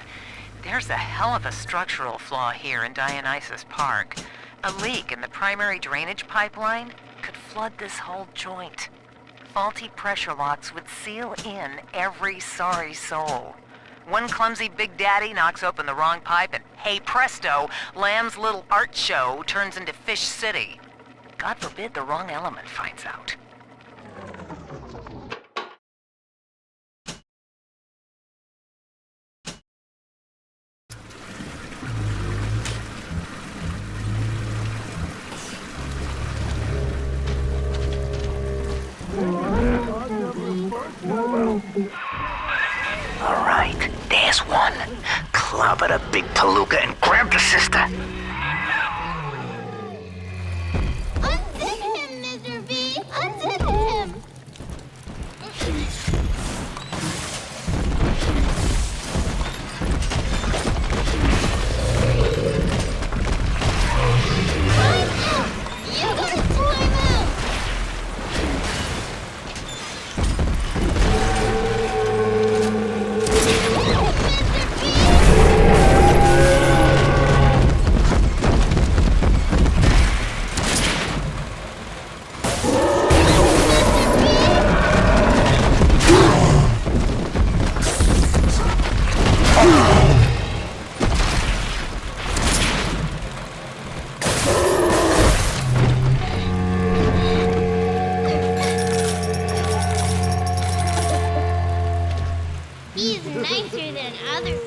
There's a hell of a structural flaw here in Dionysus Park. A leak in the primary drainage pipeline could flood this whole joint. Faulty pressure locks would seal in every sorry soul. One clumsy Big Daddy knocks open the wrong pipe and, hey presto, Lamb's little art show turns into Fish City. God forbid the wrong element finds out. All right, there's one. Clobber the big palooka and grab the sister. Unzip him, Mr. B! Unzip him! You gotta swim out! He's nicer than others.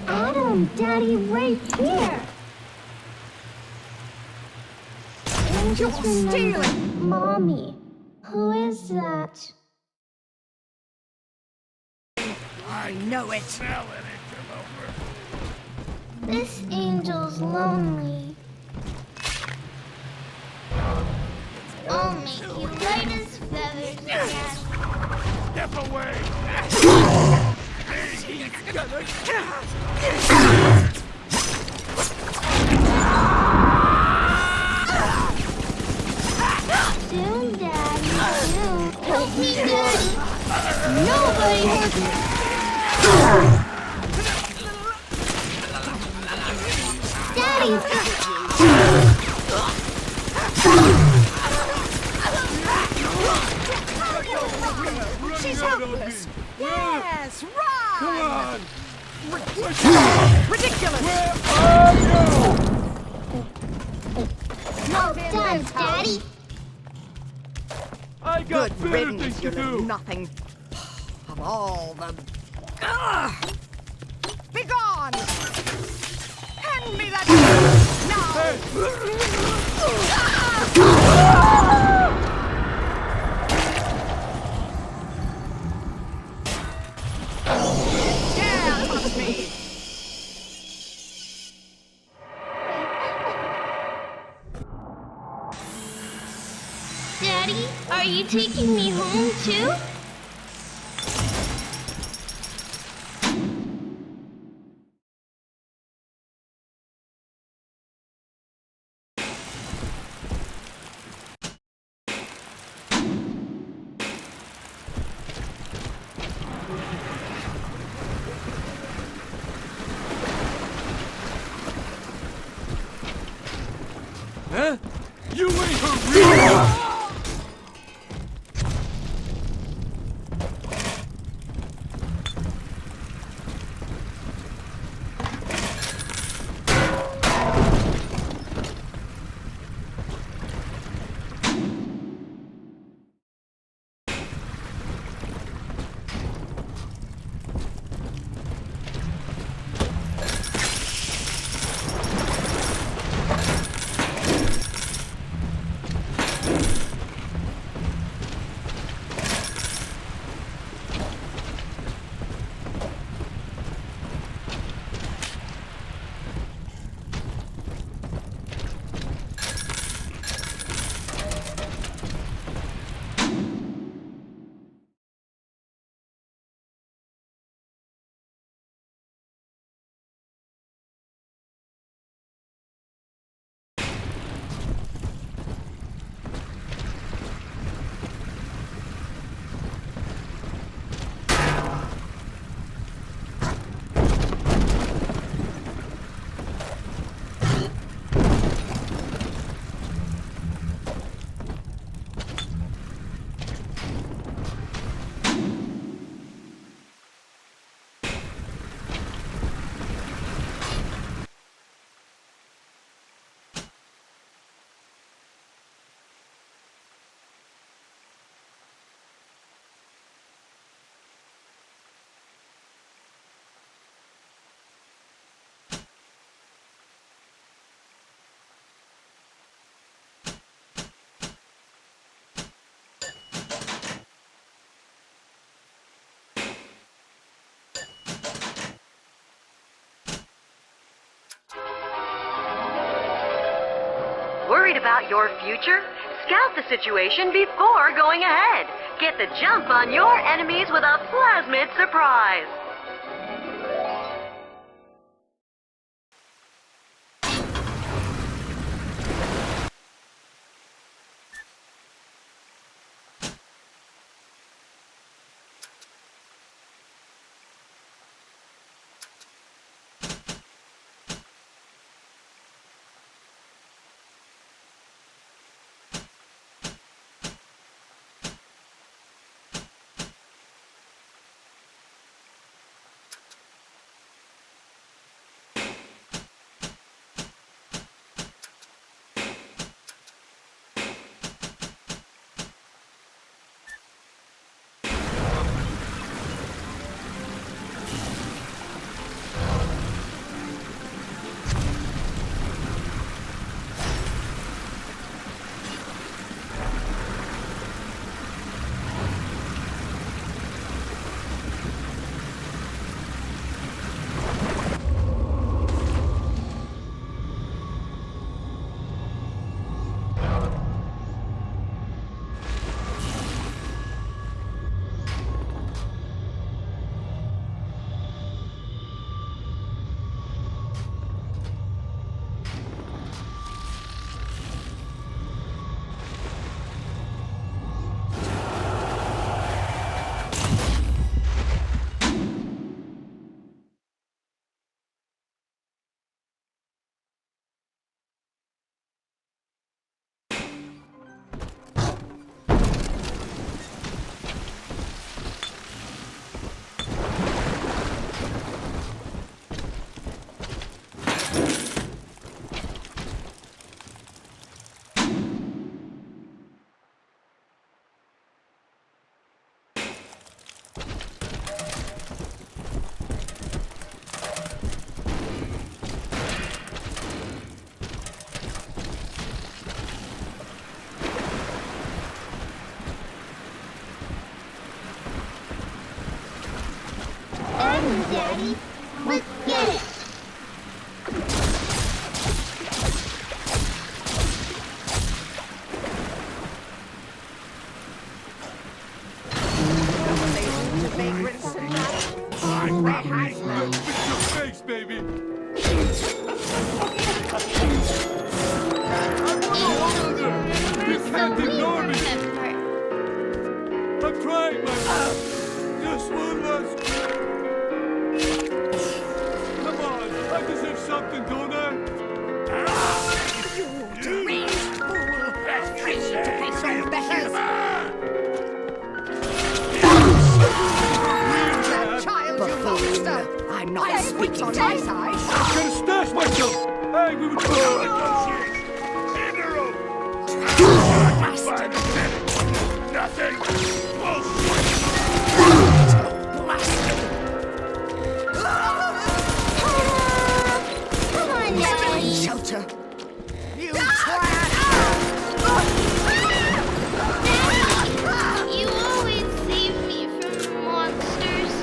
Adam, Daddy, right here. I just remembered. Mommy. Who is that? I know it. This angel's lonely. I'll make you light as feathers again. Step away! He's gonna Soon, Daddy, soon. Help me, Daddy. Nobody hurts me. Daddy! She's helpless. Yes, run! Come on! Ridiculous! Where are you? Well done, Daddy. I got Good better riddance, things you to know do. nothing. Of all the... Be gone! Hand me that... Yeah, touch me! Daddy, are you taking me home too? Huh? You ain't her real... Worried about your future? Scout the situation before going ahead. Get the jump on your enemies with a plasmid surprise. Daddy. Let's get it. Face, baby. You can't ignore me. I'm trying my best. Just one last. Come on, I deserve something, don't I? You deranged fool! Crazy to pay so beggars! Buffoon. I'm not speaking on my side. I'm gonna stash myself. Hey, we were Bastard! Nothing. Come on, Daddy. Shelter. You twat! Daddy, you always save me from monsters.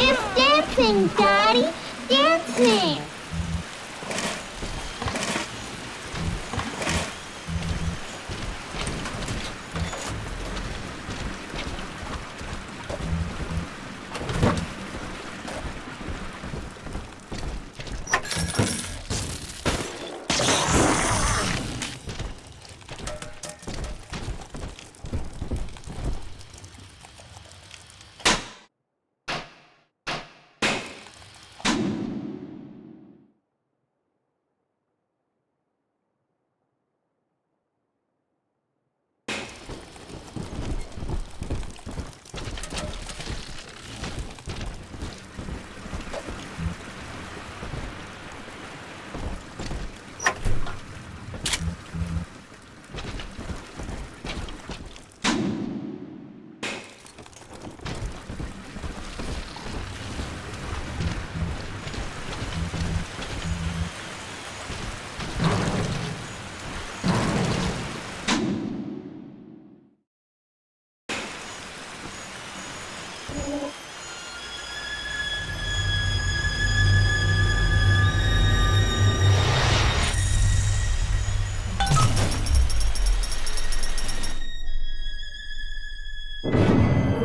It's dancing, Daddy! Dancing!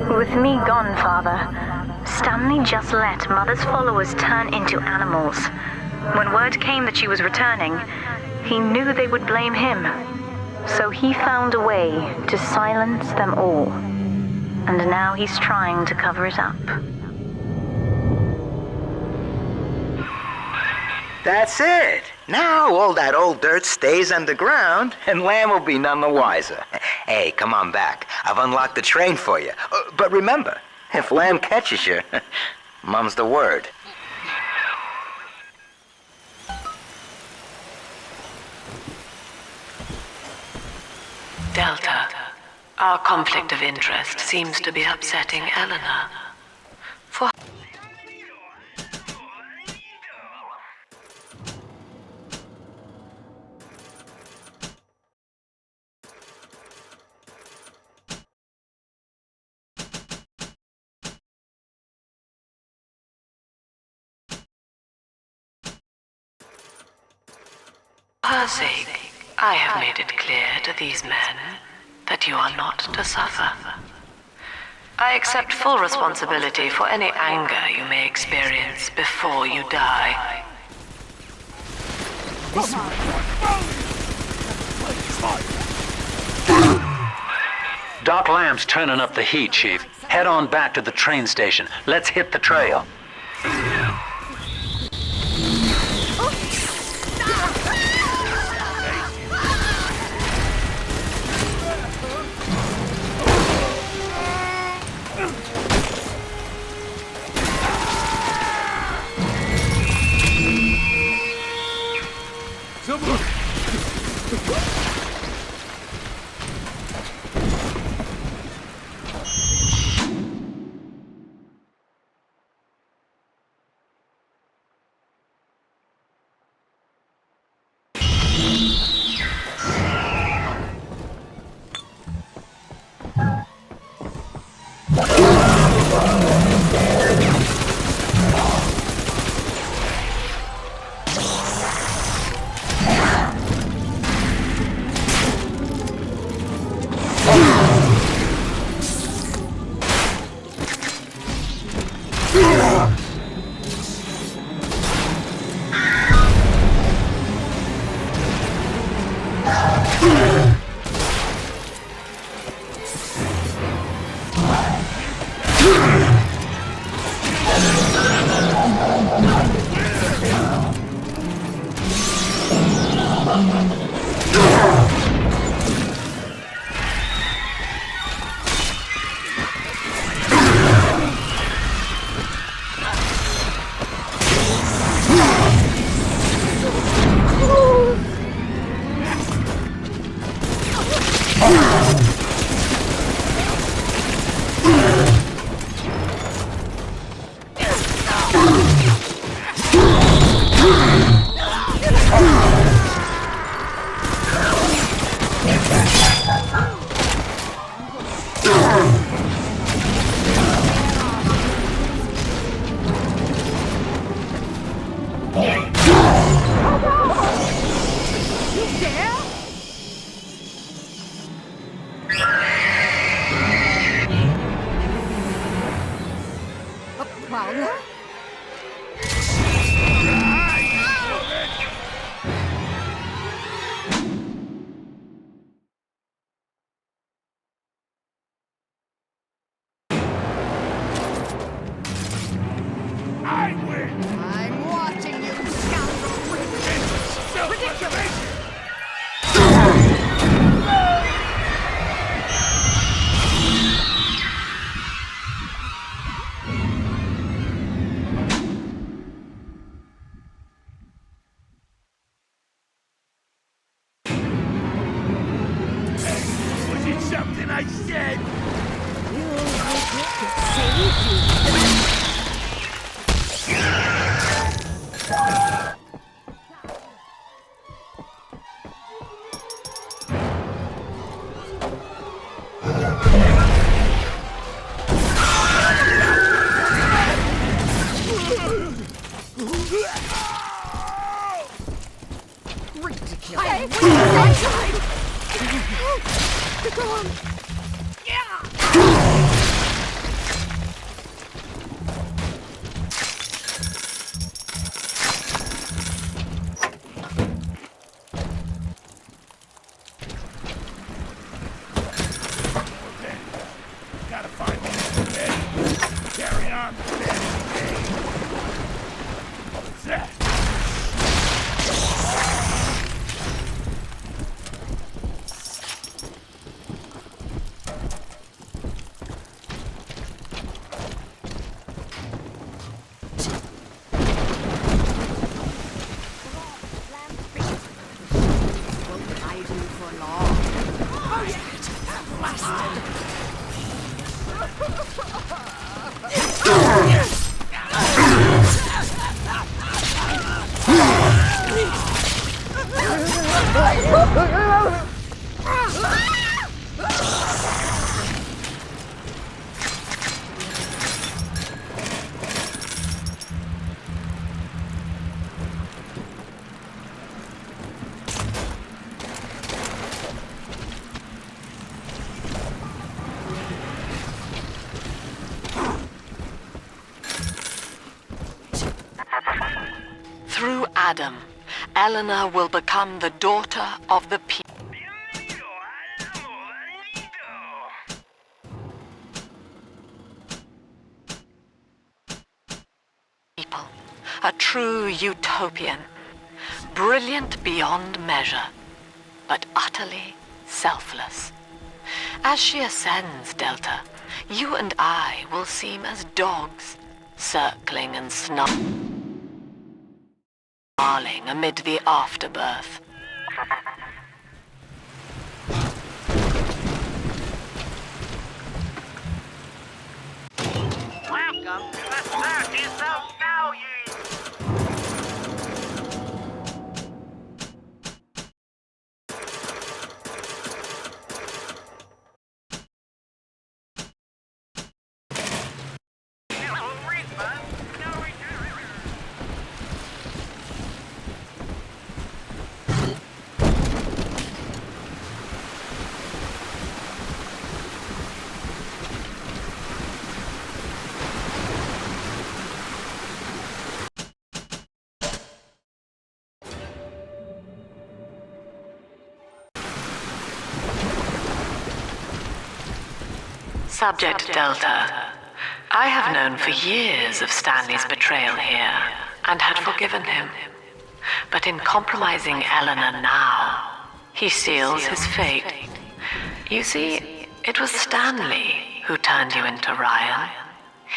With me gone, Father, Stanley just let Mother's followers turn into animals. When word came that she was returning, he knew they would blame him. So he found a way to silence them all. And now he's trying to cover it up. That's it. Now all that old dirt stays underground, and Lamb will be none the wiser. Hey, come on back. I've unlocked the train for you. But remember, if Lamb catches you, mum's the word. Delta, our conflict of interest seems to be upsetting Eleanor. For her sake, I have made it clear to these men that you are not to suffer. I accept full responsibility for any anger you may experience before you die. Doc Lamb's turning up the heat, Chief. Head on back to the train station. Let's hit the trail. I'm watching you, scoundrel! Ridiculous! Was it something I said? Gotta find me another bed. Carry on the bed. What's that? Through Adam, Eleanor will become the daughter of the people. A true utopian, brilliant beyond measure, but utterly selfless. As she ascends, Delta, you and I will seem as dogs, circling and snarling amid the afterbirth. Welcome to the circus of value. Subject Delta. I have known for years of Stanley's betrayal here, and had forgiven him. But in compromising Eleanor now, he seals his fate. You see, it was Stanley who turned you into Ryan.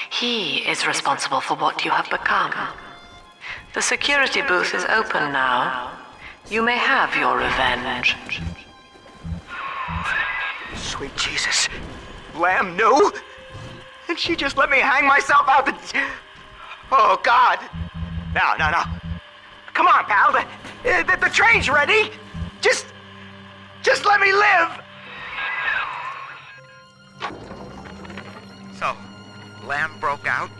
He is responsible for what you have become. The security booth is open now. You may have your revenge. Sweet Jesus. Lamb, no? And she just let me hang myself out the... Oh, God. No. Come on, pal. The train's ready. Just let me live. So, Lamb broke out,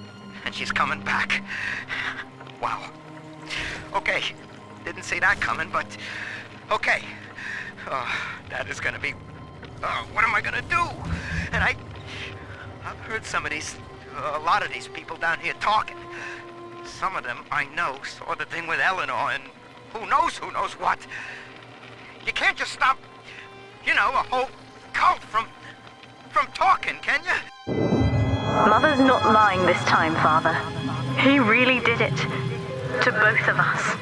and she's coming back. Wow. Okay. Didn't see that coming, but... Okay. That is gonna be... what am I gonna do? And I've heard a lot of these people down here talking. Some of them I know saw the thing with Eleanor, and who knows what. You can't just stop, a whole cult from talking, can you? Mother's not lying this time, Father. He really did it. To both of us.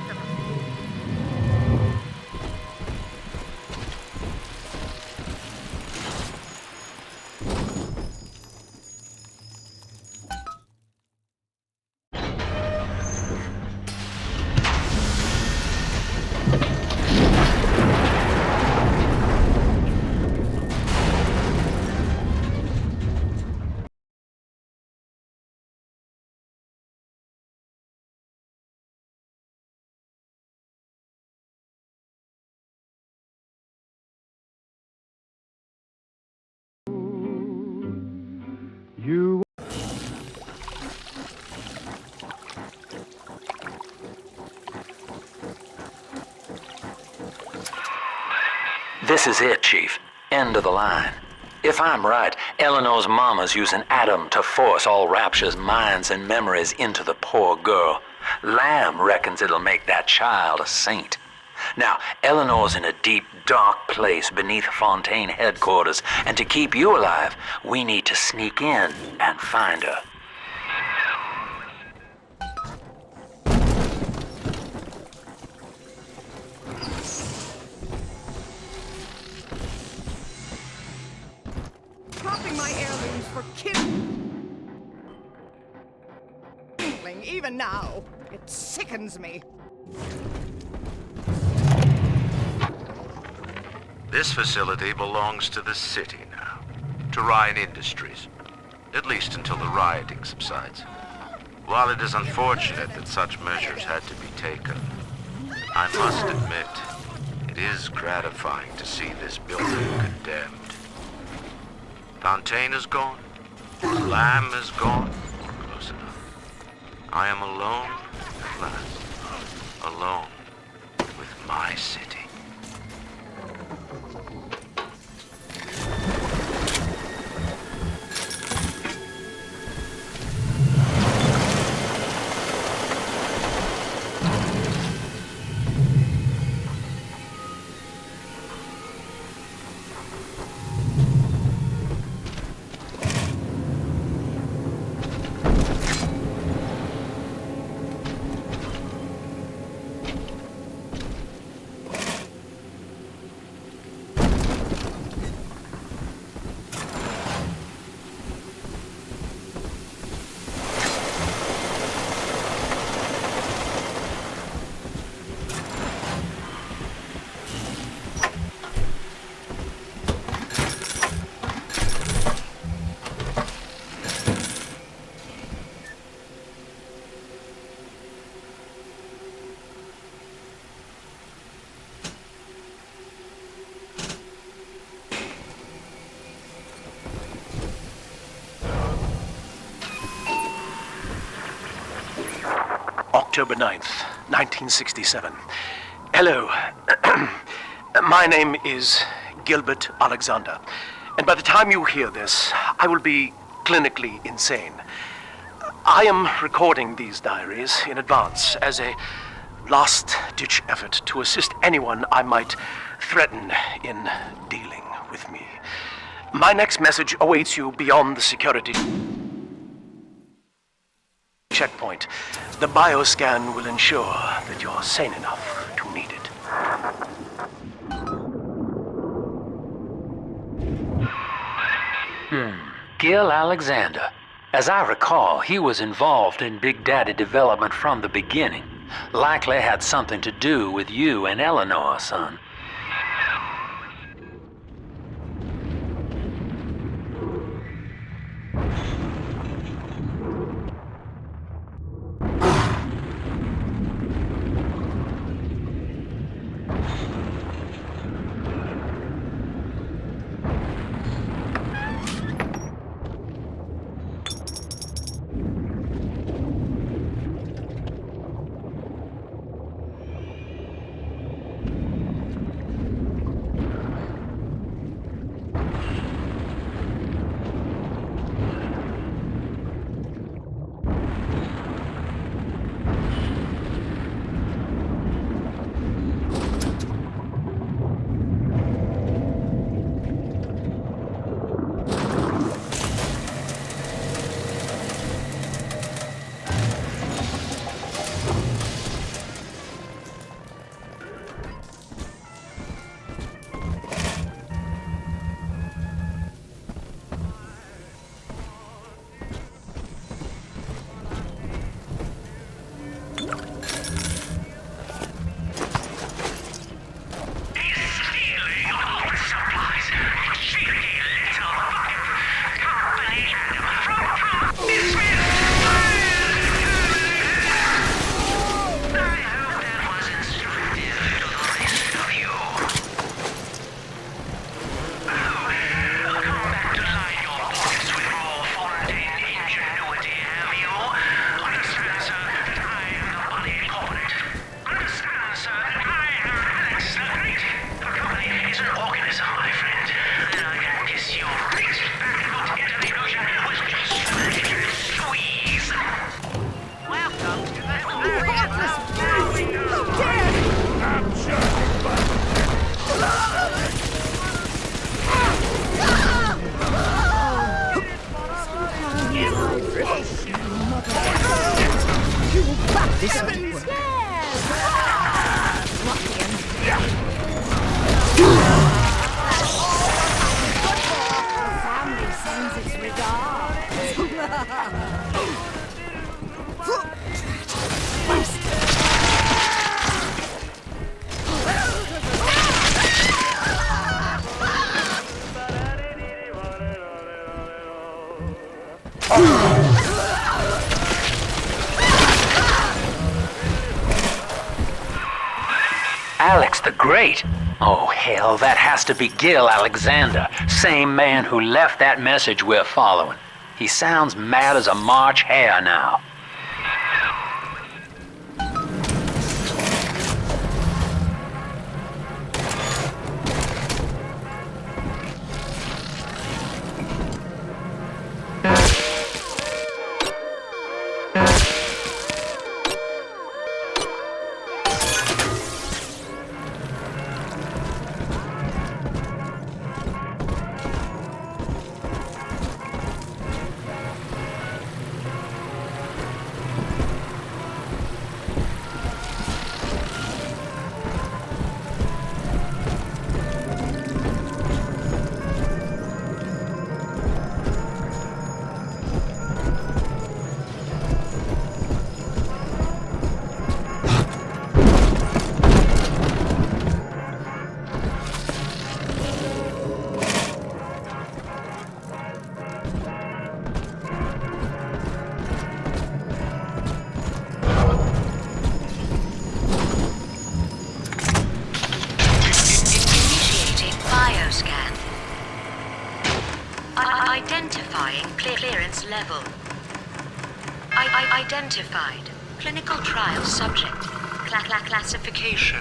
This is it, Chief. End of the line. If I'm right, Eleanor's mama's using Adam to force all Rapture's minds and memories into the poor girl. Lamb reckons it'll make that child a saint. Now, Eleanor's in a deep, dark place beneath Fontaine headquarters, and to keep you alive, we need to sneak in and find her. Dropping my heirlooms for killing, even now. It sickens me. This facility belongs to the city now, to Ryan Industries, at least until the rioting subsides. While it is unfortunate that such measures had to be taken, I must admit, it is gratifying to see this building condemned. Fontaine is gone, Lamb is gone, close enough. I am alone at last, alone with my city. October 9th, 1967. Hello. My name is Gilbert Alexander, and by the time you hear this, I will be clinically insane. I am recording these diaries in advance as a last-ditch effort to assist anyone I might threaten in dealing with me. My next message awaits you beyond the security checkpoint. The bioscan will ensure that you're sane enough to need it. Gil Alexander. As I recall, he was involved in Big Daddy development from the beginning. Likely had something to do with you and Eleanor, son. Alex the Great? Oh, hell, that has to be Gil Alexander, same man who left that message we're following. He sounds mad as a March hare now. Identifying clearance level. Identified. Clinical trial subject. Classification.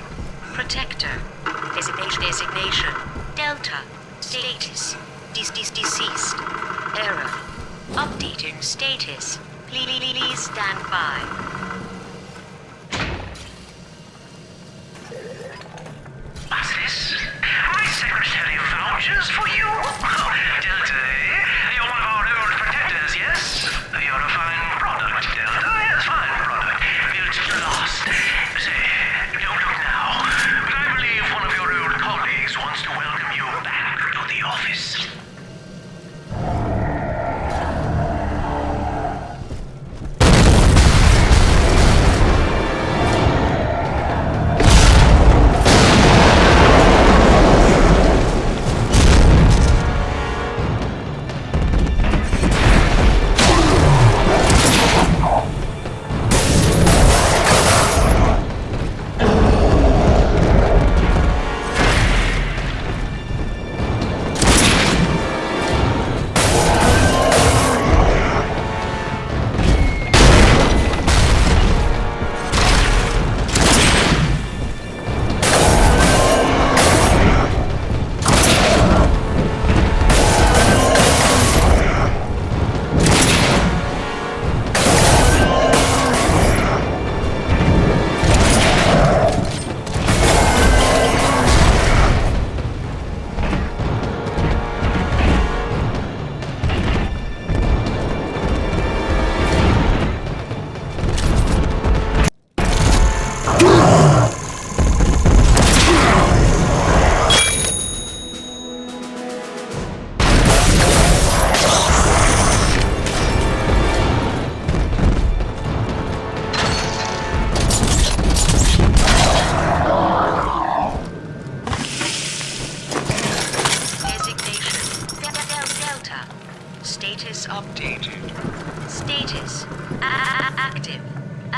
Protector. Designation. Delta. Status. Deceased. Error. Updating status. Please stand by. What's this? My secretary vouchers for you?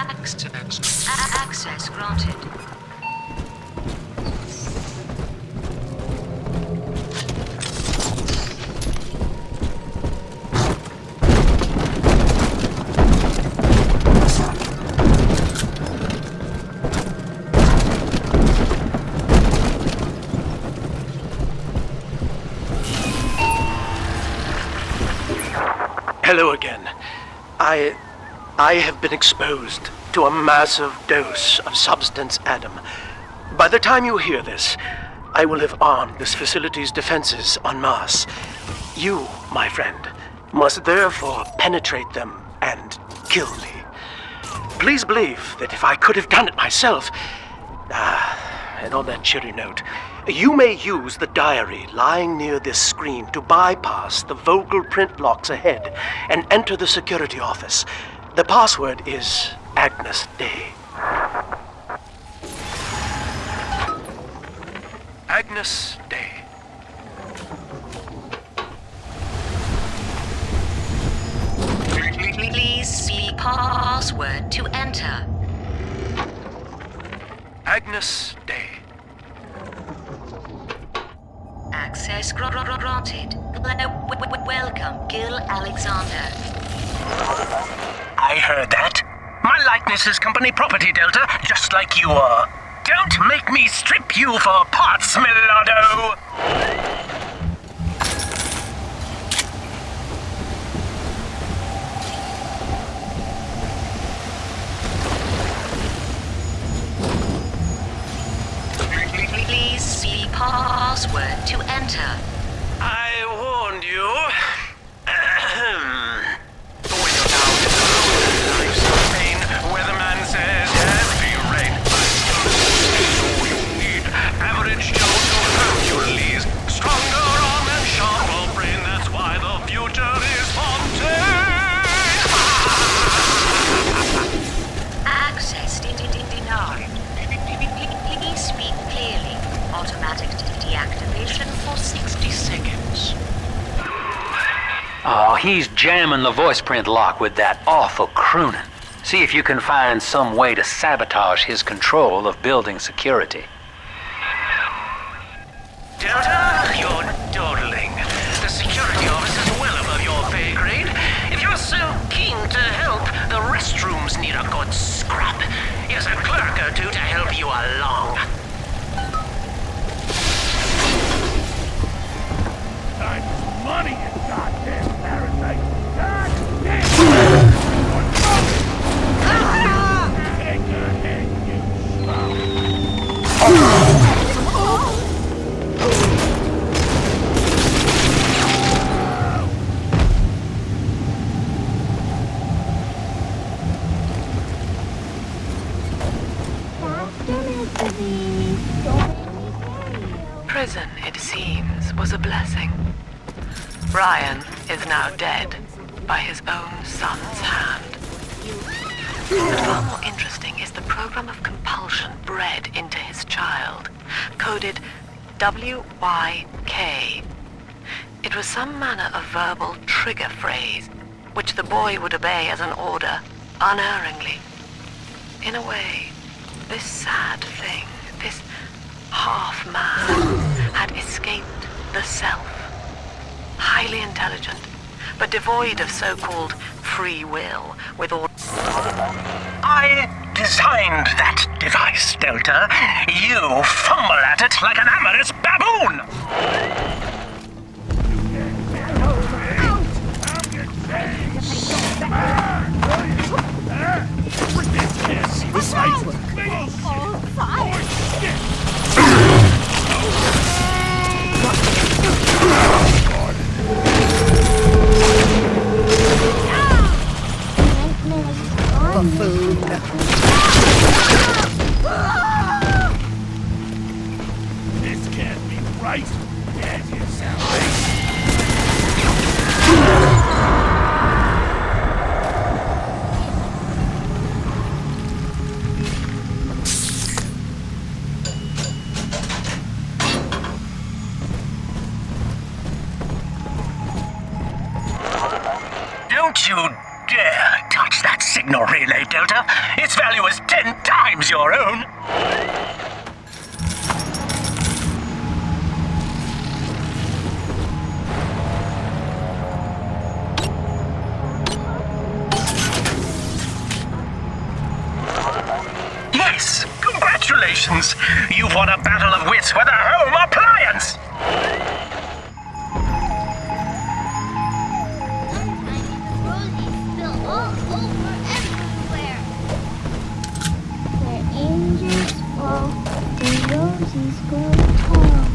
Access granted. Hello again. I have been exposed to a massive dose of Substance Adam. By the time you hear this, I will have armed this facility's defenses en masse. You, my friend, must therefore penetrate them and kill me. Please believe that if I could have done it myself... and on that cheery note, you may use the diary lying near this screen to bypass the vocal print locks ahead and enter the security office. The password is Agnes Day. Agnes Day. Please see password to enter. Agnes Day. Access granted. Welcome, Gil Alexander. I heard that. My likeness is company property, Delta, just like you are. Don't make me strip you for parts, Millardo! Please see password to enter. I warned you. Weatherman says heavy rain. All you need. Average Joe to Hercules. Stronger arm and sharper brain. That's why the future is Fontaine. Access denied. Please speak clearly. Automatic deactivation for 60 seconds. Oh, he's jamming the voice print lock with that awful crooning. See if you can find some way to sabotage his control of building security. Delta, you're dawdling. The security office is well above your pay grade. If you're so keen to help, the restrooms need a good scrub. Here's a clerk or two to help you along. Time is money, you goddamn parasite! Goddamn! Take your head, you Prison, it seems, was a blessing. Ryan is now dead by his own son's hand. But far more interesting is the program of compulsion bred into his child, coded WYK. It was some manner of verbal trigger phrase, which the boy would obey as an order, unerringly. In a way, this sad thing, this half-man, had escaped the self. Highly intelligent, but devoid of so-called free will, with all... I designed that device, Delta. You fumble at it like an amorous baboon! This might work. All five. Buffoon. This can't be right. Get yourself. Don't you dare touch that signal relay, Delta. It's was 10 times your own. Yes, congratulations. You've won a battle of wits with a home appliance. Where angels fall, the roses grow tall.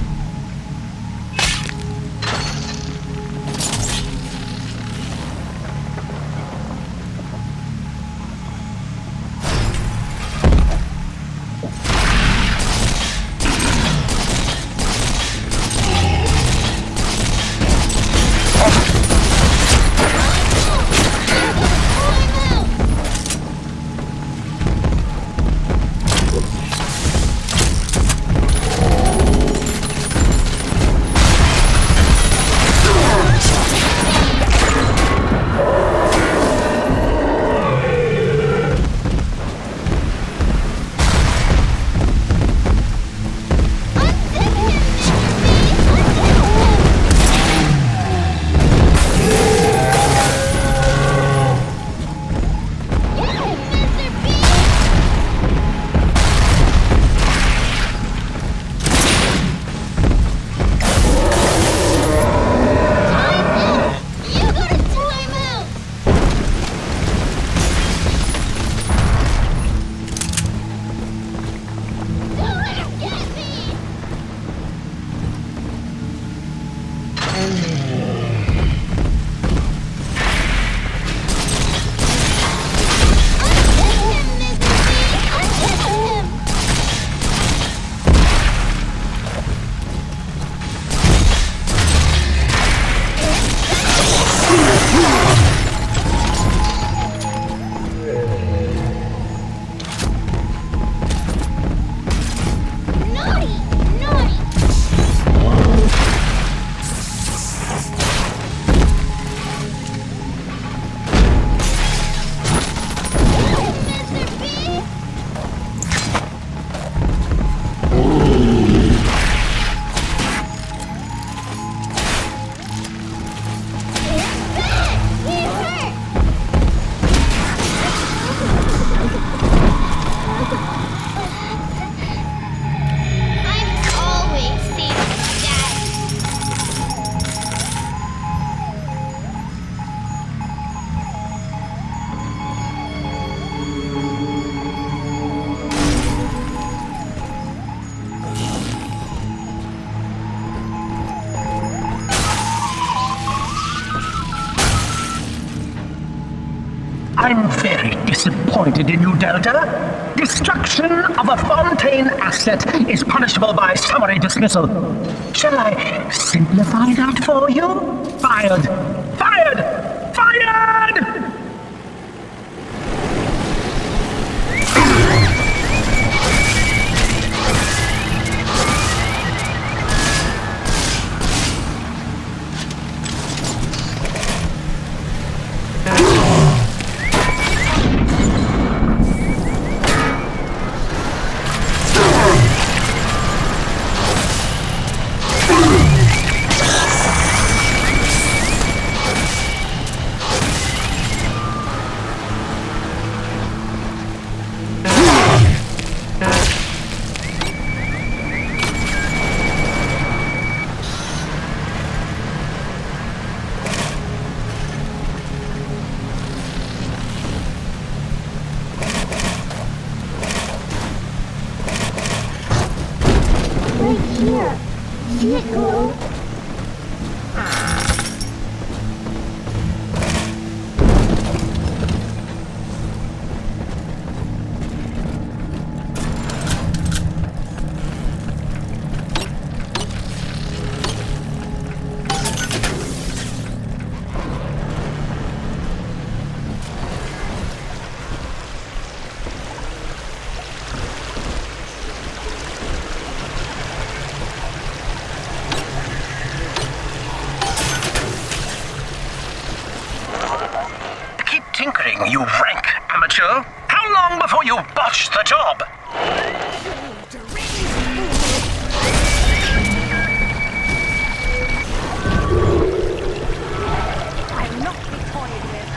I'm very disappointed in you, Delta. Destruction of a Fontaine asset is punishable by summary dismissal. Shall I simplify that for you? Fired! Fired! Fired! Here. See it glow? long before you botch the job. I'm not to be toyed with.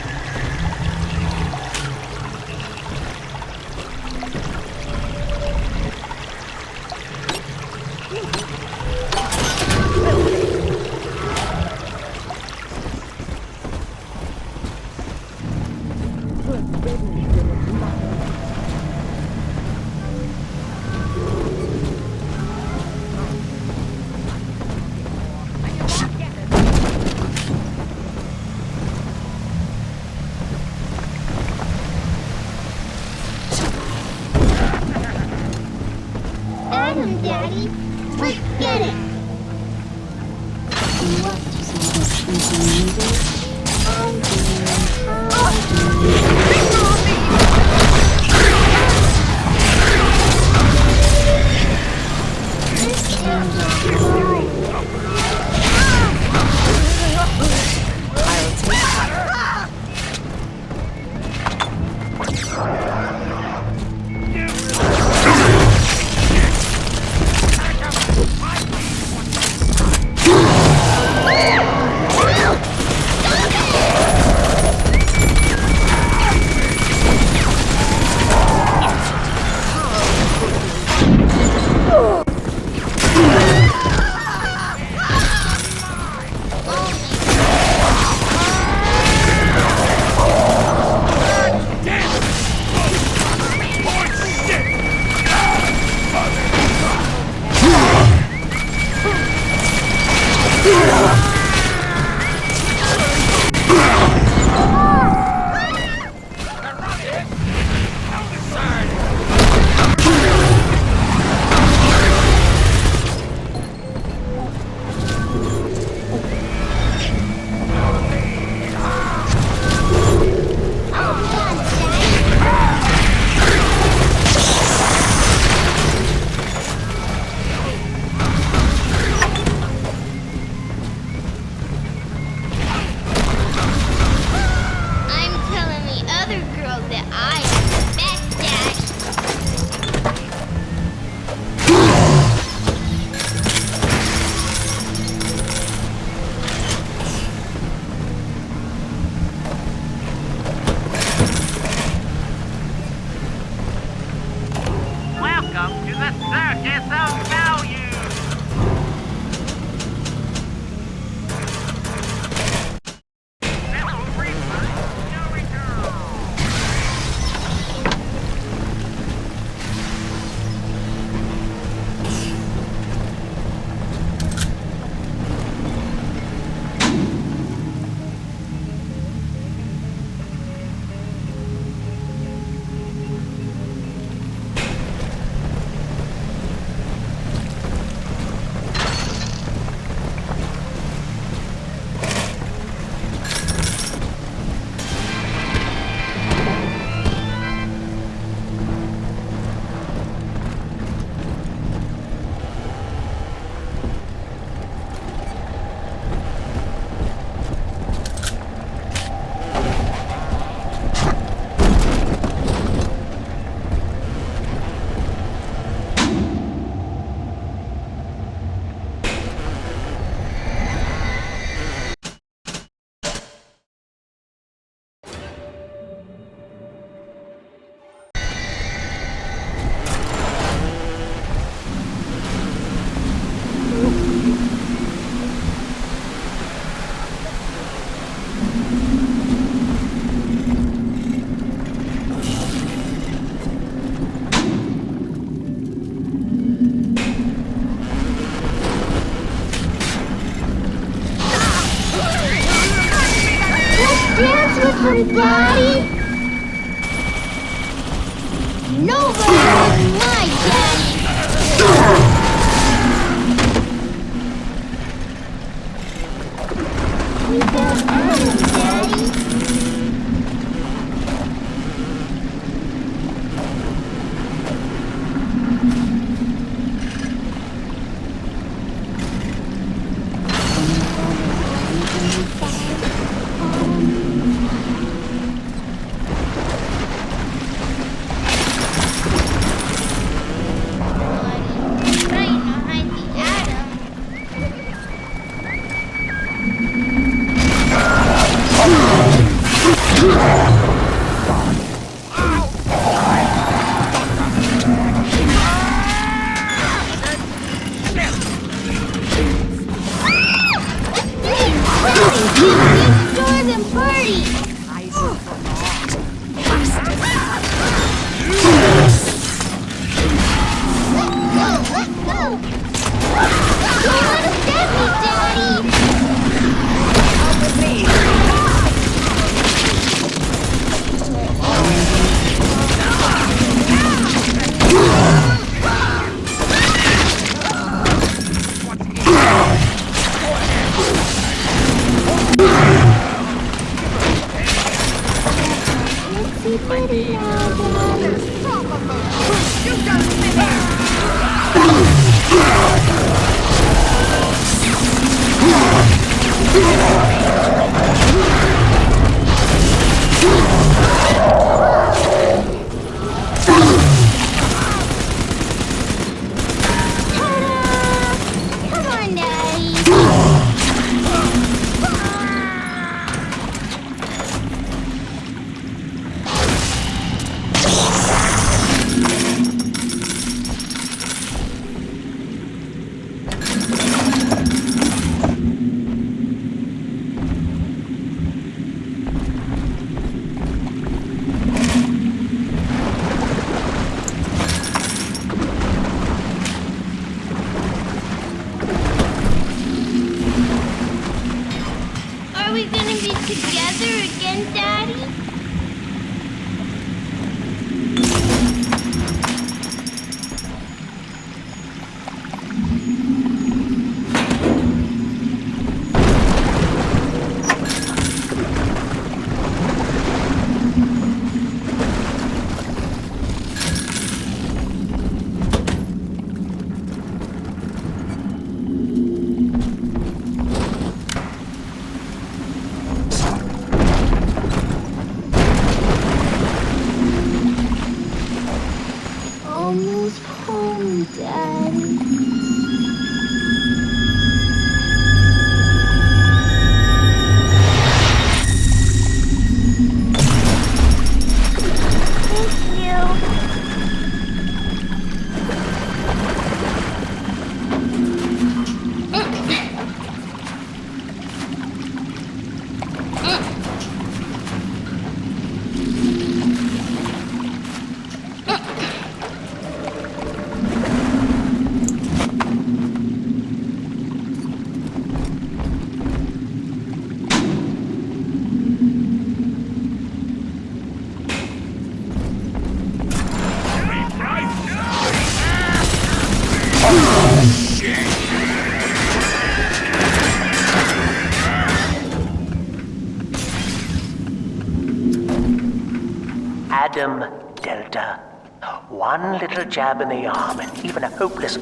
Adam, Daddy. Forget it. What does all this thinking Welcome to the Circus of Value! Dance with her, Daddy! Nobody is my daddy! We got Adam, Daddy! Daddy. Adam Delta. One little jab in the arm and even a hopeless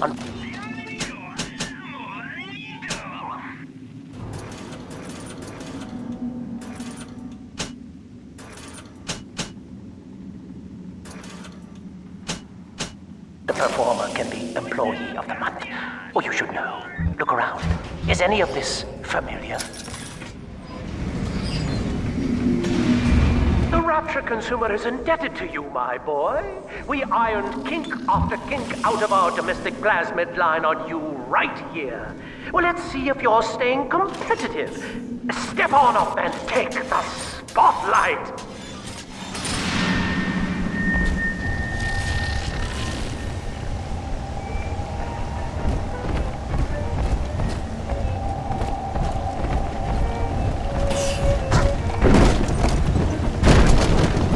The performer can be Employee of the Month. Or you should know. Look around. Is any of this familiar? The Rapture consumer is indebted to you, my boy. We ironed kink after kink out of our domestic plasmid line on you right here. Well, let's see if you're staying competitive. Step on up and take the spotlight.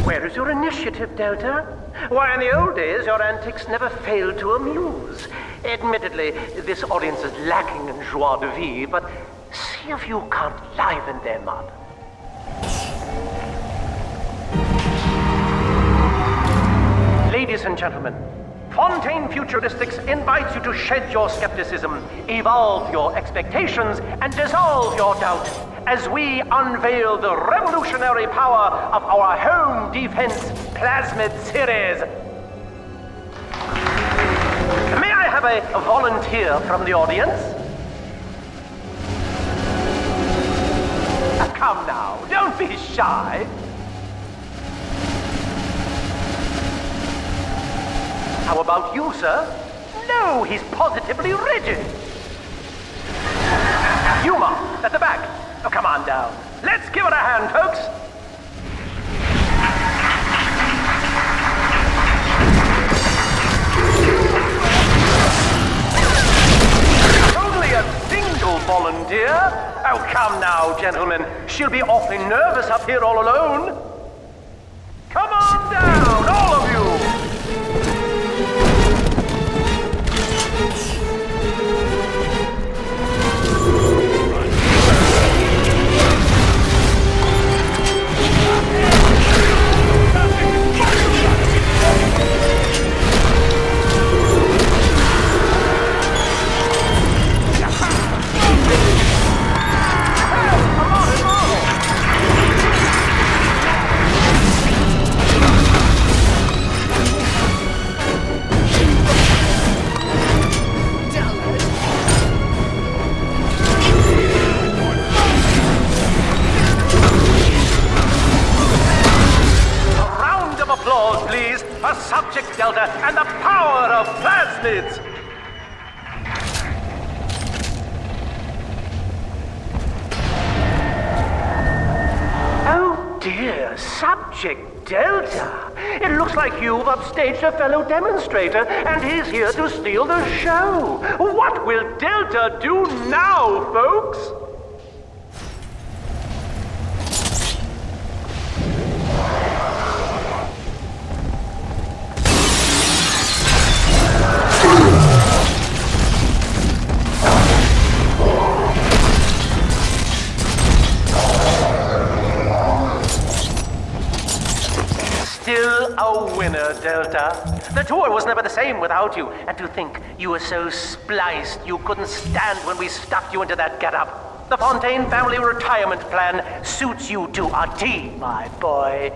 Where is your initiative, Delta? Why, in the old days, your antics never failed to amuse. Admittedly, this audience is lacking in joie de vivre, but see if you can't liven them up. Ladies and gentlemen, Fontaine Futuristics invites you to shed your skepticism, evolve your expectations, and dissolve your doubt as we unveil the revolutionary power of our home defense plasmid series. May I have a volunteer from the audience? Come now, don't be shy. How about you, sir? No, he's positively rigid. Yuma, at the back. Oh, come on down. Let's give it a hand, folks. Only a single volunteer? Oh, come now, gentlemen. She'll be awfully nervous up here all alone. Come on down, all of you. Applause, please, for Subject Delta and the power of plasmids! Oh dear, Subject Delta! It looks like you've upstaged a fellow demonstrator, and he's here to steal the show! What will Delta do now, folks? Still a winner, Delta. The tour was never the same without you. And to think you were so spliced you couldn't stand when we stuffed you into that getup. The Fontaine family retirement plan suits you to a T, my boy.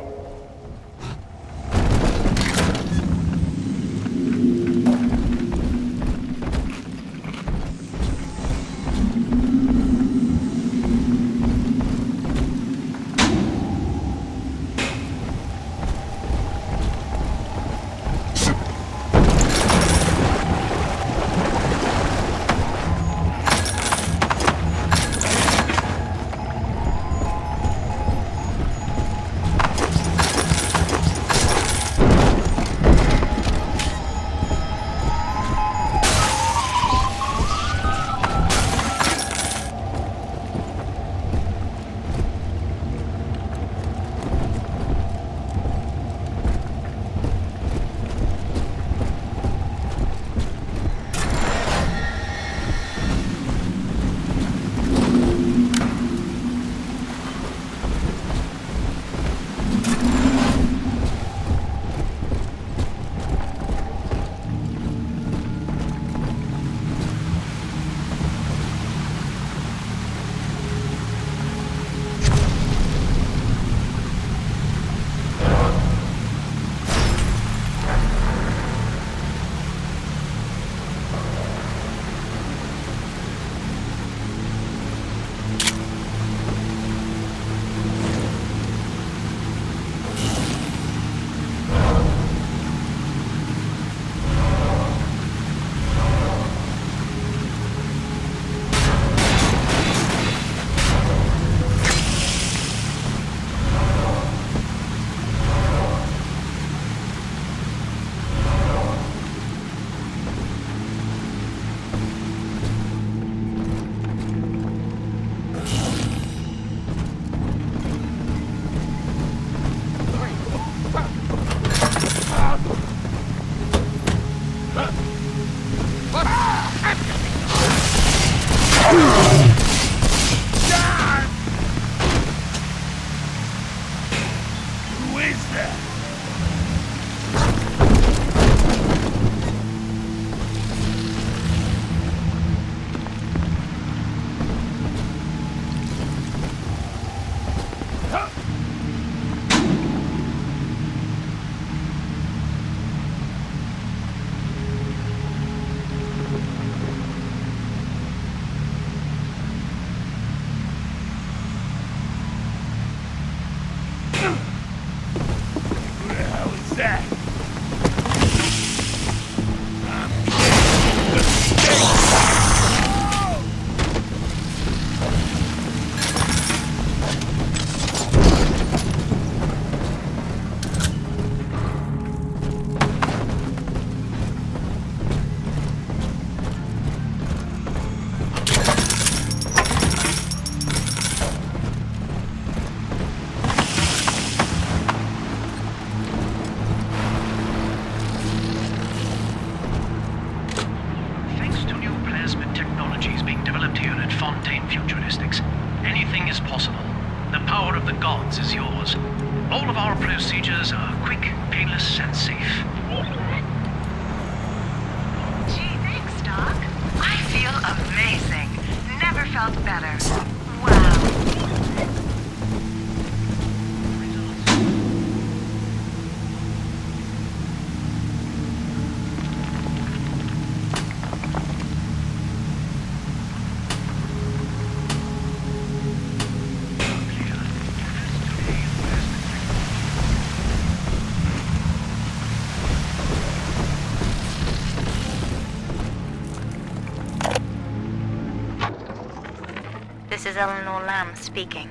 is Eleanor Lamb speaking.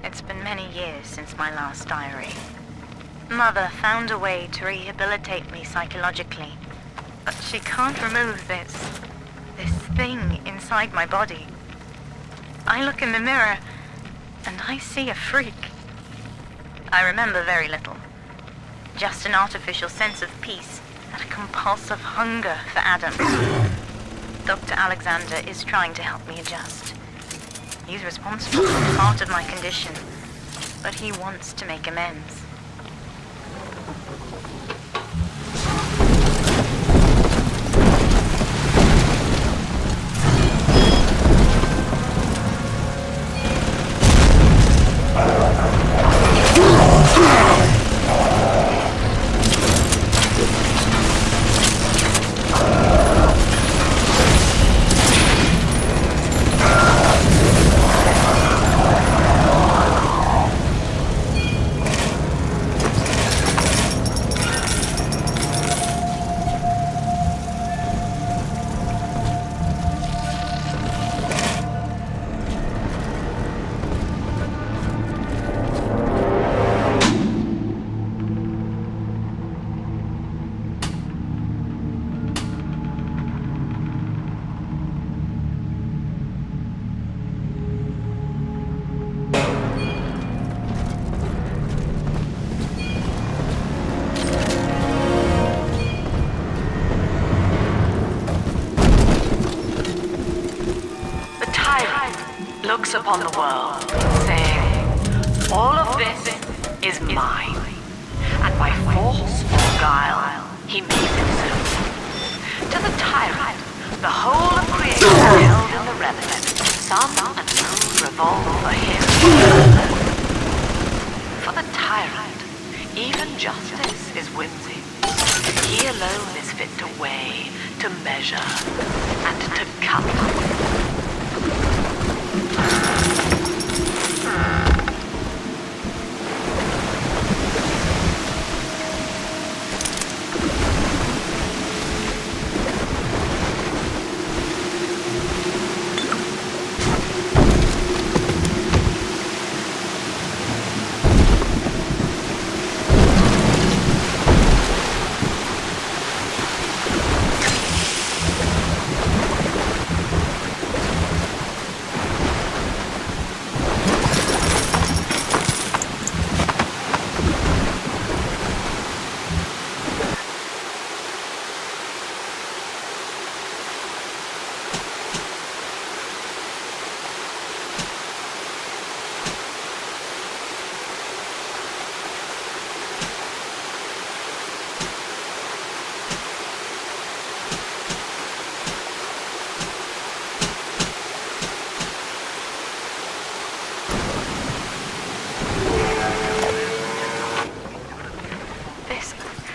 It's been many years since my last diary. Mother found a way to rehabilitate me psychologically, but she can't remove this thing inside my body. I look in the mirror, and I see a freak. I remember very little. Just an artificial sense of peace and a compulsive hunger for Adam. Dr. Alexander is trying to help me adjust. He's responsible for part of my condition, but he wants to make amends. Looks upon the world, saying, all of this is mine, and by force or guile, he makes it so. To the tyrant, the whole of creation is held in the relative. Some and some revolve for him. For the tyrant, even justice is whimsy. He alone is fit to weigh, to measure, and to cut.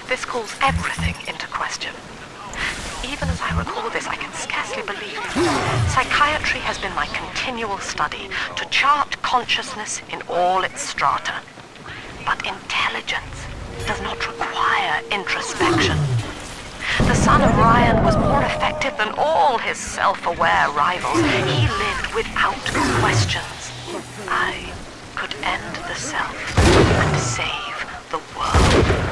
This calls everything into question. Even as I recall this, I can scarcely believe it. Psychiatry has been my continual study to chart consciousness in all its strata. But intelligence does not require introspection. The son of Ryan was more effective than all his self-aware rivals. He lived without questions. I could end the self and save the world.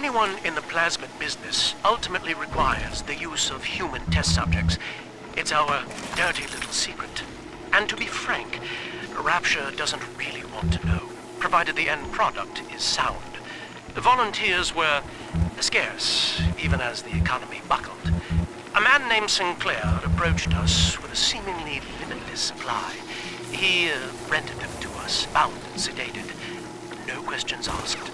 Anyone in the plasmid business ultimately requires the use of human test subjects. It's our dirty little secret. And to be frank, Rapture doesn't really want to know, provided the end product is sound. The volunteers were scarce, even as the economy buckled. A man named Sinclair approached us with a seemingly limitless supply. He rented them to us, bound and sedated. No questions asked.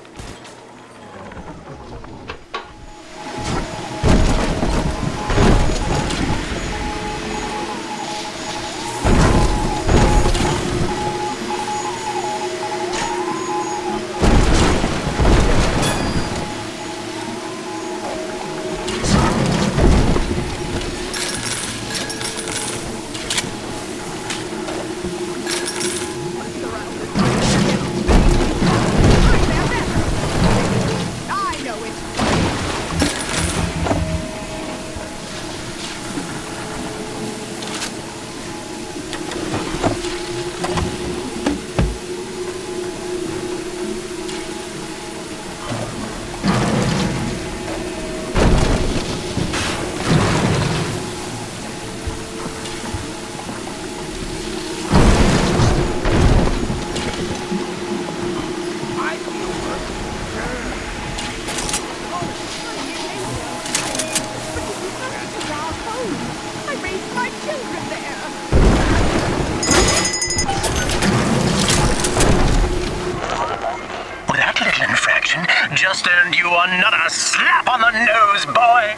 Just earned you another slap on the nose, boy!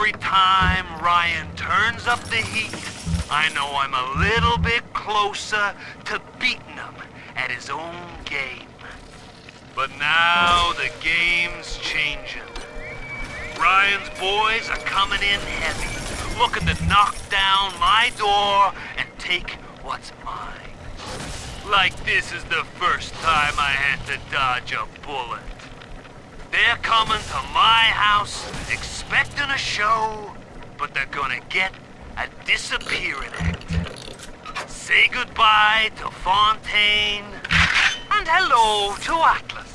Every time Ryan turns up the heat, I know I'm a little bit closer to beating him at his own game. But now the game's changing. Ryan's boys are coming in heavy, looking to knock down my door and take what's mine. Like this is the first time I had to dodge a bullet. They're coming to my house, expecting a show, but they're gonna get a disappearing act. Say goodbye to Fontaine, and hello to Atlas.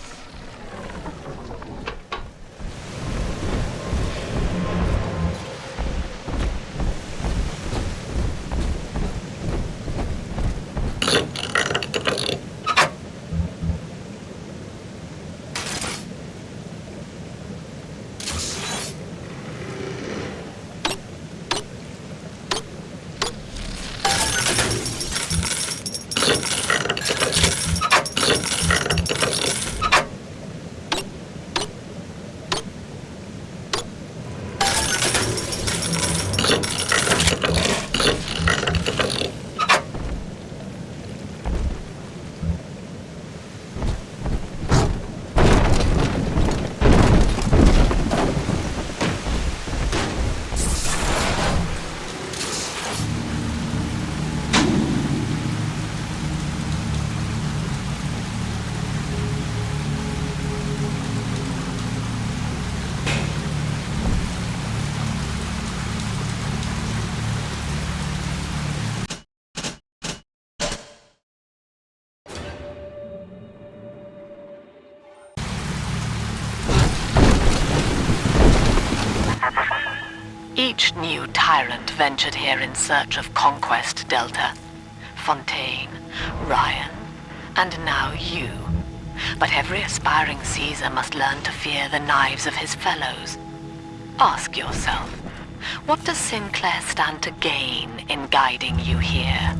Each new tyrant ventured here in search of conquest, Delta. Fontaine, Ryan, and now you. But every aspiring Caesar must learn to fear the knives of his fellows. Ask yourself, what does Sinclair stand to gain in guiding you here?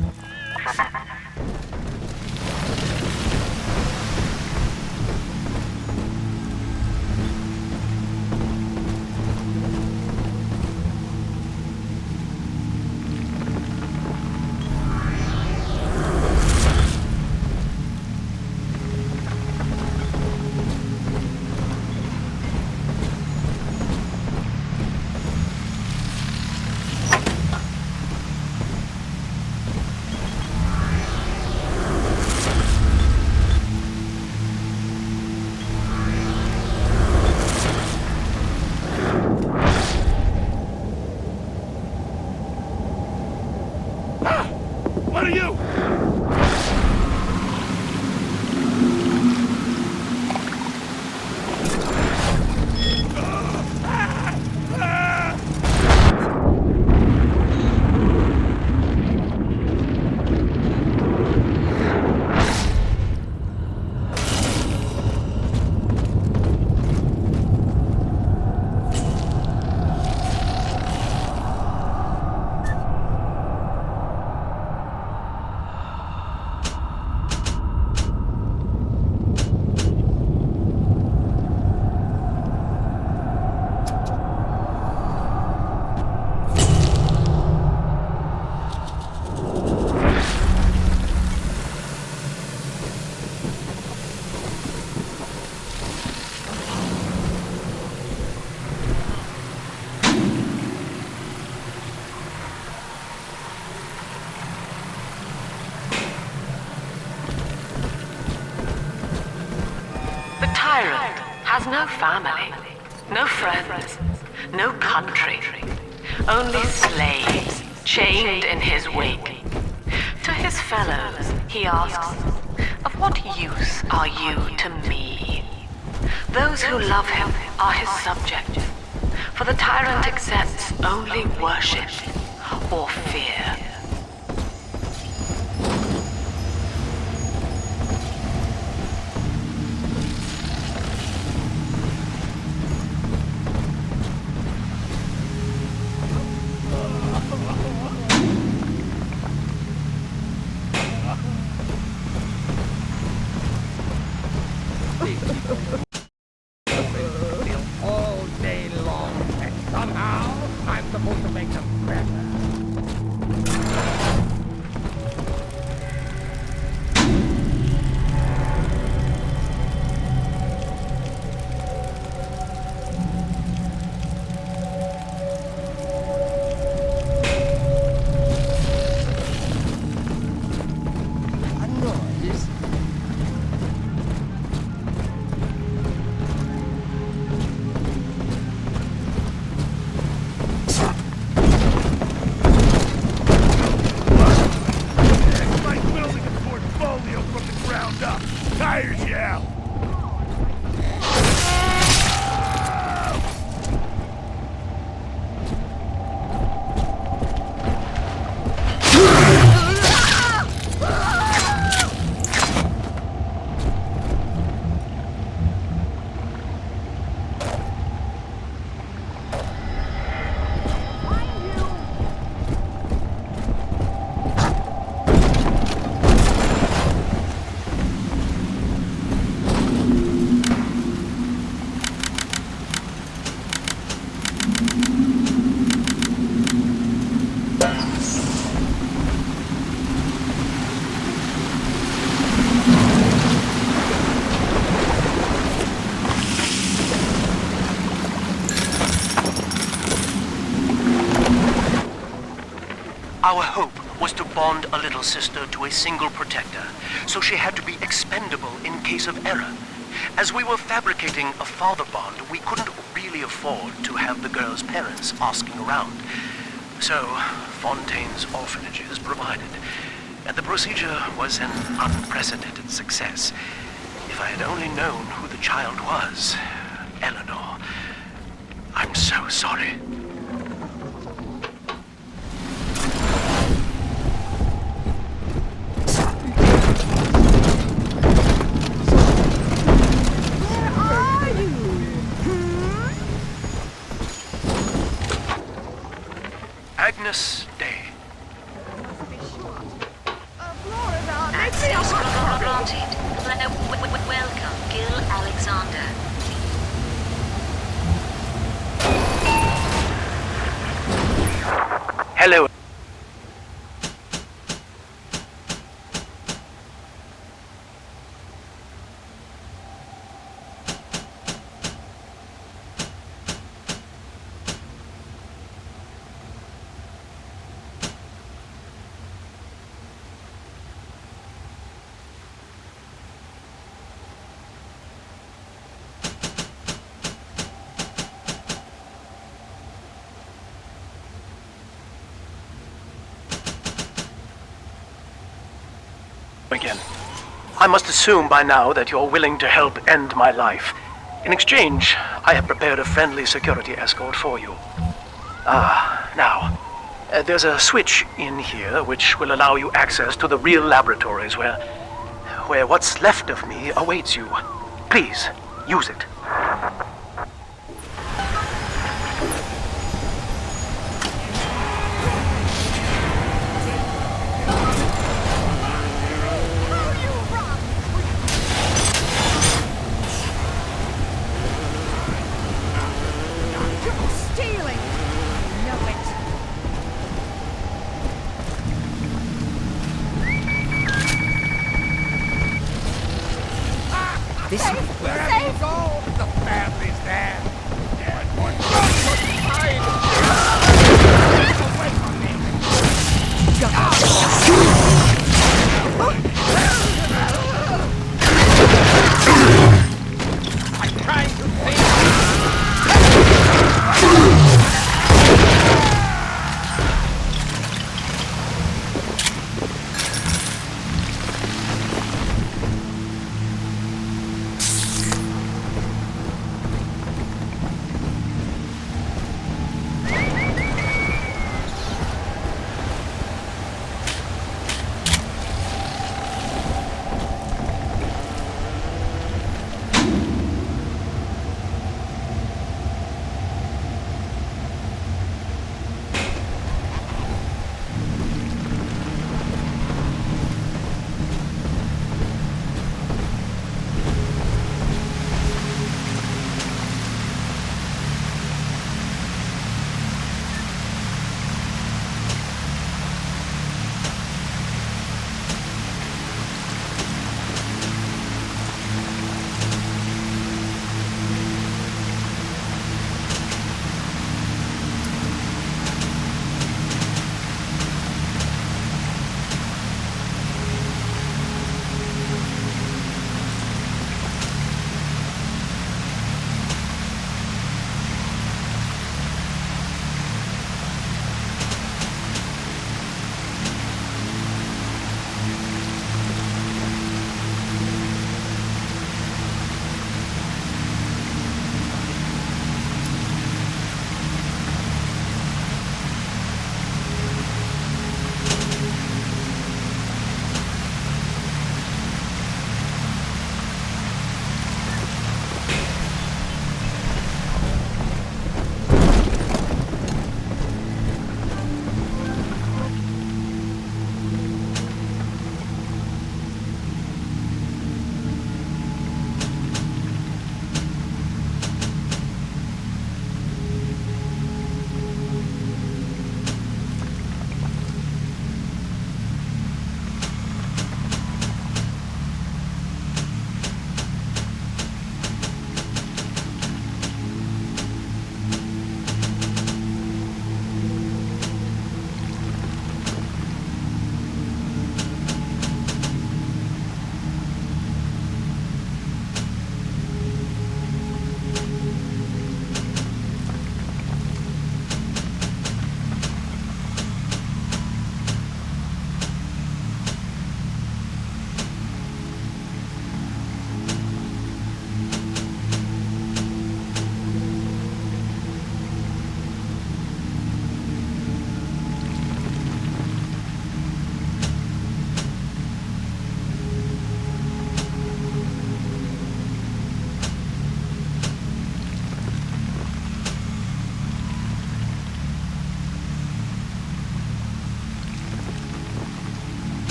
What are you? Tyrant has no family, no friends, no country, only slaves chained in his wake. To his fellows, he asks, of what use are you to me? Those who love him are his subjects, for the tyrant accepts only worship or fear. All day long, and somehow supposed to make them cracker. Our hope was to bond a little sister to a single protector, so she had to be expendable in case of error. As we were fabricating a father bond, we couldn't really afford to have the girl's parents asking around. So, Fontaine's orphanages provided, and the procedure was an unprecedented success. If I had only known who the child was, Eleanor, I'm so sorry. Agnes Day. Access granted. Welcome, Gil Alexander. Hello. Again. I must assume by now that you're willing to help end my life. In exchange, I have prepared a friendly security escort for you. Now, there's a switch in here which will allow you access to the real laboratories where what's left of me awaits you. Please, use it. This way.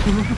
Welcome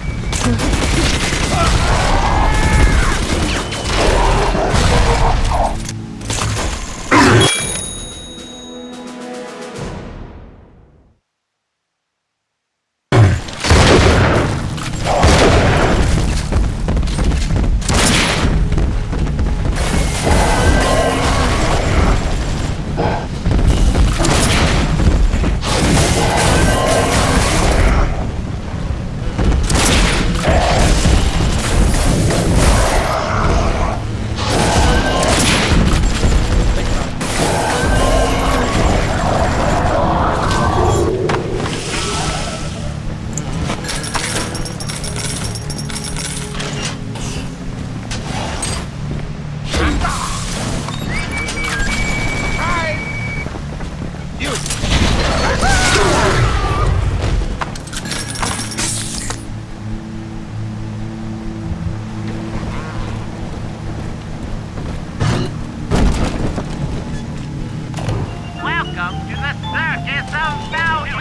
to the circus of value.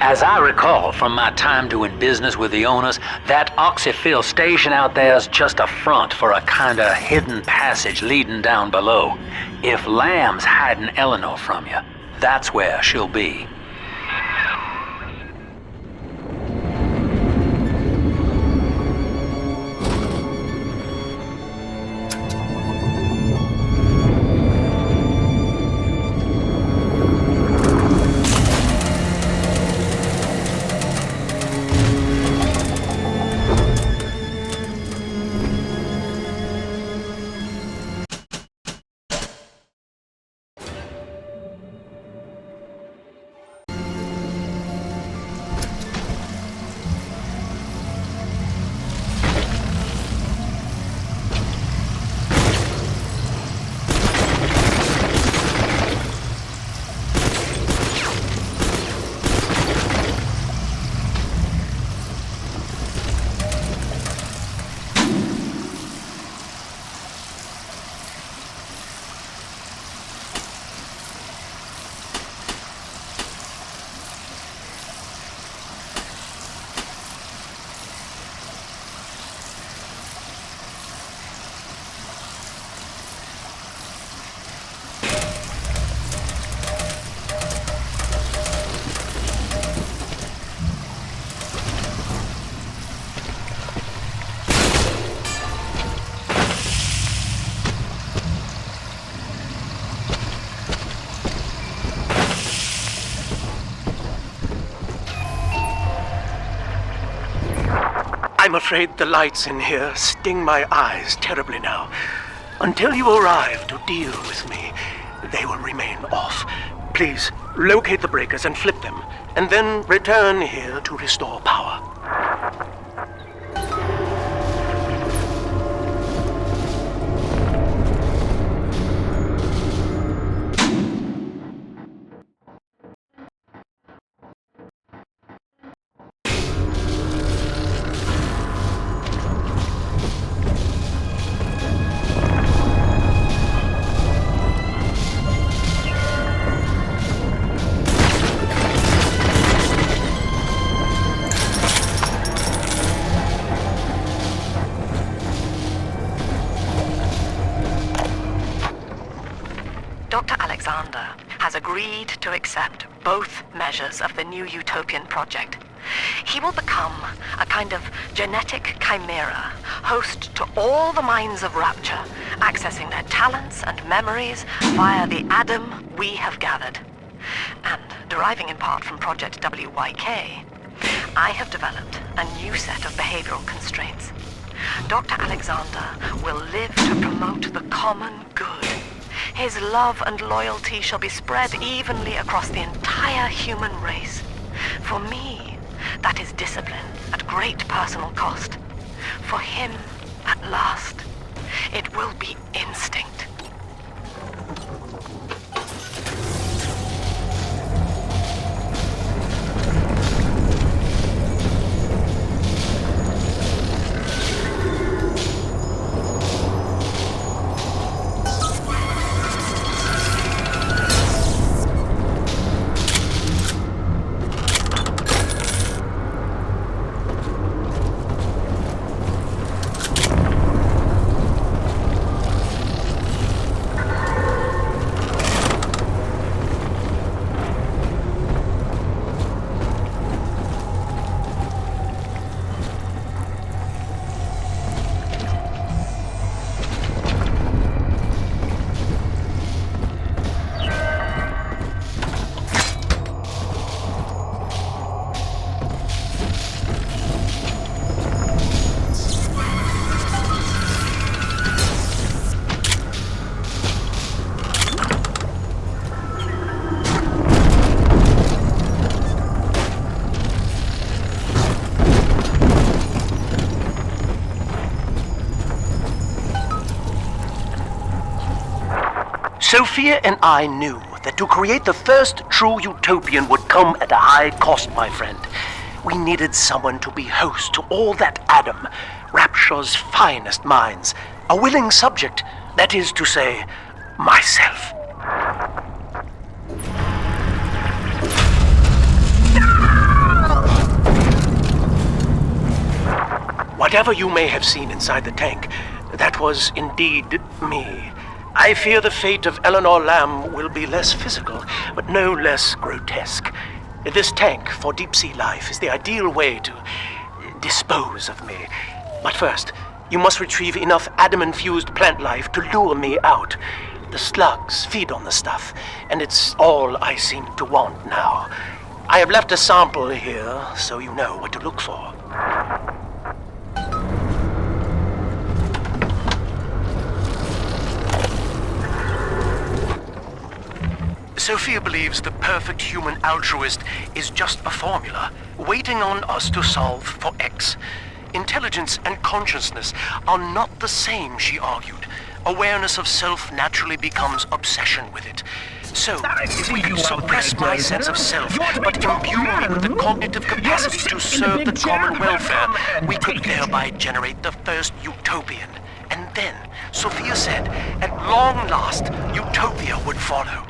As I recall from my time doing business with the owners, that oxyfill station out there's just a front for a kinda hidden passage leading down below. If Lamb's hiding Eleanor from you, that's where she'll be. I'm afraid the lights in here sting my eyes terribly now. Until you arrive to deal with me, they will remain off. Please, locate the breakers and flip them, and then return here to restore power. Dr. Alexander has agreed to accept both measures of the new Utopian project. He will become a kind of genetic chimera, host to all the minds of Rapture, accessing their talents and memories via the Adam we have gathered. And deriving in part from Project WYK, I have developed a new set of behavioral constraints. Dr. Alexander will live to promote the common good. His love and loyalty shall be spread evenly across the entire human race. For me, that is discipline at great personal cost. For him, at last, it will be instinct. Sophia and I knew that to create the first true utopian would come at a high cost, my friend. We needed someone to be host to all that Adam, Rapture's finest minds, a willing subject, that is to say, myself. Whatever you may have seen inside the tank, that was indeed me. I fear the fate of Eleanor Lamb will be less physical, but no less grotesque. This tank for deep-sea life is the ideal way to dispose of me. But first, you must retrieve enough Adam-infused plant life to lure me out. The slugs feed on the stuff, and it's all I seem to want now. I have left a sample here, so you know what to look for. Sophia believes the perfect human altruist is just a formula, waiting on us to solve for X. Intelligence and consciousness are not the same, she argued. Awareness of self naturally becomes obsession with it. So, if we could suppress my sense of self, but imbue me with the cognitive capacity to serve the common welfare, we could thereby generate the first utopian. And then, Sophia said, at long last, utopia would follow.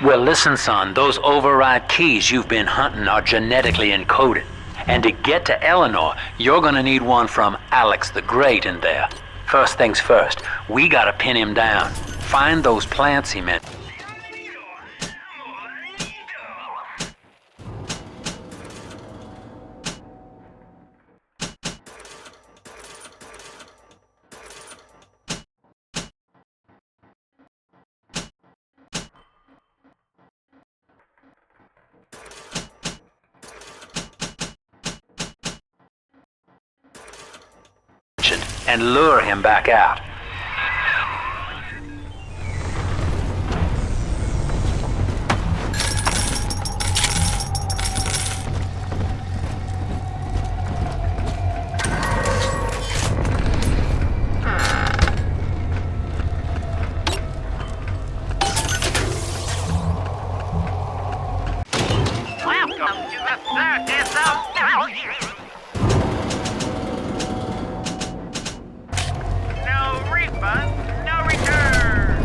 Well, listen, son, those override keys you've been hunting are genetically encoded. And to get to Eleanor, you're gonna need one from Alex the Great in there. First things first, we gotta pin him down. Find those plants he meant. And lure him back out. Welcome to the circus of value. No refund, no return.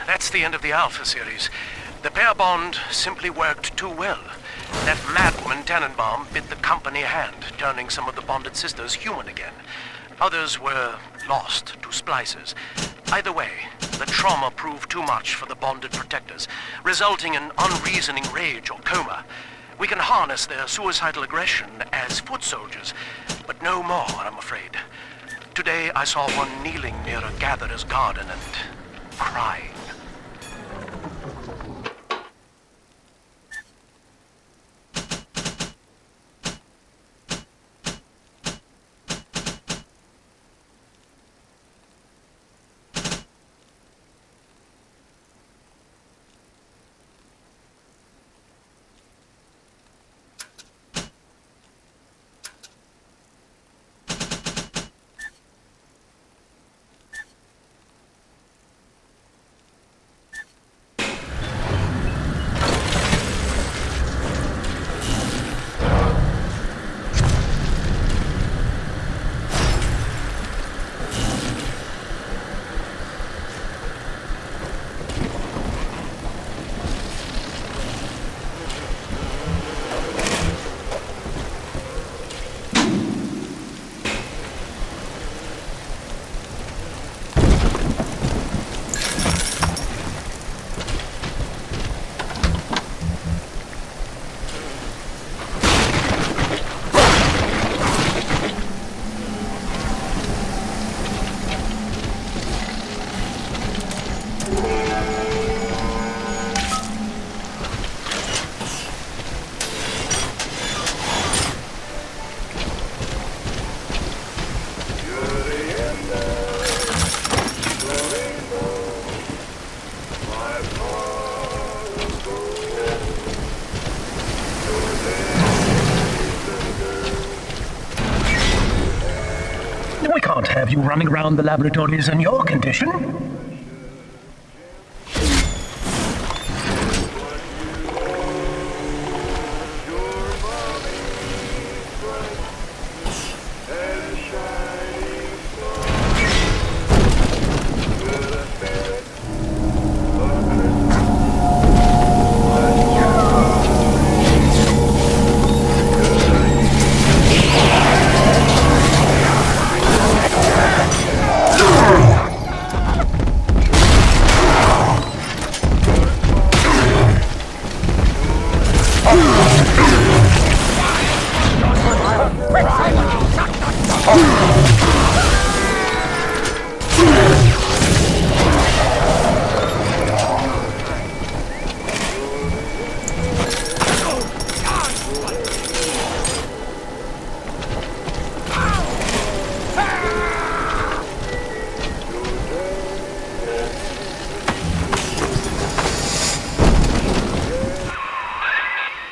That's the end of the Alpha series. The pair bond simply worked too well. That madwoman Tannenbaum bit the company a hand, turning some of the bonded sisters human again. Others were lost to splicers. Either way, the trauma proved too much for the bonded protectors, resulting in unreasoning rage or coma. We can harness their suicidal aggression as foot soldiers, but no more, I'm afraid. Today I saw one kneeling near a gatherer's garden and crying. running around the laboratories in your condition.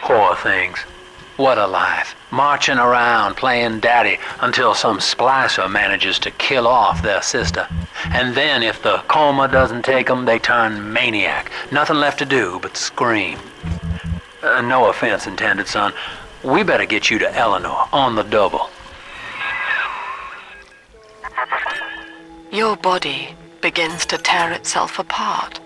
Poor things. What a life. Marching around, playing daddy, until some splicer manages to kill off their sister. And then if the coma doesn't take them, they turn maniac. Nothing left to do but scream. No offense intended, son. We better get you to Eleanor, on the double. Your body begins to tear itself apart.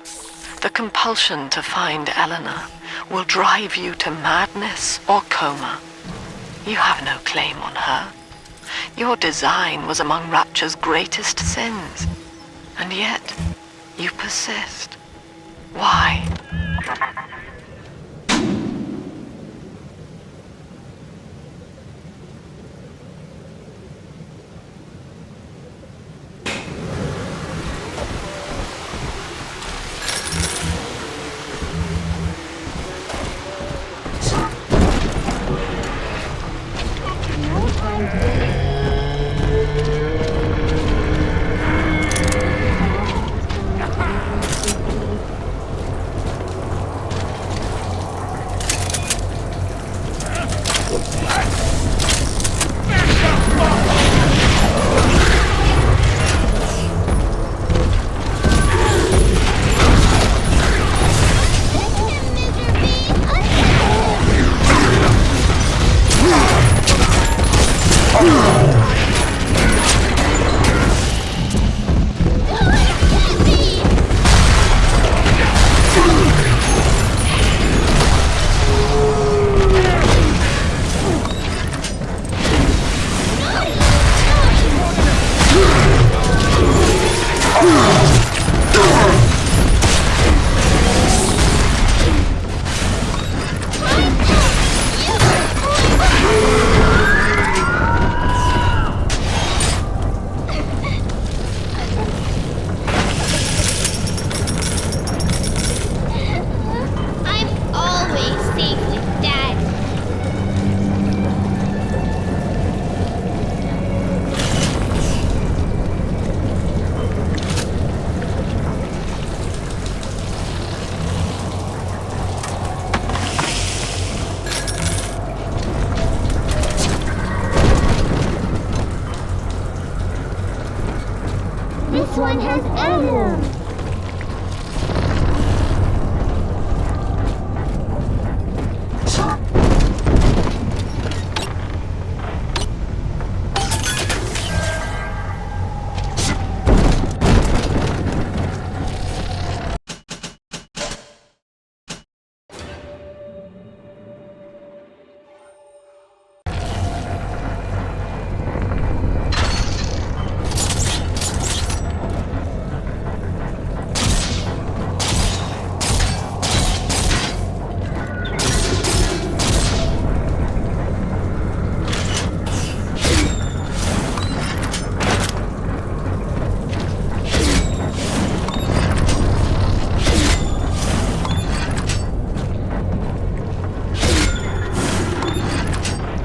The compulsion to find Eleanor will drive you to madness or coma. You have no claim on her. Your design was among Rapture's greatest sins. And yet, you persist. Why? This one has Adam.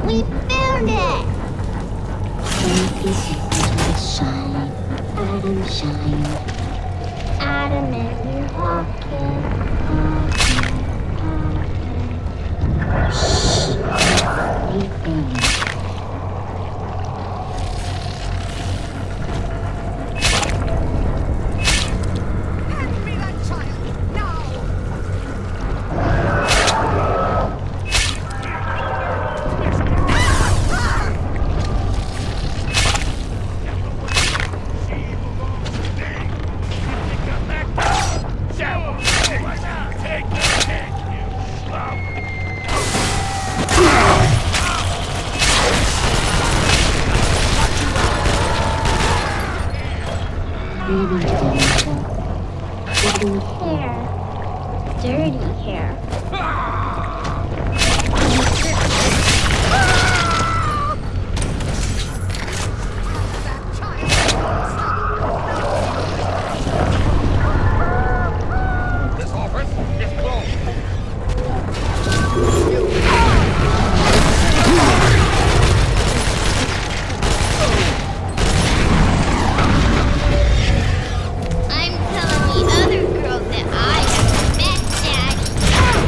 We found it! Shine, Adam, shine. Adam and your pocket, pocket. Shh. We found it. Lovely hair. Dirty hair. This office is closed. I'm telling the other girls that I have met Daddy.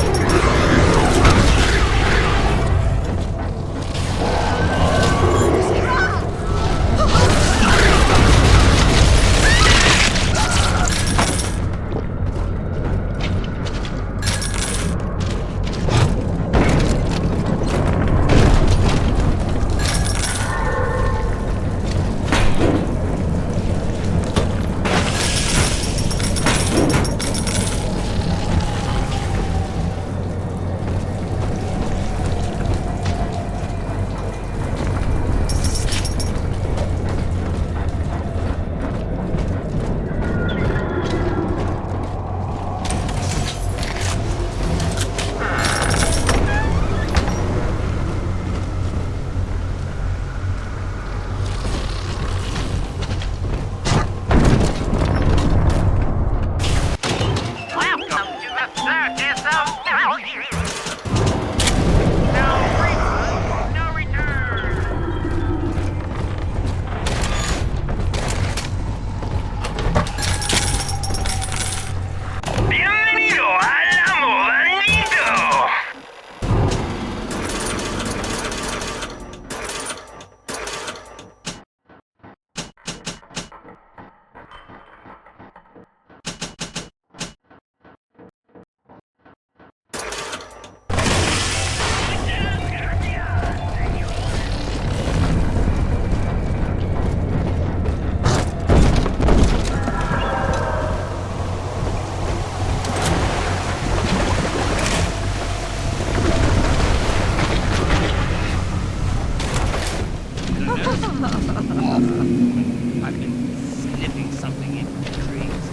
Welcome to the circus of no refund, no return. Bienvenido al amor maldito. I've been sniffing something in the trees.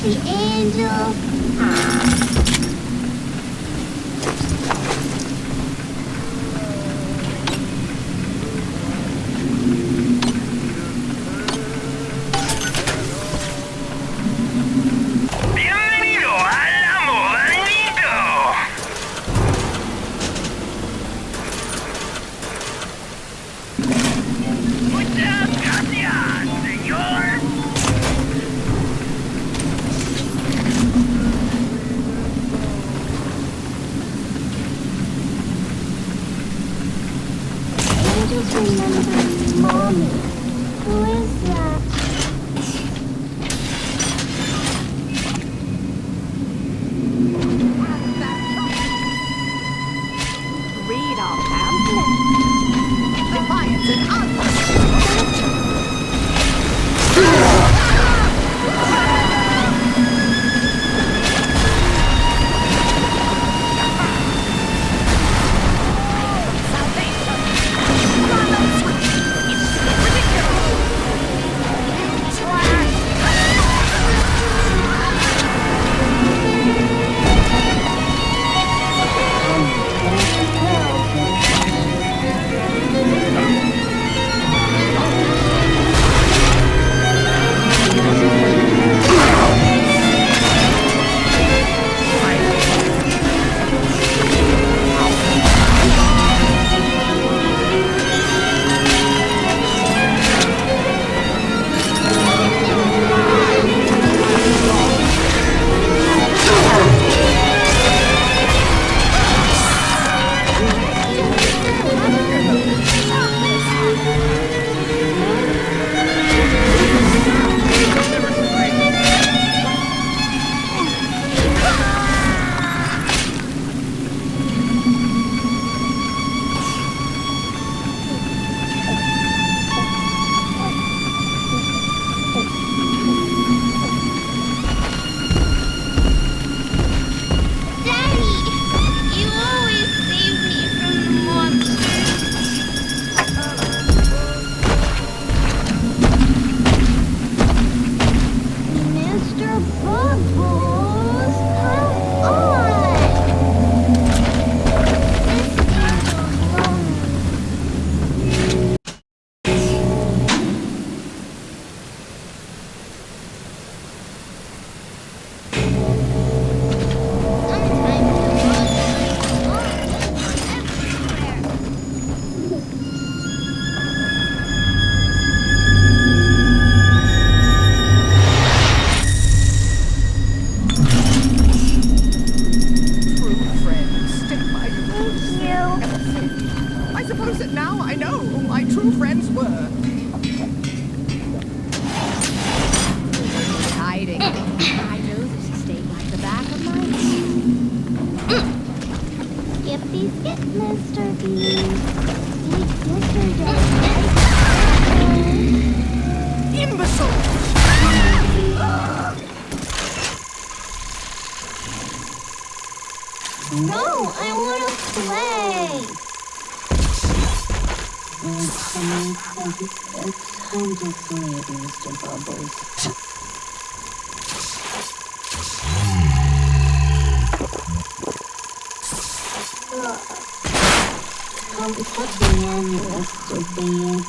The angel. Bienvenido al amor maldito. Muchas gracias, señor. back of my head. Skippy skip, Mr. Bean. Skip yesterday. Imbecile! No, I want to play. It's time to sleep, Mr. Bubbles. Come put me in, Mr. Bean.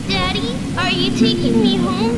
Daddy, are you taking me home?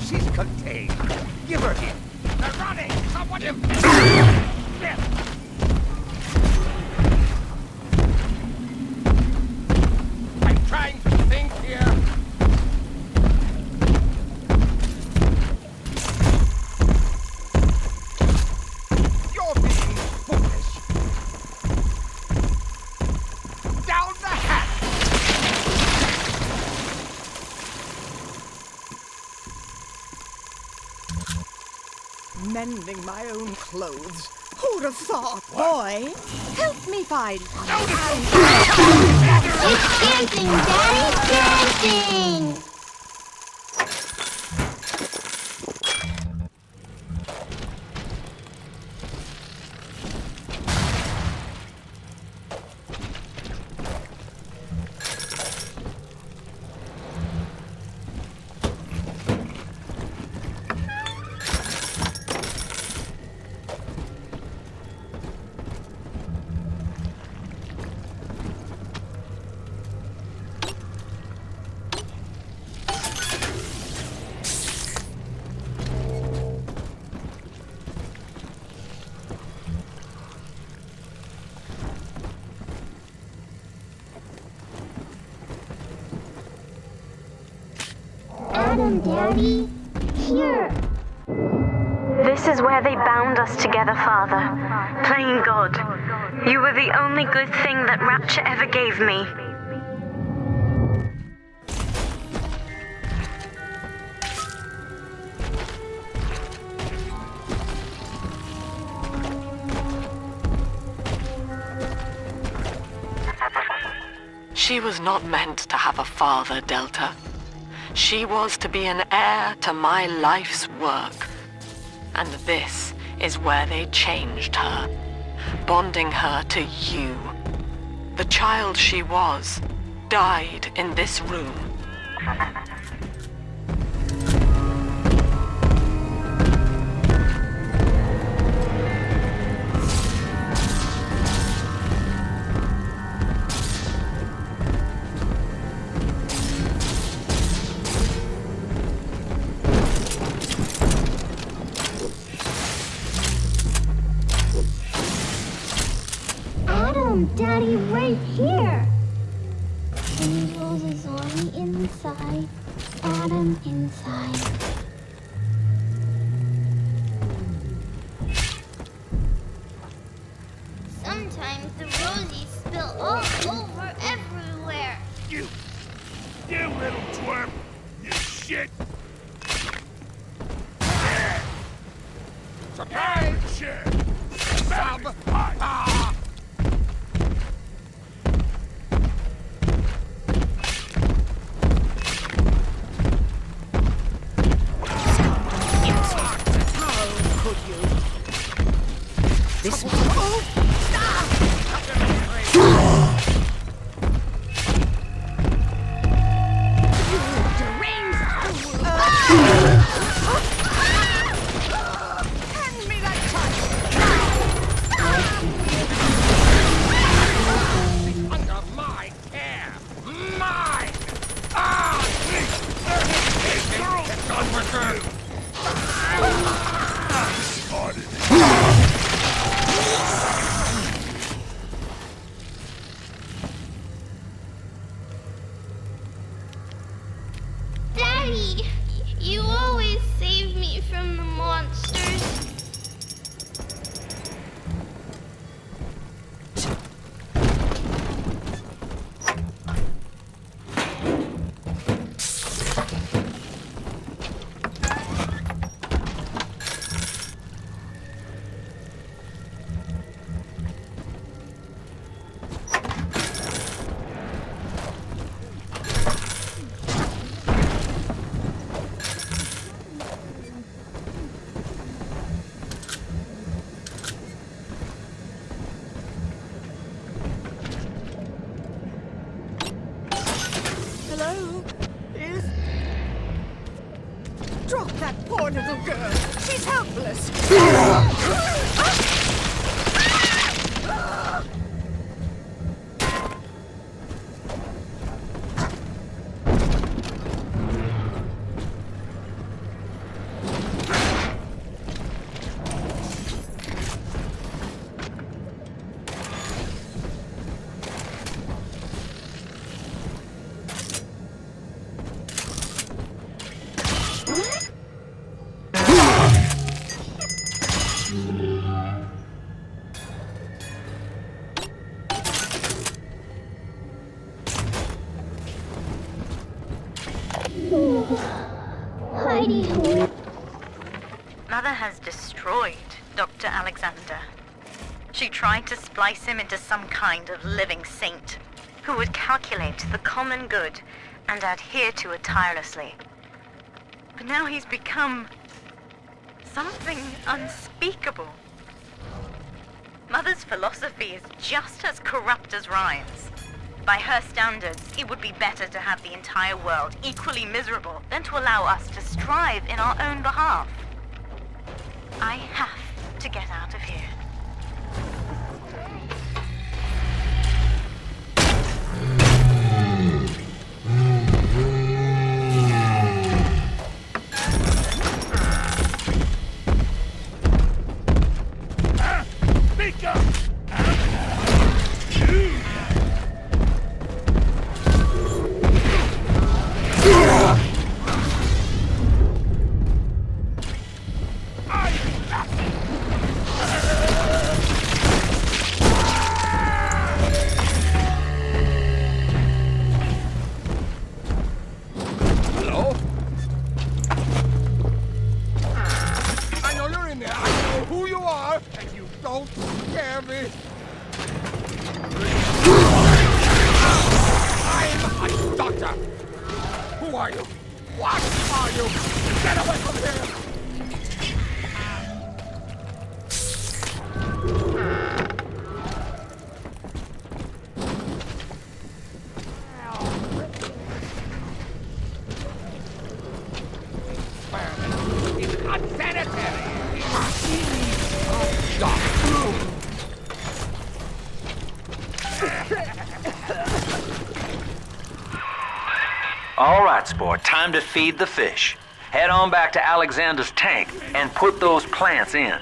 She's contained. Give her here. They're running. Someone I'm trying to think here. You're being foolish. Down the hatch. Mending my own clothes. Who'd have thought, boy? Help me find one. It's dancing, Daddy! Dancing! Adam, Daddy, here. This is where they bound us together, Father. Playing God. You were the only good thing that Rapture ever gave me. She was not meant to have a father, Delta. She was to be an heir to my life's work. And this is where they changed her, bonding her to you. The child she was died in this room. Come, Daddy, right here. Angels is on the inside, Adam inside. Sometimes the rosies spill all over everywhere. You little twerp! You shit! Surprise! Shit! This Under my care! Mine! Daddy, you always save me from the monsters. Hello? Is... Drop that poor little girl. She's helpless. Heidi. Mother has destroyed Dr. Alexander. She tried to splice him into some kind of living saint who would calculate the common good and adhere to it tirelessly. But now he's become something unspeakable. Mother's philosophy is just as corrupt as Ryan's. By her standards, it would be better to have the entire world equally miserable than to allow us to strive in our own behalf. I have to get out of here. All right, sport, time to feed the fish. Head on back to Alexander's tank and put those plants in.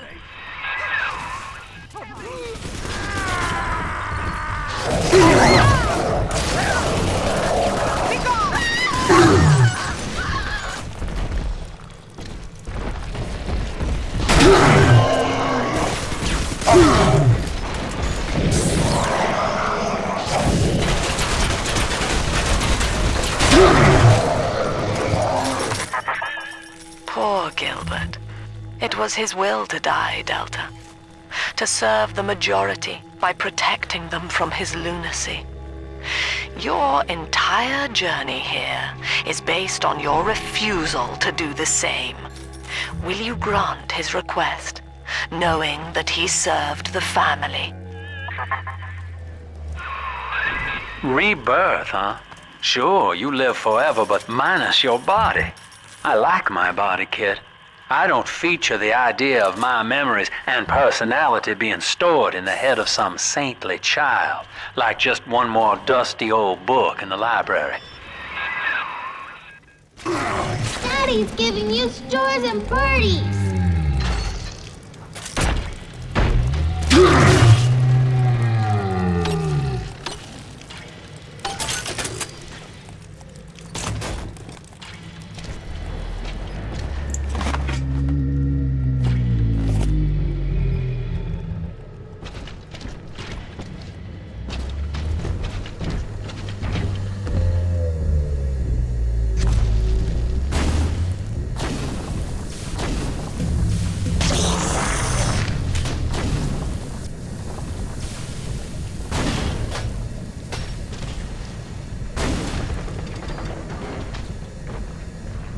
was his will to die, Delta. To serve the majority by protecting them from his lunacy. Your entire journey here is based on your refusal to do the same. Will you grant his request, knowing that he served the family? Rebirth, huh? Sure, you live forever, but minus your body. I like my body, kid. I don't feature the idea of my memories and personality being stored in the head of some saintly child, like just one more dusty old book in the library. Daddy's giving you stores and birdies.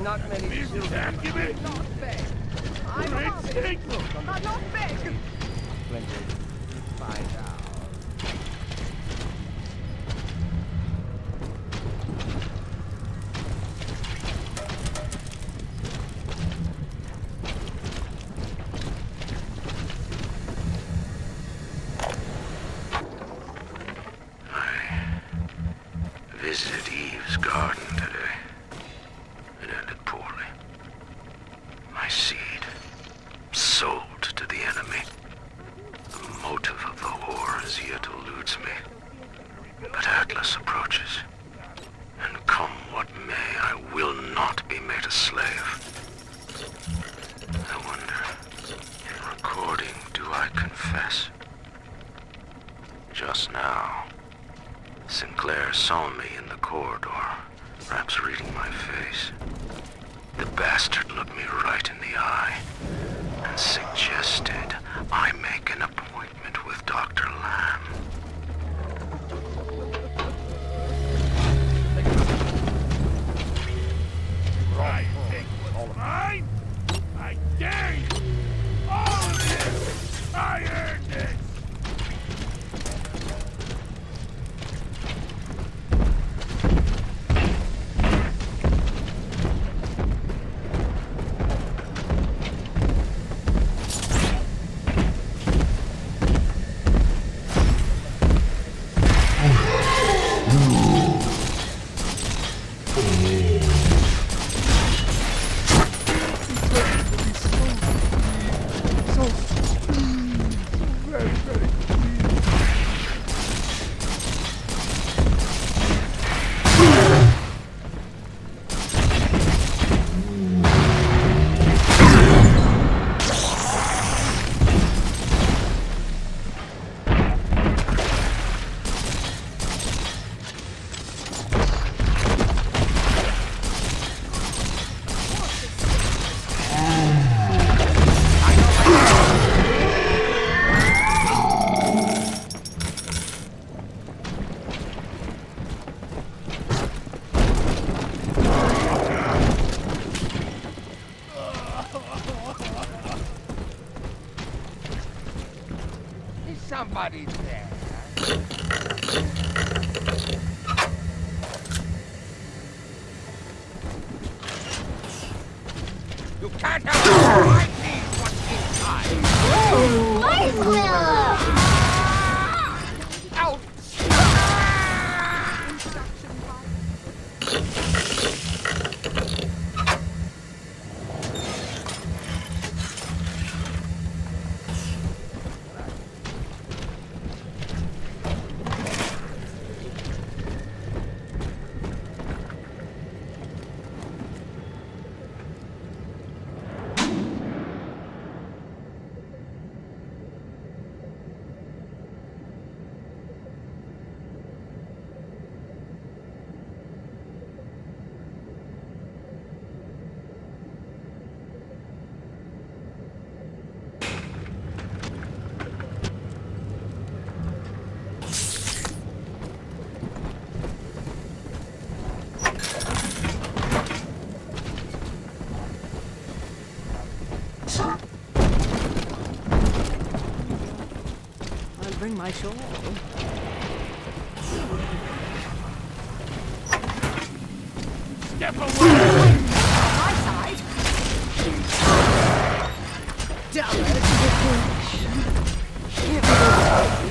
Not many children. Give it! Not big. I'm not big. I'm not big. Plenty. Find out. I visited Eve's garden today. It ended poorly. My seed, sold to the enemy. The motive of the war as yet eludes me. But Atlas approaches. And come what may, I will not be made a slave. I wonder, in recording, do I confess? Just now, Sinclair saw me in the corridor, perhaps reading my face. The bastard looked me right in the eye and suggested I make an appointment with Dr. Lamb. Right, take what's mine. I dare you. All of this. I earned it. Somebody's there. You can't have I see what's inside. Where's Willow? Out! bring my shawl. Step away! My side. Damn it! Give it away.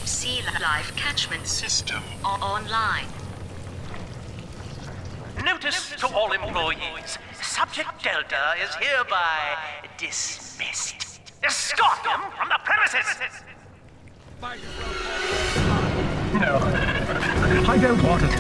Sea Life Catchment System online. Notice to all employees. Subject Delta is hereby dismissed. Escort him from the premises! No, I don't want it.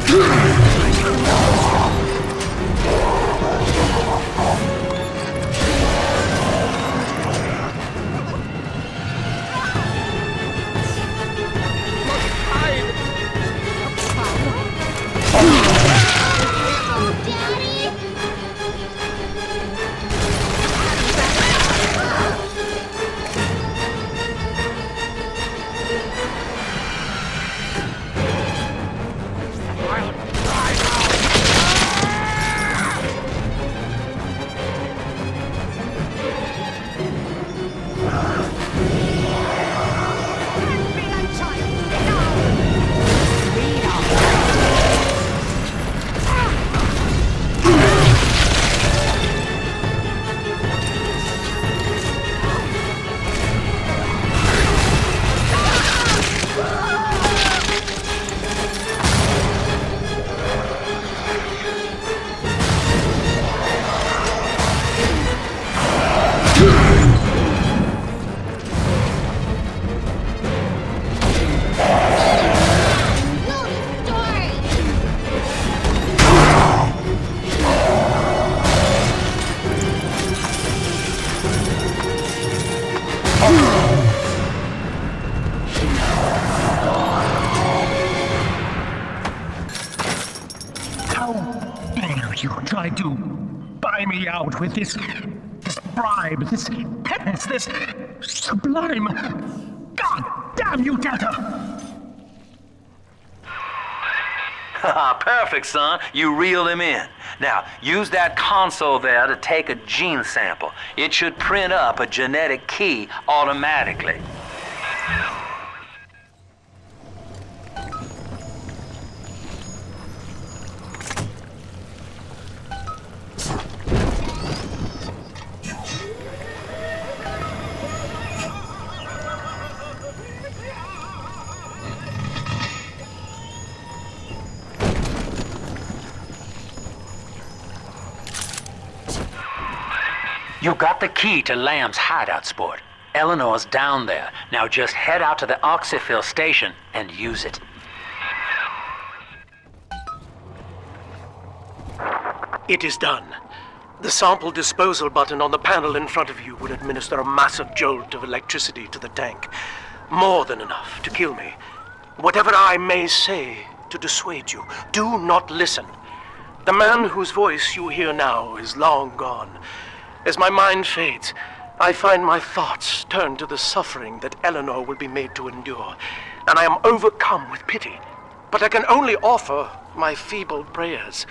Tried to buy me out with this bribe, this penance, this sublime... God damn you, Delta! Perfect, son. You reeled him in. Now, use that console there to take a gene sample. It should print up a genetic key automatically. You got the key to Lamb's hideout, sport. Eleanor's down there. Now just head out to the oxyfill station and use it. It is done. The sample disposal button on the panel in front of you will administer a massive jolt of electricity to the tank. More than enough to kill me. Whatever I may say to dissuade you, do not listen. The man whose voice you hear now is long gone. As my mind fades, I find my thoughts turn to the suffering that Eleanor will be made to endure, and I am overcome with pity. But I can only offer my feeble prayers.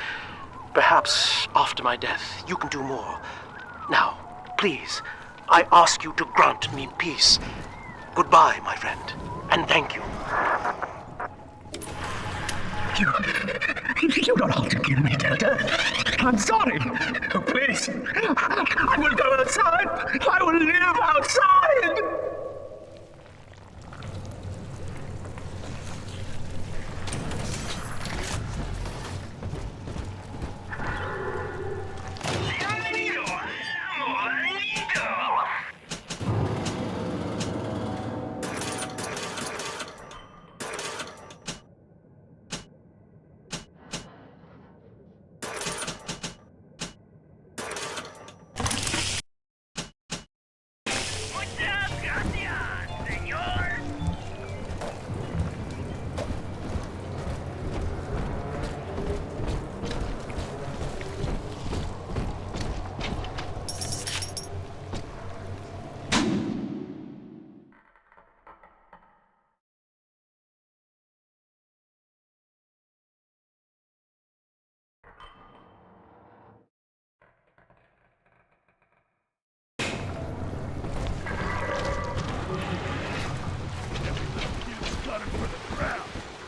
Perhaps after my death, you can do more. Now, please, I ask you to grant me peace. Goodbye, my friend, and thank you. You don't have to kill me, Delta. I'm sorry. Oh, please. I will go outside. I will live outside.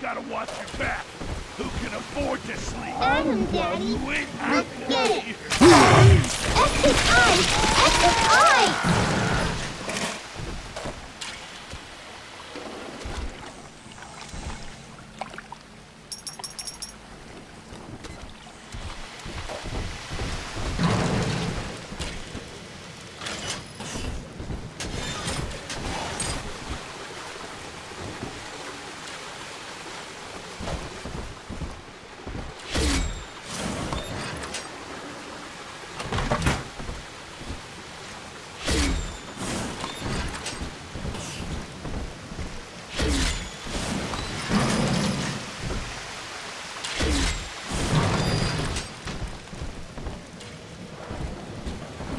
Gotta watch your back. Who can afford to sleep? Adam, Daddy. You ain't Let's happy get over it. here. Exit ice! Exit ice!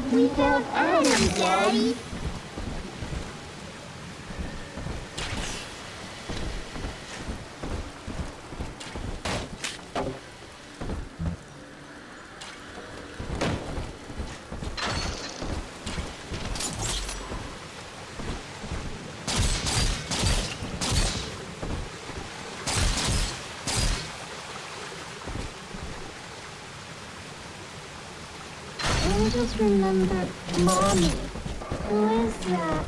We have Adam, Daddy. I just remember Mommy. Who is that?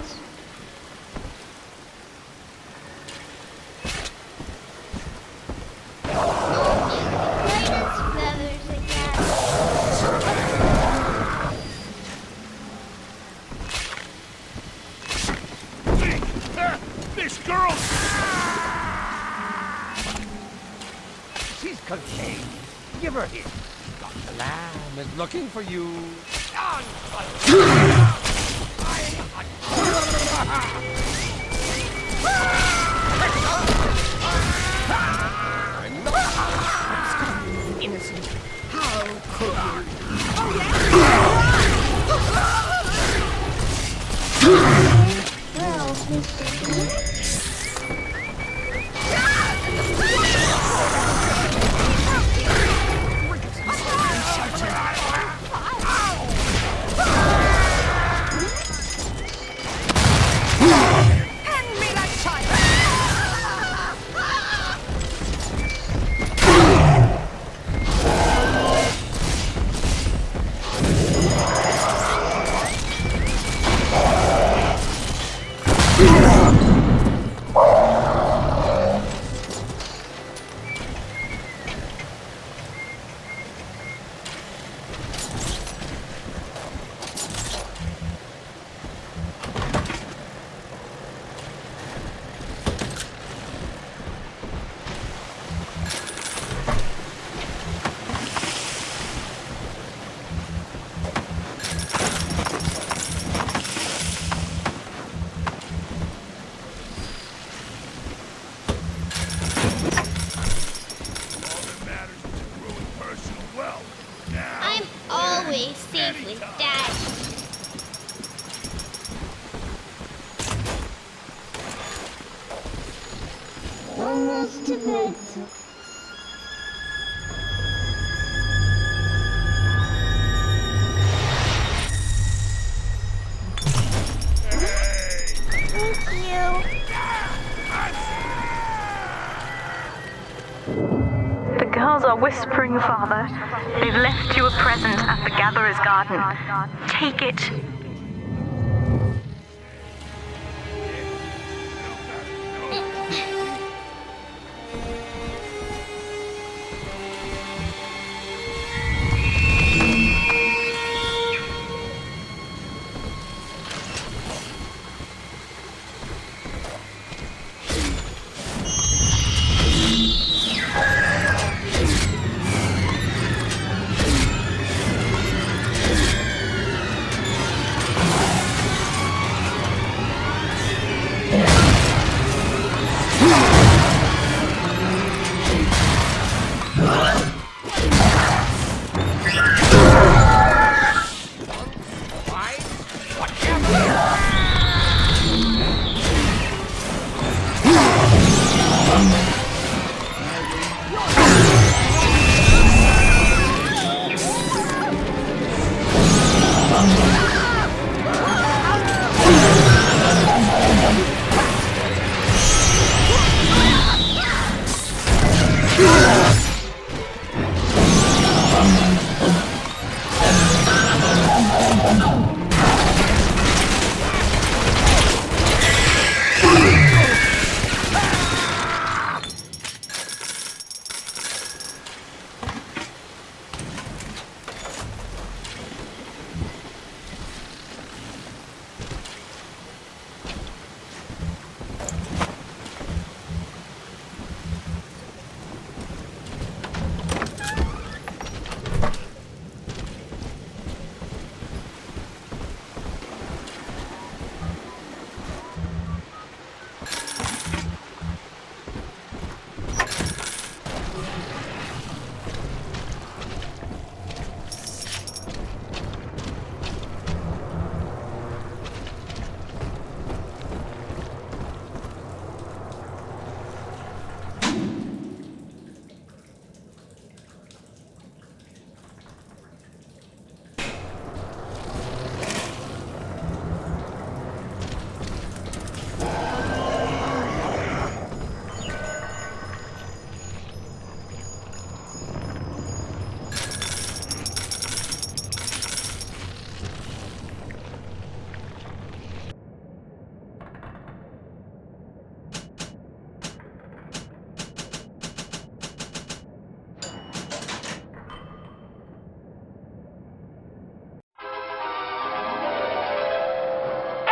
Latest feathers again. This girl! She's cocaine. Give her here. Dr. Lamb is looking for you. Innocent. How could you? Well, Mr. most of it. Thank you. The girls are whispering, Father. They've left you a present at the Gatherer's Garden. Take it.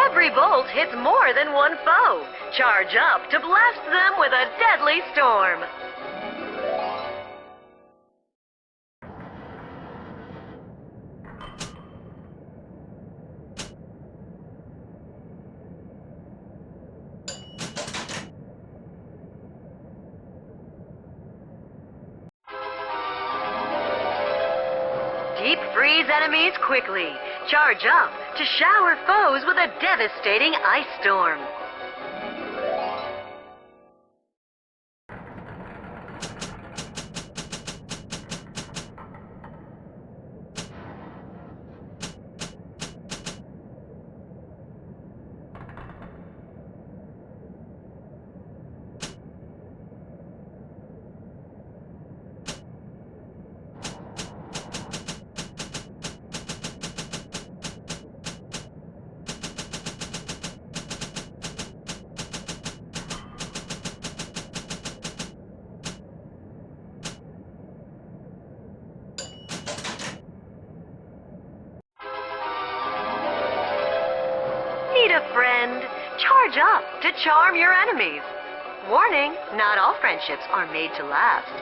Every bolt hits more than one foe. Charge up to blast them with a deadly storm. Deep freeze enemies quickly. Charge up to shower foes with a devastating ice storm. Need a friend? Charge up to charm your enemies. Warning, not all friendships are made to last.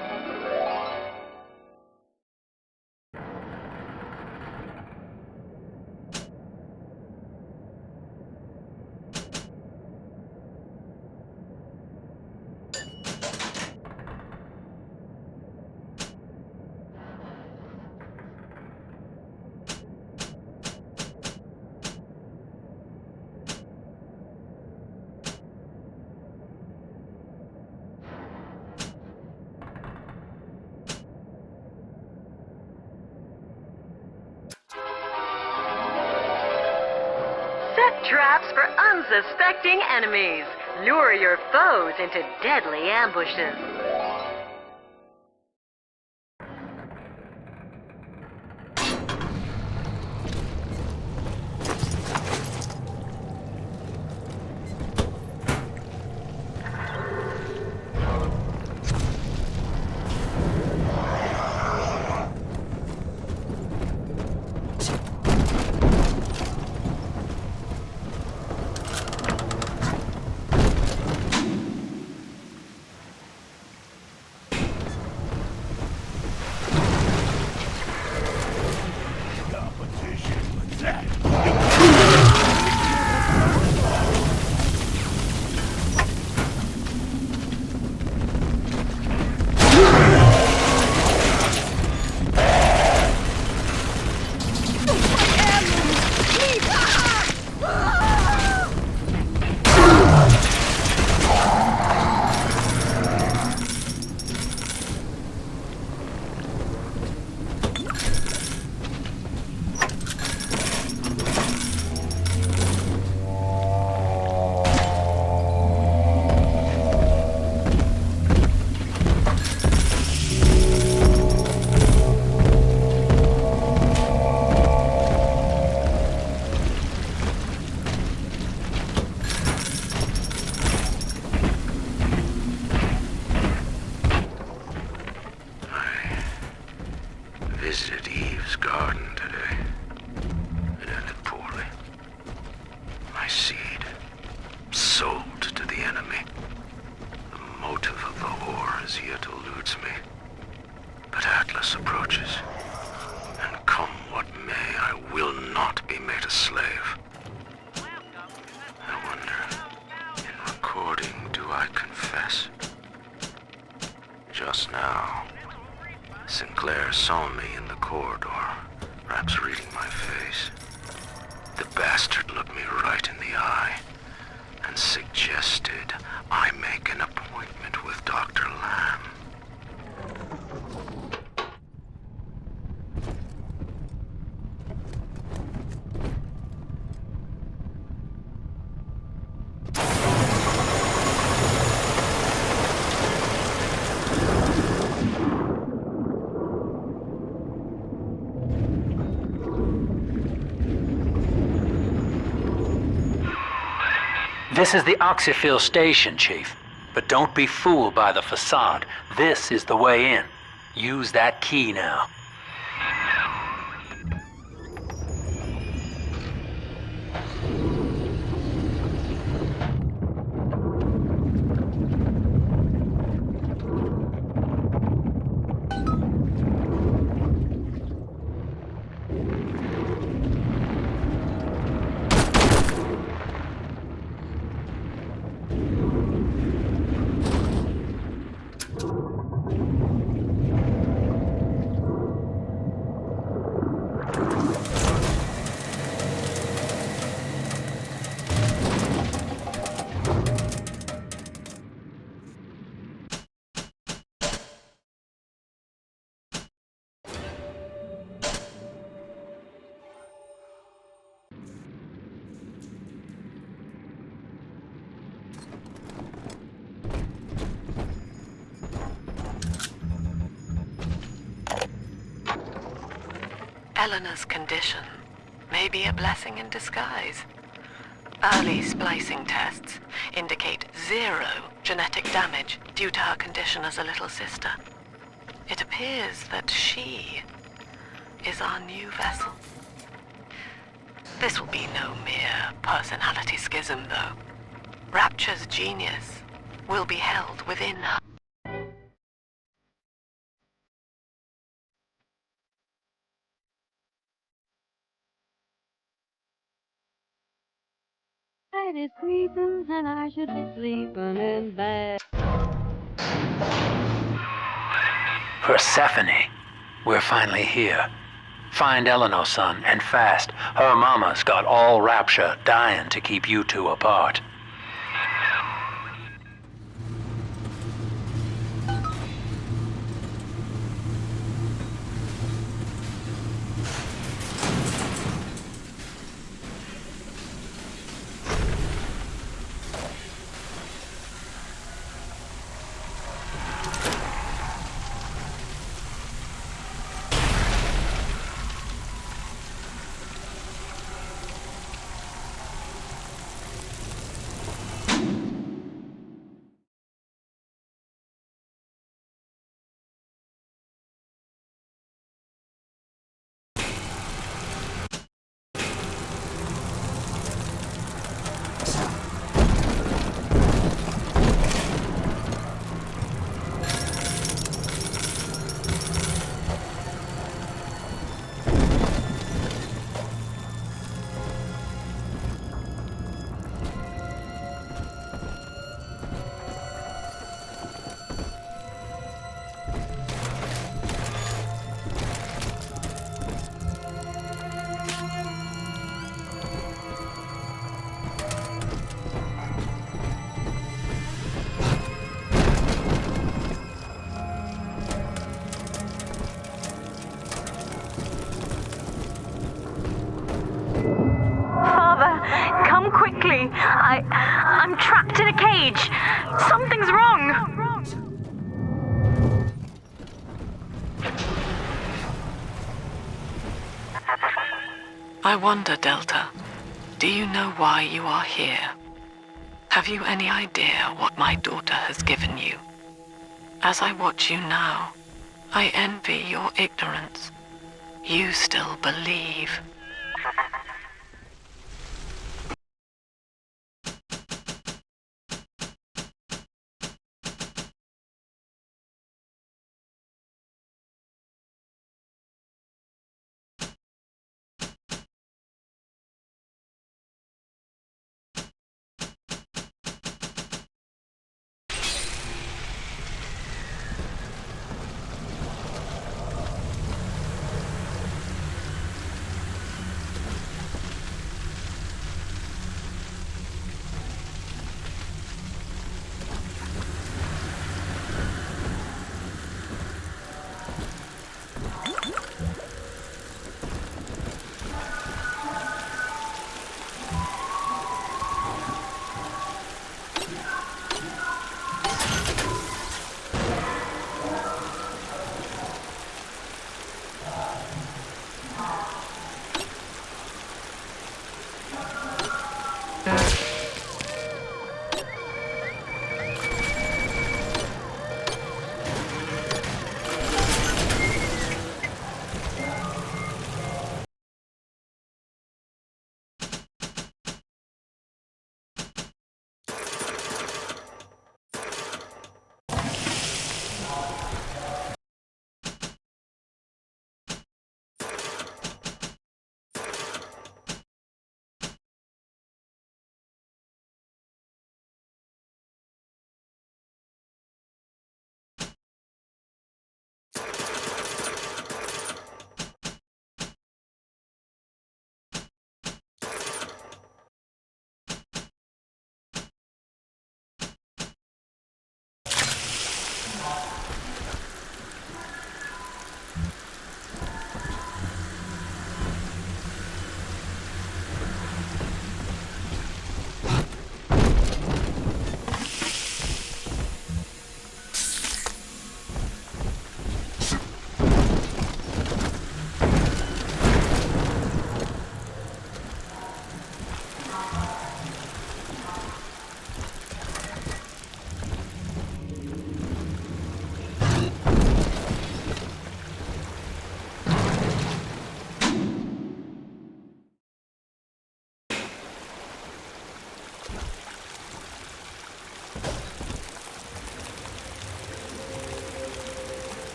Set traps for unsuspecting enemies. Lure your foes into deadly ambushes. Visited Eve's garden today. It ended poorly. My seed, sold to the enemy. The motive of the whore as yet eludes me. But Atlas approaches, and come what may, I will not be made a slave. I wonder, in recording, do I confess? Just now, Sinclair saw me in the corridor, perhaps reading my face. The bastard looked me right in the eye and suggested I make an appointment with Dr. Lamb. This is the Oxyphil station, Chief. But don't be fooled by the facade. This is the way in. Use that key now. Eleanor's condition may be a blessing in disguise. Early splicing tests indicate 0 genetic damage due to her condition as a little sister. It appears that she is our new vessel. This will be no mere personality schism, though. Rapture's genius will be held within her. Night is creeping and I should be sleeping in bed. Persephone, we're finally here. Find Eleanor, son, and fast. Her mama's got all Rapture dying to keep you two apart. quickly. I'm trapped in a cage. Something's wrong. I wonder, Delta, do you know why you are here? Have you any idea what my daughter has given you? As I watch you now, I envy your ignorance. You still believe.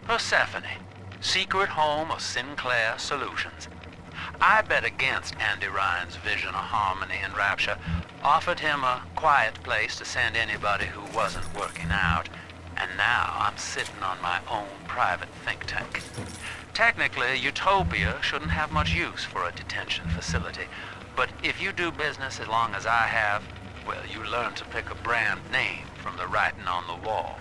Persephone, secret home of Sinclair Solutions. I bet against Andy Ryan's vision of harmony and rapture, offered him a quiet place to send anybody who wasn't working out, and now I'm sitting on my own private think tank. Technically, Utopia shouldn't have much use for a detention facility, but if you do business as long as I have, well, you learn to pick a brand name from the writing on the wall.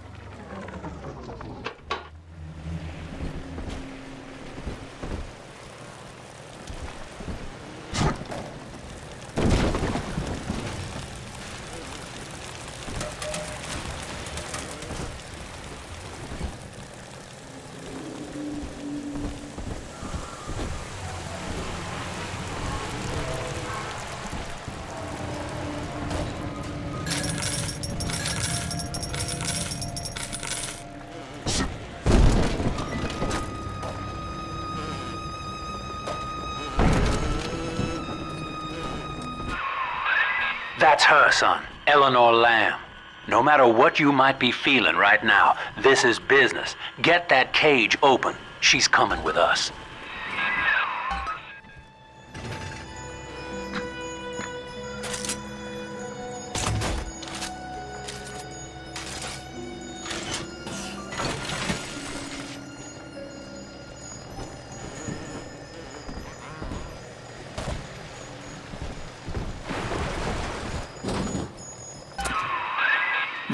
That's her, son, Eleanor Lamb. No matter what you might be feeling right now, this is business. Get that cage open. She's coming with us.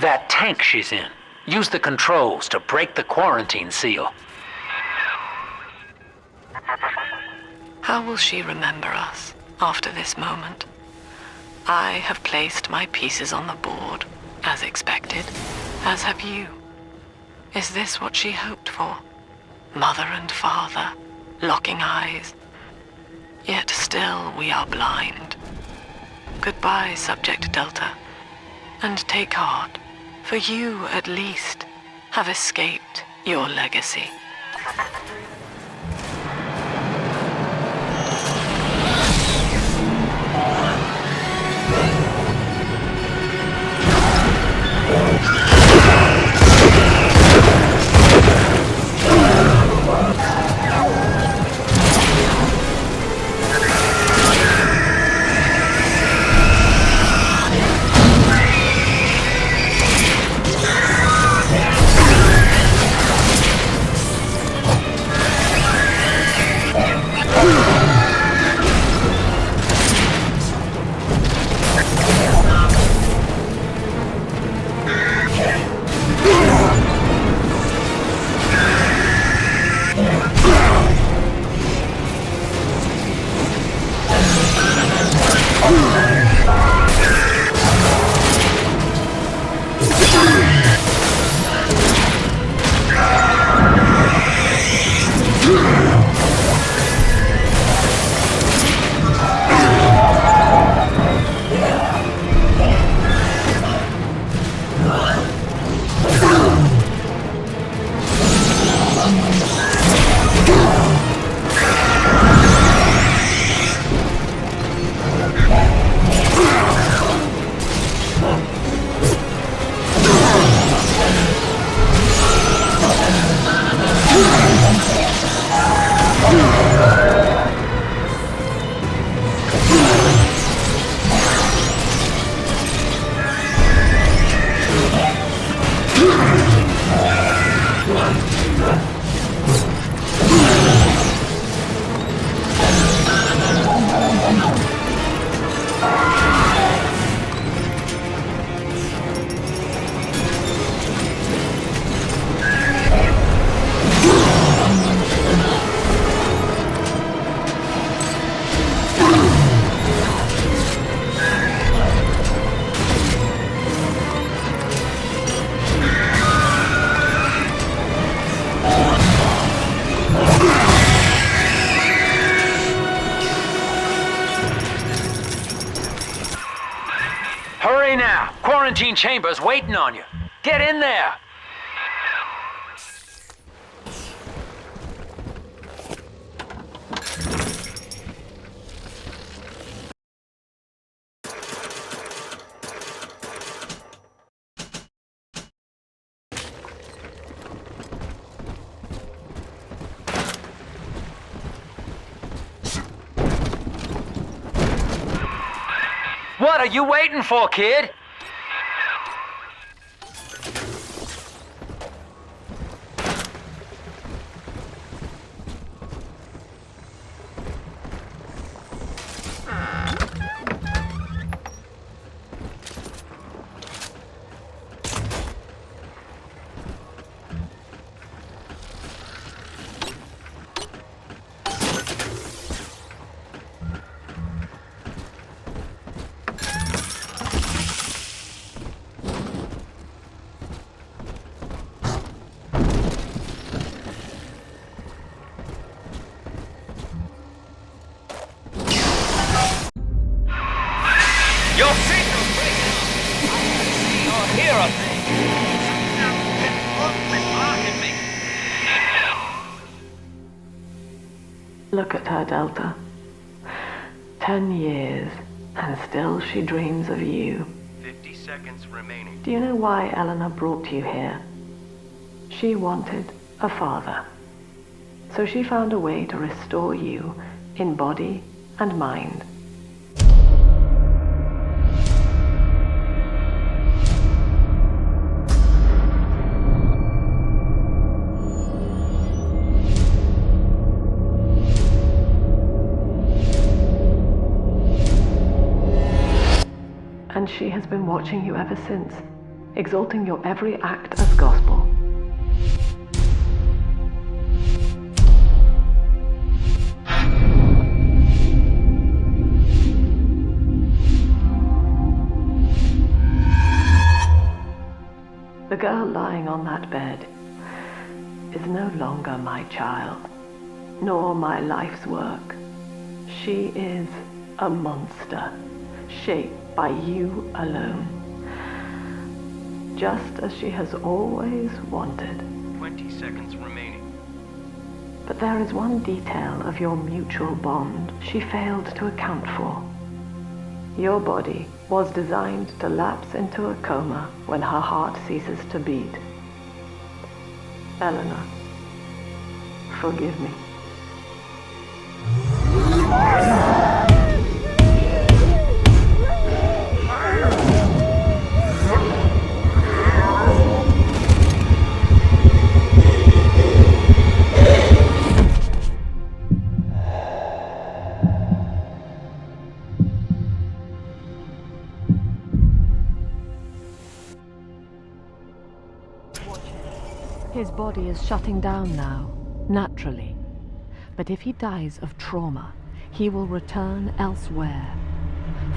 That tank she's in. Use the controls to break the quarantine seal. How will she remember us after this moment? I have placed my pieces on the board, as expected, as have you. Is this what she hoped for? Mother and father, locking eyes. Yet still we are blind. Goodbye, Subject Delta. And take heart, for you, at least, have escaped your legacy. Quarantine chamber's waiting on you. Get in there! What are you waiting for, kid? Look at her, Delta. 10 years, and still she dreams of you. 50 seconds remaining. Do you know why Eleanor brought you here? She wanted a father. So she found a way to restore you in body and mind. And she has been watching you ever since. exalting your every act as gospel. The girl lying on that bed is no longer my child, nor my life's work. She is a monster, shaped by you alone. Just as she has always wanted. 20 seconds remaining. But there is one detail of your mutual bond she failed to account for. Your body was designed to lapse into a coma when her heart ceases to beat. Eleanor, forgive me. His body is shutting down now, naturally. But if he dies of trauma, he will return elsewhere.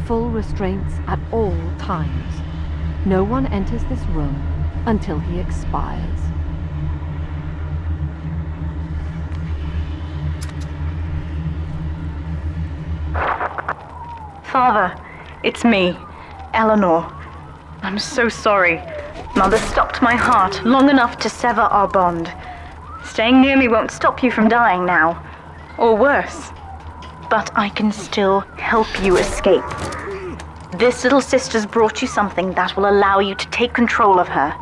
Full restraints at all times. No one enters this room until he expires. Father, it's me, Eleanor. I'm so sorry. Mother stopped my heart long enough to sever our bond. Staying near me won't stop you from dying now. Or worse. But I can still help you escape. This little sister's brought you something that will allow you to take control of her.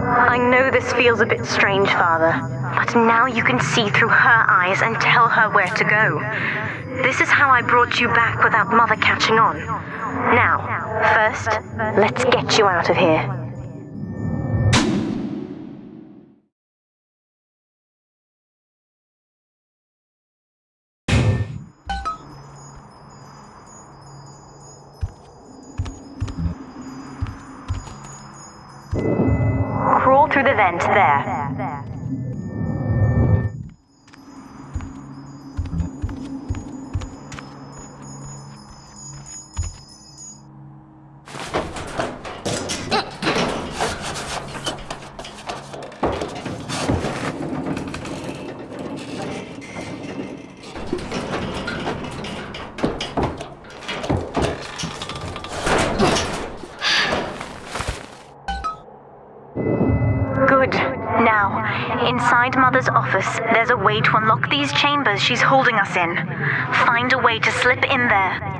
I know this feels a bit strange, Father, but now you can see through her eyes and tell her where to go. This is how I brought you back without Mother catching on. Now, first, let's get you out of here. Crawl through the vent there. Inside Mother's office, there's a way to unlock these chambers she's holding us in. Find a way to slip in there.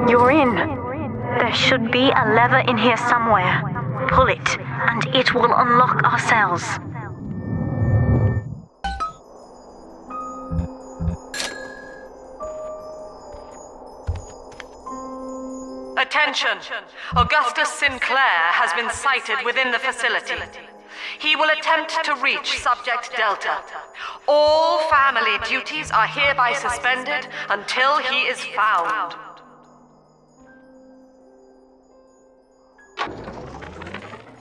You're in. There should be a lever in here somewhere. pull it, and it will unlock our cells. Attention! Augustus Sinclair has been sighted within the facility. He will attempt to reach Subject Delta. All family duties are hereby suspended until he is found.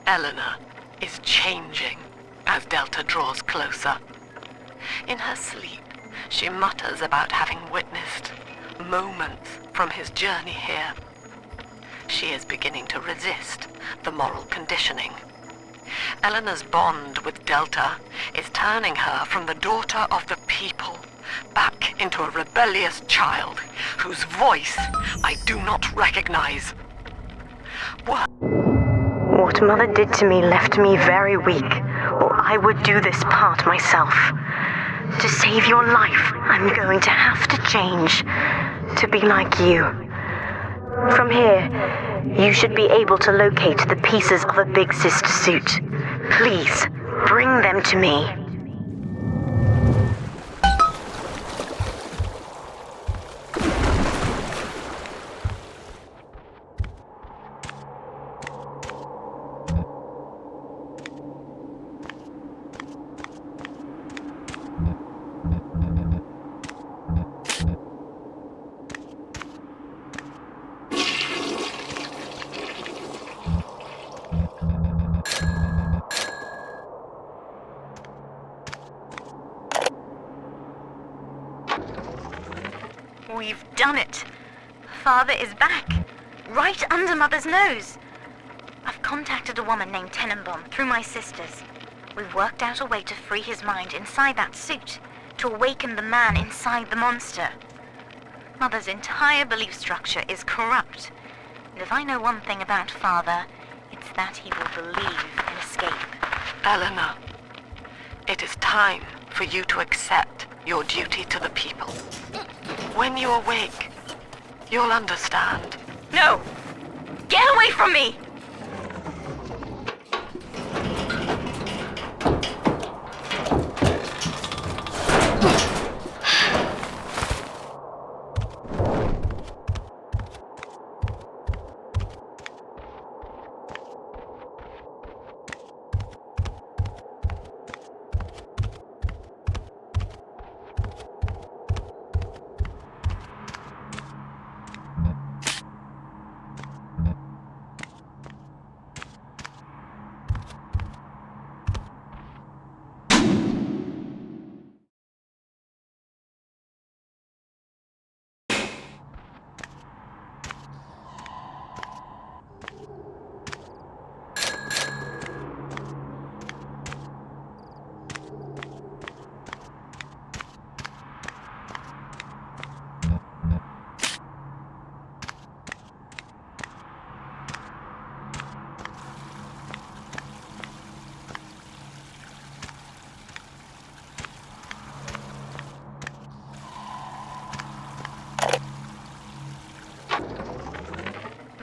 Eleanor is changing as Delta draws closer. In her sleep, she mutters about having witnessed moments from his journey here. She is beginning to resist the moral conditioning. Eleanor's bond with Delta is turning her from the daughter of the people back into a rebellious child whose voice I do not recognize. What Mother did to me left me very weak, or I would do this part myself. To save your life, I'm going to have to change, to be like you. From here, you should be able to locate the pieces of a Big Sister suit. Please, bring them to me. We've done it. Father is back, right under Mother's nose. I've contacted a woman named Tenenbaum through my sisters. We've worked out a way to free his mind inside that suit, to awaken the man inside the monster. Mother's entire belief structure is corrupt. And if I know one thing about Father, it's that he will believe in escape. Eleanor, it is time for you to accept your duty to the people. When you awake, you'll understand. No! Get away from me!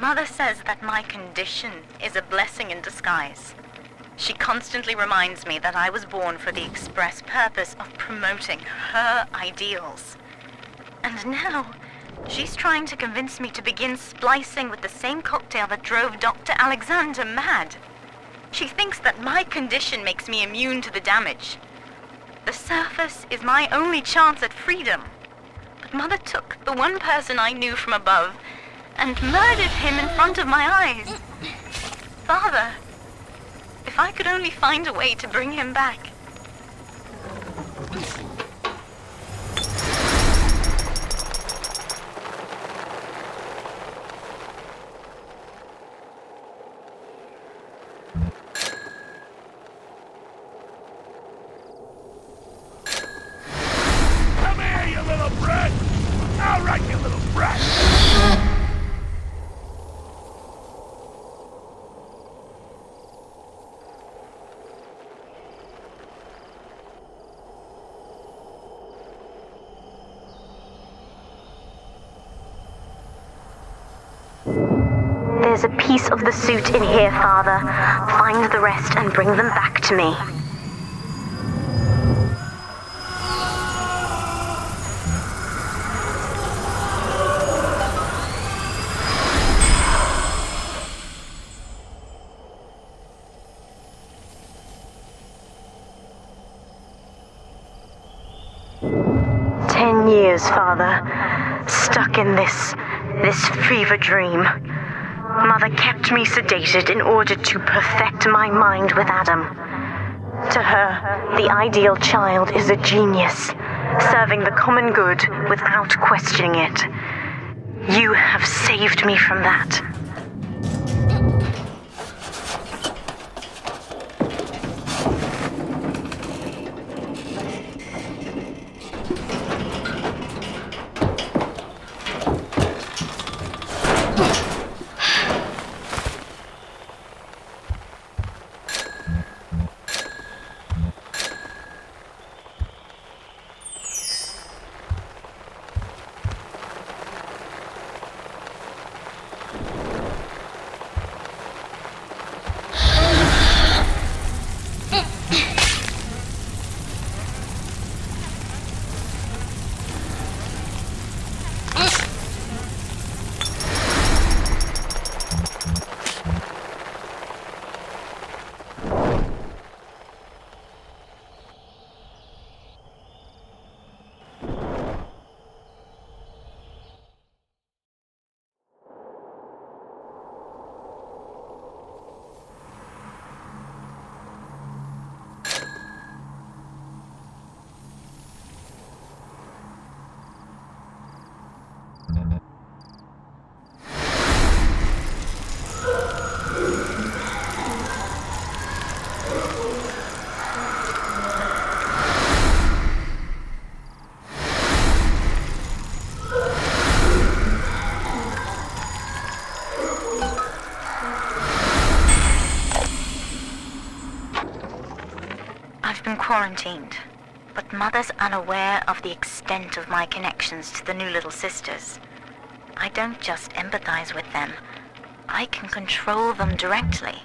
Mother says that my condition is a blessing in disguise. She constantly reminds me that I was born for the express purpose of promoting her ideals. And now, she's trying to convince me to begin splicing with the same cocktail that drove Dr. Alexander mad. She thinks that my condition makes me immune to the damage. The surface is my only chance at freedom. But Mother took the one person I knew from above and murdered him in front of my eyes. Father, if I could only find a way to bring him back. Come here, you little brat! All right, you little brat! There's a piece of the suit in here, Father. Find the rest and bring them back to me. Years, Father, stuck in this fever dream. Mother kept me sedated in order to perfect my mind with Adam. To her, the ideal child is a genius, serving the common good without questioning it. You have saved me from that. Quarantined, but Mother's unaware of the extent of my connections to the new little sisters. I don't just empathize with them, I can control them directly.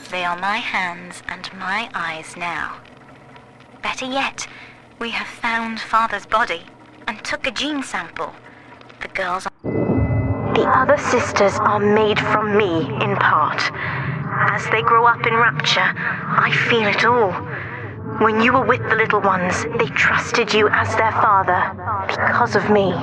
They are my hands and my eyes now. Better yet, we have found Father's body and took a gene sample. The girls are... The other sisters are made from me, in part. As they grow up in Rapture, I feel it all. When you were with the little ones, they trusted you as their father, because of me.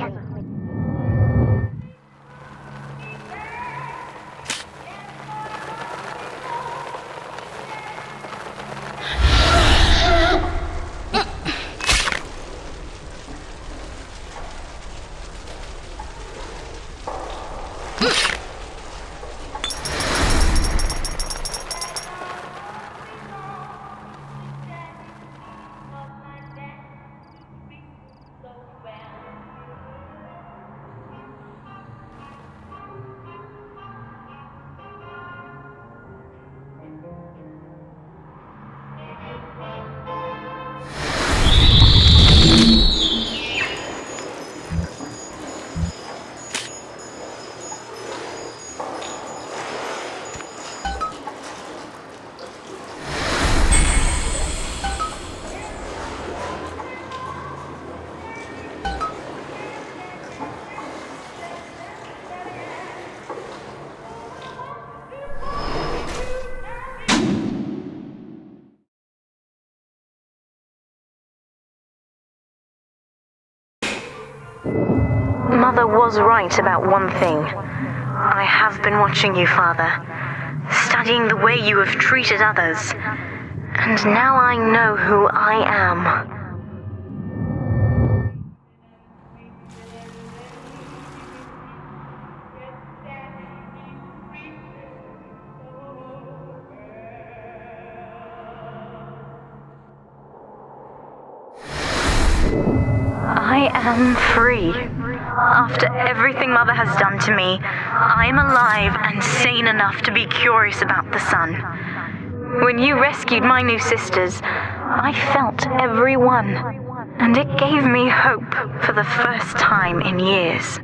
Mother was right about one thing. I have been watching you, Father, studying the way you have treated others, and now I know who I am. I am free. After everything Mother has done to me, I am alive and sane enough to be curious about the sun. When you rescued my new sisters, I felt every one, and it gave me hope for the first time in years.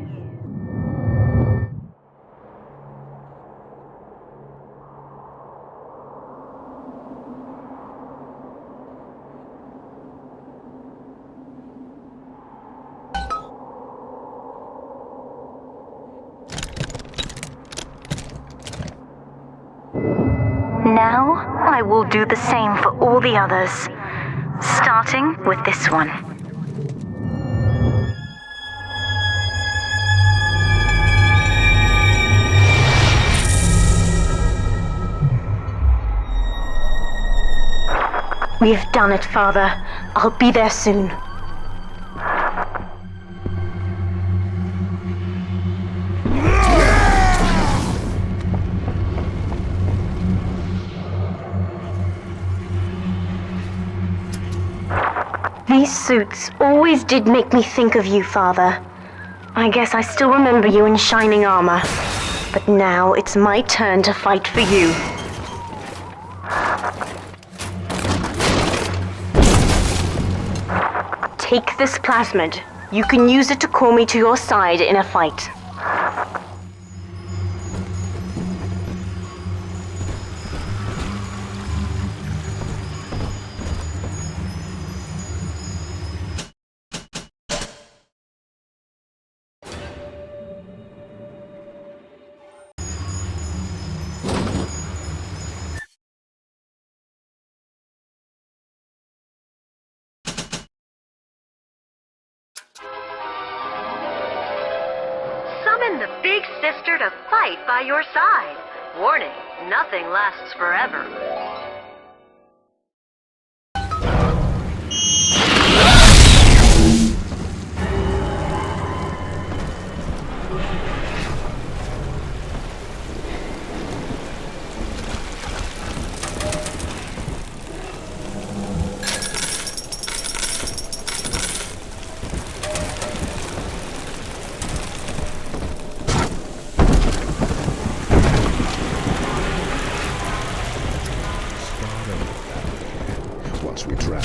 now, I will do the same for all the others, starting with this one. We've done it, Father. I'll be there soon. These suits always did make me think of you, Father. I guess I still remember you in shining armor. But now it's my turn to fight for you. Take this plasmid. You can use it to call me to your side in a fight. Summon the big sister to fight by your side. Warning, nothing lasts forever. We travel.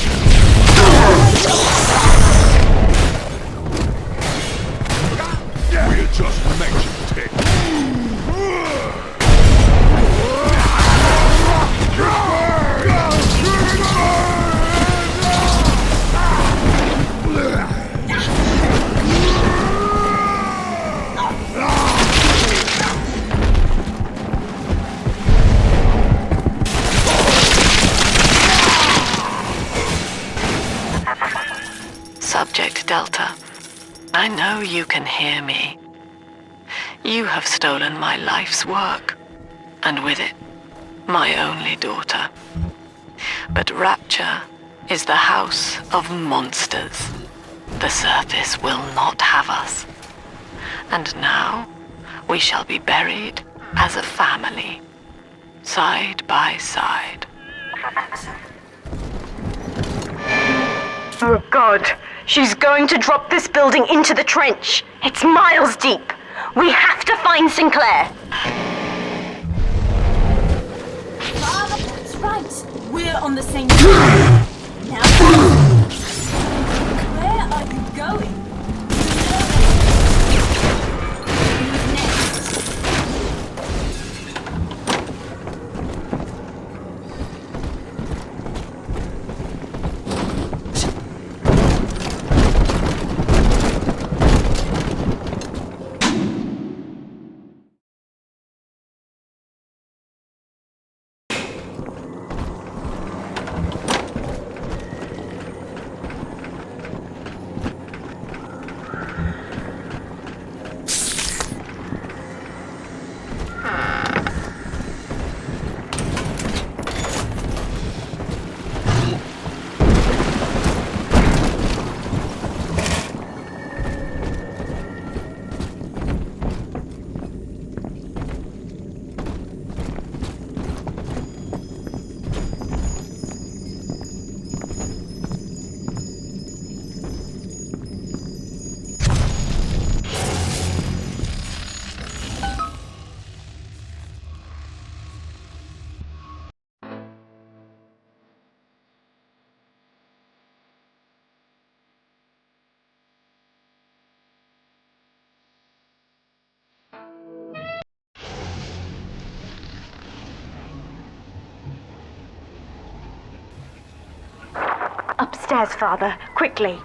We're just making it. Subject Delta, I know you can hear me. You have stolen my life's work, and with it, my only daughter. But Rapture is the house of monsters. The surface will not have us. And now, we shall be buried as a family, side by side. Oh God, she's going to drop this building into the trench. It's miles deep. We have to find Sinclair. That's right. We're on the same side. Now, where are you going? Upstairs, Father, quickly.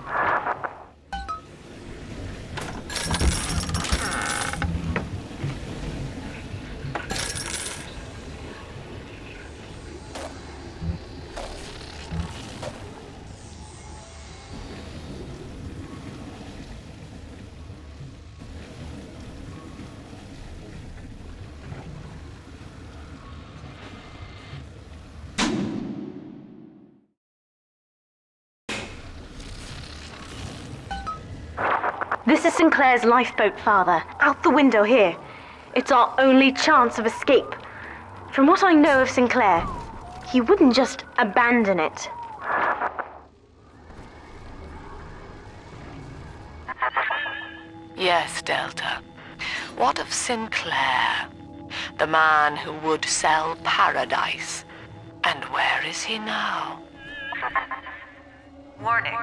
This is Sinclair's lifeboat, Father. Out the window here. It's our only chance of escape. From what I know of Sinclair, he wouldn't just abandon it. Yes, Delta. What of Sinclair? The man who would sell paradise. And where is he now? Warning.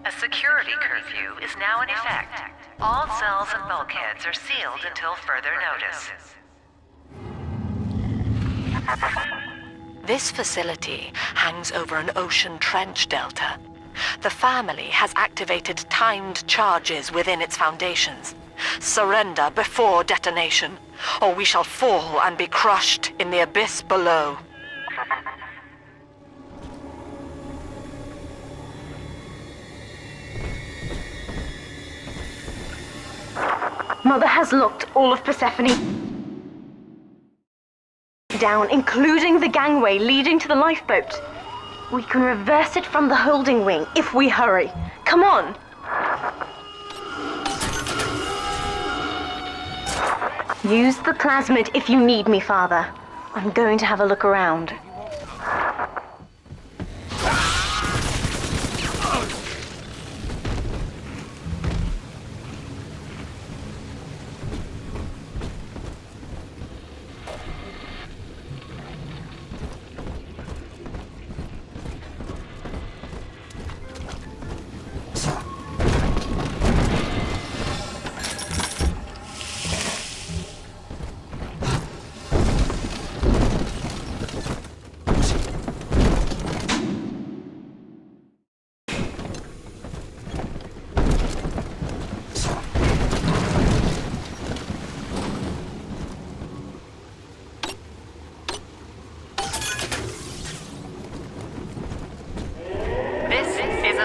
A security curfew is now in effect. All cells and bulkheads are sealed until further notice. This facility hangs over an ocean trench, Delta. The family has activated timed charges within its foundations. Surrender before detonation, or we shall fall and be crushed in the abyss below. Mother has locked all of Persephone down, including the gangway leading to the lifeboat. We can reverse it from the holding wing if we hurry. Come on! Use the plasmid if you need me, Father. I'm going to have a look around.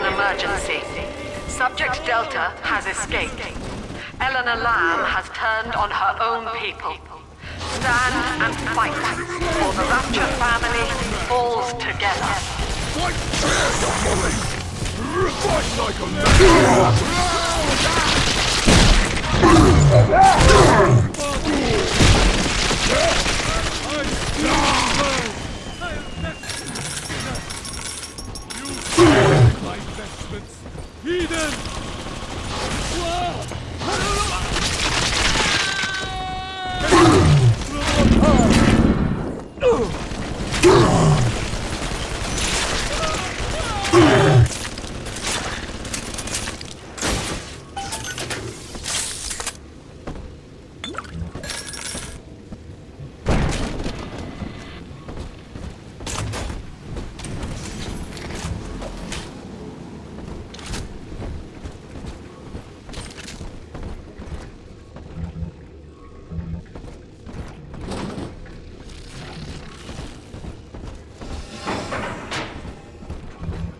Emergency. Subject Delta has escaped. Eleanor Lamb has turned on her own people. Stand and fight, or the Rapture family falls together. Fight like a my investments, heathen!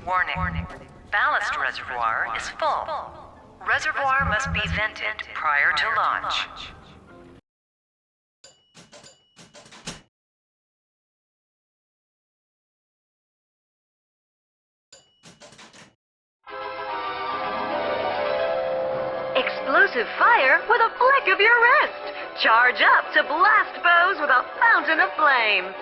Warning. Ballast reservoir is full. Reservoir must be vented prior to launch. Explosive fire with a flick of your wrist. Charge up to blast bows with a fountain of flame.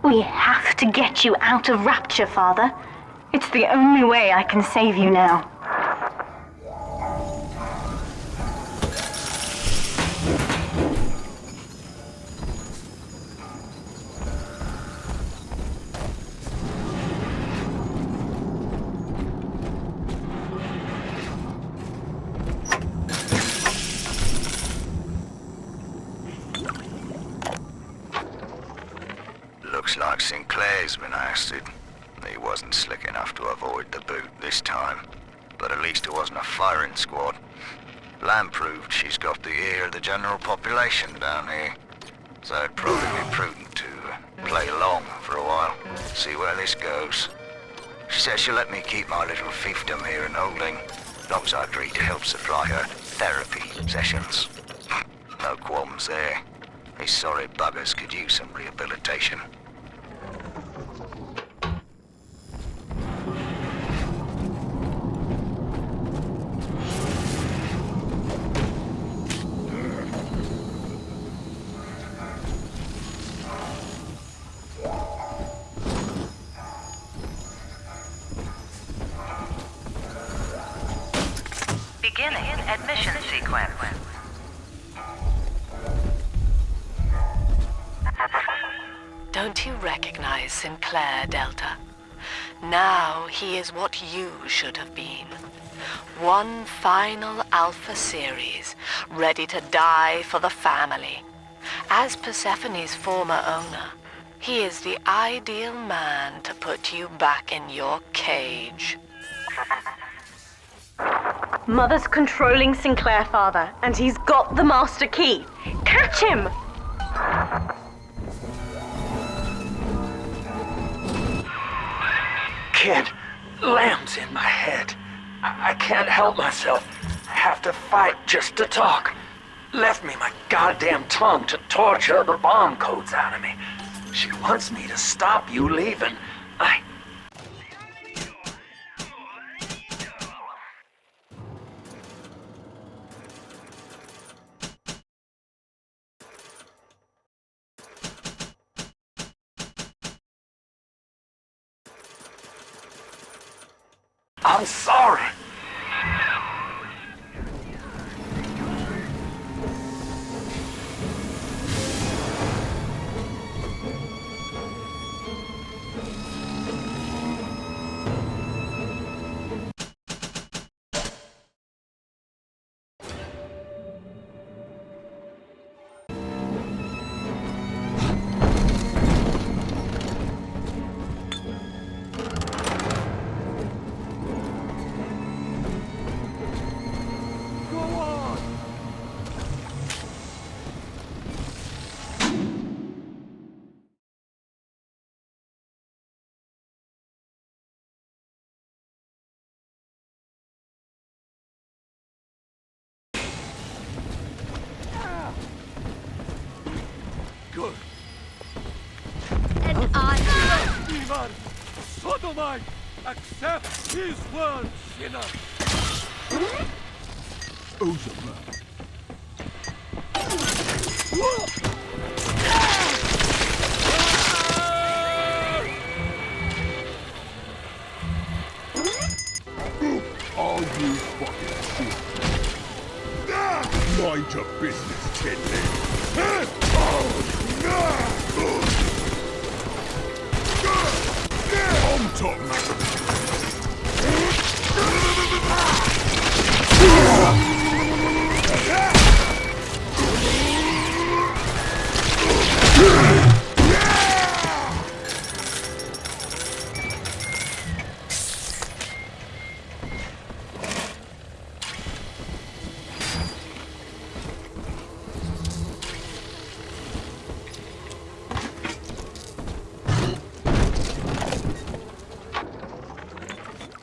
We have to get you out of Rapture, Father. It's the only way I can save you now. Looks like Sinclair's been ousted. He wasn't slick enough to avoid the boot this time. But at least it wasn't a firing squad. Lamb proved she's got the ear of the general population down here. So it'd probably be prudent to play along for a while, see where this goes. She said she'll let me keep my little fiefdom here in holding, as long as I agree to help supply her therapy sessions. No qualms there. These sorry buggers could use some rehabilitation. Beginning admission sequence. Don't you recognize Sinclair, Delta? Now he is what you should have been. One final Alpha series, ready to die for the family. As Persephone's former owner, he is the ideal man to put you back in your cage. Mother's controlling Sinclair, Father, and he's got the master key. Catch him! Kid, Lamb's in my head. I can't help myself. I have to fight just to talk. Left me my goddamn tongue to torture the bomb codes out of me. She wants me to stop you leaving. I'm sorry. Good. And I... Demon! Sodomite! Accept his word, sinner! Ozama. All you fucking shit. Mind your business, Tinley. On top,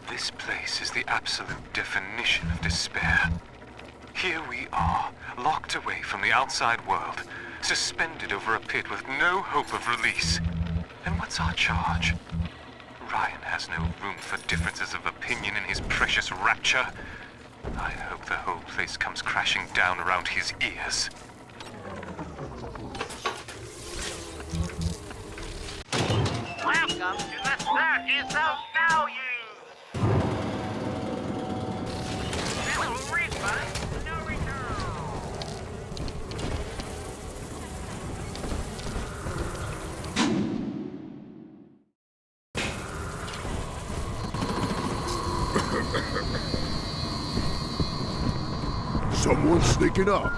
This place is the absolute definition of despair. Here we are, locked away from the outside world, suspended over a pit with no hope of release. And what's our charge? Ryan has no room for differences of opinion in his precious rapture. I hope the whole place comes crashing down around his ears. Welcome to the circus of now use. No refund, no return. Someone's sneaking up.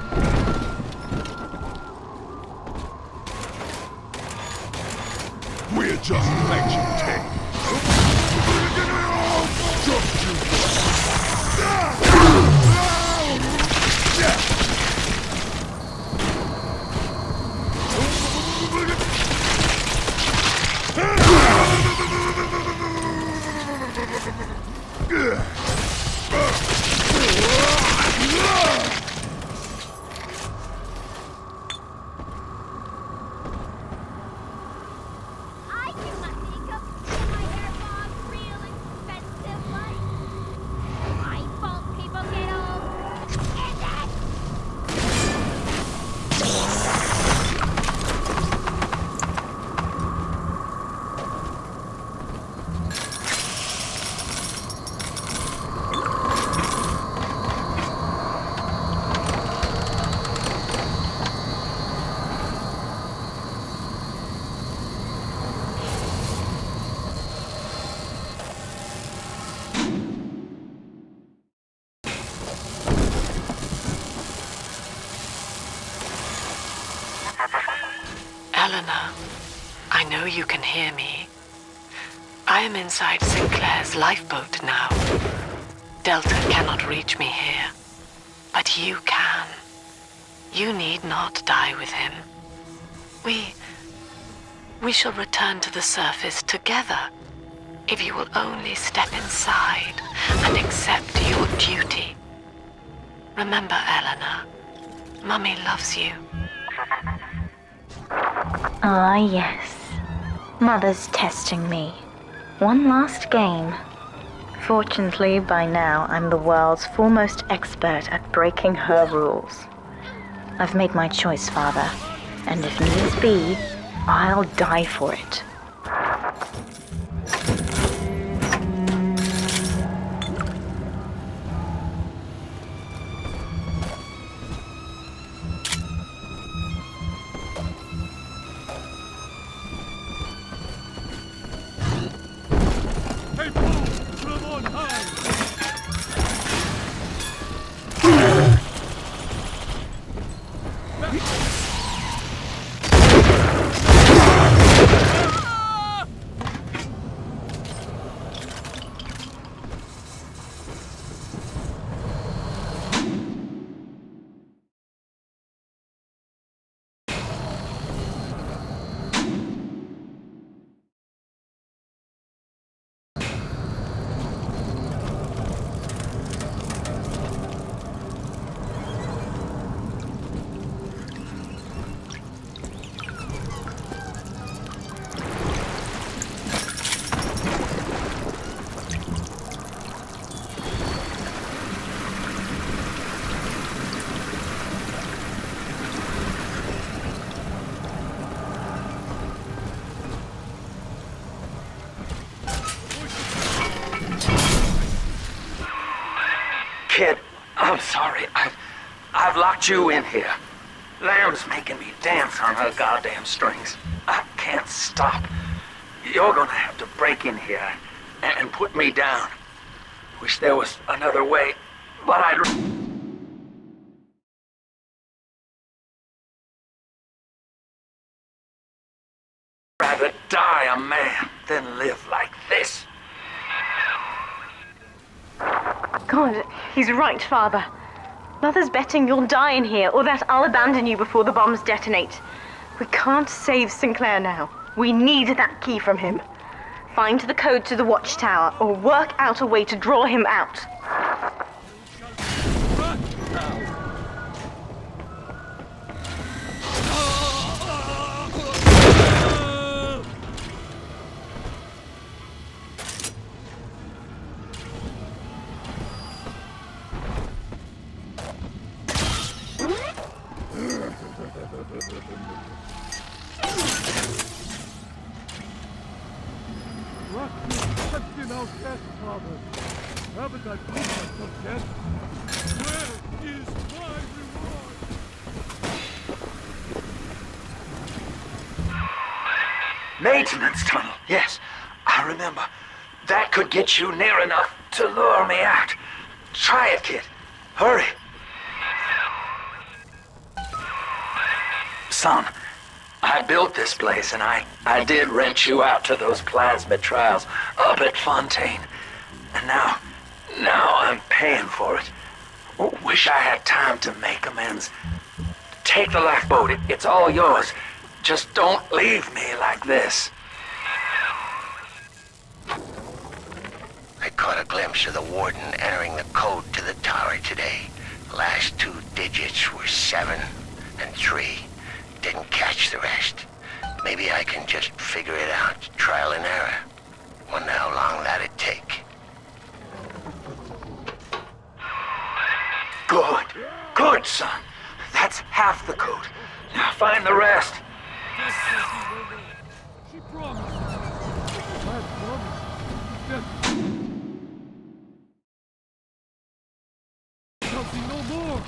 We're just matching tape. Just you. Eleanor, I know you can hear me. I am inside Sinclair's lifeboat now. Delta cannot reach me here, but you can. You need not die with him. We shall return to the surface together, if you will only step inside and accept your duty. Remember, Eleanor, Mummy loves you. Ah, yes. Mother's testing me. One last game. Fortunately, by now, I'm the world's foremost expert at breaking her rules. I've made my choice, Father, and if needs be, I'll die for it. Kid, I'm sorry. I've locked you in here. Lamb's making me dance on her goddamn strings. I can't stop. You're gonna have to break in here and put me down. Wish there was another way, but I'd rather die a man than live like this. God, he's right, Father. Mother's betting you'll die in here, or that I'll abandon you before the bombs detonate. We can't save Sinclair now. We need that key from him. Find the code to the watchtower, or work out a way to draw him out. haven't I proved myself yet? Where is my reward? Maintenance tunnel, yes. I remember. That could get you near enough to lure me out. Try it, kid. Hurry. Son, I built this place and I did rent you out to those plasmid trials up at Fontaine. And now I'm paying for it. Wish I had time to make amends. Take the lifeboat, it's all yours. Just don't leave me like this. I caught a glimpse of the warden entering the code to the tower today. The last 2 digits were 7 and 3. Didn't catch the rest. Maybe I can just figure it out, trial and error. Wonder how long that'd take. Good, son. That's half the code. Now find the rest. She promised. I promised. Something no more.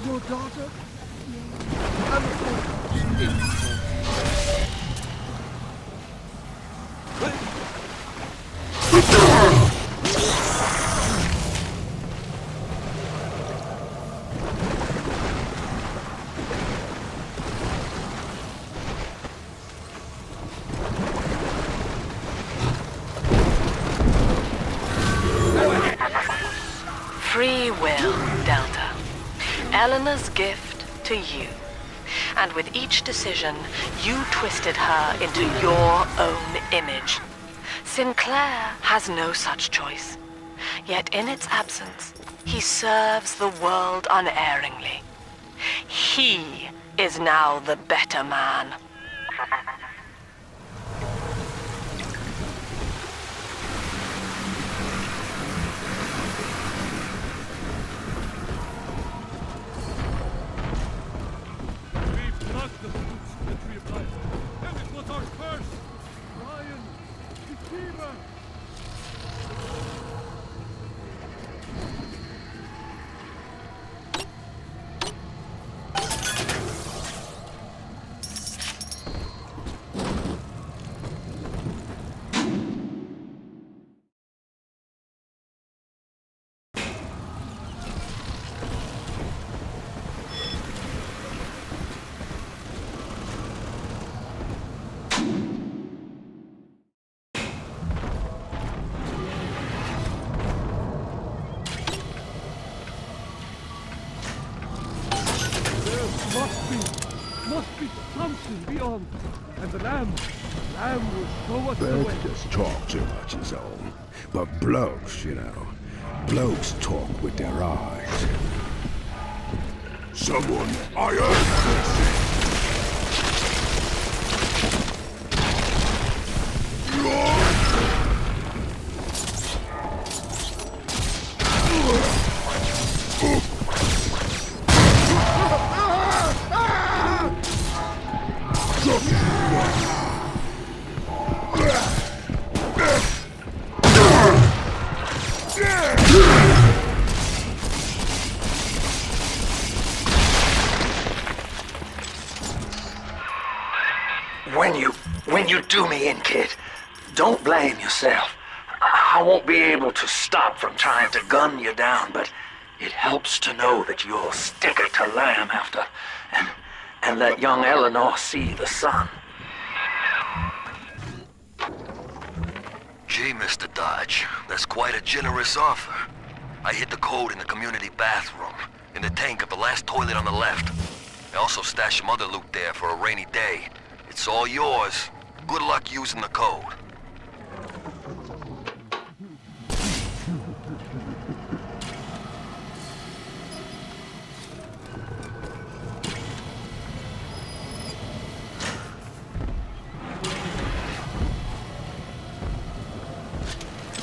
Your daughter? I'm afraid she didn't. Free will, Delta. Eleanor's gift to you. And with each decision, you twisted her into your own image. Sinclair has no such choice. Yet in its absence, he serves the world unerringly. He is now the better man. The fruits of the tree of life, and it was our curse! Ryan, Akiva! Must be something beyond. And the lamb will show us the way. Birds just talk too much is all. But blokes, you know. Blokes talk with their eyes. Someone, I heard When you do me in, kid, don't blame yourself. I won't be able to stop from trying to gun you down, but it helps to know that you'll stick it to Lamb after, and let young Eleanor see the sun. Gee, Mr. Dodge, that's quite a generous offer. I hid the code in the community bathroom, in the tank of the last toilet on the left. I also stashed some other loot there for a rainy day. It's all yours. Good luck using the code.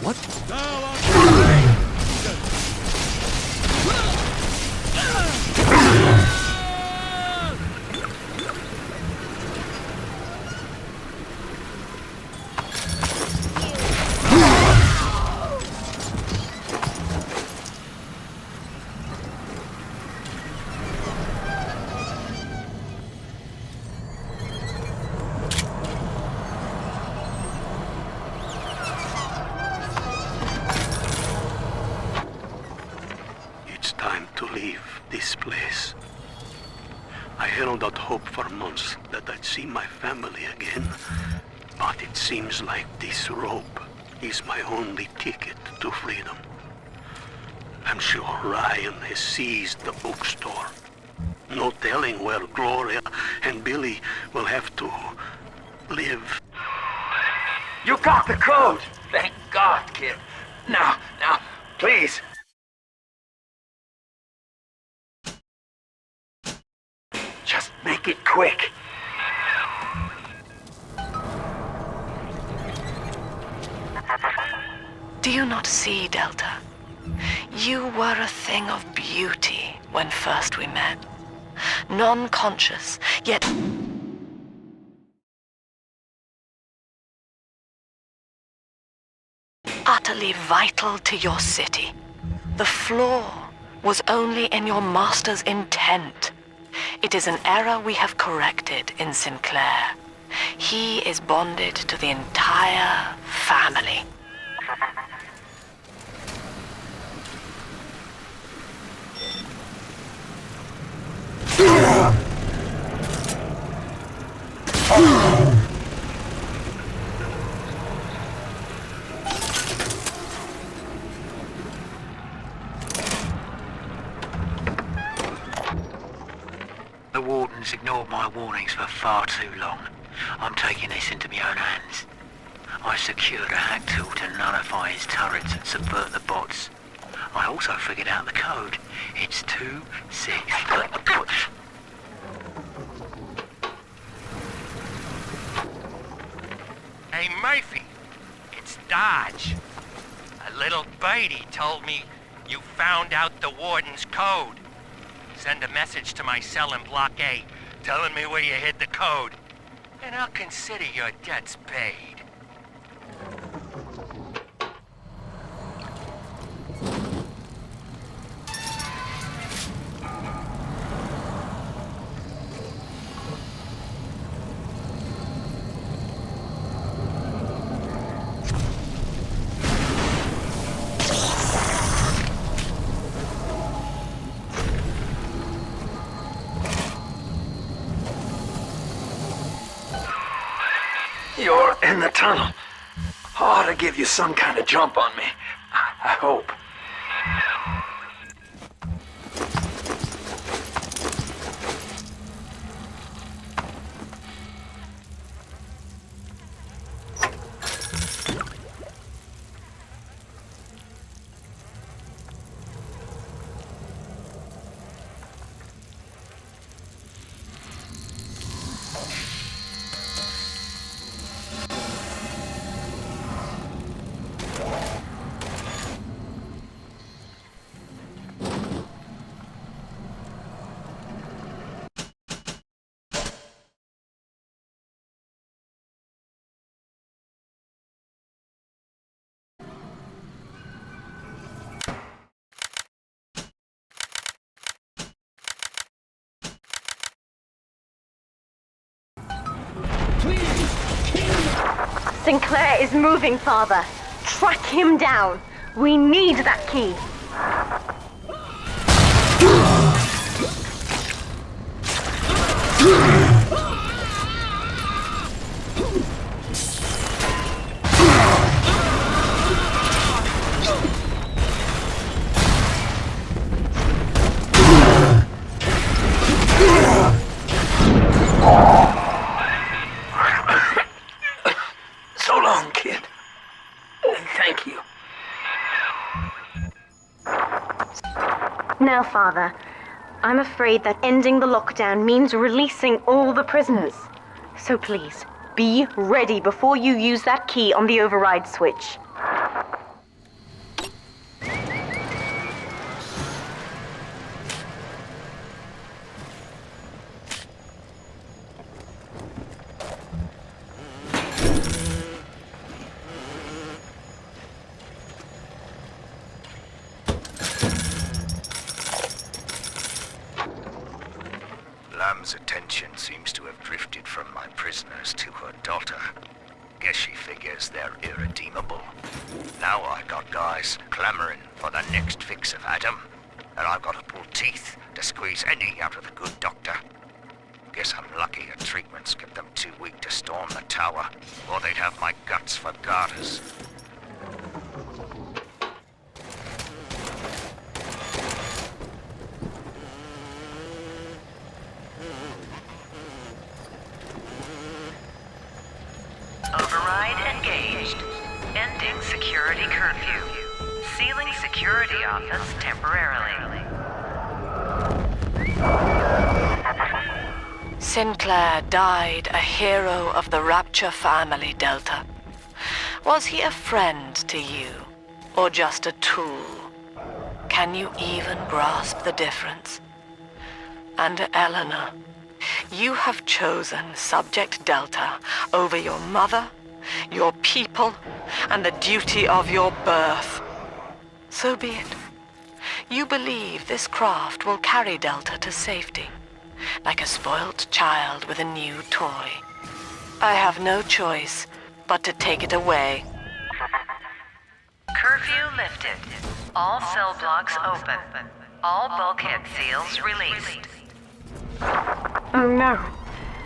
What? This place. I held out hope for months that I'd see my family again, but it seems like this rope is my only ticket to freedom. I'm sure Ryan has seized the bookstore. No telling where Gloria and Billy will have to live. You got the code! Thank God, kid. Now, please. Just make it quick. Do you not see, Delta? You were a thing of beauty when first we met. Non-conscious, yet utterly vital to your city. The flaw was only in your master's intent. It is an error we have corrected in Sinclair. He is bonded to the entire family. The Warden's ignored my warnings for far too long. I'm taking this into my own hands. I secured a hack tool to nullify his turrets and subvert the bots. I also figured out the code. It's 2-6. Hey, Murphy, it's Dodge. A little birdie told me you found out the Warden's code. Send a message to my cell in Block A, telling me where you hid the code, and I'll consider your debts paid. You're in the tunnel. Ought to give you some kind of jump on me. I hope. Sinclair is moving, Father. Track him down. We need that key. Now, Father, I'm afraid that ending the lockdown means releasing all the prisoners. So please, be ready before you use that key on the override switch. Lamb's attention seems to have drifted from my prisoners to her daughter. Guess she figures they're irredeemable. Now I got guys clamoring for the next fix of Adam, and I've got to pull teeth to squeeze any out of the good doctor. Guess I'm lucky her treatments kept them too weak to storm the tower, or they'd have my guts for garters. Override engaged. Ending security curfew. Sealing security office temporarily. Sinclair died a hero of the Rapture family, Delta. Was he a friend to you, or just a tool? Can you even grasp the difference? And Eleanor, you have chosen Subject Delta over your mother, your people, and the duty of your birth. So be it. You believe this craft will carry Delta to safety, like a spoilt child with a new toy. I have no choice but to take it away. Curfew lifted. All cell blocks open. All bulkhead seals released. Oh no.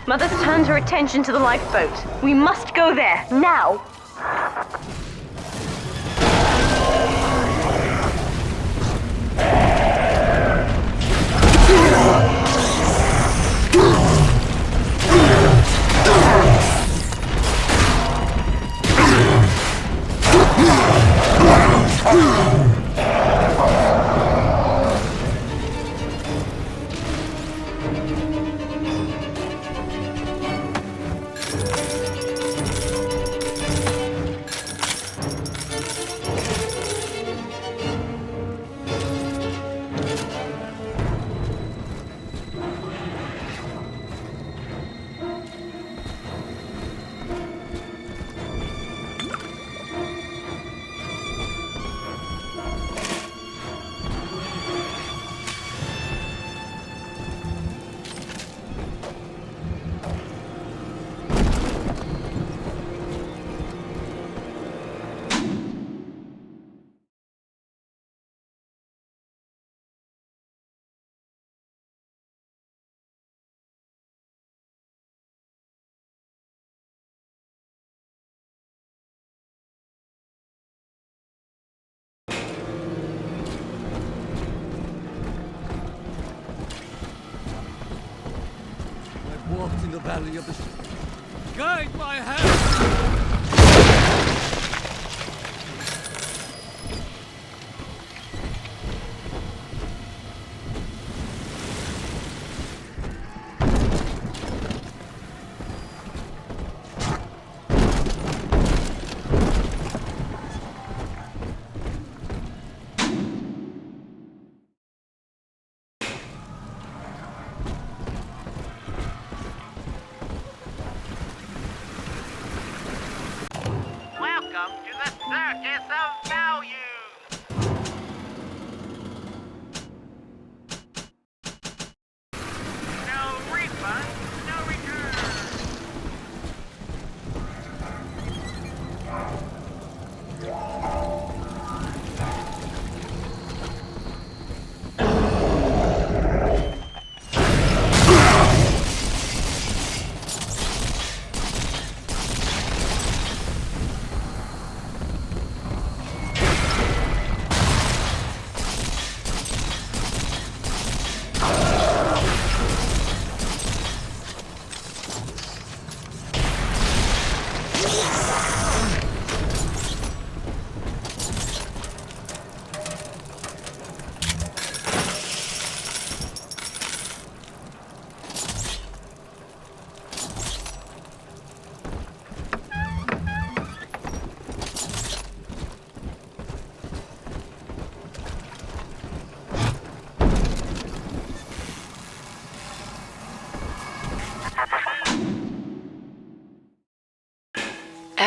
Mother's turned her attention to the lifeboat. We must go there, now! Walked in the valley of the shadow. Guide my hand!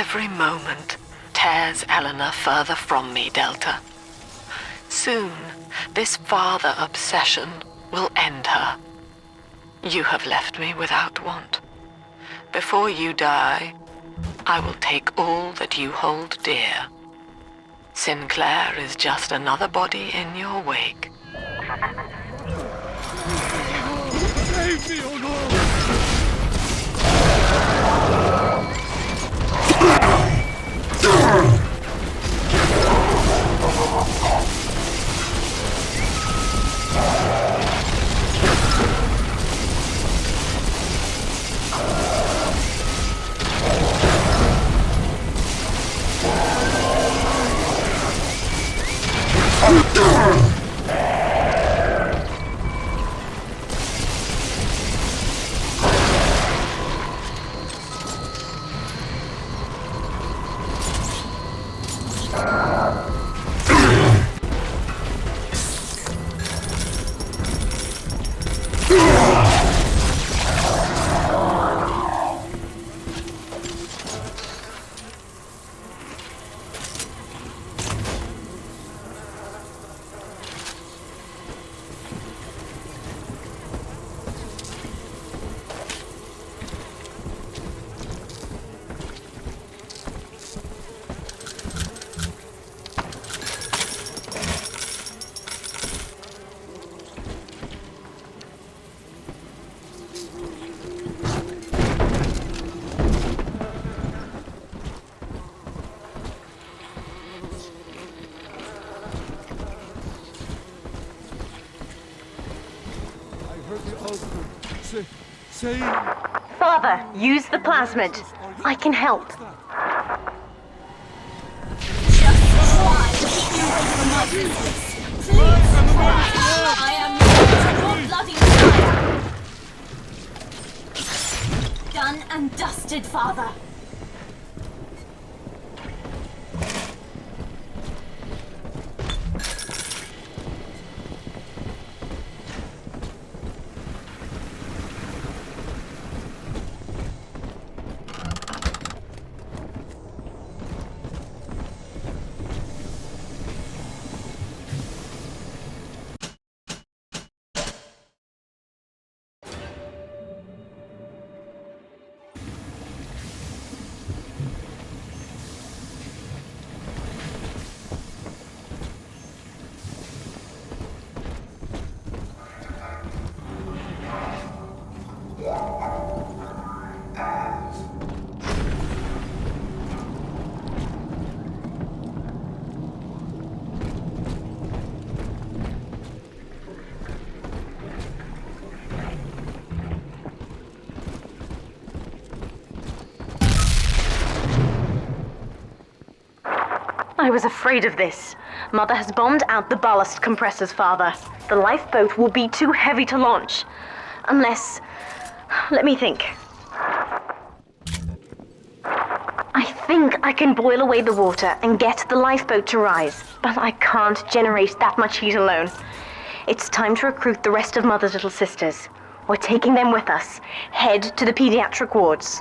Every moment tears Eleanor further from me, Delta. Soon, this father obsession will end her. You have left me without want. Before you die, I will take all that you hold dear. Sinclair is just another body in your wake. Save me, oh no! Father, use the plasmid. I can help. Just try to keep me away from my business. Please try. I am not your bloody child. Done and dusted, Father. I was afraid of this. Mother has bombed out the ballast compressors, Father. The lifeboat will be too heavy to launch. Unless... let me think. I think I can boil away the water and get the lifeboat to rise, but I can't generate that much heat alone. It's time to recruit the rest of Mother's little sisters. We're taking them with us. Head to the pediatric wards.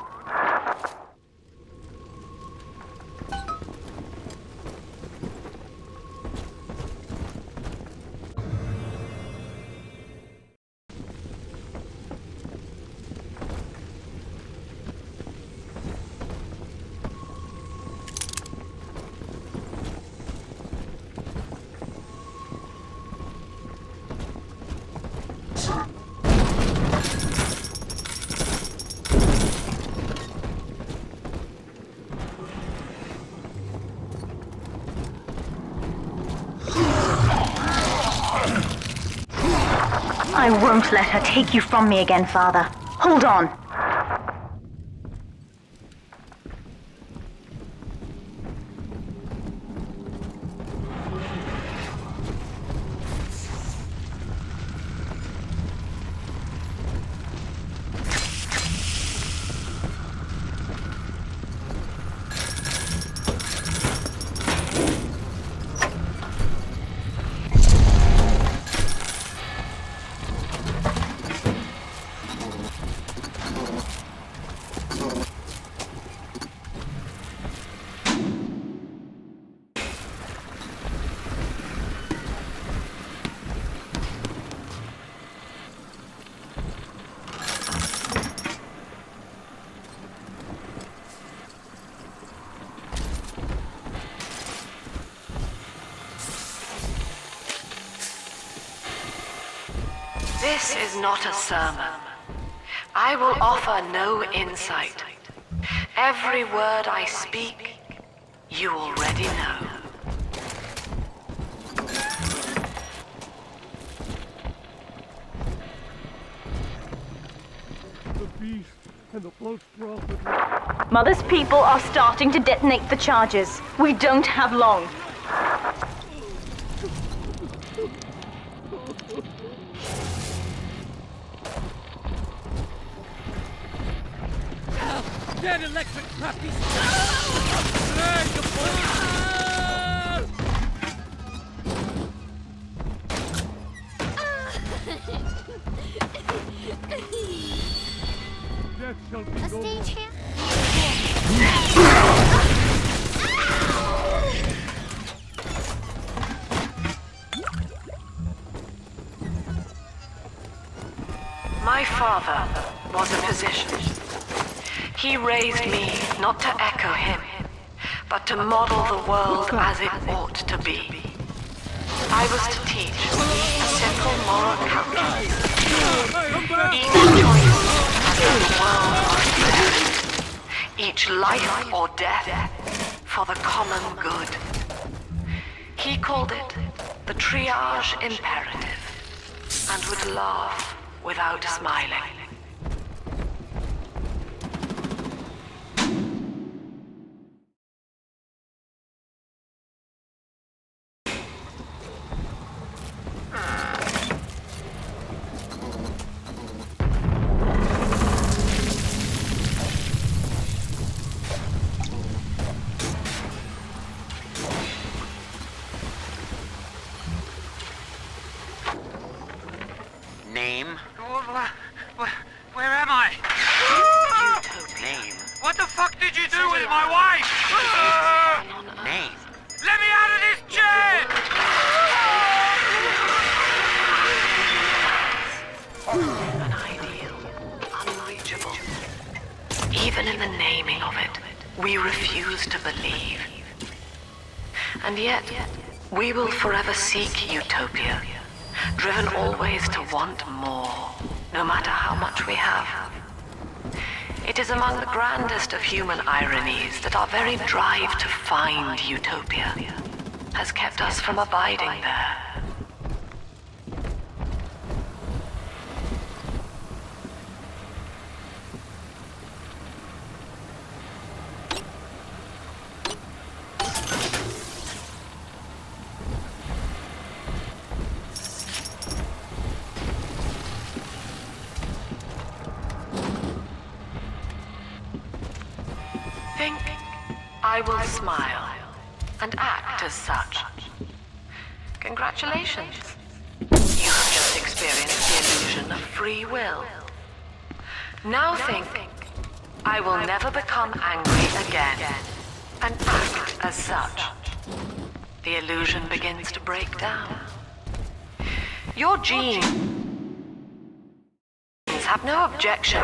I won't let her take you from me again, Father. Hold on. This is not a sermon. I will offer no insight. Every word I speak, you already know. The beast and the false prophet. Mother's people are starting to detonate the charges. We don't have long. Dead electric puppies! Hey, the Death shall be A stage here? My father was a physician. He raised me not to echo him, but to model the world as it ought to be. I was to teach a simple moral calculus. Each choice has the world must bear. Each life or death for the common good. He called it the triage imperative, and would laugh without smiling. Name? Where am I? Name? What the fuck did you do with my wife? Name? Let me out of this chair! An ideal, unreachable. Even in the naming of it, we refuse to believe. And yet, we will forever seek utopia, driven always to want more, no matter how much we have. It is among the grandest of human ironies that our very drive to find utopia has kept us from abiding there. Think I will smile and act as such. Congratulations. You have just experienced the illusion of free will. Now think I will never become angry again and act as such. The illusion begins to break down. Your genes have no objection.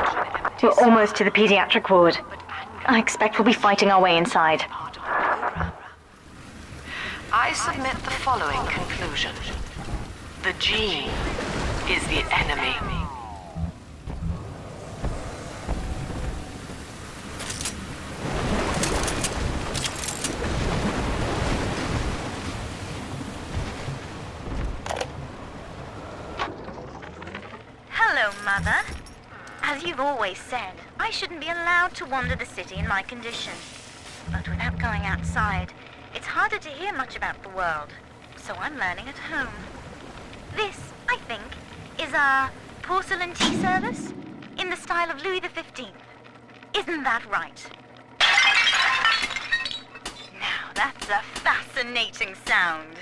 We're almost to the pediatric ward. I expect we'll be fighting our way inside. I submit the following conclusion. The gene is the enemy. Hello, Mother. As you've always said, I shouldn't be allowed to wander the city in my condition. But without going outside, it's harder to hear much about the world, so I'm learning at home. This, I think, is a porcelain tea service in the style of Louis XV. Isn't that right? Now, that's a fascinating sound.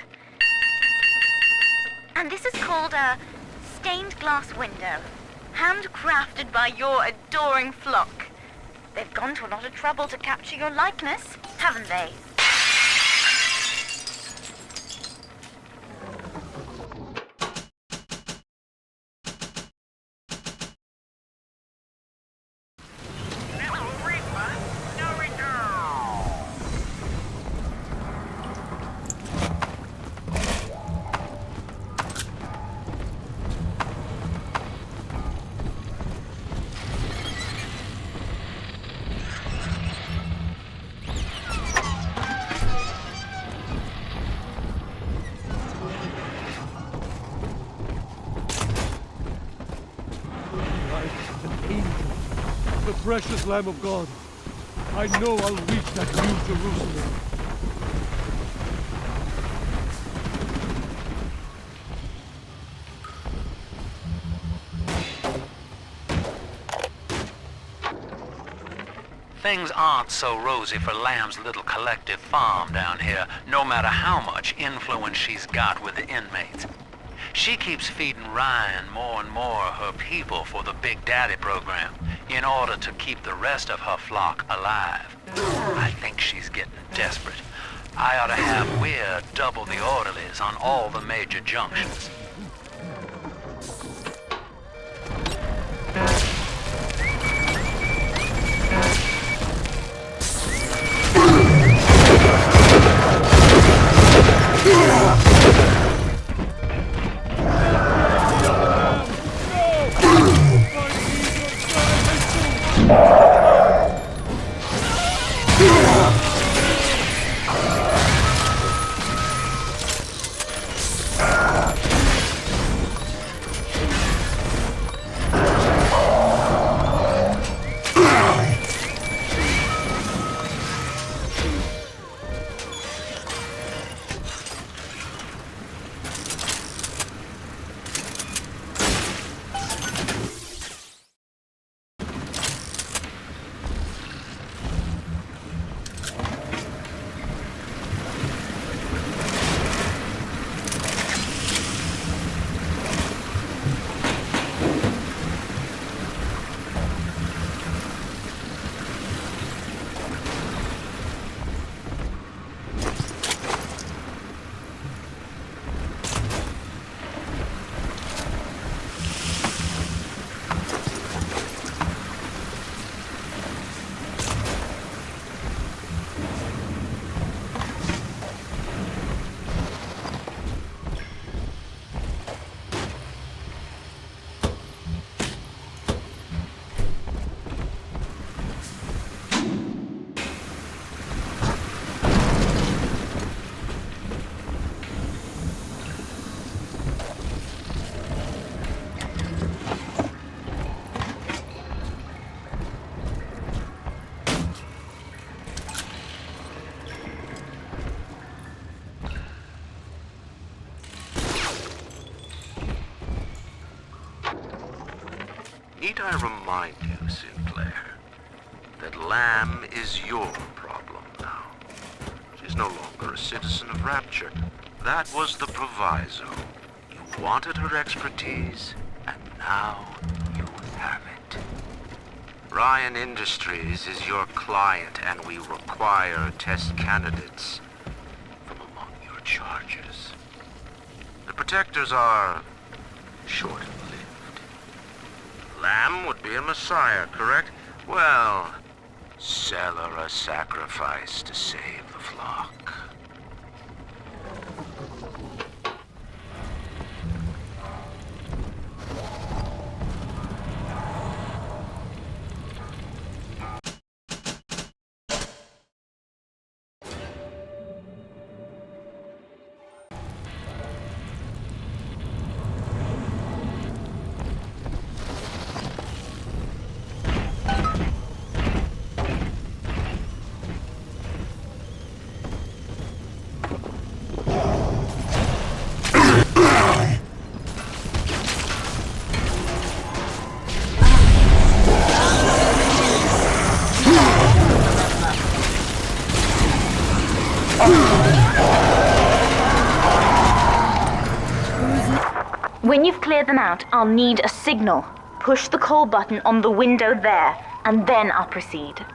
And this is called a stained glass window, handcrafted by your adoring flock. They've gone to a lot of trouble to capture your likeness, haven't they? precious Lamb of God. I know I'll reach that new Jerusalem. Things aren't so rosy for Lamb's little collective farm down here, no matter how much influence she's got with the inmates. She keeps feeding Ryan more and more of her people for the Big Daddy program in order to keep the rest of her flock alive. I think she's getting desperate. I ought to have Weir double the orderlies on all the major junctions. Need I remind you, Sinclair, that Lamb is your problem now. She's no longer a citizen of Rapture. That was the proviso. You wanted her expertise, and now you have it. Ryan Industries is your client, and we require test candidates from among your charges. The protectors are short-lived. Lamb would be a messiah, correct? Well, sell her a sacrifice to save the flock. When you've cleared them out, I'll need a signal. Push the call button on the window there, and then I'll proceed.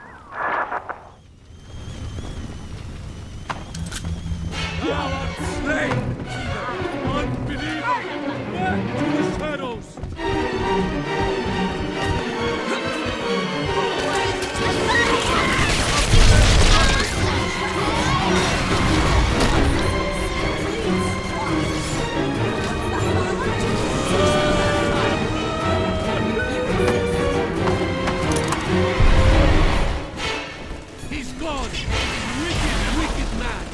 Thou art slain! Unbeliever! Back to the shadows! He's gone! Wicked, wicked man!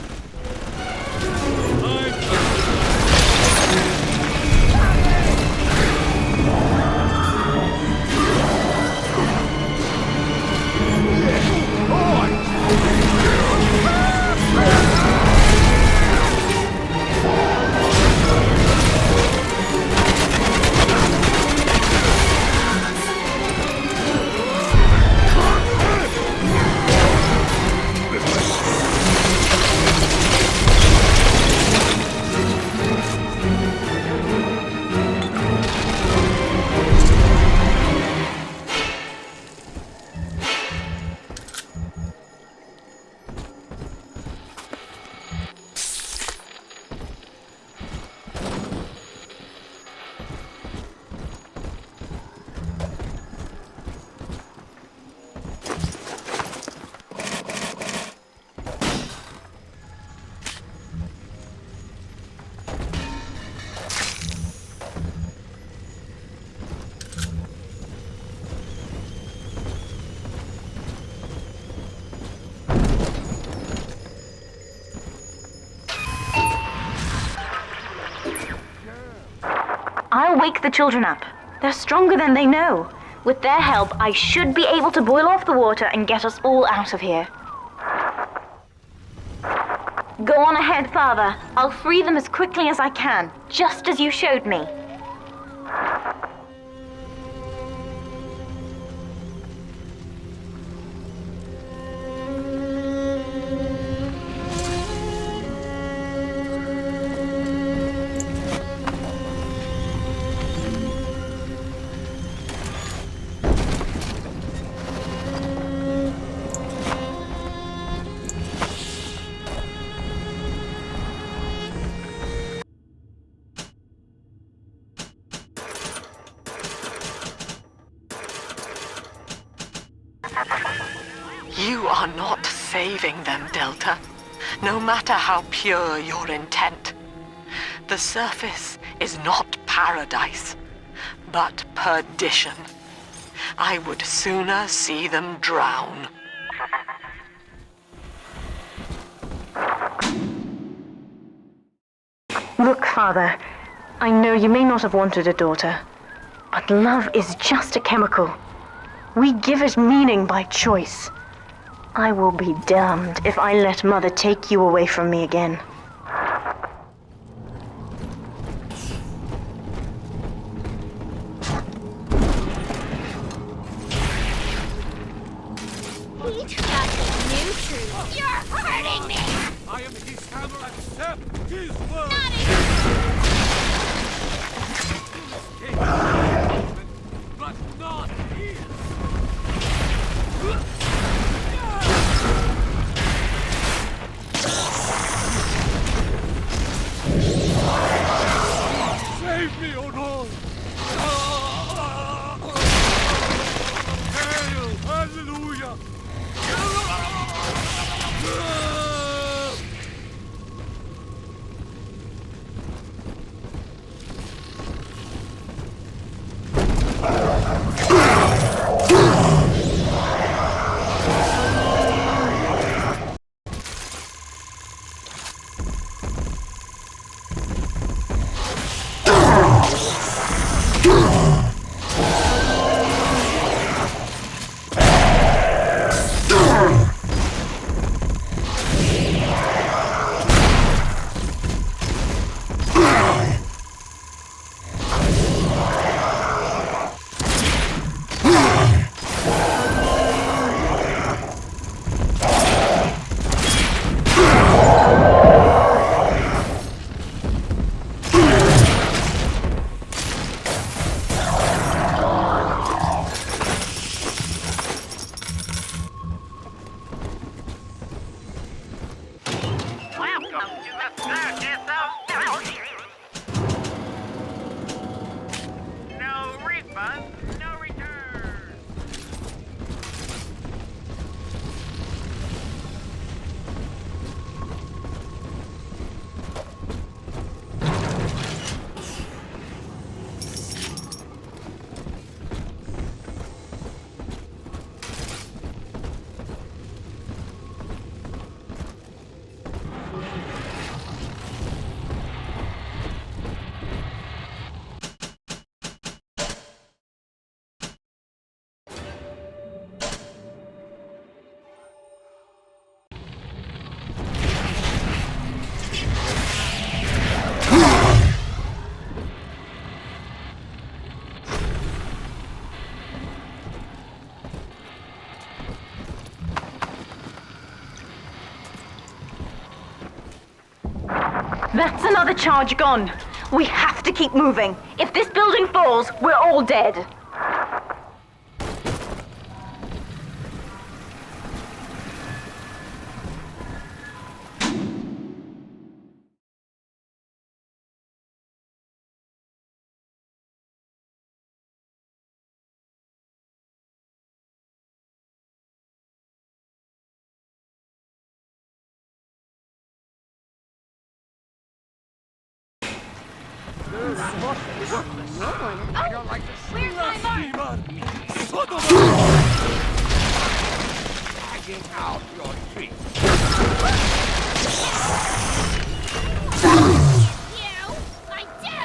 I'll wake the children up. They're stronger than they know. With their help, I should be able to boil off the water and get us all out of here. Go on ahead, Father. I'll free them as quickly as I can, just as you showed me. You are not saving them, Delta, no matter how pure your intent. The surface is not paradise, but perdition. I would sooner see them drown. Look, Father, I know you may not have wanted a daughter, but love is just a chemical. We give it meaning by choice. I will be damned if I let Mother take you away from me again. He's got the new truth. You're hurting me! I am his hammer and accept his word! But not his! Save me, O Lord! Hail! Hallelujah! That's another charge gone. We have to keep moving. If this building falls, we're all dead. I don't like to see that, Dragging out your feet. You! I do!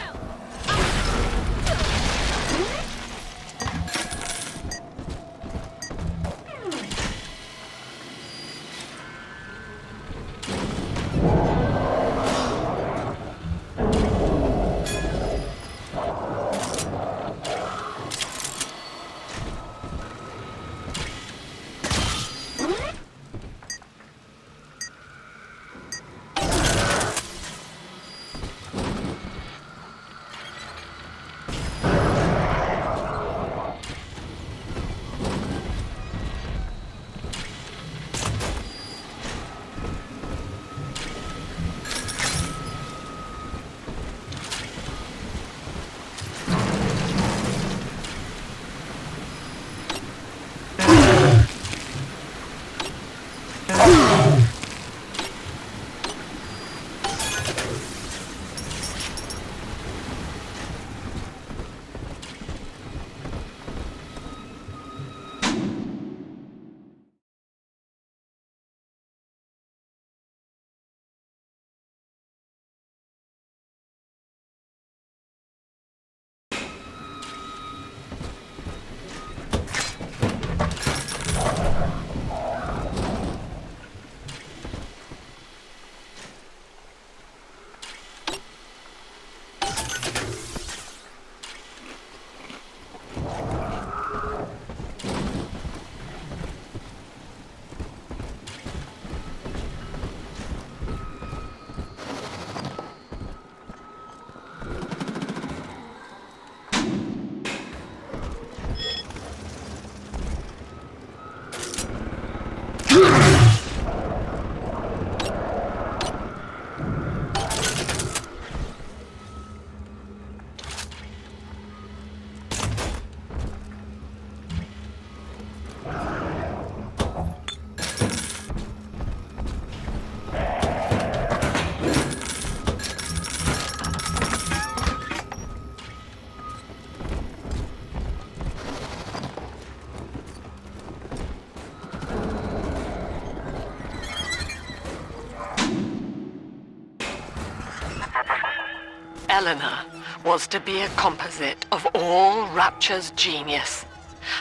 Eleanor was to be a composite of all Rapture's genius.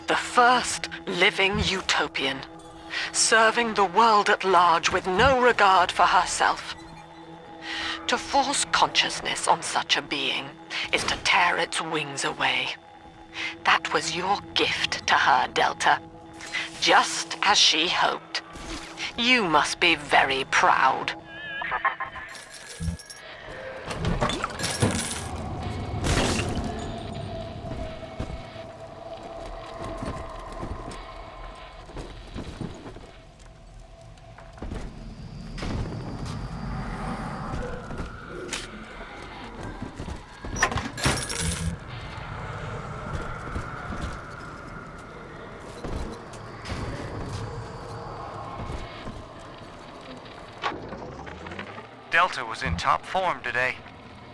The first living utopian, serving the world at large with no regard for herself. To force consciousness on such a being is to tear its wings away. That was your gift to her, Delta. Just as she hoped. You must be very proud. Delta was in top form today.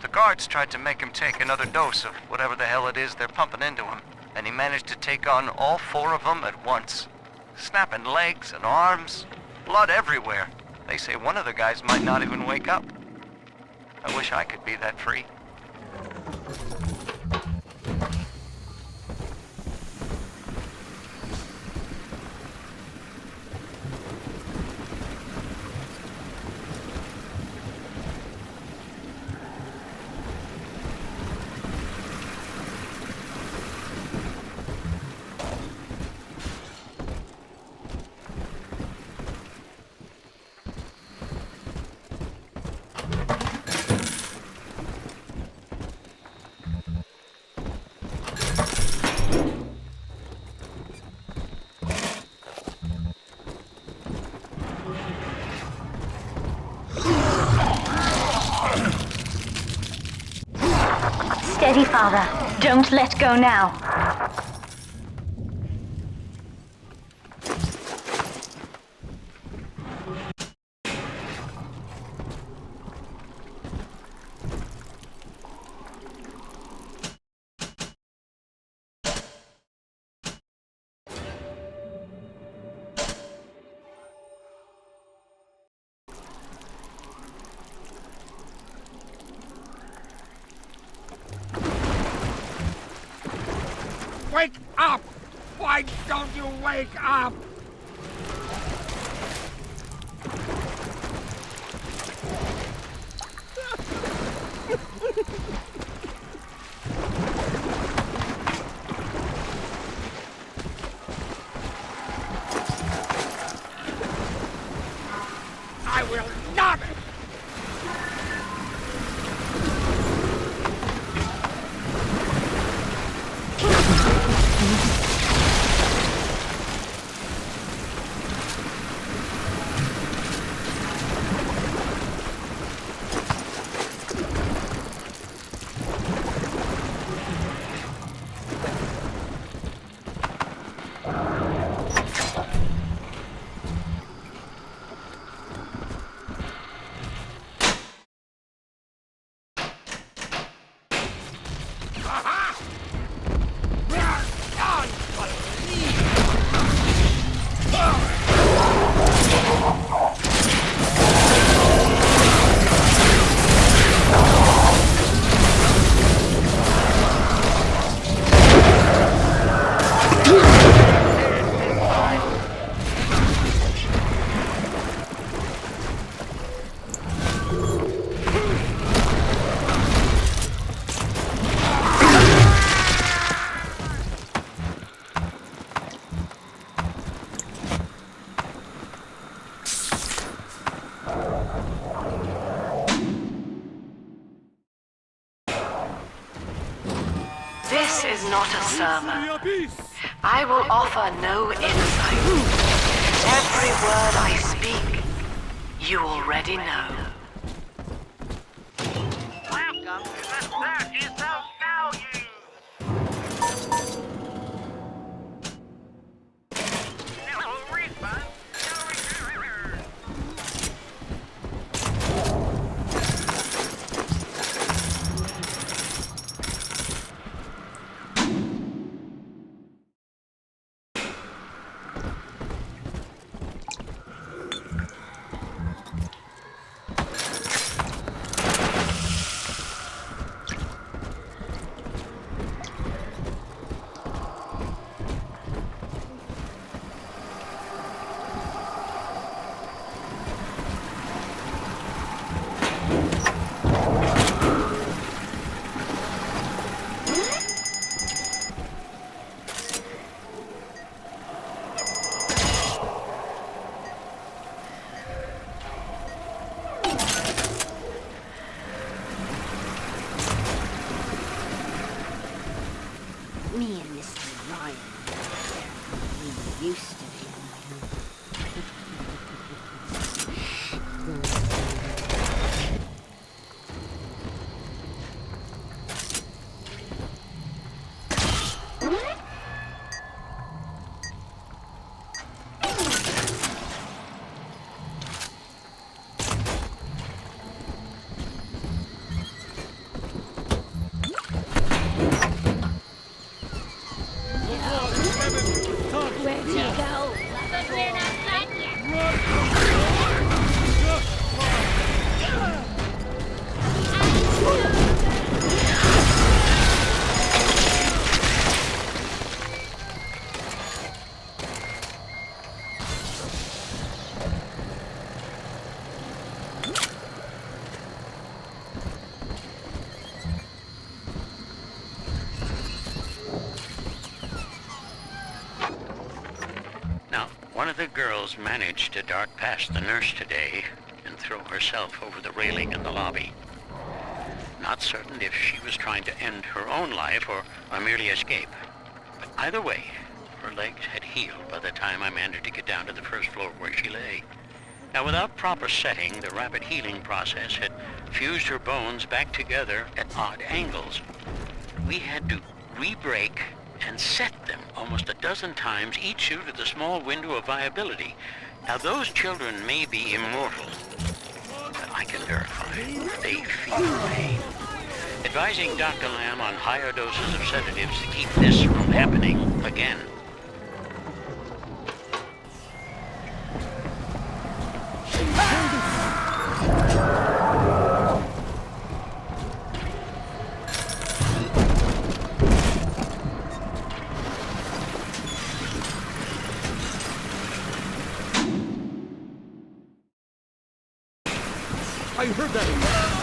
The guards tried to make him take another dose of whatever the hell it is they're pumping into him, and he managed to take on all 4 of them at once. Snapping legs and arms, blood everywhere. They say one of the guys might not even wake up. I wish I could be that free. Steady, Father. Don't let go now. Wake up! Why don't you wake up? I will not! This is not a sermon. I will offer no insight. Every word I speak, you already know. Welcome to the Circus of Value! No refund, no return! Me and Mr. Ryan. We used to be. Where'd you go? But we're not done yet. Now, one of the girls managed to dart past the nurse today and throw herself over the railing in the lobby. Not certain if she was trying to end her own life or merely escape. But either way, her legs had healed by the time I managed to get down to the first floor where she lay. Now, without proper setting, the rapid healing process had fused her bones back together at odd angles. We had to re-break and set them almost a dozen times, each due to the small window of viability. Now, those children may be immortal, but I can verify they feel pain. Advising Dr. Lamb on higher doses of sedatives to keep this from happening again. I heard that.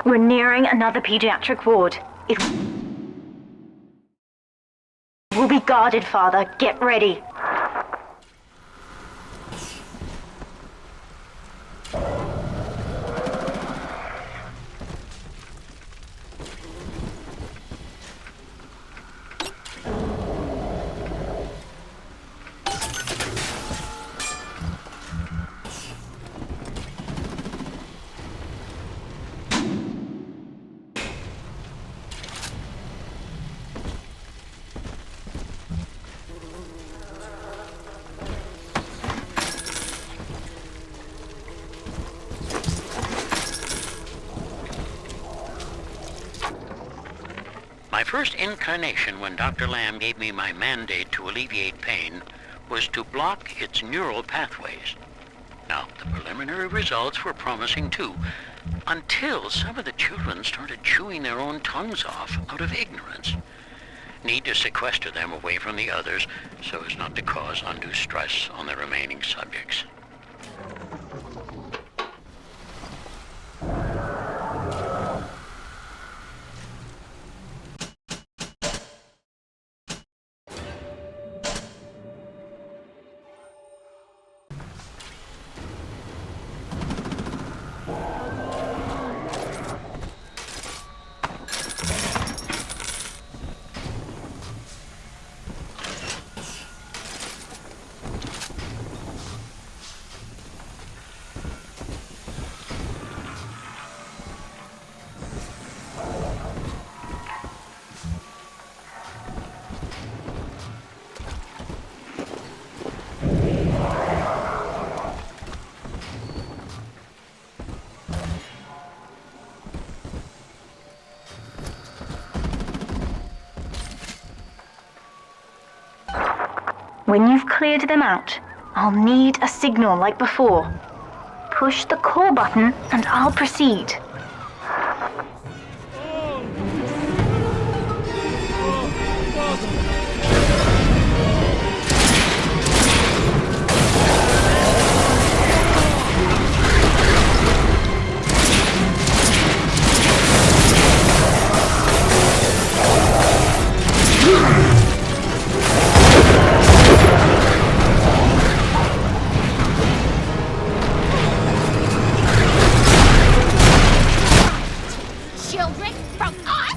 We're nearing another pediatric ward. It will be guarded, Father. Get ready. My first incarnation when Dr. Lamb gave me my mandate to alleviate pain was to block its neural pathways. Now, the preliminary results were promising too, until some of the children started chewing their own tongues off out of ignorance. Need to sequester them away from the others so as not to cause undue stress on the remaining subjects. When you've cleared them out, I'll need a signal like before. Push the call button and I'll proceed. Children from us?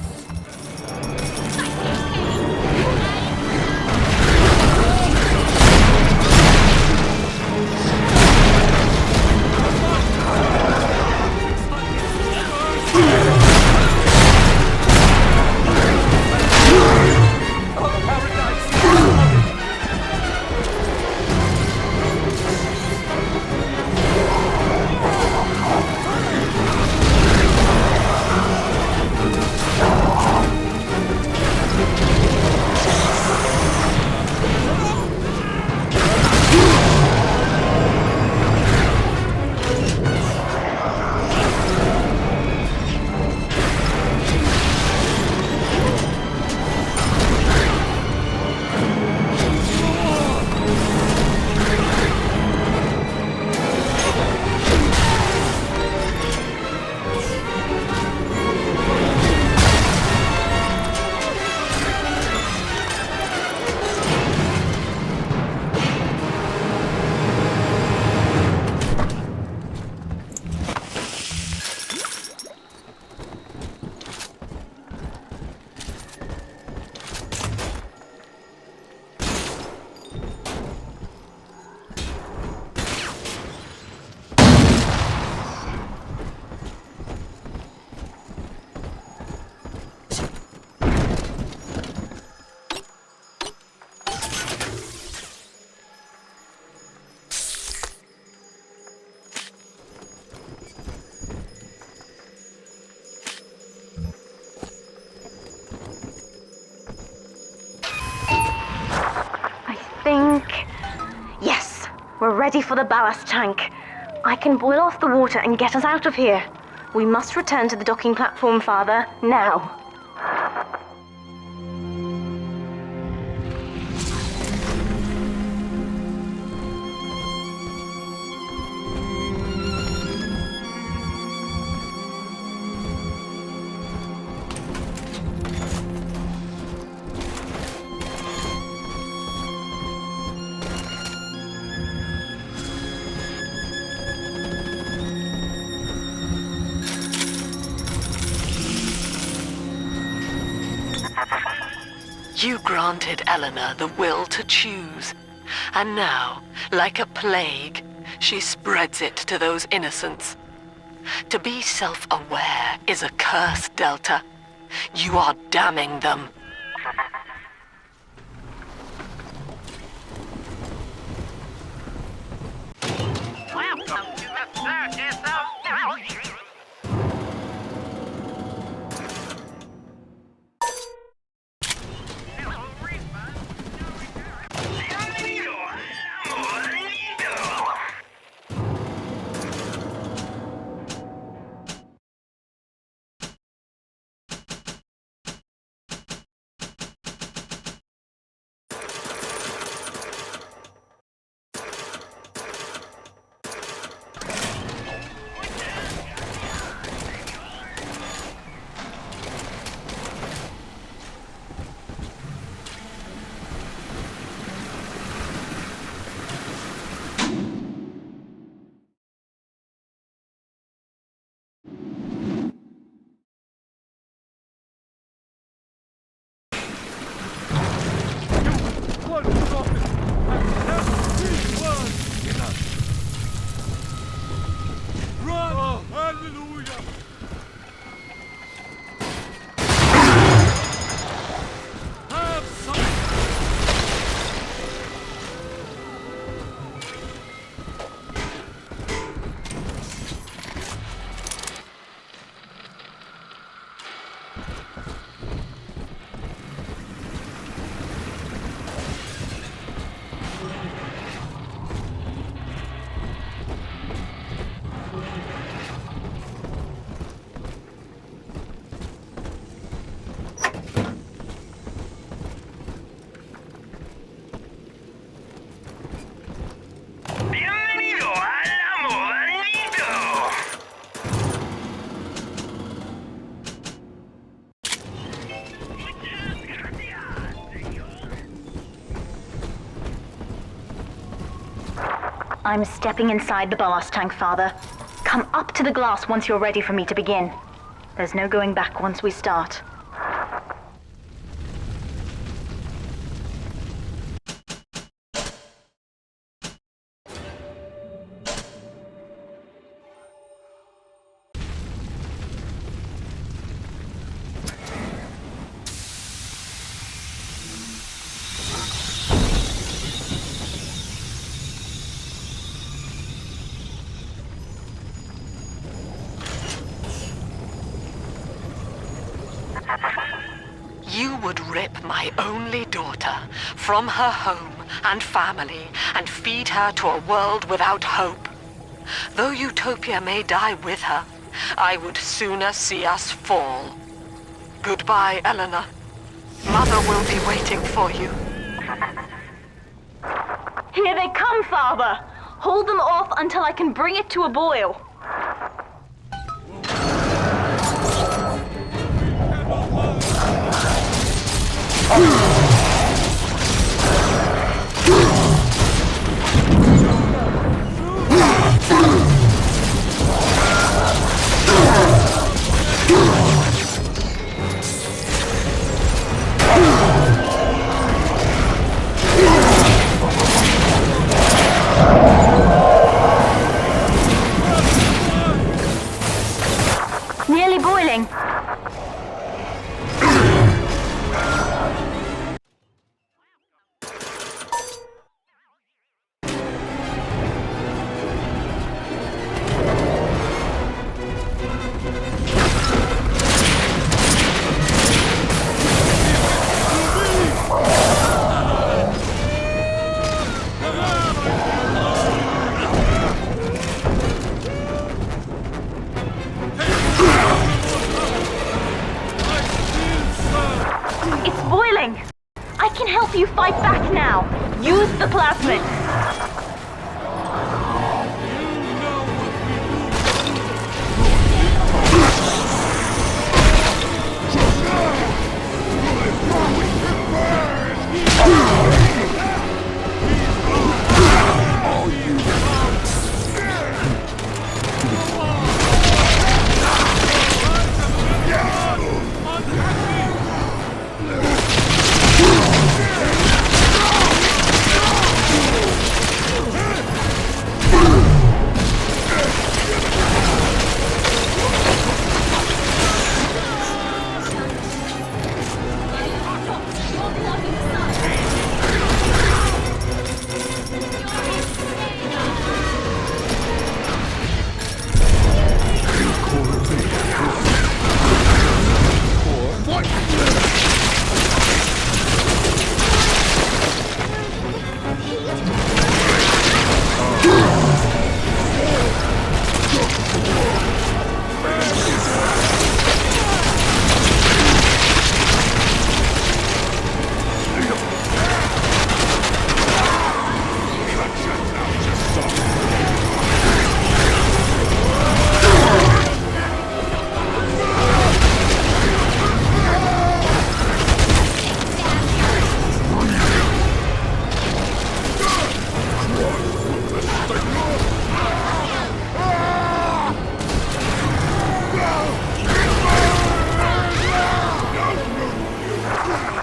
Yes, we're ready for the ballast tank. I can boil off the water and get us out of here. We must return to the docking platform, Father, now. You granted Eleanor the will to choose, and now, like a plague, she spreads it to those innocents. To be self-aware is a curse, Delta. You are damning them. Welcome to the circus of knowledge. I'm stepping inside the ballast tank, Father. Come up to the glass once you're ready for me to begin. There's no going back once we start. You would rip my only daughter from her home and family and feed her to a world without hope. Though Utopia may die with her, I would sooner see us fall. Goodbye, Eleanor. Mother will be waiting for you. Here they come, Father! Hold them off until I can bring it to a boil. Nearly boiling. It's boiling! I can help you fight back now! Use the plasmid!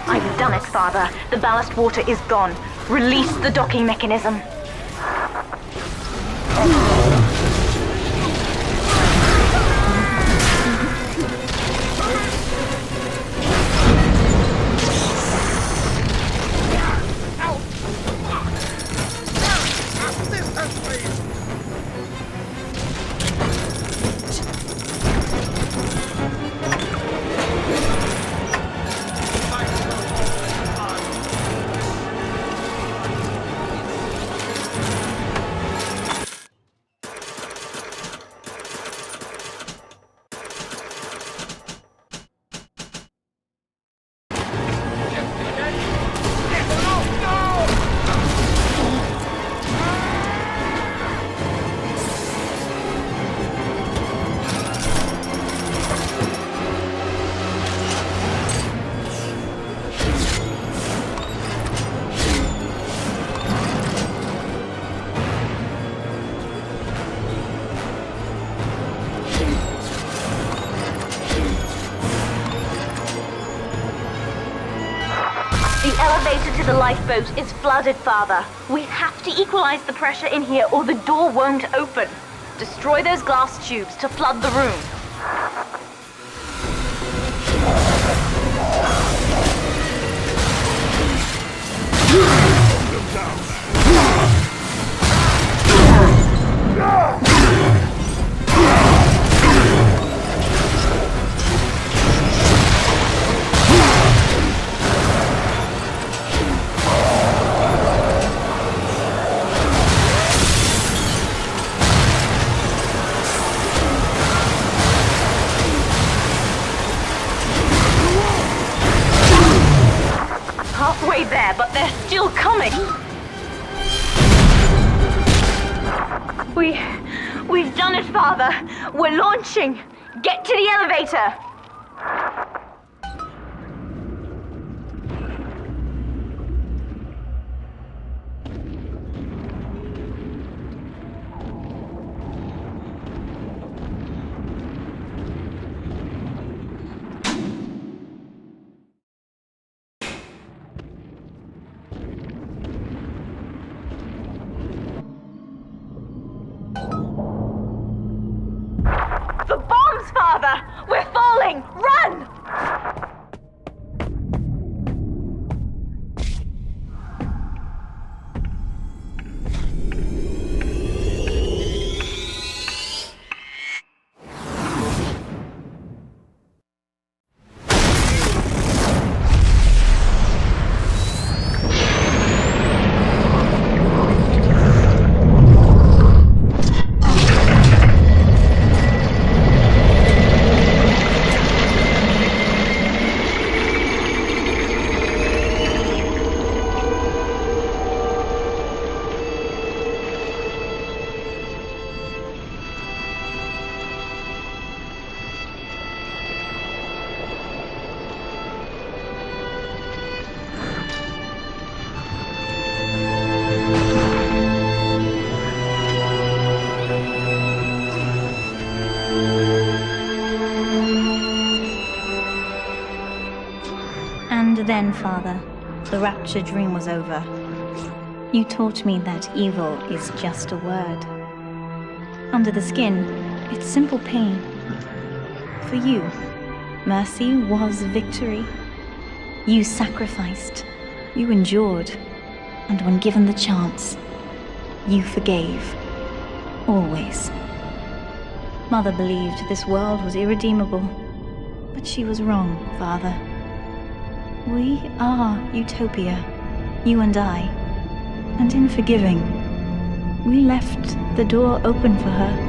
I've done it, Father. The ballast water is gone. Release the docking mechanism. lifeboat is flooded, Father. We have to equalize the pressure in here or the door won't open. Destroy those glass tubes to flood the room. Halfway there, but they're still coming. We've done it, Father. We're launching. Get to the elevator. The bombs, Father! We're falling! Run! And then, Father, the rapture dream was over. You taught me that evil is just a word. Under the skin, it's simple pain. For you, mercy was victory. You sacrificed, you endured, and when given the chance, you forgave. Always. Mother believed this world was irredeemable, but she was wrong, Father. We are Utopia, you and I, and in forgiving, we left the door open for her.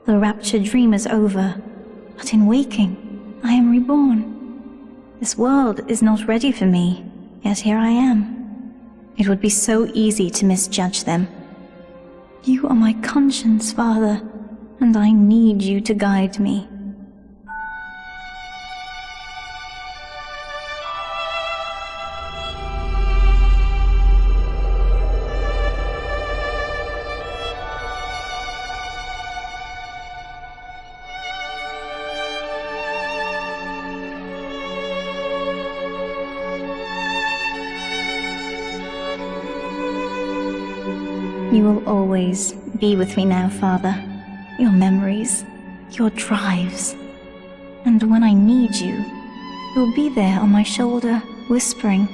The rapture dream is over, but in waking, I am reborn. This world is not ready for me, yet here I am. It would be so easy to misjudge them. You are my conscience, Father, and I need you to guide me. You will always be with me now, Father. Your memories, your drives. And when I need you, you'll be there on my shoulder, whispering.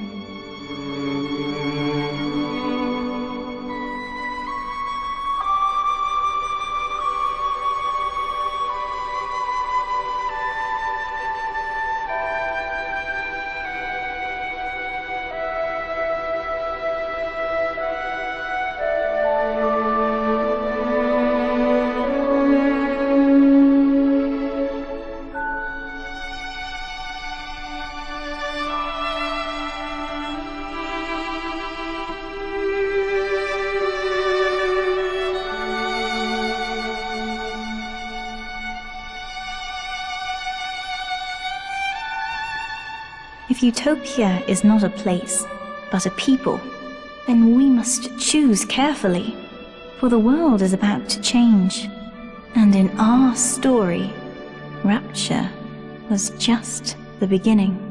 If utopia is not a place, but a people, then we must choose carefully, for the world is about to change. And in our story, Rapture was just the beginning.